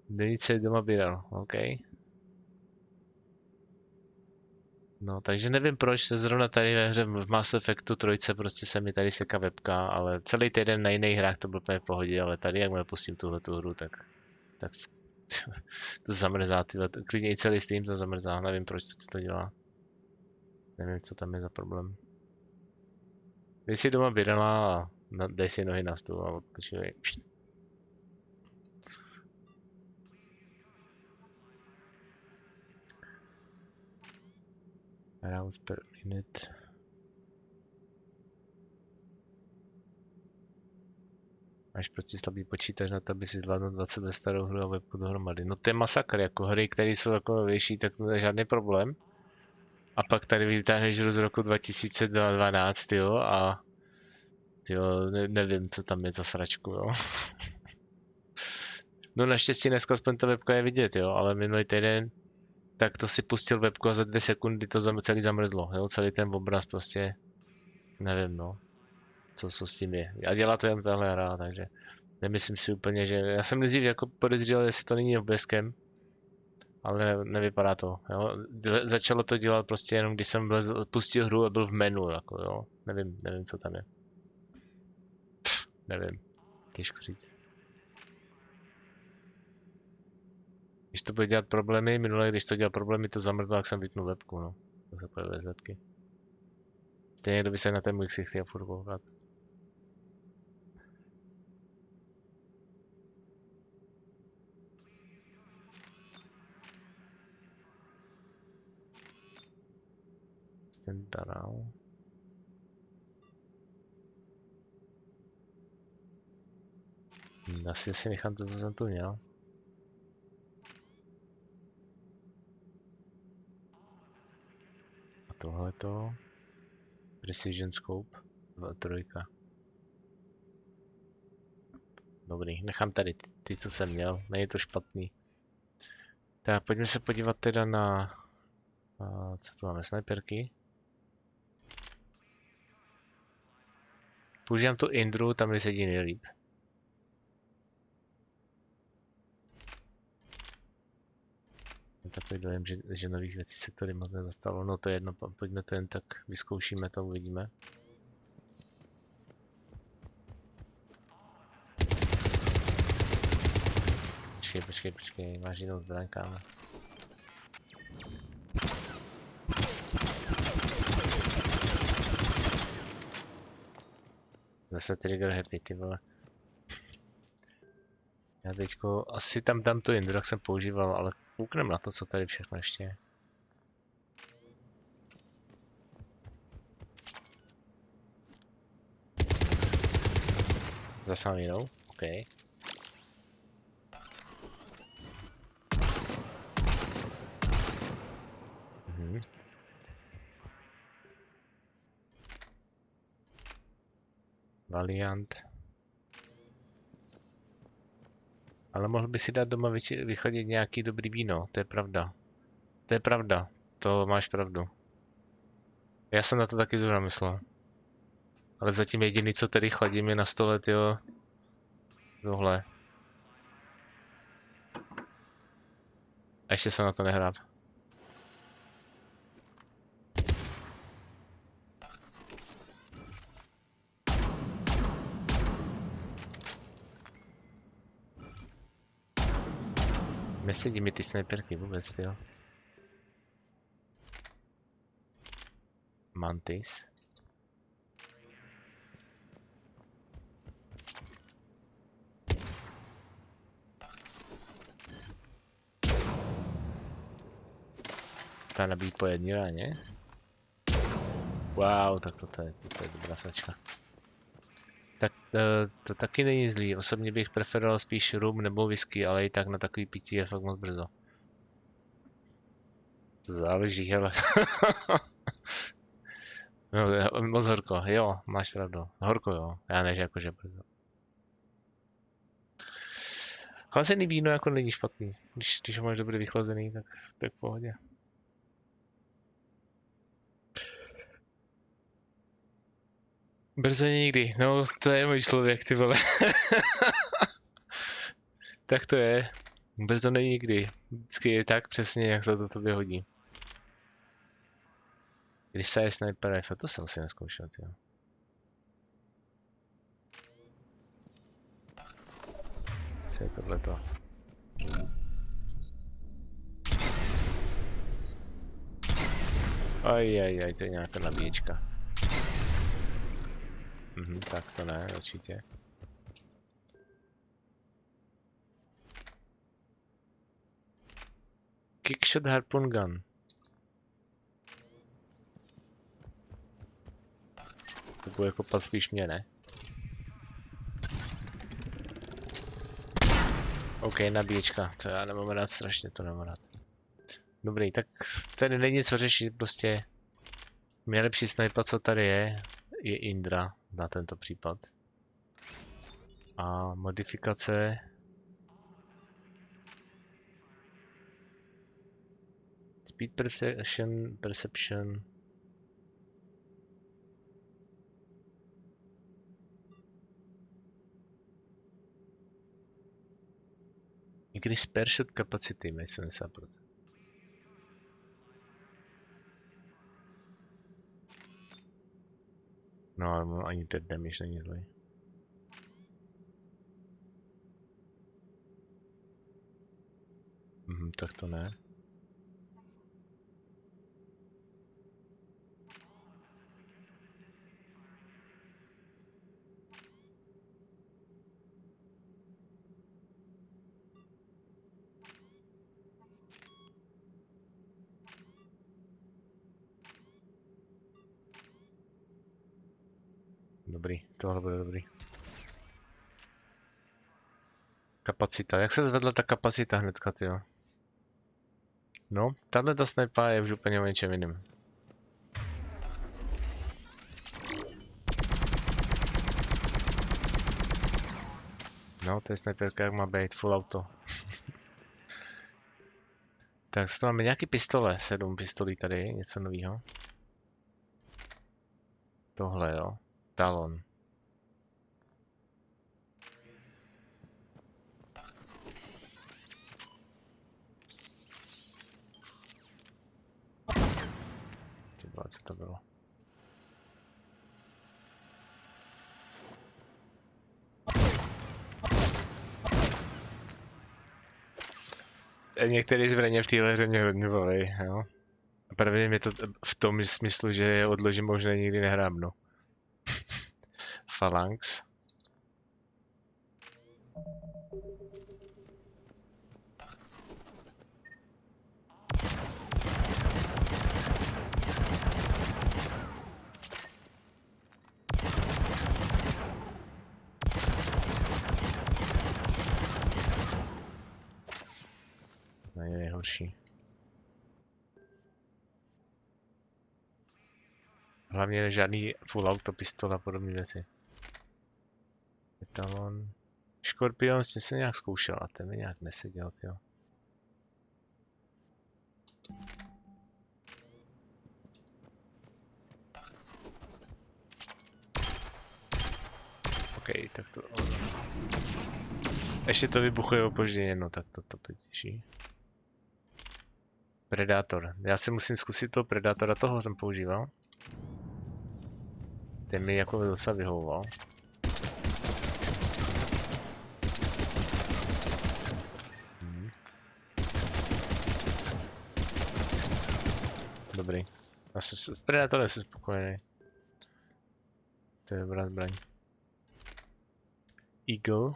Denice doma bydal, OK. No, takže nevím proč se zrovna tady ve hře v Mass Effectu 3 prostě se mi tady seká webka, ale celý týden na jiných hrách to bylo úplně v pohodě, ale tady jak pustím tuhletu hru, tak to zamrzá, tyhle, klidně i celý Steam to zamrzá, nevím proč to dělá. Nevím, co tam je za problém. Dej si doma bydela a dej si nohy na stůl a odpočívej. Rounds per minute. Máš prostě slabý počítač na to, aby si zvládnul 20 let starou hru a webku dohromady. No to je masakr, jako hry, které jsou jako novější, tak to je žádný problém. A pak tady vytáhneš hru z roku 2012, jo, a jo, nevím, co tam je za sračku, jo. No naštěstí dneska aspoň ta webka je vidět, jo, ale minulý týden tak to si pustil webku a za 2 sekundy to celý zamrzlo, jo, celý ten obraz prostě, nevím, no, co s tím je. A dělá to jen tahle hra, takže nemyslím si úplně, že, já jsem nejdřív jako podezříval, jestli to není obezkem, ale nevypadá to, jo, začalo to dělat prostě jenom, když jsem pustil hru a byl v menu, jako jo, nevím, co tam je. Nevím, těžko říct. Když to bude dělat problémy, minule, když to dělal problémy, to zamrzlo, jak jsem vypnul webku, no. To se pojede bez webky. Stejně, kdo by se na ten můj ksich chtěl furt koukat. Standard. Asi si nechám to, co jsem tu měl. Tohleto. Precision Scope. 3. Dobrý, nechám tady ty, co jsem měl. Není to špatný. Tak pojďme se podívat teda na... co tu máme? Sniperky. Používám tu Indru, tam mi sedí nejlíp. Takový dojem, že nových věcí se tady moc nedostalo. No to je jedno, pojďme to jen tak vyzkoušíme, to uvidíme. Počkej, máš jinou zbraň, kámo. Zase trigger happy, ty vole. Já teďko asi tam dám tu Indru, jak jsem používal, ale kouknem na to, co tady všechno ještě je. Zase mám jinou? OK. Valiant. Ale mohl by si dát doma vychodit nějaký dobrý víno, to je pravda. To je pravda, to máš pravdu. Já jsem na to taky zrovna myslel. Ale zatím jediný, co tady chladím, je na stole, tyjo. Tohle. A ještě jsem na to nehrál. Nesedí mi ty sniperky vůbec, jo. Mantis. Ta nabíjí po jedné ráně. Wow, tak to je dobrá sračka. Tak to taky není zlý. Osobně bych preferoval spíš rum nebo whisky, ale i tak na takový pití je fakt moc brzo. Záleží, hele. No, moc horko, jo, máš pravdu. Horko, jo, já než jakože brzo. Chlazený víno jako není špatný. Když ho máš dobře vychlazený, tak v pohodě. Brzo nikdy, no to je můj člověk, ty vole. Tak to je. Brzo není nikdy. Vždycky je tak přesně, jak se to tobě hodí. Když se je sniper rifle, to jsem si neskoušel, jo. Co je tohleto? Ajajaj, to je nějaká nabíječka. Tak to ne, určitě. Kickshot harpoon gun. To bude kopat spíš mě, ne? OK, nabíječka, to já nemám rád, strašně to nemám rád. Dobrý, tak tady není co řešit, prostě nejlepší sniper, co tady je Indra na tento případ. A modifikace... Speed perception... Někdy spare shot capacity, mají 70%. No, ale ani ten damage není zlý. Tak to ne. Dobrý, tohle bude dobrý. Kapacita, jak se zvedla ta kapacita hnedka, tyjo? No, tahle ta snipa je už úplně o něčem jiným. No, to je sniperka, jak má být, full auto. Tak, co to máme? Nějaký pistole, 7 pistolí tady, něco novýho. Tohle, jo. Talon. Co to bylo? Některé zbraně v téhle hře mě hodně baví, jo. A právě je to v tom smyslu, že je odložím, možná nikdy nehrábnu. Phalanx. Není nejhorší. Hlavně žádný full auto pistol a podobné věci. Etalon. Škorpion s tím jsem nějak zkoušel a ten mi nějak neseděl, jo. OK, tak to... Ještě to vybuchuje opožděně, no tak to těší. Predátor. Já si musím zkusit toho Predátora, toho jsem používal. Ten mi jako docela vyhovoval. Dobrý. S Predátorem jsem spokojený. To je dobrá zbraň. Eagle.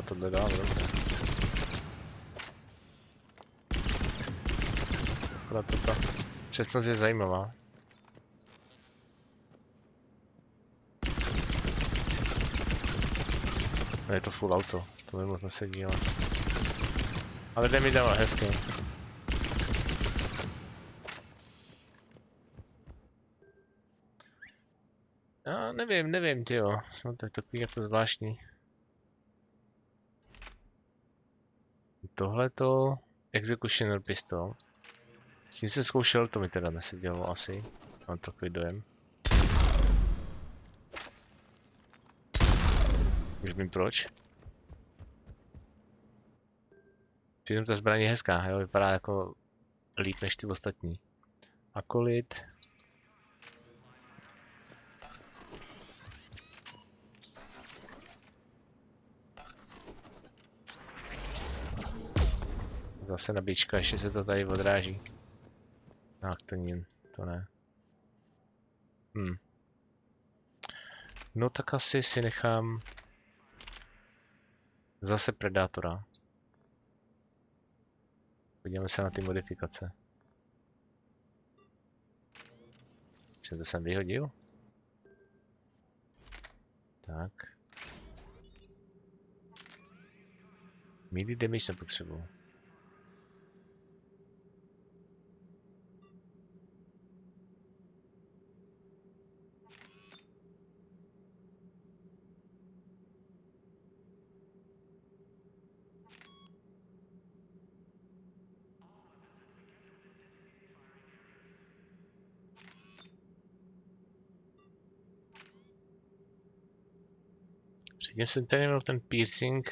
Tohle dá, dobře. Ta přesnost je zajímavá. No je to full auto, to mi moc nesedí, ale jde mi dával hezky. Já nevím, tyjo, no to je takový jako zvláštní. Tohleto Executioner pistol. S tím jsem zkoušel, to mi teda nesedělo asi. Mám takový dojem. Už vím proč. Přitom ta zbraň je hezká, jo? Vypadá jako líp než ty ostatní. Akolit. Zase nabíječka, ještě se to tady odráží. Tak to ne. No tak asi si nechám zase Predátora. Podíváme se na ty modifikace. Jsem to sem vyhodil? Tak. Melee damage nepotřebuji. Předtím jsem tady měl ten piercing,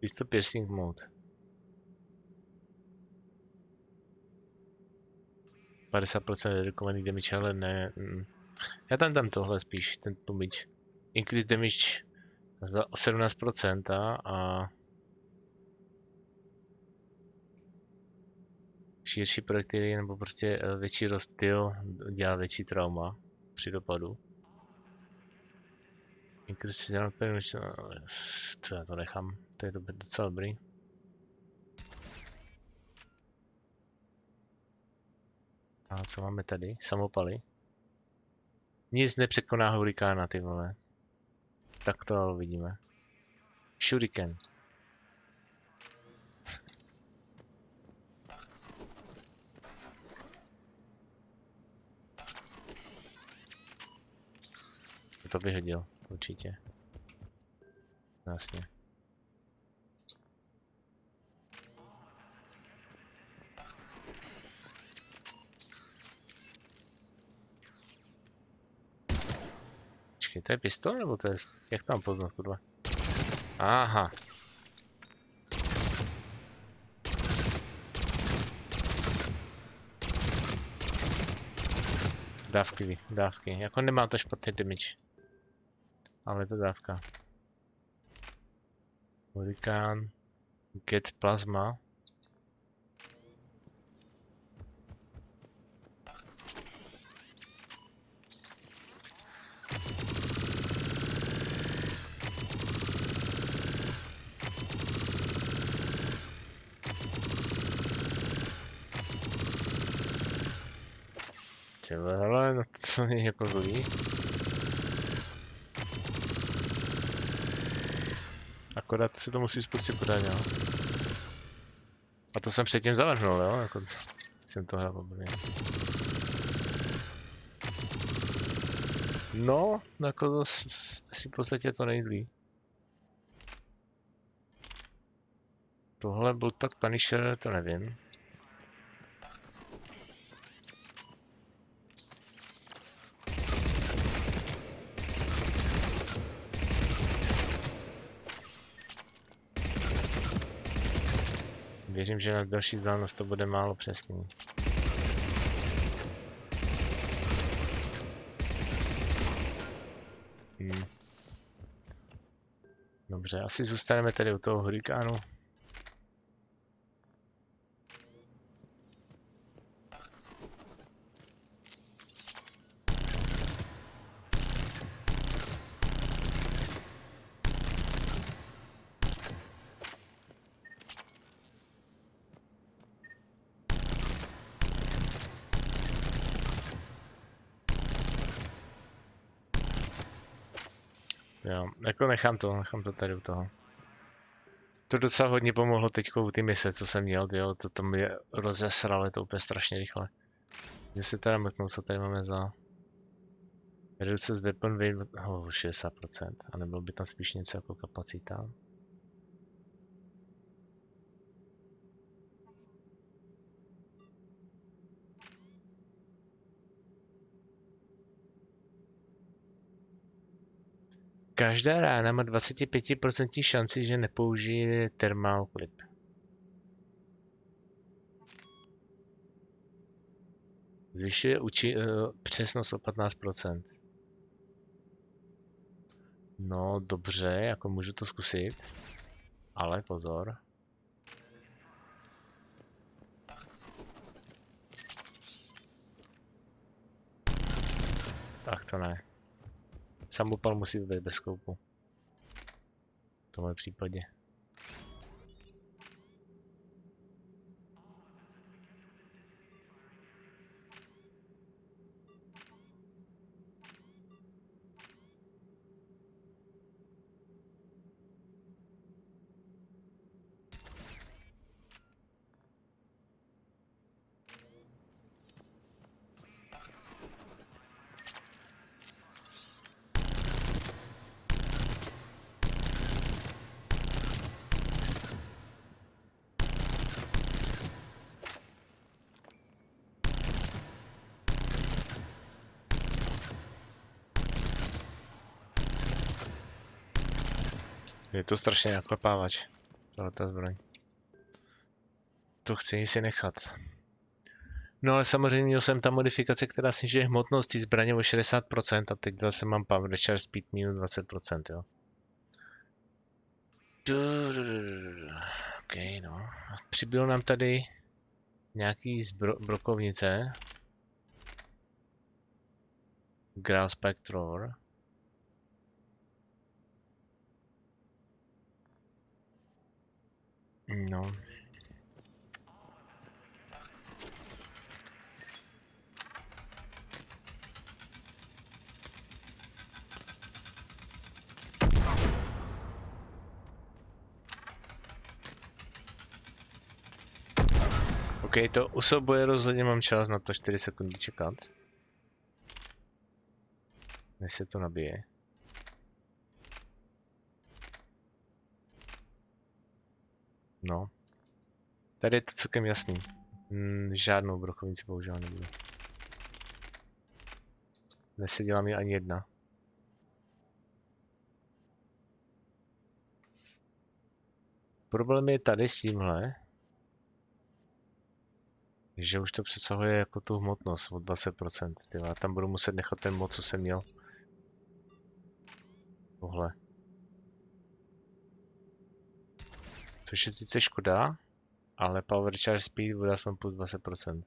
pistol piercing mode. 50% redukovaný damage, ale ne. Já tam dám tohle spíš, ten tlumíč. Increase damage za 17% a širší projektily nebo prostě větší rozptyl dělá větší trauma při dopadu. Increase damage, to já to nechám, to je docela dobrý. A co máme tady? Samopaly. Nic nepřekoná hurikána, ty vole. Tak to ale vidíme. Shuriken. To vyhodil, určitě. Jasně. Počkej, to je pistol, nebo to je... Jak to mám poznat, kurva? Aha. Dávky. Jako nemá to špatný damage. Ale je to dávka. Hurikán. Get plasma. Hele, no to není jako zlý. Akorát si to musí spustit pořádně, jo. A to jsem předtím zavrhnul, jo, jako jsem to hrál poblbě. No, jako to asi v podstatě to nejzlý. Tohle byl tak Punisher, to nevím. Věřím, že na další vzdálenost to bude málo přesný. Dobře, asi zůstaneme tady u toho hurikánu. Jo, jako nechám to tady u toho. To docela hodně pomohlo teď u ty mise, co jsem měl, jo, to mi rozesralo, to úplně strašně rychle. Můžu si teda mrknout, co tady máme za... Reduce z weapon weight, 60%, a nebylo by tam spíš něco jako kapacita. Každá rána má 25% šanci, že nepoužije thermal clip. Zvyšuje přesnost o 15%. No dobře, jako můžu to zkusit. Ale pozor. Tak to ne. Samopal musí být bez koupu. V tomhle případě. Je to strašně naklepávač, tato zbraň. To chci si nechat. No ale samozřejmě měl jsem tam modifikace, která snižuje hmotnost té zbraně o 60% a teď zase mám power recharge speed minus 20%, jo. OK, no. Přibylo nám tady nějaký brokovnice. Graal Spectre. No. OK, to u souboje rozhodně mám čas na to 4 sekundy čekat. Než se to nabije. No. Tady je to celkem jasný. Žádnou brokovnici používat nebudu. Neseděla mi ani jedna. Problém je tady s tímhle, že už to přesahuje jako tu hmotnost o 20%. Já tam budu muset nechat ten mod, co jsem měl. Tohle. Což je sice škoda, ale power recharge speed bude aspoň plus 20%.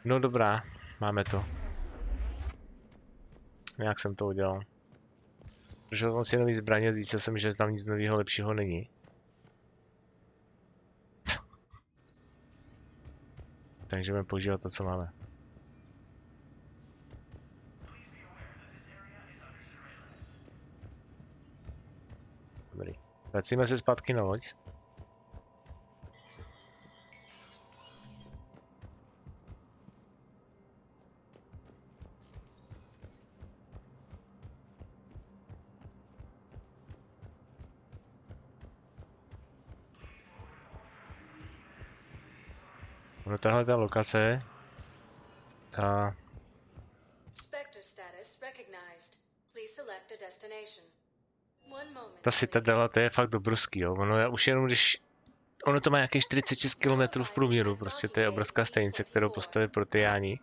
No dobrá, máme to. Jak jsem to udělal. Protože jsem si nový zbraně, zjistil jsem, že tam nic nového lepšího není. Takže budeme používat to, co máme. Dobrý. Vracíme se zpátky na loď. No tahle ta lokace, ta citadela, to je fakt dobruský, jo. Ono už jenom když... Ono to má nějakých 46 km v průměru, prostě to je obrovská stanice, kterou postavili proteáni.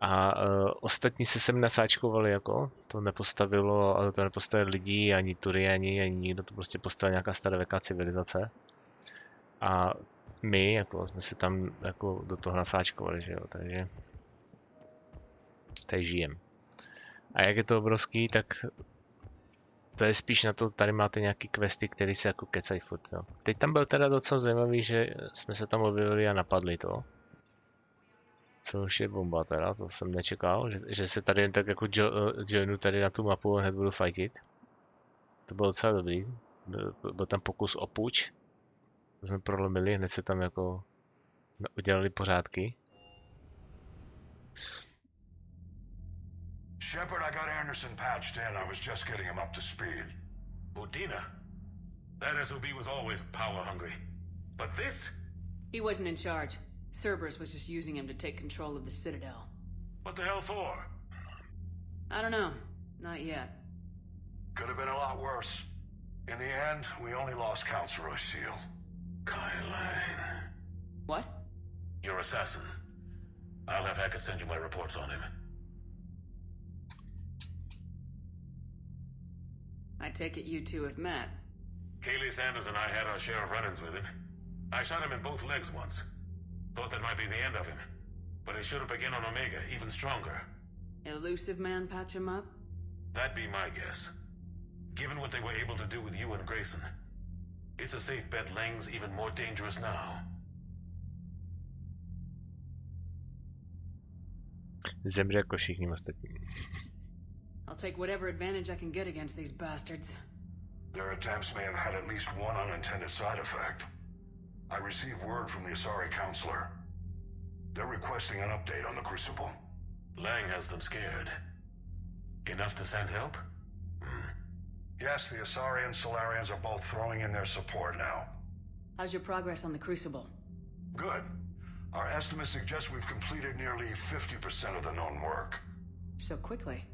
A ostatní se sem nasáčkovali, jako. To nepostavilo, ale to nepostavili lidi, ani Turiani, ani nikdo, to prostě postavila nějaká starověká civilizace. A my, jako, jsme se tam jako do toho nasáčkovali, že jo, takže... Tady žijem. A jak je to obrovský, tak... To je spíš na to, tady máte nějaký questy, které se jako kecají furt, jo. Teď tam byl teda docela zajímavý, že jsme se tam objevili a napadli to. Co už je bomba teda, to jsem nečekal, že se tady jen tak jako joinu tady na tu mapu a hned budu fightit. To bylo docela dobrý. Byl tam pokus o puč. To jsme prolomili, hned se tam jako udělali pořádky. Shepard, I got Anderson patched in. I was just getting him up to speed. Udina? That SOB was always power hungry. But this? He wasn't in charge. Cerberus was just using him to take control of the Citadel. What the hell for? I don't know. Not yet. Could have been a lot worse. In the end, we only lost Councilor O'Seal. Kyle. What? Your assassin. I'll have Hackett send you my reports on him. I take it you two have met. Kaylee Sanders and I had our share of run-ins with him. I shot him in both legs once. Thought that might be the end of him. But he showed up again on Omega, even stronger. Elusive man patch him up? That'd be my guess. Given what they were able to do with you and Grayson. It's a safe bet Lang's even more dangerous now. Zemře jako všichni ostatní. I'll take whatever advantage I can get against these bastards. Their attempts may have had at least one unintended side effect. I received word from the Asari Counselor. They're requesting an update on the Crucible. Lang has them scared. Enough to send help? Yes, the Asari and Solarians are both throwing in their support now. How's your progress on the Crucible? Good. Our estimates suggest we've completed nearly 50% of the known work. So quickly.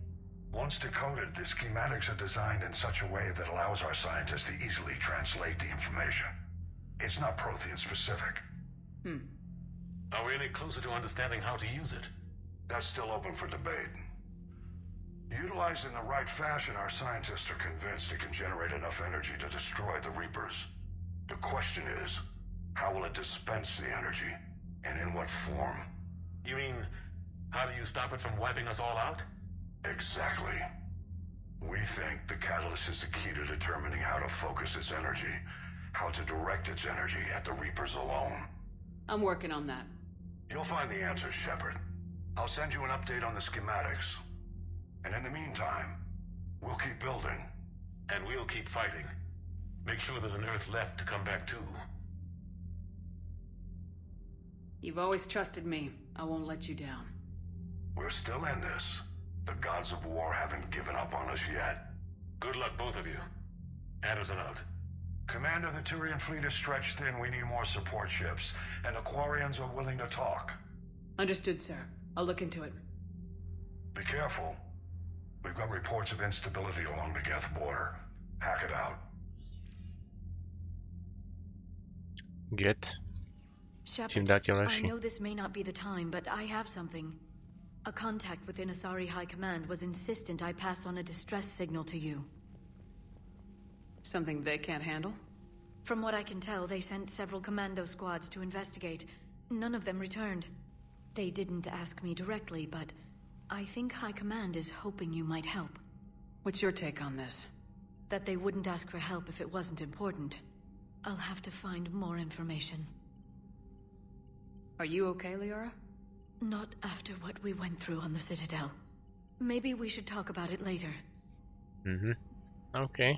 Once decoded, the schematics are designed in such a way that allows our scientists to easily translate the information. It's not Prothean specific. Are we any closer to understanding how to use it? That's still open for debate. Utilized in the right fashion, our scientists are convinced it can generate enough energy to destroy the Reapers. The question is, how will it dispense the energy? And in what form? You mean, how do you stop it from wiping us all out? Exactly. We think the catalyst is the key to determining how to focus its energy, how to direct its energy at the Reapers alone. I'm working on that. You'll find the answers, Shepard. I'll send you an update on the schematics. And in the meantime, we'll keep building. And we'll keep fighting. Make sure there's an Earth left to come back to. You've always trusted me. I won't let you down. We're still in this. The gods of war haven't given up on us yet. Good luck, both of you. Anderson out. Commander, the Turian fleet is stretched thin. We need more support ships. And the Quarians are willing to talk. Understood, sir. I'll look into it. Be careful. We've got reports of instability along the Geth border. Hack it out. Get. Shepard, I know this may not be the time, but I have something. A contact within Asari High Command was insistent I pass on a distress signal to you. Something they can't handle? From what I can tell, they sent several commando squads to investigate. None of them returned. They didn't ask me directly, but I think High Command is hoping you might help. What's your take on this? That they wouldn't ask for help if it wasn't important. I'll have to find more information. Are you okay, Liara? Not after what we went through on the Citadel. Maybe we should talk about it later. OK.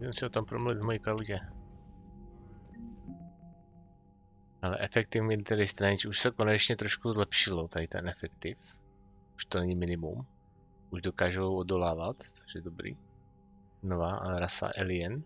Jdem si o tom promluvit v mojí kalutě. Ale Effective Military Strange už se konečně trošku zlepšilo, tady ten efektiv. Už to není minimum. Už dokážou odolávat, takže dobrý. Nová rasa Alien.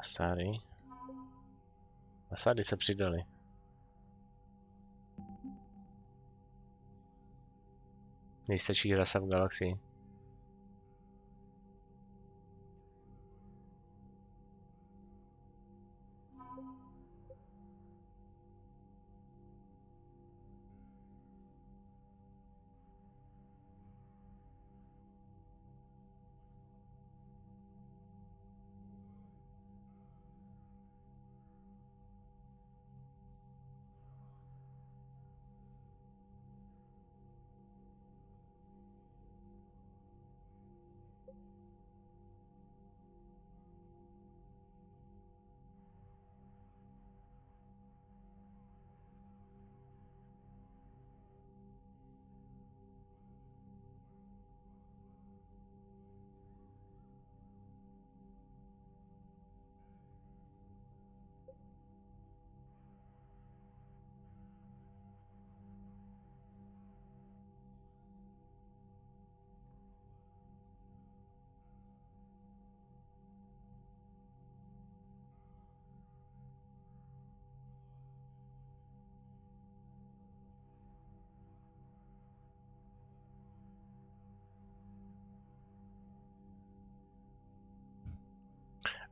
Asády. Asády se přidali. Nejstarší rasa v galaxii.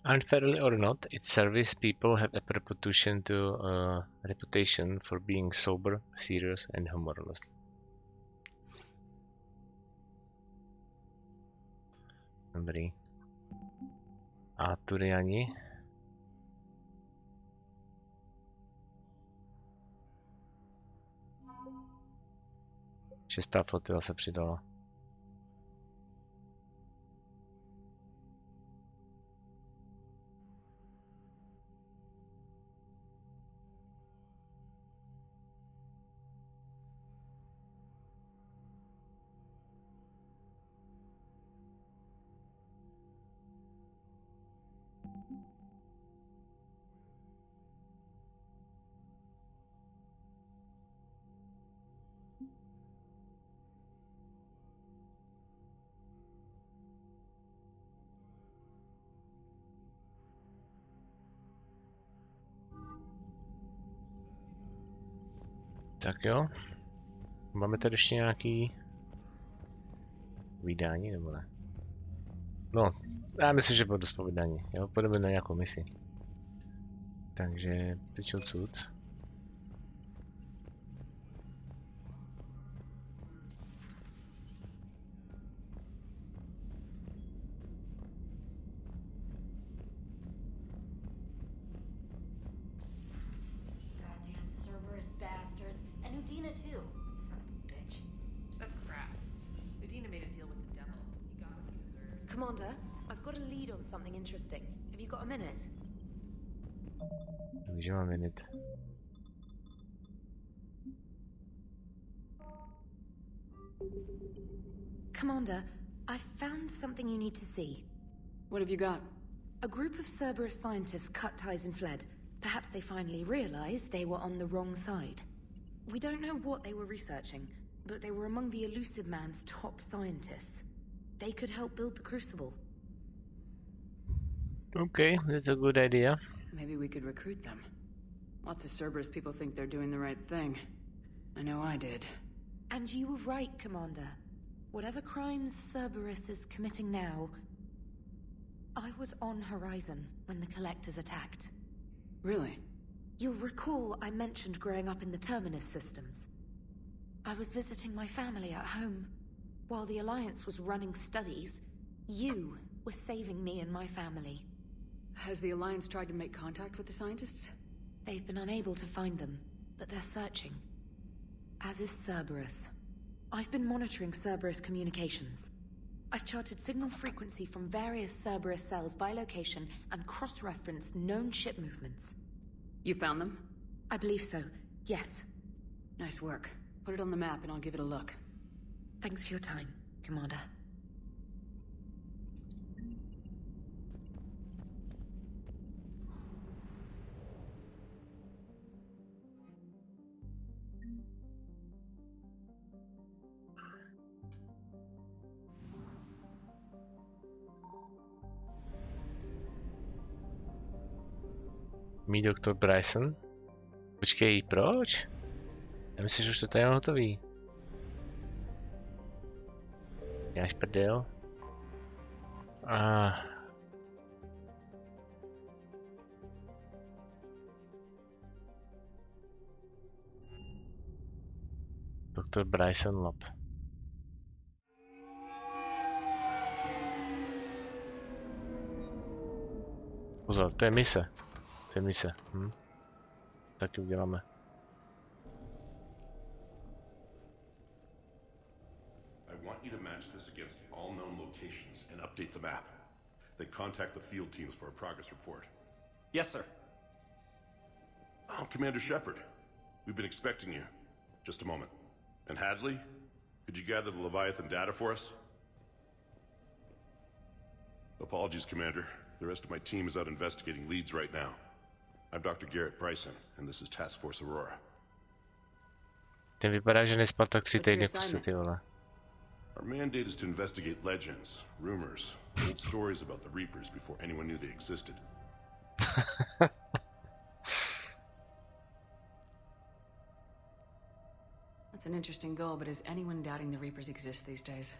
Unfairly or not, its service people have a reputation for being sober, serious, and humorless. Dobrý. A Turiani? Šestá flotila se přidala. Tak jo. Máme tady ještě nějaký vydání, nebo ne? No, já myslím, že bylo dost povídání. Jo, půjdeme na nějakou misi. Takže, pryč odsud. Commander, I've got a lead on something interesting. Have you got a minute? Takže mám minut. Commander, I've found something you need to see. What have you got? A group of Cerberus scientists cut ties and fled. Perhaps they finally realized they were on the wrong side. We don't know what they were researching, but they were among the Elusive Man's top scientists. They could help build the Crucible. Okay, that's a good idea. Maybe we could recruit them. Lots of Cerberus people think they're doing the right thing. I know I did. And you were right, Commander. Whatever crimes Cerberus is committing now, I was on Horizon when the Collectors attacked. Really? You'll recall I mentioned growing up in the Terminus systems. I was visiting my family at home. While the Alliance was running studies, you were saving me and my family. Has the Alliance tried to make contact with the scientists? They've been unable to find them, but they're searching. As is Cerberus. I've been monitoring Cerberus communications. I've charted signal frequency from various Cerberus cells by location and cross-referenced known ship movements. You found them? I believe so, yes. Nice work. Put it on the map and I'll give it a look. Thanks for your time, Commander. Mý doktor Bryson? Počkej, proč? Já myslím, že už to tady je hotový. Jáš prdel. Doktor Bryson Lob. Pozor, to je mise. To je mise. Taky uděláme. I want you to match this against all known locations and update the map. Then contact the field teams for a progress report. Yes, sir. Oh, Commander Shepard. We've been expecting you. Just a moment. And Hadley? Could you gather the Leviathan data for us? Apologies, Commander. The rest of my team is out investigating leads right now. I'm Dr. Garrett Bryson, and this is Task Force Aurora. Ten vypadá, že nespal tak 3 týdny prostě, ty vole. Our mandate is to investigate legends, rumors, old stories about the Reapers before anyone knew they existed. That's an interesting goal, but is anyone doubting the Reapers exist these days?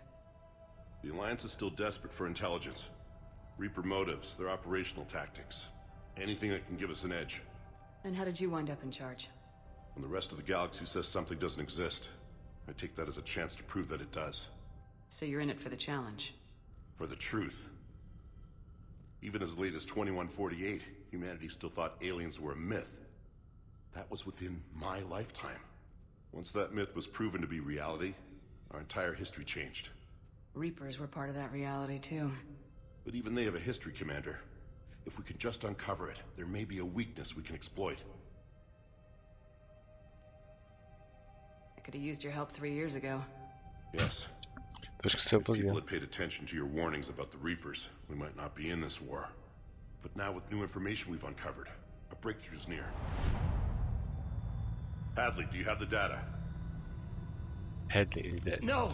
The Alliance is still desperate for intelligence. Reaper motives, their operational tactics. Anything that can give us an edge. And how did you wind up in charge? When the rest of the galaxy says something doesn't exist, I take that as a chance to prove that it does. So you're in it for the challenge? For the truth. Even as late as 2148, humanity still thought aliens were a myth. That was within my lifetime. Once that myth was proven to be reality, our entire history changed. Reapers were part of that reality too. But even they have a history, Commander. If we can just uncover it, there may be a weakness we can exploit. I could have used your help 3 years ago. Yes. If people had paid attention to your warnings about the Reapers, we might not be in this war. But now with new information we've uncovered, a breakthrough's near. Hadley, do you have the data? Hadley is dead. No!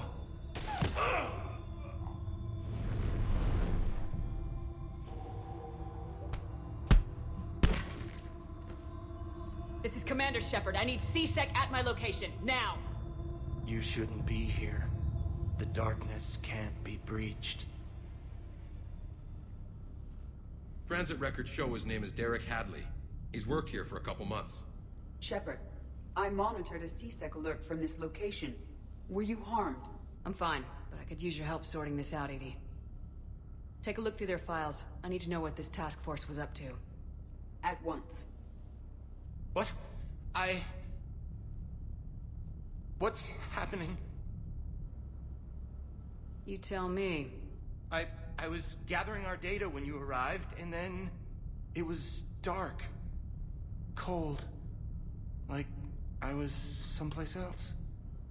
This is Commander Shepard. I need C-Sec at my location, now! You shouldn't be here. The darkness can't be breached. Transit records show his name is Derek Hadley. He's worked here for a couple months. Shepard, I monitored a C-Sec alert from this location. Were you harmed? I'm fine, but I could use your help sorting this out, Edie. Take a look through their files. I need to know what this task force was up to. At once. What? What's happening? You tell me. I was gathering our data when you arrived, and then it was dark. Cold. Like I was someplace else.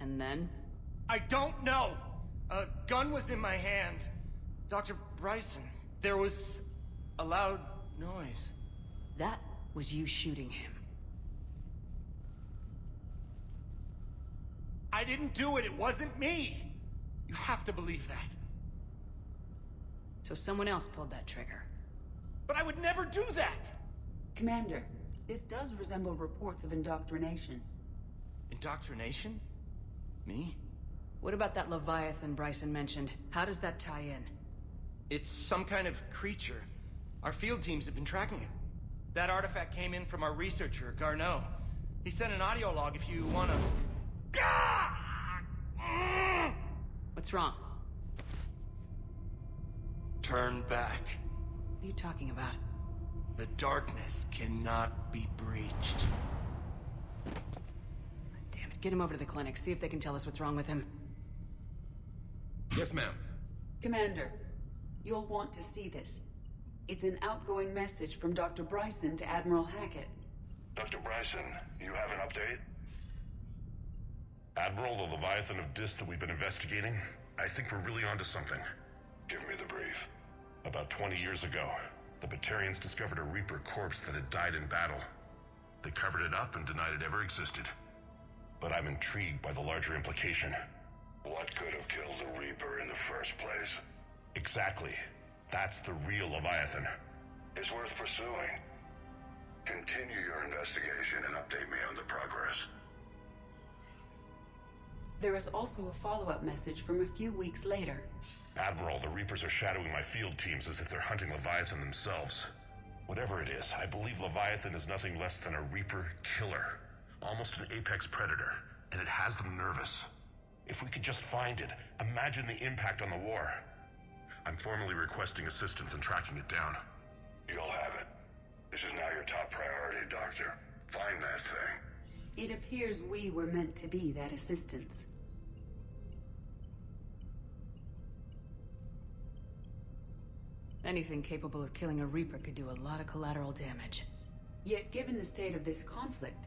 And then? I don't know! A gun was in my hand. Dr. Bryson, there was a loud noise. That was you shooting him. I didn't do it, it wasn't me! You have to believe that. So someone else pulled that trigger. But I would never do that! Commander, this does resemble reports of indoctrination. Indoctrination? Me? What about that Leviathan Bryson mentioned? How does that tie in? It's some kind of creature. Our field teams have been tracking it. That artifact came in from our researcher, Garneau. He sent an audio log if you wanna... What's wrong? Turn back. What are you talking about? The darkness cannot be breached. Damn it, get him over to the clinic. See if they can tell us what's wrong with him. Yes, ma'am. Commander, you'll want to see this. It's an outgoing message from Dr. Bryson to Admiral Hackett. Dr. Bryson, you have an update? Admiral, the Leviathan of Dis that we've been investigating, I think we're really onto something. Give me the brief. About 20 years ago, the Batarians discovered a Reaper corpse that had died in battle. They covered it up and denied it ever existed. But I'm intrigued by the larger implication. What could have killed the Reaper in the first place? Exactly. That's the real Leviathan. It's worth pursuing. Continue your investigation and update me on the progress. There is also a follow-up message from a few weeks later. Admiral, the Reapers are shadowing my field teams as if they're hunting Leviathan themselves. Whatever it is, I believe Leviathan is nothing less than a Reaper killer. Almost an apex predator, and it has them nervous. If we could just find it, imagine the impact on the war. I'm formally requesting assistance in tracking it down. You'll have it. This is now your top priority, Doctor. Find that thing. It appears we were meant to be that assistance. Anything capable of killing a Reaper could do a lot of collateral damage. Yet given the state of this conflict,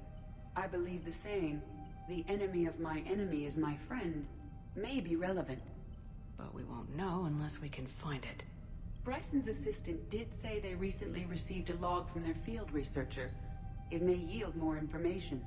I believe the saying, "The enemy of my enemy is my friend," may be relevant. But we won't know unless we can find it. Bryson's assistant did say they recently received a log from their field researcher. It may yield more information.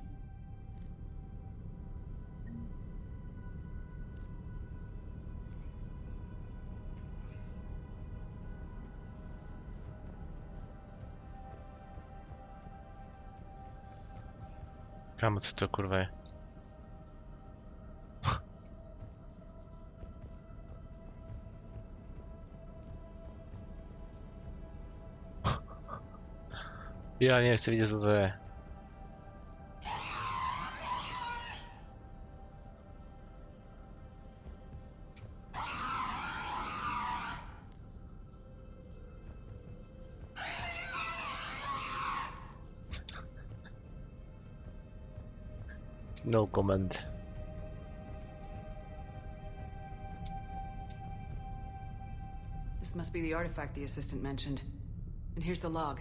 Kámo, co to kurva je? Já ani nechci vidět, co to je. No comment. This must be the artifact the assistant mentioned. And here's the log.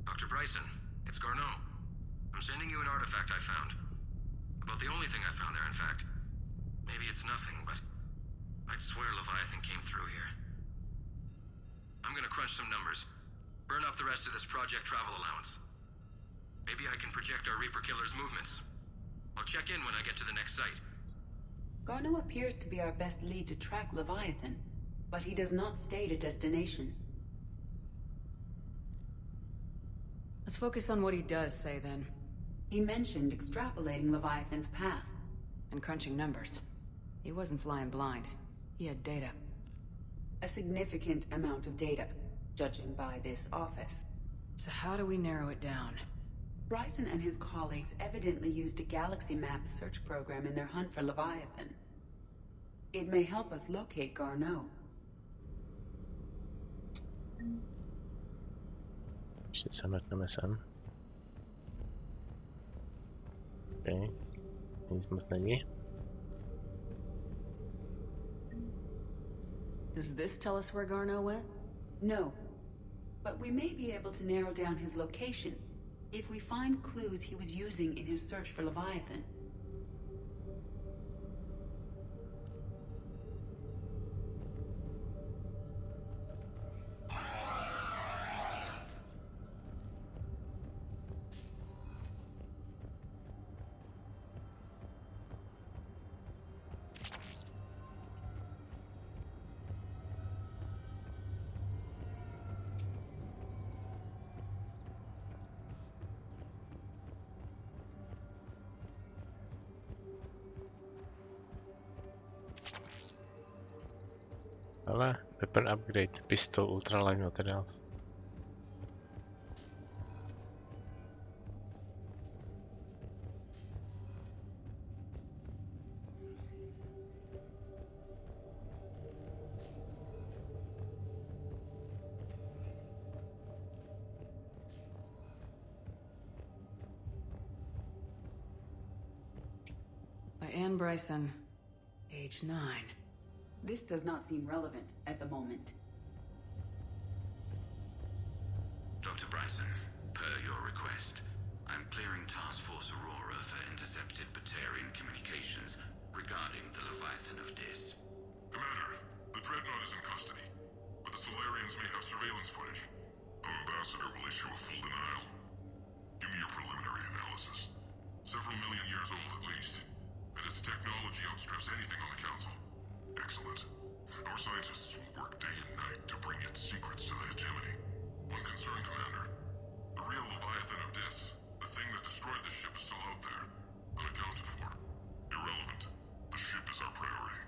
Dr. Bryson, it's Garneau. I'm sending you an artifact I found. About the only thing I found there, in fact. Maybe it's nothing, but I'd swear Leviathan came through here. I'm gonna crunch some numbers. Burn up the rest of this project travel allowance. Maybe I can project our Reaper killer's movements. I'll check in when I get to the next site. Garneau appears to be our best lead to track Leviathan, but he does not state a destination. Let's focus on what he does say then. He mentioned extrapolating Leviathan's path. And crunching numbers. He wasn't flying blind. He had data. A significant amount of data, judging by this office. So how do we narrow it down? Bryson and his colleagues evidently used a galaxy map search program in their hunt for Leviathan. It may help us locate Garneau. Ještě se mrkneme sem. OK. Nic moc není. Does this tell us where Garneau went? No. But we may be able to narrow down his location if we find clues he was using in his search for Leviathan. Ale weapon upgrade, pistol, ultralight materials. By Anne Bryson, age 9. This does not seem relevant at the moment. Dr. Bryson, per your request, I'm clearing Task Force Aurora for intercepted Batarian communications regarding the Leviathan of Dis. Commander, the Dreadnought is in custody, but the Solarians may have surveillance footage. Our ambassador will issue a full denial. Give me your preliminary analysis. Several million years old at least, and its technology outstrips anything on the Council. Excellent. Our scientists will work day and night to bring its secrets to the hegemony. One concern, Commander. The real Leviathan of Dis, the thing that destroyed the ship, is still out there, unaccounted for. Irrelevant. The ship is our priority.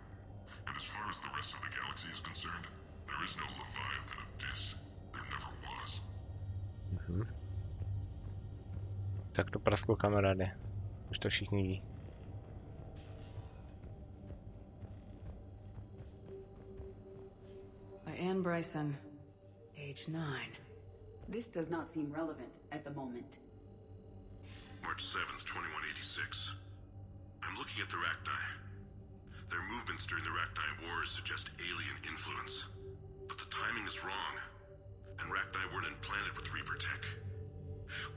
And as far as the rest of the galaxy is concerned, there is no Leviathan of Dis. There never was. Tak to prasklo, kamaráde. Už to všichni ví. Anne Bryson, age 9. This does not seem relevant at the moment. March 7th, 2186. I'm looking at the Rachni. Their movements during the Rachni Wars suggest alien influence. But the timing is wrong. And Rachni weren't implanted with Reaper tech.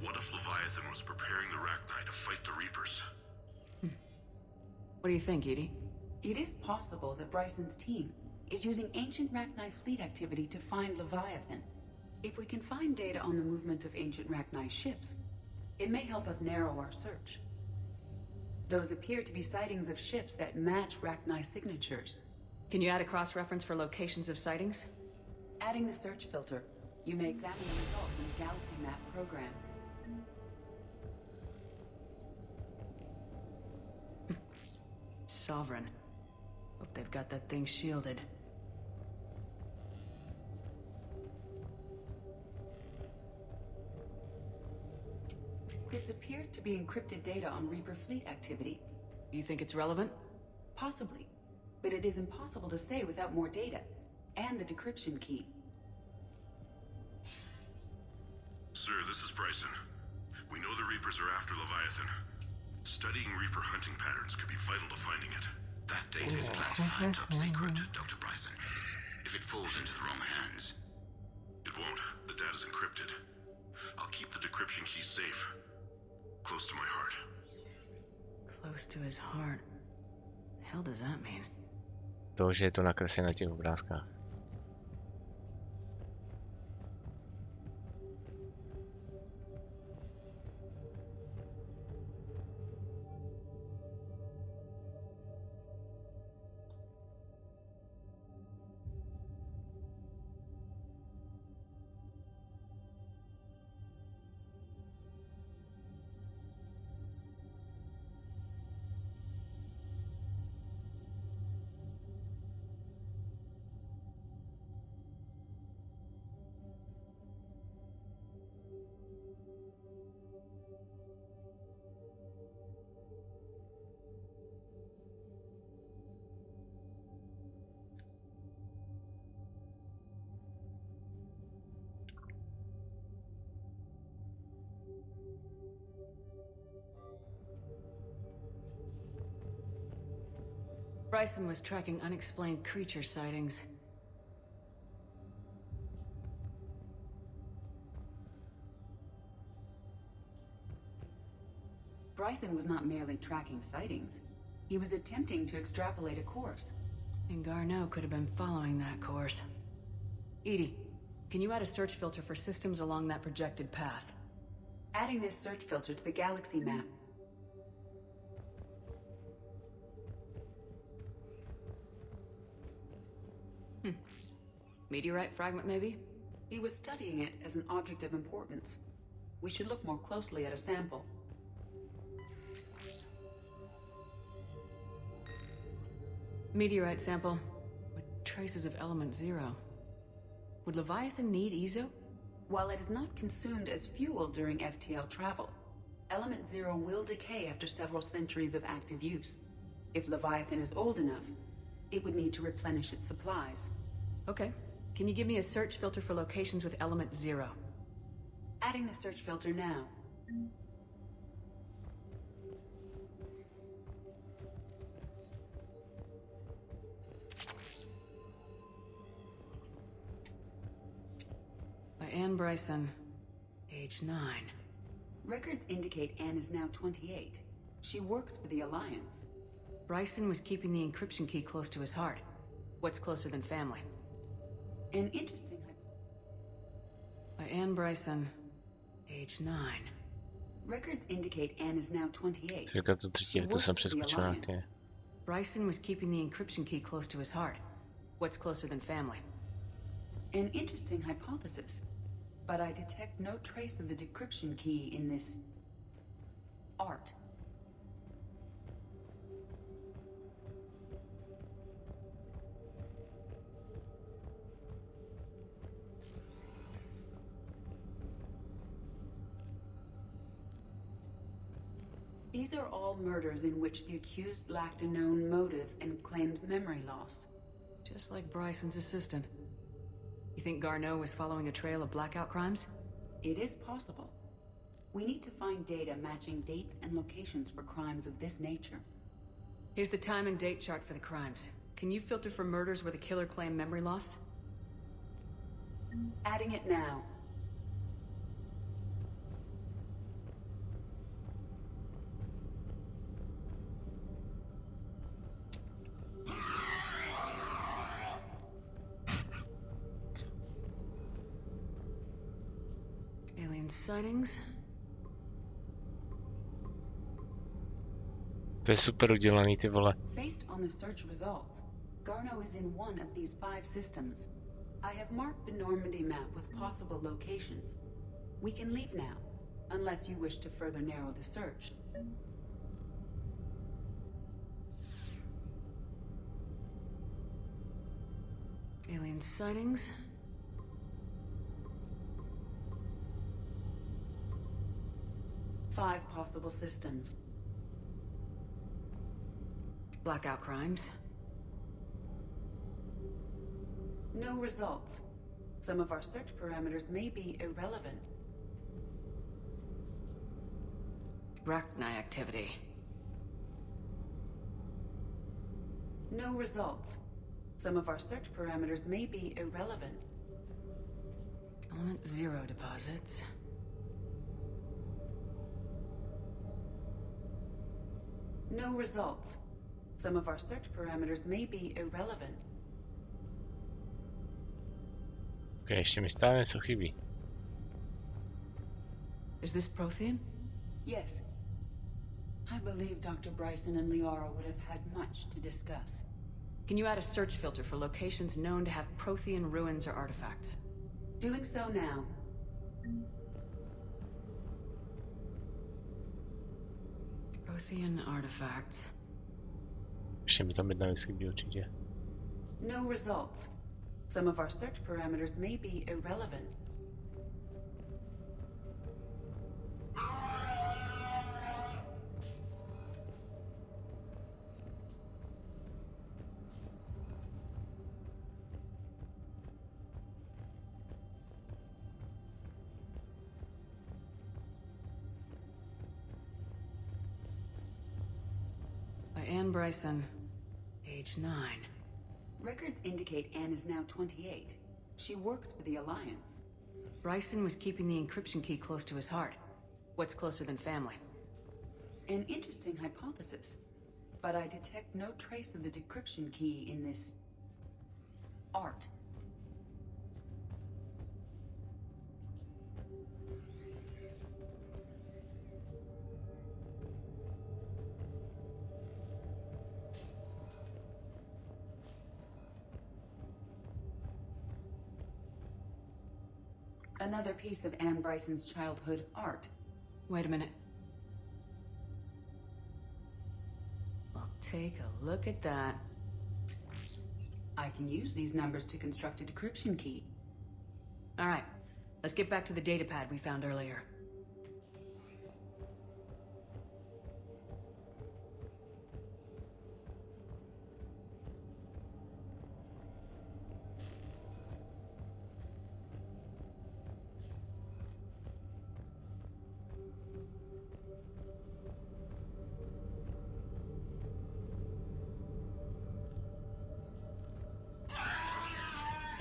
What if Leviathan was preparing the Rachni to fight the Reapers? What do you think, Edie? It is possible that Bryson's team is using ancient Rachni fleet activity to find Leviathan. If we can find data on the movement of ancient Rachni ships, it may help us narrow our search. Those appear to be sightings of ships that match Rachni signatures. Can you add a cross-reference for locations of sightings? Adding the search filter, you may examine the results in the Galaxy Map program. Sovereign. Hope they've got that thing shielded. This appears to be encrypted data on Reaper fleet activity. You think it's relevant? Possibly, but it is impossible to say without more data, and the decryption key. Sir, this is Bryson. We know the Reapers are after Leviathan. Studying Reaper hunting patterns could be vital to finding it. That data is classified top secret, Dr. Bryson. If it falls into the wrong hands... It won't. The data's encrypted. I'll keep the decryption key safe. Close to my heart. Close to his heart. The hell does that mean? To, že je to nakreslené na těch obrázkách. Bryson was tracking unexplained creature sightings. Bryson was not merely tracking sightings. He was attempting to extrapolate a course. And Garneau could have been following that course. Edie, can you add a search filter for systems along that projected path? Adding this search filter to the galaxy map. Meteorite fragment, maybe? He was studying it as an object of importance. We should look more closely at a sample. Meteorite sample with traces of element 0. Would Leviathan need EZO? While it is not consumed as fuel during FTL travel, element 0 will decay after several centuries of active use. If Leviathan is old enough, it would need to replenish its supplies. Okay. Can you give me a search filter for locations with element 0? Adding the search filter now. By Anne Bryson, age 9. Records indicate Anne is now 28. She works for the Alliance. Bryson was keeping the encryption key close to his heart. What's closer than family? An interesting... By Anne Bryson, age 9. Records indicate Anne is now 28. She works for the Alliance. Bryson was keeping the encryption key close to his heart. What's closer than family? An interesting hypothesis. but I detect no trace of the decryption key in this art. These are all murders in which the accused lacked a known motive and claimed memory loss. Just like Bryson's assistant. You think Garneau was following a trail of blackout crimes? It is possible. We need to find data matching dates and locations for crimes of this nature. Here's the time and date chart for the crimes. Can you filter for murders where the killer claimed memory loss? Adding it now. Alien sightings. To je super udělaný, ty vole. Based on the search results, Garneau is in one of these 5 systems. I have marked the Normandy map with possible locations. We can leave now, unless you wish to further narrow the search. Alien sightings. Five possible systems. Blackout crimes. No results. Some of our search parameters may be irrelevant. Rachni activity. No results. Some of our search parameters may be irrelevant. Element 0 deposits. No results. Some of our search parameters may be irrelevant. Ok, ještě mi stále něco chybí. Is this Prothean? Yes. I believe Dr. Bryson and Liara would have had much to discuss. Can you add a search filter for locations known to have Prothean ruins or artifacts? Doing so now. Prothean artifacts. Ještě mi tam jedna věc chybí určitě. No results. Some of our search parameters may be irrelevant. By Anne Bryson, age 9. Records indicate Anne is now 28. She works for the Alliance. Bryson was keeping the encryption key close to his heart. What's closer than family? An interesting hypothesis. But I detect no trace of the decryption key in this art. Another piece of Anne Bryson's childhood art. Wait a minute. Well, take a look at that. I can use these numbers to construct a decryption key. All right, let's get back to the datapad we found earlier.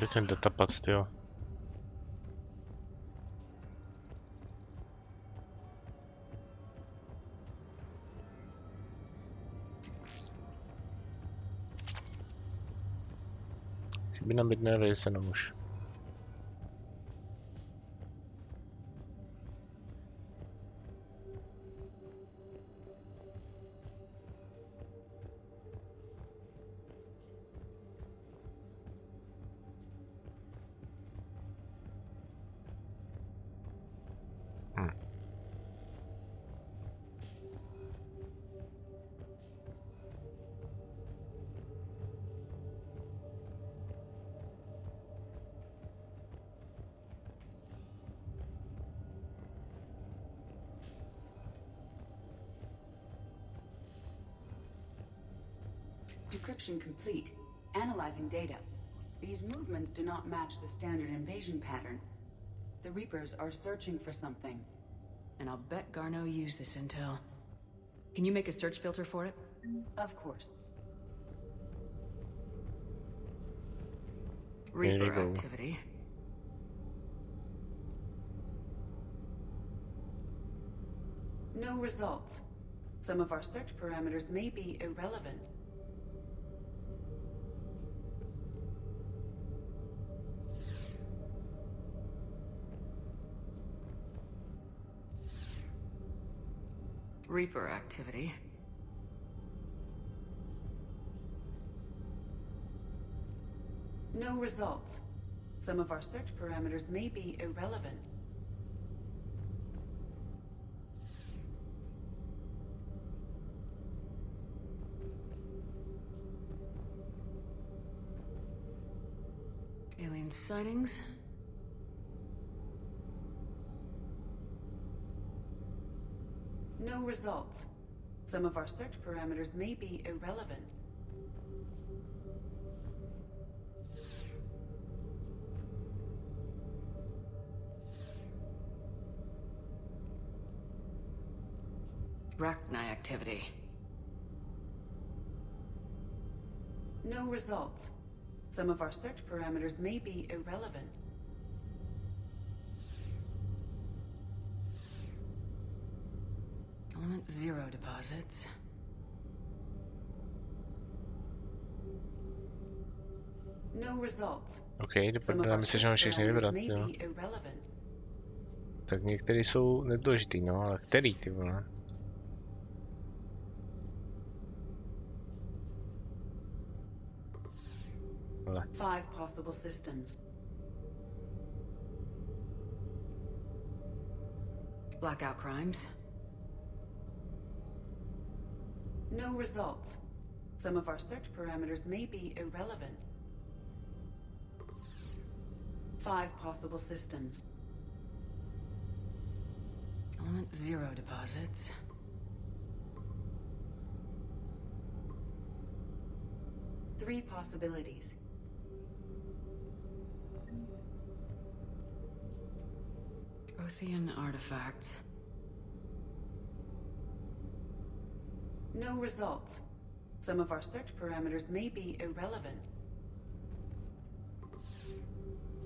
Je ten datapad, tyjo. Chybí nám jedné věc, jenom už. Decryption complete. Analyzing data. These movements do not match the standard invasion pattern. The Reapers are searching for something. And I'll bet Garneau used this intel. Can you make a search filter for it? Of course. Reaper activity. No results. Some of our search parameters may be irrelevant. Reaper activity. No results. Some of our search parameters may be irrelevant. Alien sightings. No results. Some of our search parameters may be irrelevant. Rachni activity. No results. Some of our search parameters may be irrelevant. Element 0 deposits. No results. OK, dopadne se, že mám všechny vybrat, jo. Tak některý jsou nedůležitý, no, ale který, ty vole? Five possible systems. Blackout crimes. No results. Some of our search parameters may be irrelevant. Five possible systems. Element 0 deposits. Three possibilities. Prothean artifacts. No results. Some of our search parameters may be irrelevant.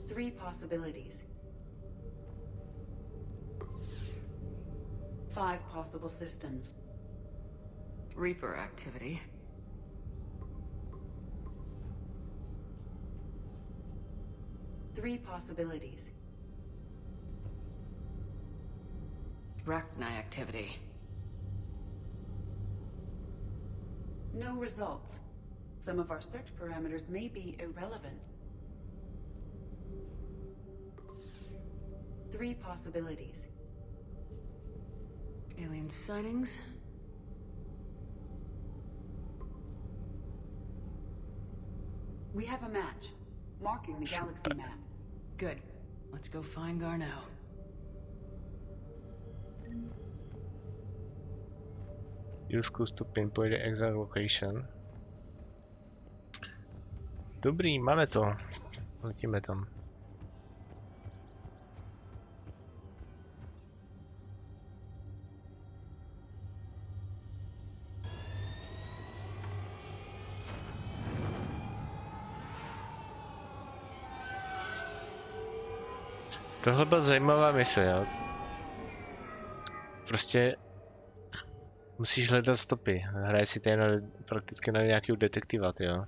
Three possibilities. Five possible systems. Reaper activity. Three possibilities. Rachni activity. No results. Some of our search parameters may be irrelevant. Three possibilities. Alien sightings. We have a match, marking the galaxy map. Good. Let's go find Garneau. Use clues to pinpoint the exact location. Dobrý, máme to. Letíme tam. Tohle byla zajímavá mise, jo. Prostě musíš hledat stopy. Hraje si tady prakticky na nějakého detektiva, jo.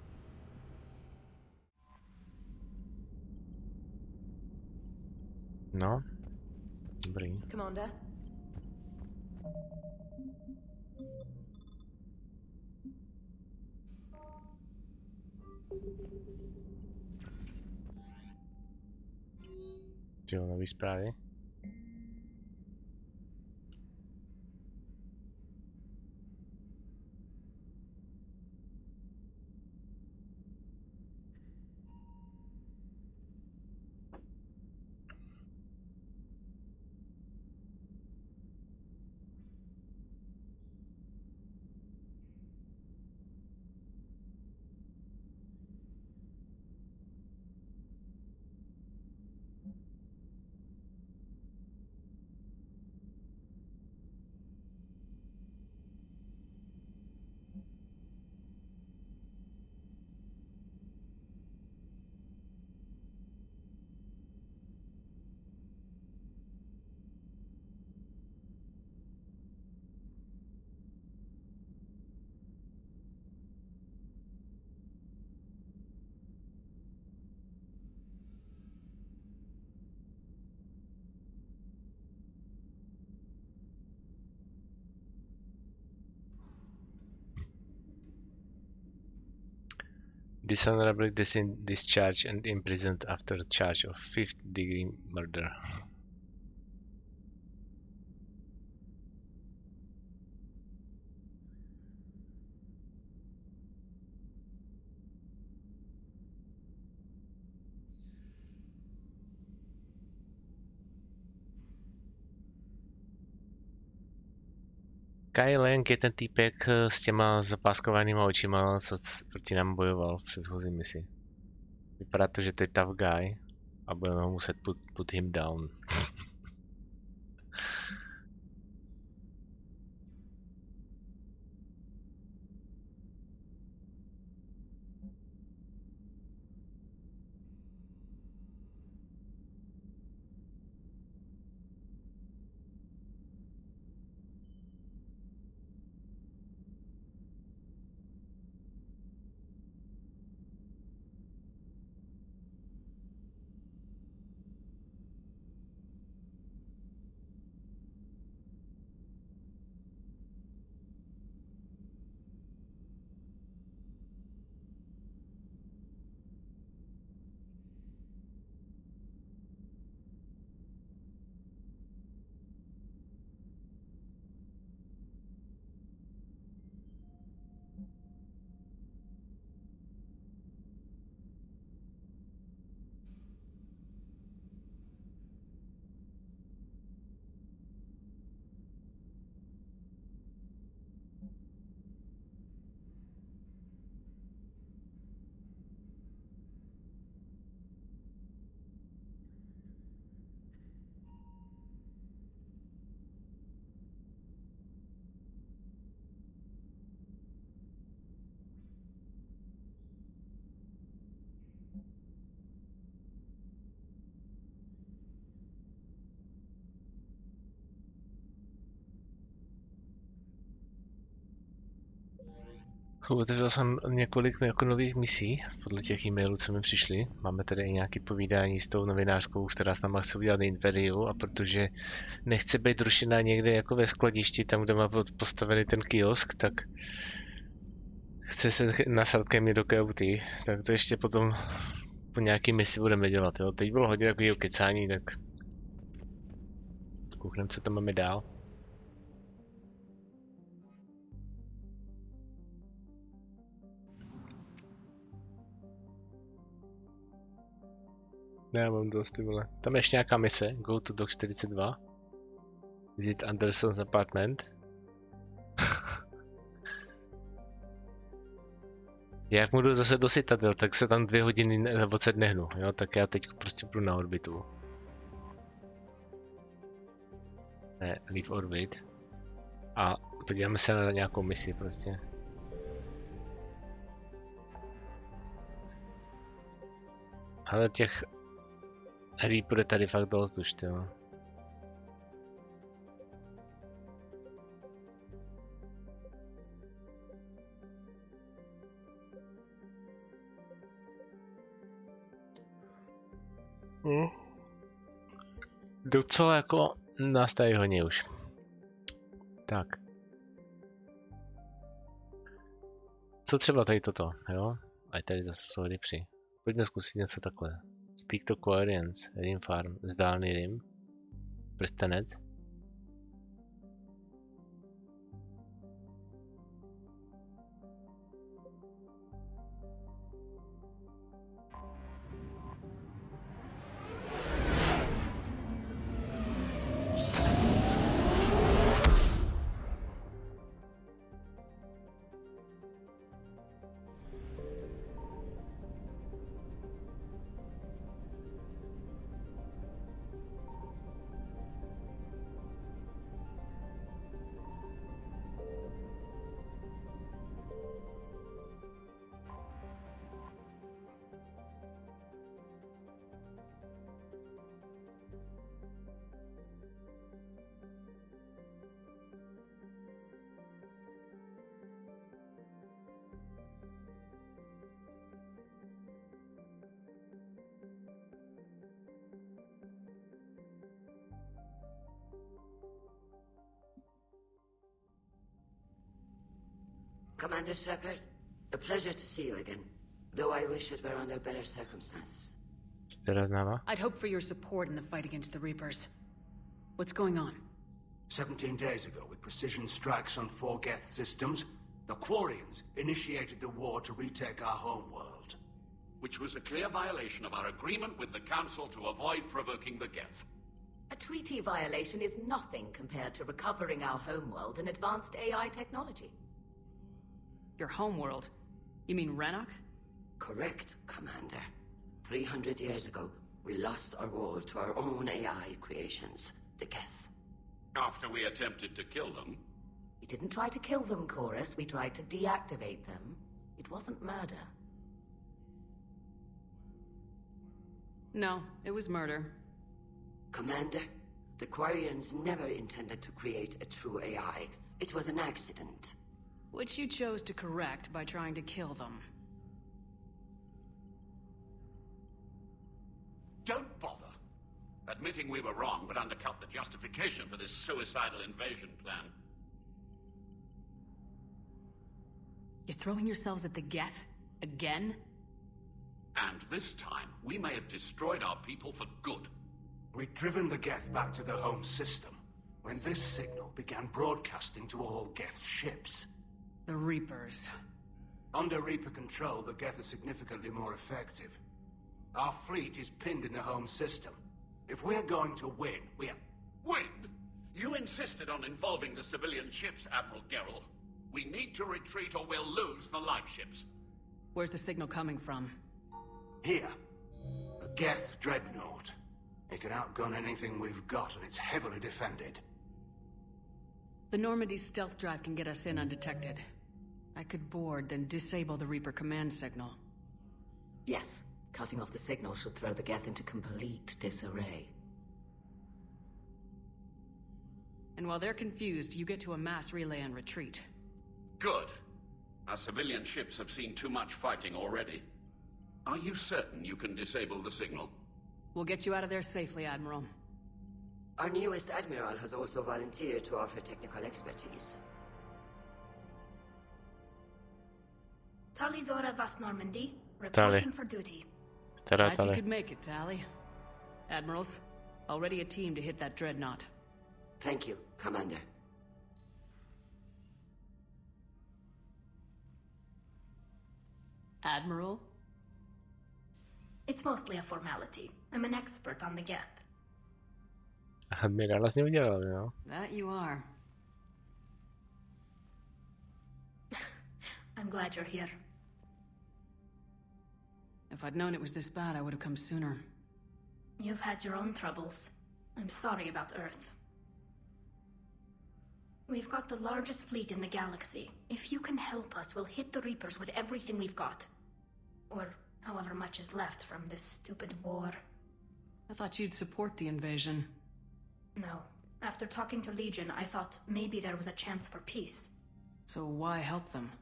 No. Dobrý. Commander? Jo, nový zprávy. dishonorably discharged and imprisoned after charge of 5th-degree murder. Kai Lang je ten týpek s těma zapáskovanýma očima, co proti nám bojoval v předchozí misi. Vypadá to, že to je tough guy a budeme ho muset put him down. Otevřel jsem několik jako nových misí, podle těch e-mailů, co mi přišly. Máme tady i nějaké povídání s tou novinářkou, která s náma chce udělat interview, a protože nechce být rušená někde jako ve skladišti, tam, kde má postavený ten kiosk, tak chce se nasad ke mně do kauty, tak to ještě potom po nějaký misi budeme dělat, jo. Teď bylo hodně takového kecání, tak koukneme, co tam máme dál. Já mám dost, ty vole. Tam je ještě nějaká mise, go to dock 42. Visit Anderson's apartment. Jak mu jdu zase do Citadel, tak se tam 2 hodiny odsaď nehnu, jo, tak já teď prostě půjdu na orbitu. Ne, leave orbit. A podíváme se na nějakou misi prostě. Ale těch Reaperů je tady fakt dost už, jo. Docela jako nás tady hodně už. Tak. Co třeba tady toto, jo? A tady zase jsou Reapeři. Pojďme zkusit něco takhle. Speak to Coherence, Rim Farm, zdálný Rim, prstenec. Commander Shepard, a pleasure to see you again. though I wish it were under better circumstances. I'd hope for your support in the fight against the Reapers. What's going on? 17 days ago, with precision strikes on 4 Geth systems, the Quarians initiated the war to retake our homeworld. Which was a clear violation of our agreement with the Council to avoid provoking the Geth. A treaty violation is nothing compared to recovering our homeworld and advanced AI technology. Your homeworld? You mean Rannoch? Correct, Commander. 300 years ago, we lost our world to our own AI creations, the Geth. After we attempted to kill them? We didn't try to kill them, Chorus. We tried to deactivate them. It wasn't murder. No, it was murder. Commander, the Quarians never intended to create a true AI. It was an accident. Which you chose to correct by trying to kill them. Don't bother. Admitting we were wrong would undercut the justification for this suicidal invasion plan. You're throwing yourselves at the Geth? Again? And this time, we may have destroyed our people for good. We'd driven the Geth back to the home system, when this signal began broadcasting to all Geth ships. The Reapers. Under Reaper control, the Geth are significantly more effective. Our fleet is pinned in the home system. If we're going to win, Win? You insisted on involving the civilian ships, Admiral Gerrel. We need to retreat or we'll lose the live ships. Where's the signal coming from? Here. A Geth dreadnought. It can outgun anything we've got, and it's heavily defended. The Normandy's stealth drive can get us in undetected. I could board, then disable the Reaper command signal. Yes. Cutting off the signal should throw the Geth into complete disarray. And while they're confused, you get to a mass relay and retreat. Good. Our civilian ships have seen too much fighting already. Are you certain you can disable the signal? We'll get you out of there safely, Admiral. Our newest Admiral has also volunteered to offer technical expertise. Talizora Vast Normandy, reporting for duty. Glad you could make it, Tally. Admirals, already a team to hit that dreadnought. Thank you, Commander. Admiral? It's mostly a formality. I'm an expert on the Geth. Admiral vlastně udělal, jo? That you are. I'm glad you're here. If I'd known it was this bad, I would have come sooner. You've had your own troubles. I'm sorry about Earth. We've got the largest fleet in the galaxy. If you can help us, we'll hit the Reapers with everything we've got. Or however much is left from this stupid war. I thought you'd support the invasion. No. After talking to Legion, I thought maybe there was a chance for peace. So why help them?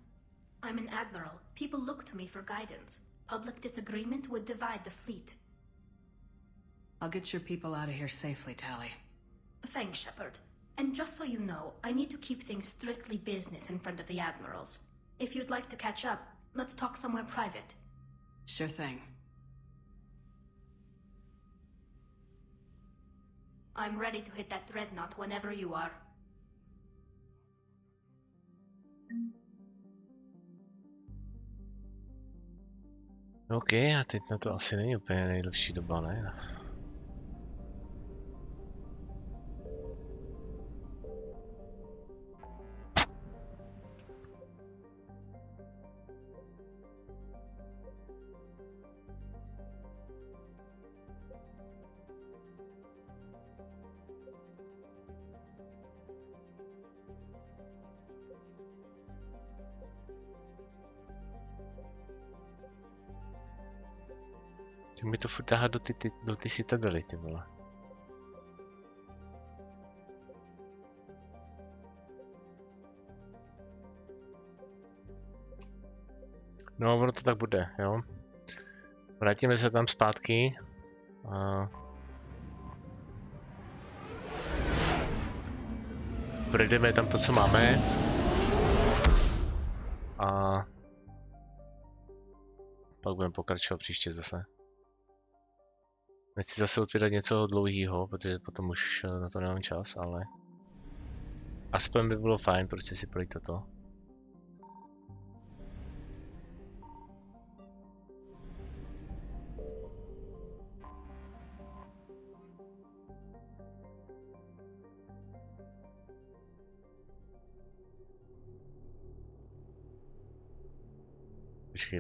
I'm an admiral. People look to me for guidance. Public disagreement would divide the fleet. I'll get your people out of here safely, Tally. Thanks, Shepard. And just so you know, I need to keep things strictly business in front of the admirals. If you'd like to catch up, let's talk somewhere private. Sure thing. I'm ready to hit that dreadnought whenever you are. OK, a teď na to asi není úplně nejlepší doba, ne? Mi to furt tahá do ty citadely, ty vole. No, ono to tak bude, jo. Vrátíme se tam zpátky. Projdeme tam to, co máme. A pak budeme pokračovat příště zase. Nechci zase otvírat něco dlouhého, protože potom už na to nemám čas, ale aspoň by bylo fajn prostě si projít toto.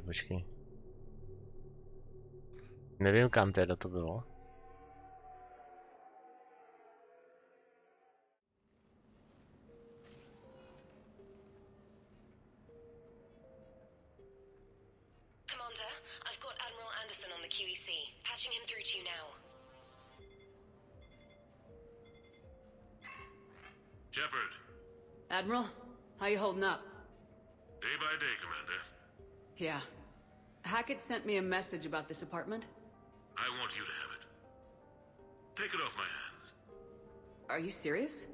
Počkej. Nevím, kam teda to bylo. Commander, I've got Admiral Anderson on the QEC. Patching him through to you now. Shepard. Admiral, how you holding up? Day by day, Commander. Yeah. Hackett sent me a message about this apartment. I want you to have it. Take it off my hands. Are you serious?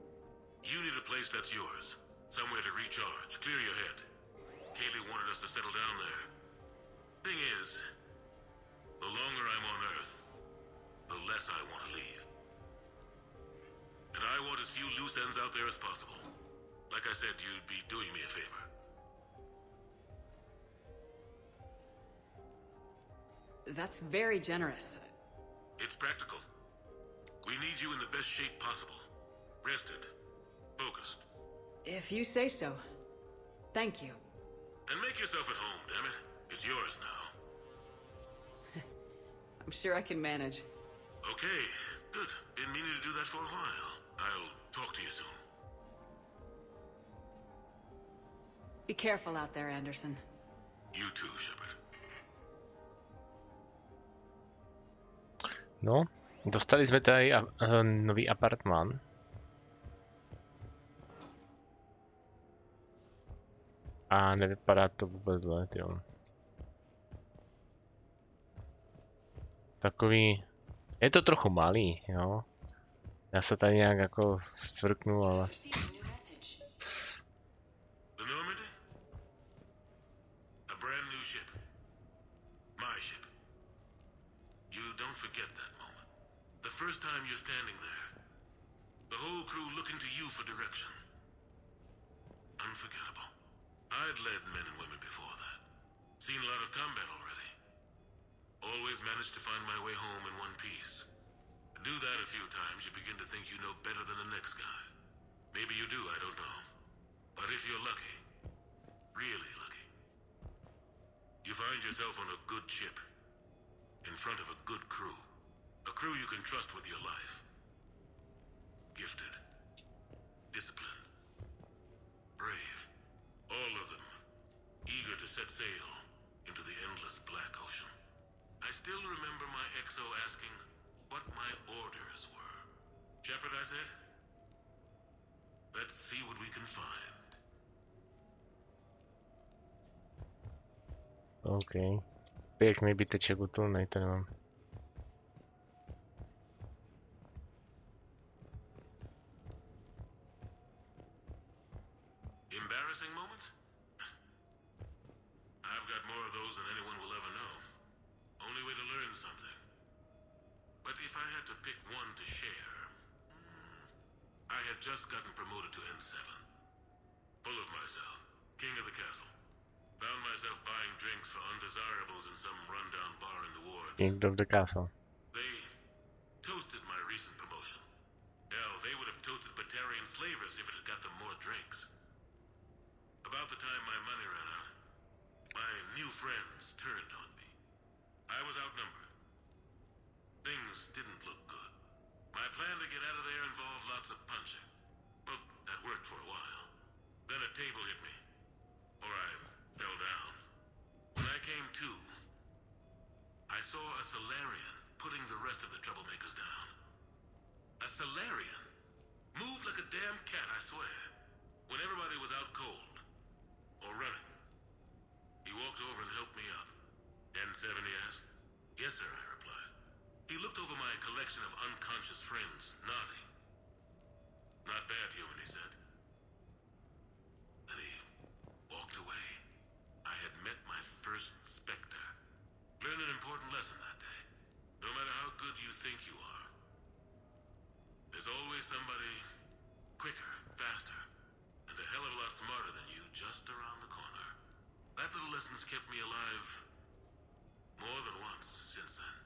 You need a place that's yours. Somewhere to recharge, clear your head. Kaylee wanted us to settle down there. Thing is, the longer I'm on Earth, the less I want to leave. And I want as few loose ends out there as possible. Like I said, you'd be doing me a favor. That's very generous. It's practical. We need you in the best shape possible. Rested. Focused. If you say so. Thank you. And make yourself at home, damn it. It's yours now. I'm sure I can manage. Okay, good. Been meaning to do that for a while. I'll talk to you soon. Be careful out there, Anderson. You too, Shepard. No, dostali jsme tady nový apartmán. A nevypadá to vůbec zle, tyjo. Takový... Je to trochu malý, jo. Já se tady nějak jako stvrknu, ale... First time you're standing there. The whole crew looking to you for direction. Unforgettable. I'd led men and women before that. Seen a lot of combat already. Always managed to find my way home in one piece. Do that a few times, you begin to think you know better than the next guy. Maybe you do, I don't know. But if you're lucky, really lucky, you find yourself on a good ship, in front of a good crew. A crew you can trust with your life. Gifted. Disciplined. Brave. All of them. Eager to set sail into the endless black ocean. I still remember my XO asking what my orders were. Shepard, I said. Let's see what we can find. Okay. Pěkný byteček utulnej, ten mám. Embarrassing moments? I've got more of those than anyone will ever know. Only way to learn something. But if I had to pick one to share... I had just gotten promoted to N7. Full of myself. King of the castle. Found myself buying drinks for undesirables in some rundown bar in the wards. King of the castle. They toasted my recent promotion. Hell, they would have toasted Batarian slavers if it had got them more drinks. About the time my money ran out, my new friends turned on me. I was outnumbered. Things didn't look good. My plan to get out of there involved lots of punching. Well, that worked for a while. Then a table hit me. Or I fell down. When I came to, I saw a Solarian putting the rest of the troublemakers down. A Solarian? Moved like a damn cat, I swear. When everybody was out cold. Or running. He walked over and helped me up. N7, he asked. Yes, sir, I replied. He looked over my collection of unconscious friends, nodding. Not bad, human, he said. Then he walked away. I had met my first Spectre. lessons kept me alive more than once since then.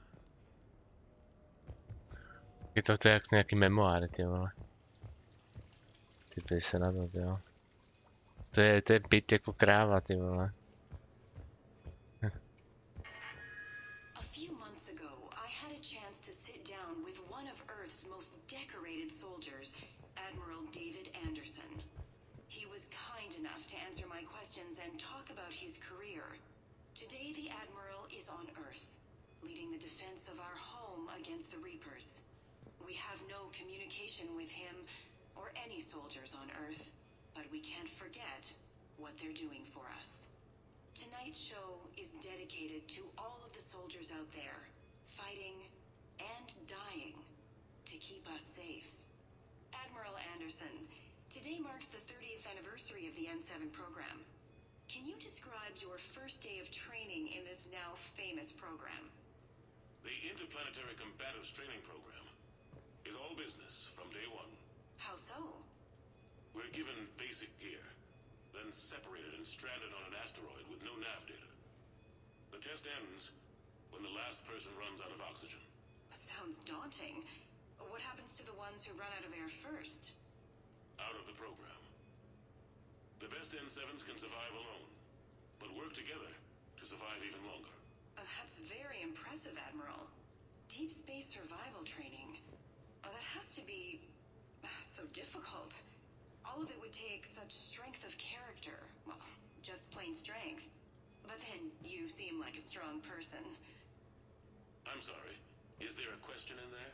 Je to jak nějaký memoáry, ty vole. Ty se na to, ty jo. To je byt jako kráva, ty vole. A few months ago, I had a chance to sit down with one of Earth's most decorated soldiers, Admiral David Anderson. He was kind enough to answer my questions and talk about his career. Today, the Admiral is on Earth, leading the defense of our home against the Reapers. We have no communication with him or any soldiers on Earth, but we can't forget what they're doing for us. Tonight's show is dedicated to all of the soldiers out there, fighting and dying to keep us safe. Admiral Anderson, today marks the 30th anniversary of the N7 program. Can you describe your first day of training in this now famous program? The Interplanetary Combatives Training Program is all business from day one. How so? We're given basic gear, then separated and stranded on an asteroid with no nav data. The test ends when the last person runs out of oxygen. Sounds daunting. What happens to the ones who run out of air first? Out of the program. The best N7s can survive alone, but work together to survive even longer. That's very impressive, Admiral. Deep space survival training. That has to be so difficult. All of it would take such strength of character. Well, just plain strength. But then you seem like a strong person. I'm sorry, is there a question in there?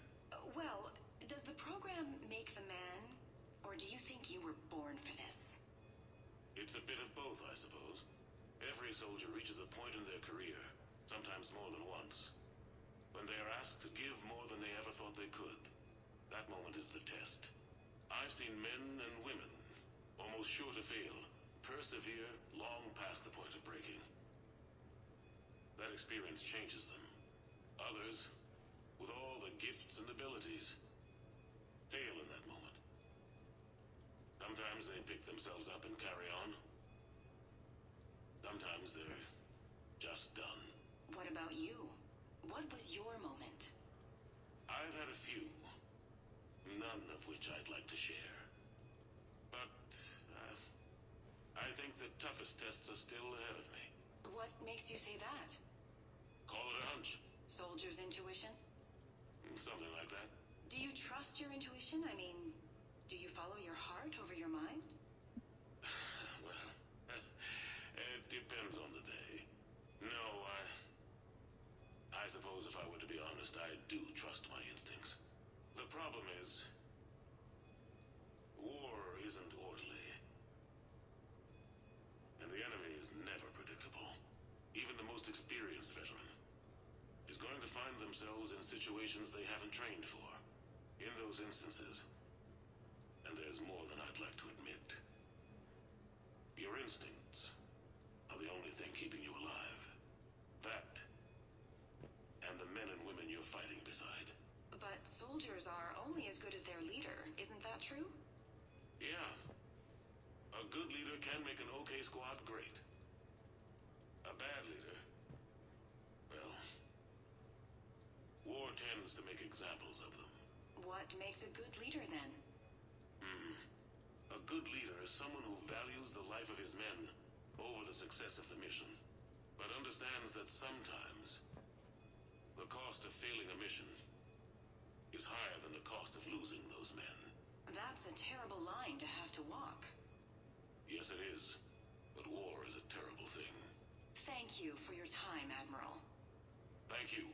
Well, does the program make the man, or do you think you were born for this? It's a bit of both, I suppose. Every soldier reaches a point in their career, sometimes more than once, when they are asked to give more than they ever thought they could. That moment is the test. I've seen men and women, almost sure to fail, persevere long past the point of breaking. That experience changes them. Others, with all the gifts and abilities, fail in that moment. Sometimes they pick themselves up and carry on. Sometimes they're just done. What about you? What was your moment? I've had a few, none of which I'd like to share. But I think the toughest tests are still ahead of me. What makes you say that? Call it a hunch. Soldier's intuition? Something like that. Do you trust your intuition? I mean, do you follow your heart over your mind? Well, it depends on the day. No, I suppose if I were to be honest, I do trust my instincts. The problem is, war isn't orderly. And the enemy is never predictable. Even the most experienced veteran is going to find themselves in situations they haven't trained for. In those instances, and there's more than I'd like to admit, your instincts are the only thing keeping you alive. That, and the men and women you're fighting beside. But soldiers are only as good as their leader, isn't that true? Yeah. A good leader can make an okay squad great. A bad leader, well, war tends to make examples of them. What makes a good leader then? A good leader is someone who values the life of his men over the success of the mission, but understands that sometimes the cost of failing a mission is higher than the cost of losing those men. That's a terrible line to have to walk. Yes, it is, but war is a terrible thing. Thank you for your time, Admiral. Thank you.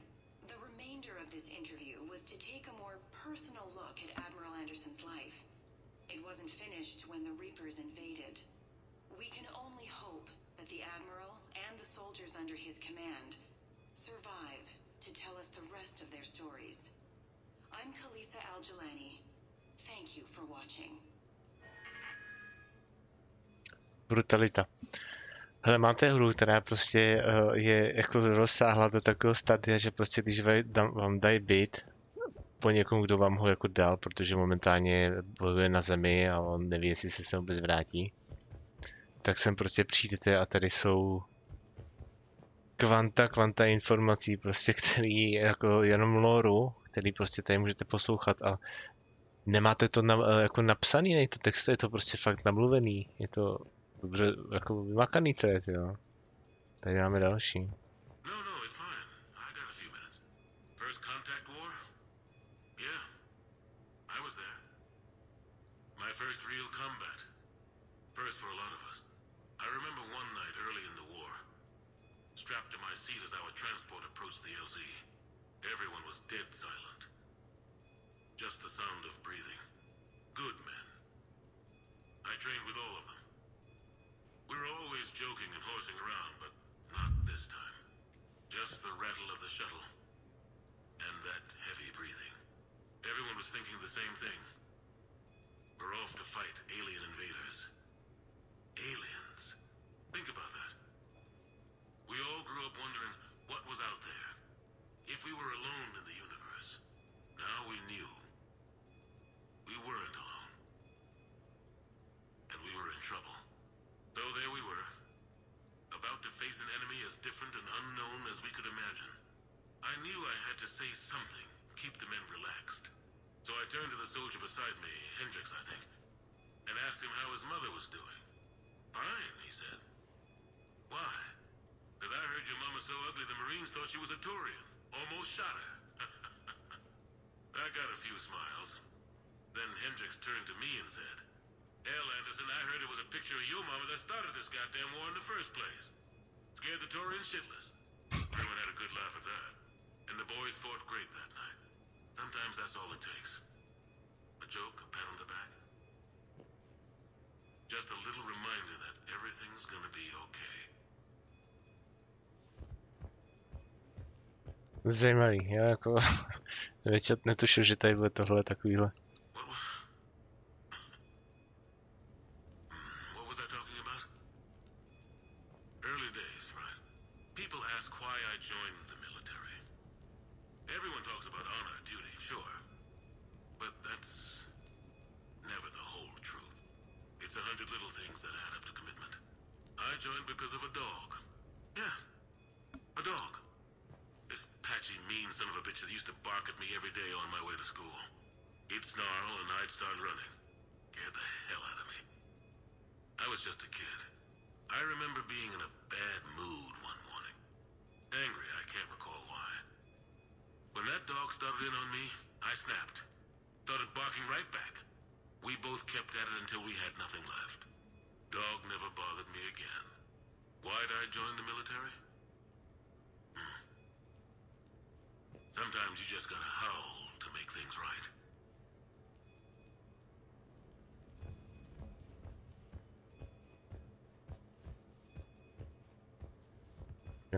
The remainder of this interview was to take a more personal look at Admiral Anderson's life. It wasn't finished when the Reapers invaded. We can only hope that the Admiral and the soldiers under his command survive to tell us the rest of their stories. I'm Khaleesa Al-Jalani. Thank you for watching. Brutalita. Hele, máte hru, která prostě je jako rozsáhla do takového stadia, že prostě když vám dají byt po někom, kdo vám ho jako dal, protože momentálně bojuje na zemi a on neví, jestli se sem vůbec vrátí, tak sem prostě přijdete a tady jsou kvanta informací, prostě, který jako jenom lore, který prostě tady můžete poslouchat a nemáte to jako napsaný, není to text, je to prostě fakt namluvený, je to dobře jako vymakaný, to je, jo. Tady máme další. Just the sound of breathing. Good men. I trained with all of them. We were always joking and horsing around, but not this time. Just the rattle of the shuttle. And that heavy breathing. Everyone was thinking the same thing. We're off to fight alien invaders. Aliens. Think about that. We all grew up wondering what was out there. If we were alone in the universe. Now we knew. We weren't alone. And we were in trouble. So there we were, about to face an enemy as different and unknown as we could imagine. I knew I had to say something, keep the men relaxed. So I turned to the soldier beside me, Hendricks, I think, and asked him how his mother was doing. Fine, he said. Why? Because I heard your mama so ugly the Marines thought she was a Turian. Almost shot her. I got a few smiles. Then Hendricks turned to me and said, "Hell, Anderson, I heard it was a picture of your mama that started this goddamn war in the first place. Scared the Taurians shitless." Everyone had a good laugh at that. And the boys fought great that night. Sometimes that's all it takes. A joke, a pat on the back. Just a little reminder that everything's gonna be okay. Zajímavý, já jako netušil, že tady bude tohle takovýhle. Sometimes you just gotta howl to make things right.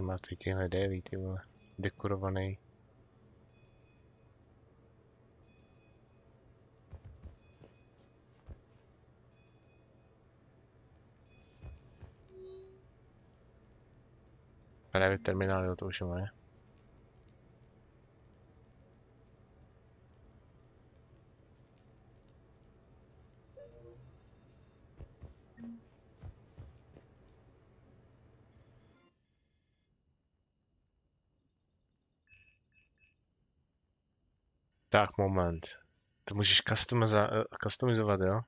Máte těhle déví, ty vole, dekorovaný. Právě terminály, to už je. Tak, moment. To můžeš customizovat, jo?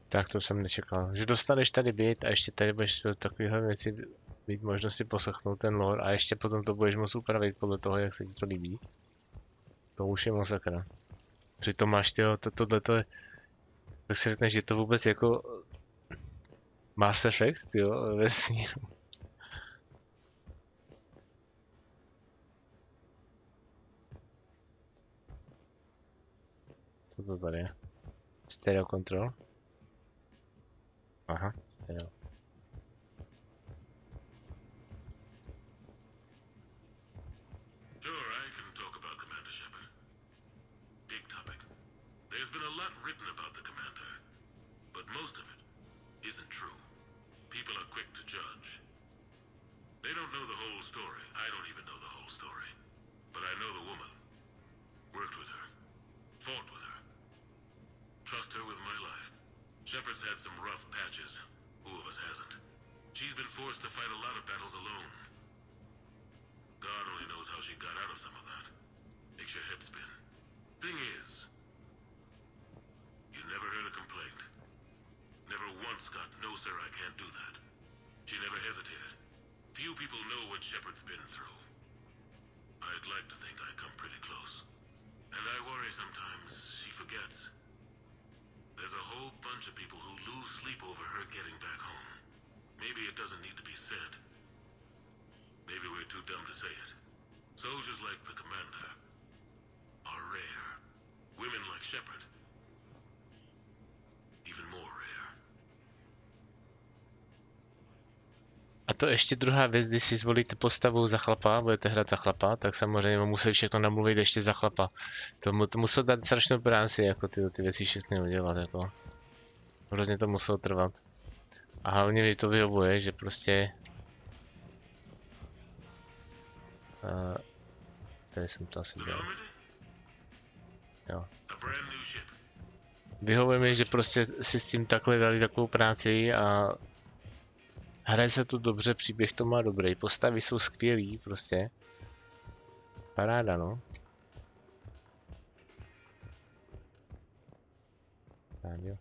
Tak to jsem nečekal. Že dostaneš tady byt a ještě tady budeš do takovéhle věci mít možnost si poslechnout ten lore a ještě potom to budeš moct upravit podle toho, jak se ti to líbí. To už je masakra. Přitom máš tohleto Tak si řekne, že to vůbec jako Mass Effect, jo, vesmíru. Co to tady je? Stereo control. Aha, stereo. Sure, I can talk about Commander Shepard. Big topic. There's been a lot written about the commander, but most of it isn't true. People are quick to judge. They don't know the whole story. I don't even know the whole story. But I know the woman. Worked with her. Fought with her. Trust her with my life. Shepard's had some rough patches. Who of us hasn't? She's been forced to fight a lot of battles alone. God only knows how she got out of some of that. Makes your head spin. Thing is, you never heard a complaint. Never once got, no sir, I can't do that. She never hesitated. Few people know what Shepard's been through. I'd like to think I come pretty close. And I worry sometimes she forgets. There's a whole bunch of people who lose sleep over her getting back home. Maybe it doesn't need to be said. Maybe we're too dumb to say it. Soldiers like the commander are rare. Women like Shepard, even more rare. A to ještě druhá věc, když si zvolíte postavu za chlapa, budete hrát za chlapa, tak samozřejmě musí všechno namluvit ještě za chlapa. To musel dát strašnou práci, jako ty věci všechny udělat, jako. Hrozně to muselo trvat. A hlavně mi to vyhovuje, že prostě... tady jsem to asi dělal. Jo. Vyhovuje mi, že prostě si s tím takhle dali takovou práci a hraje se tu dobře, příběh to má dobrý, postavy jsou skvělý, prostě. Paráda, no. Rádio.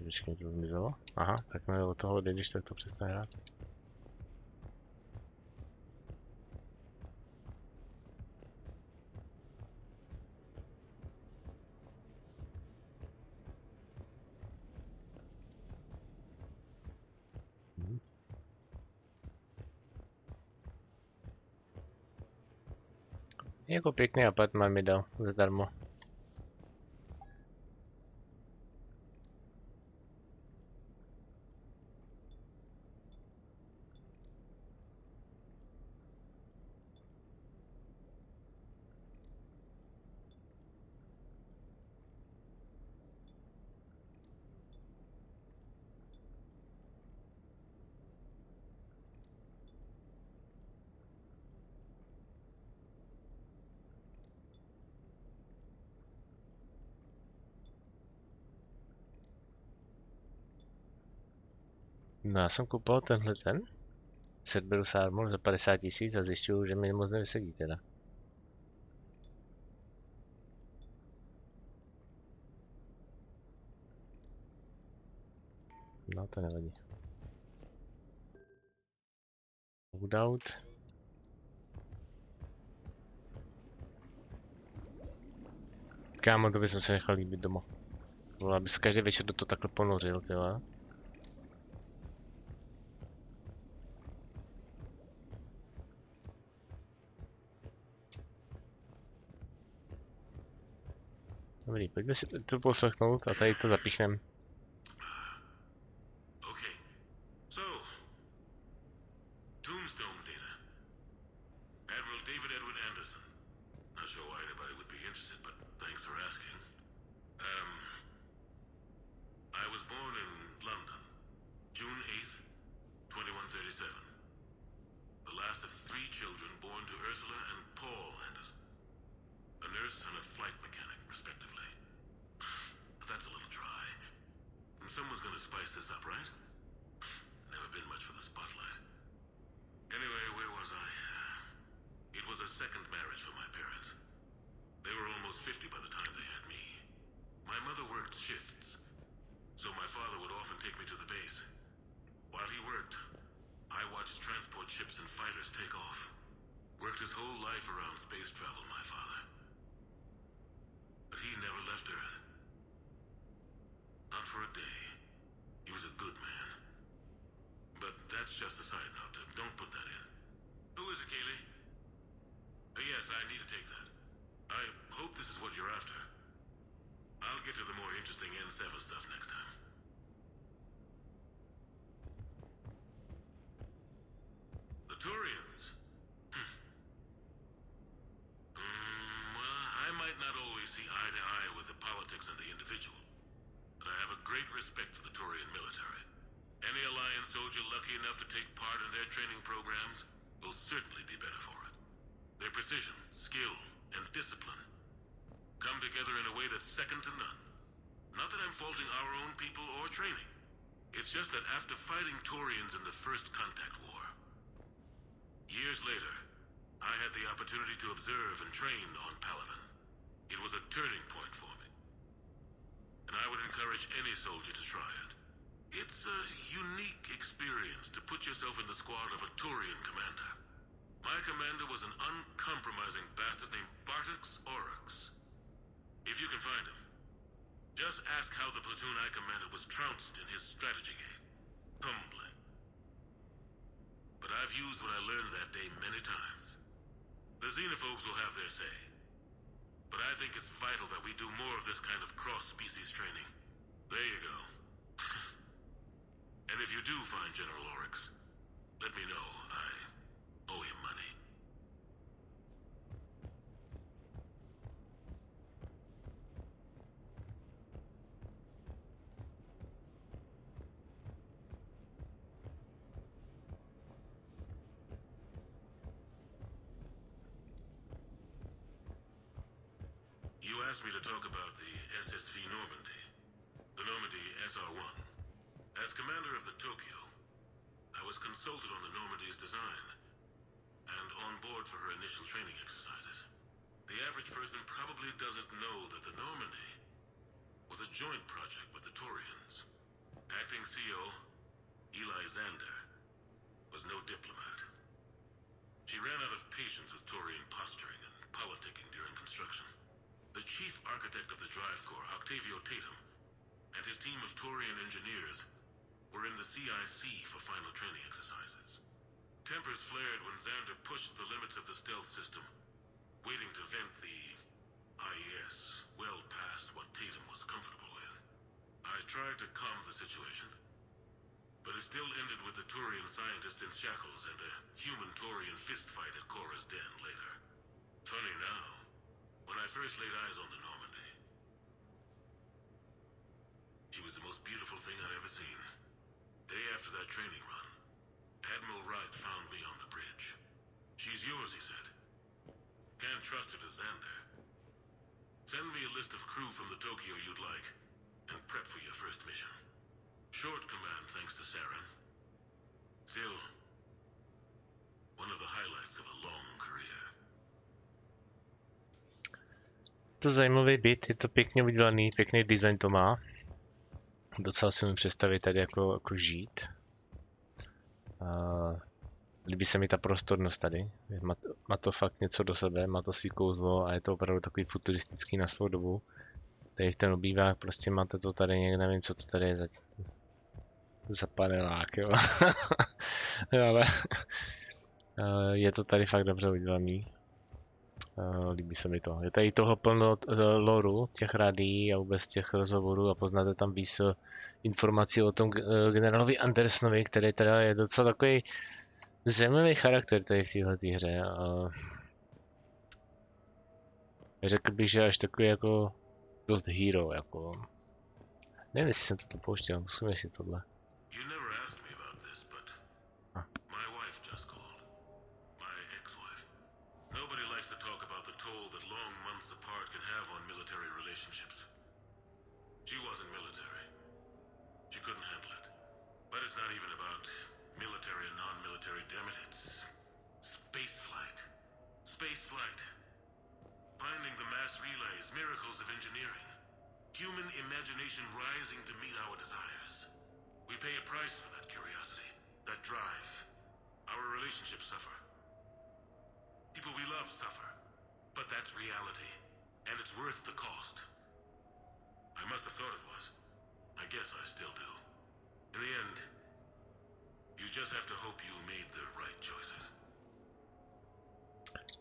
Počkej, to zmizelo? Aha, tak mi od toho odejdeš, tak to přestane hrát. Jako pěkný apartmán mi dal zadarmo. No já jsem kupoval tenhle ten Cerberus Armor za 50 000 a zjišťuju, že mi moc nevysedí teda. No to nevadí. Loadout. Kámo, to bych se nechal líbit doma. Vole, aby se každý večer do toho takhle ponořil, tyhle. Dobrý, pojďme si to poslechnout a tady to zapíchnem. Someone's gonna spice this up, right? spotlight. Anyway, where was I? It was a second marriage for my parents. They were almost 50 by the time they had me. My mother worked shifts, so my father would often take me to the base. While he worked, I watched transport ships and fighters take off. Worked his whole life around space travel, my father. But he never left Earth. Not for a day. He was a good man. But that's just a side note. Don't put that in. Who is it, Kaylee? Yes, I need to take that. I hope this is what you're after. I'll get to the more interesting N7 stuff next time. The Turians. Well, I might not always see eye to eye with the politics and the individual, but I have a great respect for the Turian military. Any Alliance soldier lucky enough to take part in their training programs will certainly be better for it. Their precision, skill, and discipline come together in a way that's second to none. Not that I'm faulting our own people or training. It's just that after fighting Turians in the First Contact War, years later, I had the opportunity to observe and train on Palaven. It was a turning point for me. And I would encourage any soldier to try it. It's a unique experience to put yourself in the squad of a Turian commander. My commander was an uncompromising bastard named Bartix Oryx. If you can find him, just ask how the platoon I commanded was trounced in his strategy game. Humbling. But I've used what I learned that day many times. The xenophobes will have their say. But I think it's vital that we do more of this kind of cross-species training. There you go. And if you do find General Oryx, let me know. I owe him money. You asked me to talk about the SSV Normandy, the Normandy SR-1. As commander of the Tokyo, I was consulted on the Normandy's design and on board for her initial training exercises. The average person probably doesn't know that the Normandy was a joint project with the Turians. Acting CO, Eli Xander, was no diplomat. She ran out of patience with Turian posturing and politicking during construction. The chief architect of the Drive Corps, Octavio Tatum, and his team of Turian engineers were in the CIC for final training exercises. Tempers flared when Xander pushed the limits of the stealth system, waiting to vent the IES well past what Tatum was comfortable with. I tried to calm the situation, but it still ended with the Turian scientist in shackles and a human-Turian fistfight at Korra's den later. Funny now, when I first laid eyes on the Normandy, she was the most beautiful thing I'd ever seen. Day after that training run, Admiral Wright found me on the bridge. She's yours, he said. Can't trust her to Xander. Send me a list of crew from the Tokyo you'd like, and prep for your first mission. Short command thanks to Saren. Still, one of the highlights of a long career. To zajímavý byt, je to pěkně udělaný, pěkný design to má. Docela si mi představit tady jako žít. Líbí se mi ta prostornost tady. Má to fakt něco do sebe, má to svý kouzlo a je to opravdu takový futuristický na svou dobu. Tady v ten obývák prostě máte to tady někde, nevím co to tady je za panelák, jo. Ale je to tady fakt dobře udělaný. Líbí se mi to. Je tady toho plno loru, těch rádií a vůbec těch rozhovorů a poznáte tam víc informací o tom generálovi Andersonovi, který teda je docela takový zajímavý charakter tady v této hře. Řekl bych, že až takový jako dost hero, jako. Nevím, jestli jsem to pouštěl, musím si tohle. She wasn't military. She couldn't handle it. But it's not even about military suffer. People we love suffer, but that's reality, and it's worth the cost. I must have thought it was. I guess I still do. In the end, you just have to hope you made the right choices.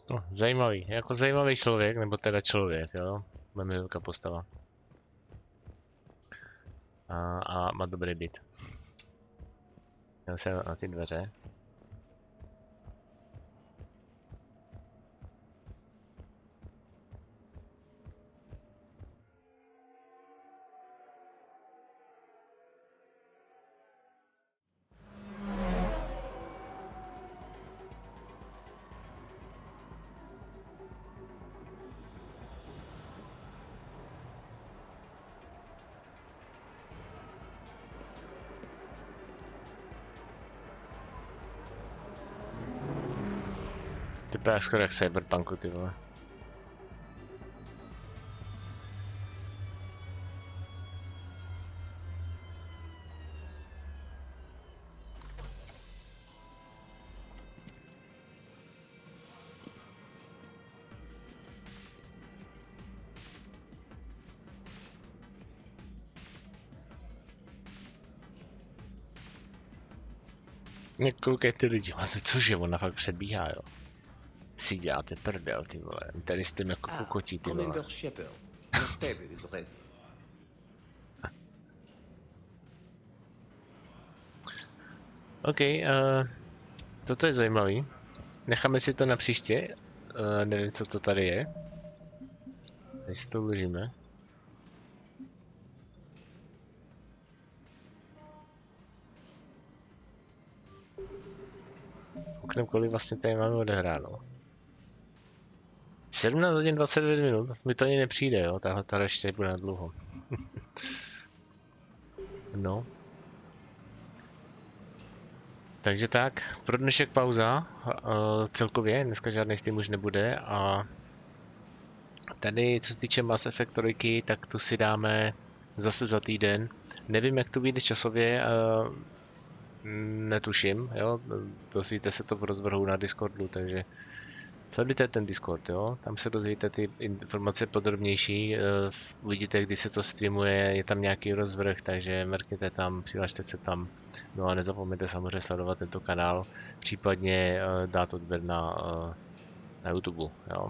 No, zajímavý, jako zajímavý člověk, nebo teda člověk, jo, velmi velká postava. A má dobrý byt. Jdeme se na ty dveře. Vypadá skoro jak cyberpunku, ty vole. Koukej ty lidi, máte cože, ona fakt předbíhá, jo. Si děláte prdel, ty vole. Tady jste jako kokotí, ty vole. OK, toto je zajímavý. Necháme si to na příště. Nevím, co to tady je. Teď si to uložíme. Koukneme, kolik vlastně tady máme odehráno. 17 hodin 29 minut, mi to ani nepřijde, jo, tahle ta ještě bude na dlouho. No. Takže tak, pro dnešek pauza, celkově, dneska žádný stream už nebude a tady, co se týče Mass Effect 3, tak tu si dáme zase za týden. Nevím, jak to vyjde časově, netuším, jo, dozvíte se to v rozvrhu na Discordu, takže sledujte ten Discord, jo, tam se dozvíte ty informace podrobnější, uvidíte, kdy se to streamuje, je tam nějaký rozvrh, takže mrkněte tam, přihlašte se tam, no a nezapomeňte samozřejmě sledovat tento kanál, případně dát odběr na YouTube, jo.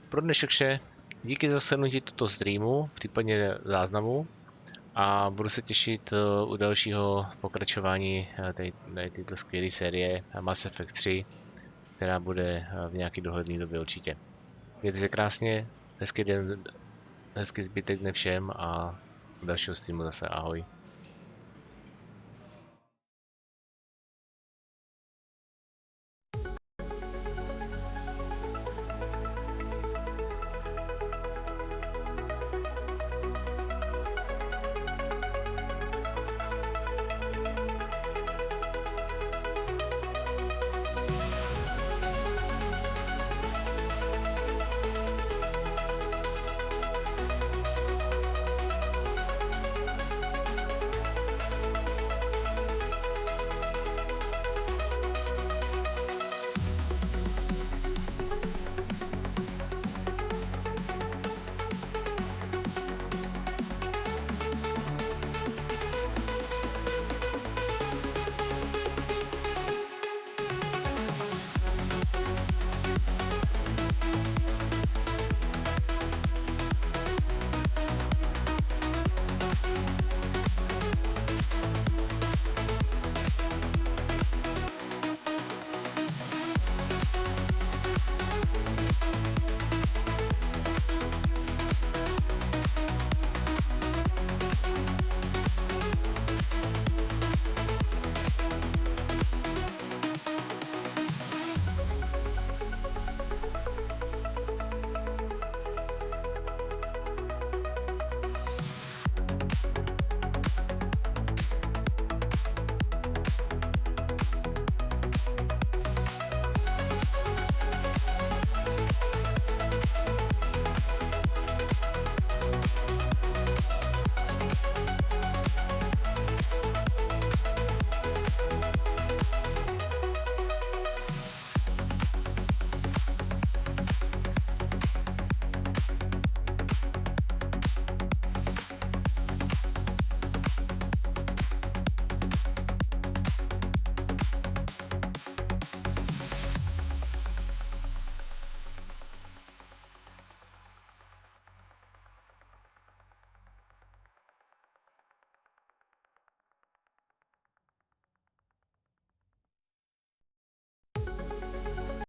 Pro dnešek vše, díky za slednutí tuto streamu, případně záznamu, a budu se těšit u dalšího pokračování této skvělé série Mass Effect 3, která bude v nějaký dohledné době určitě. Mějte se krásně, hezký den, hezký zbytek dne všem a u dalšího streamu zase ahoj.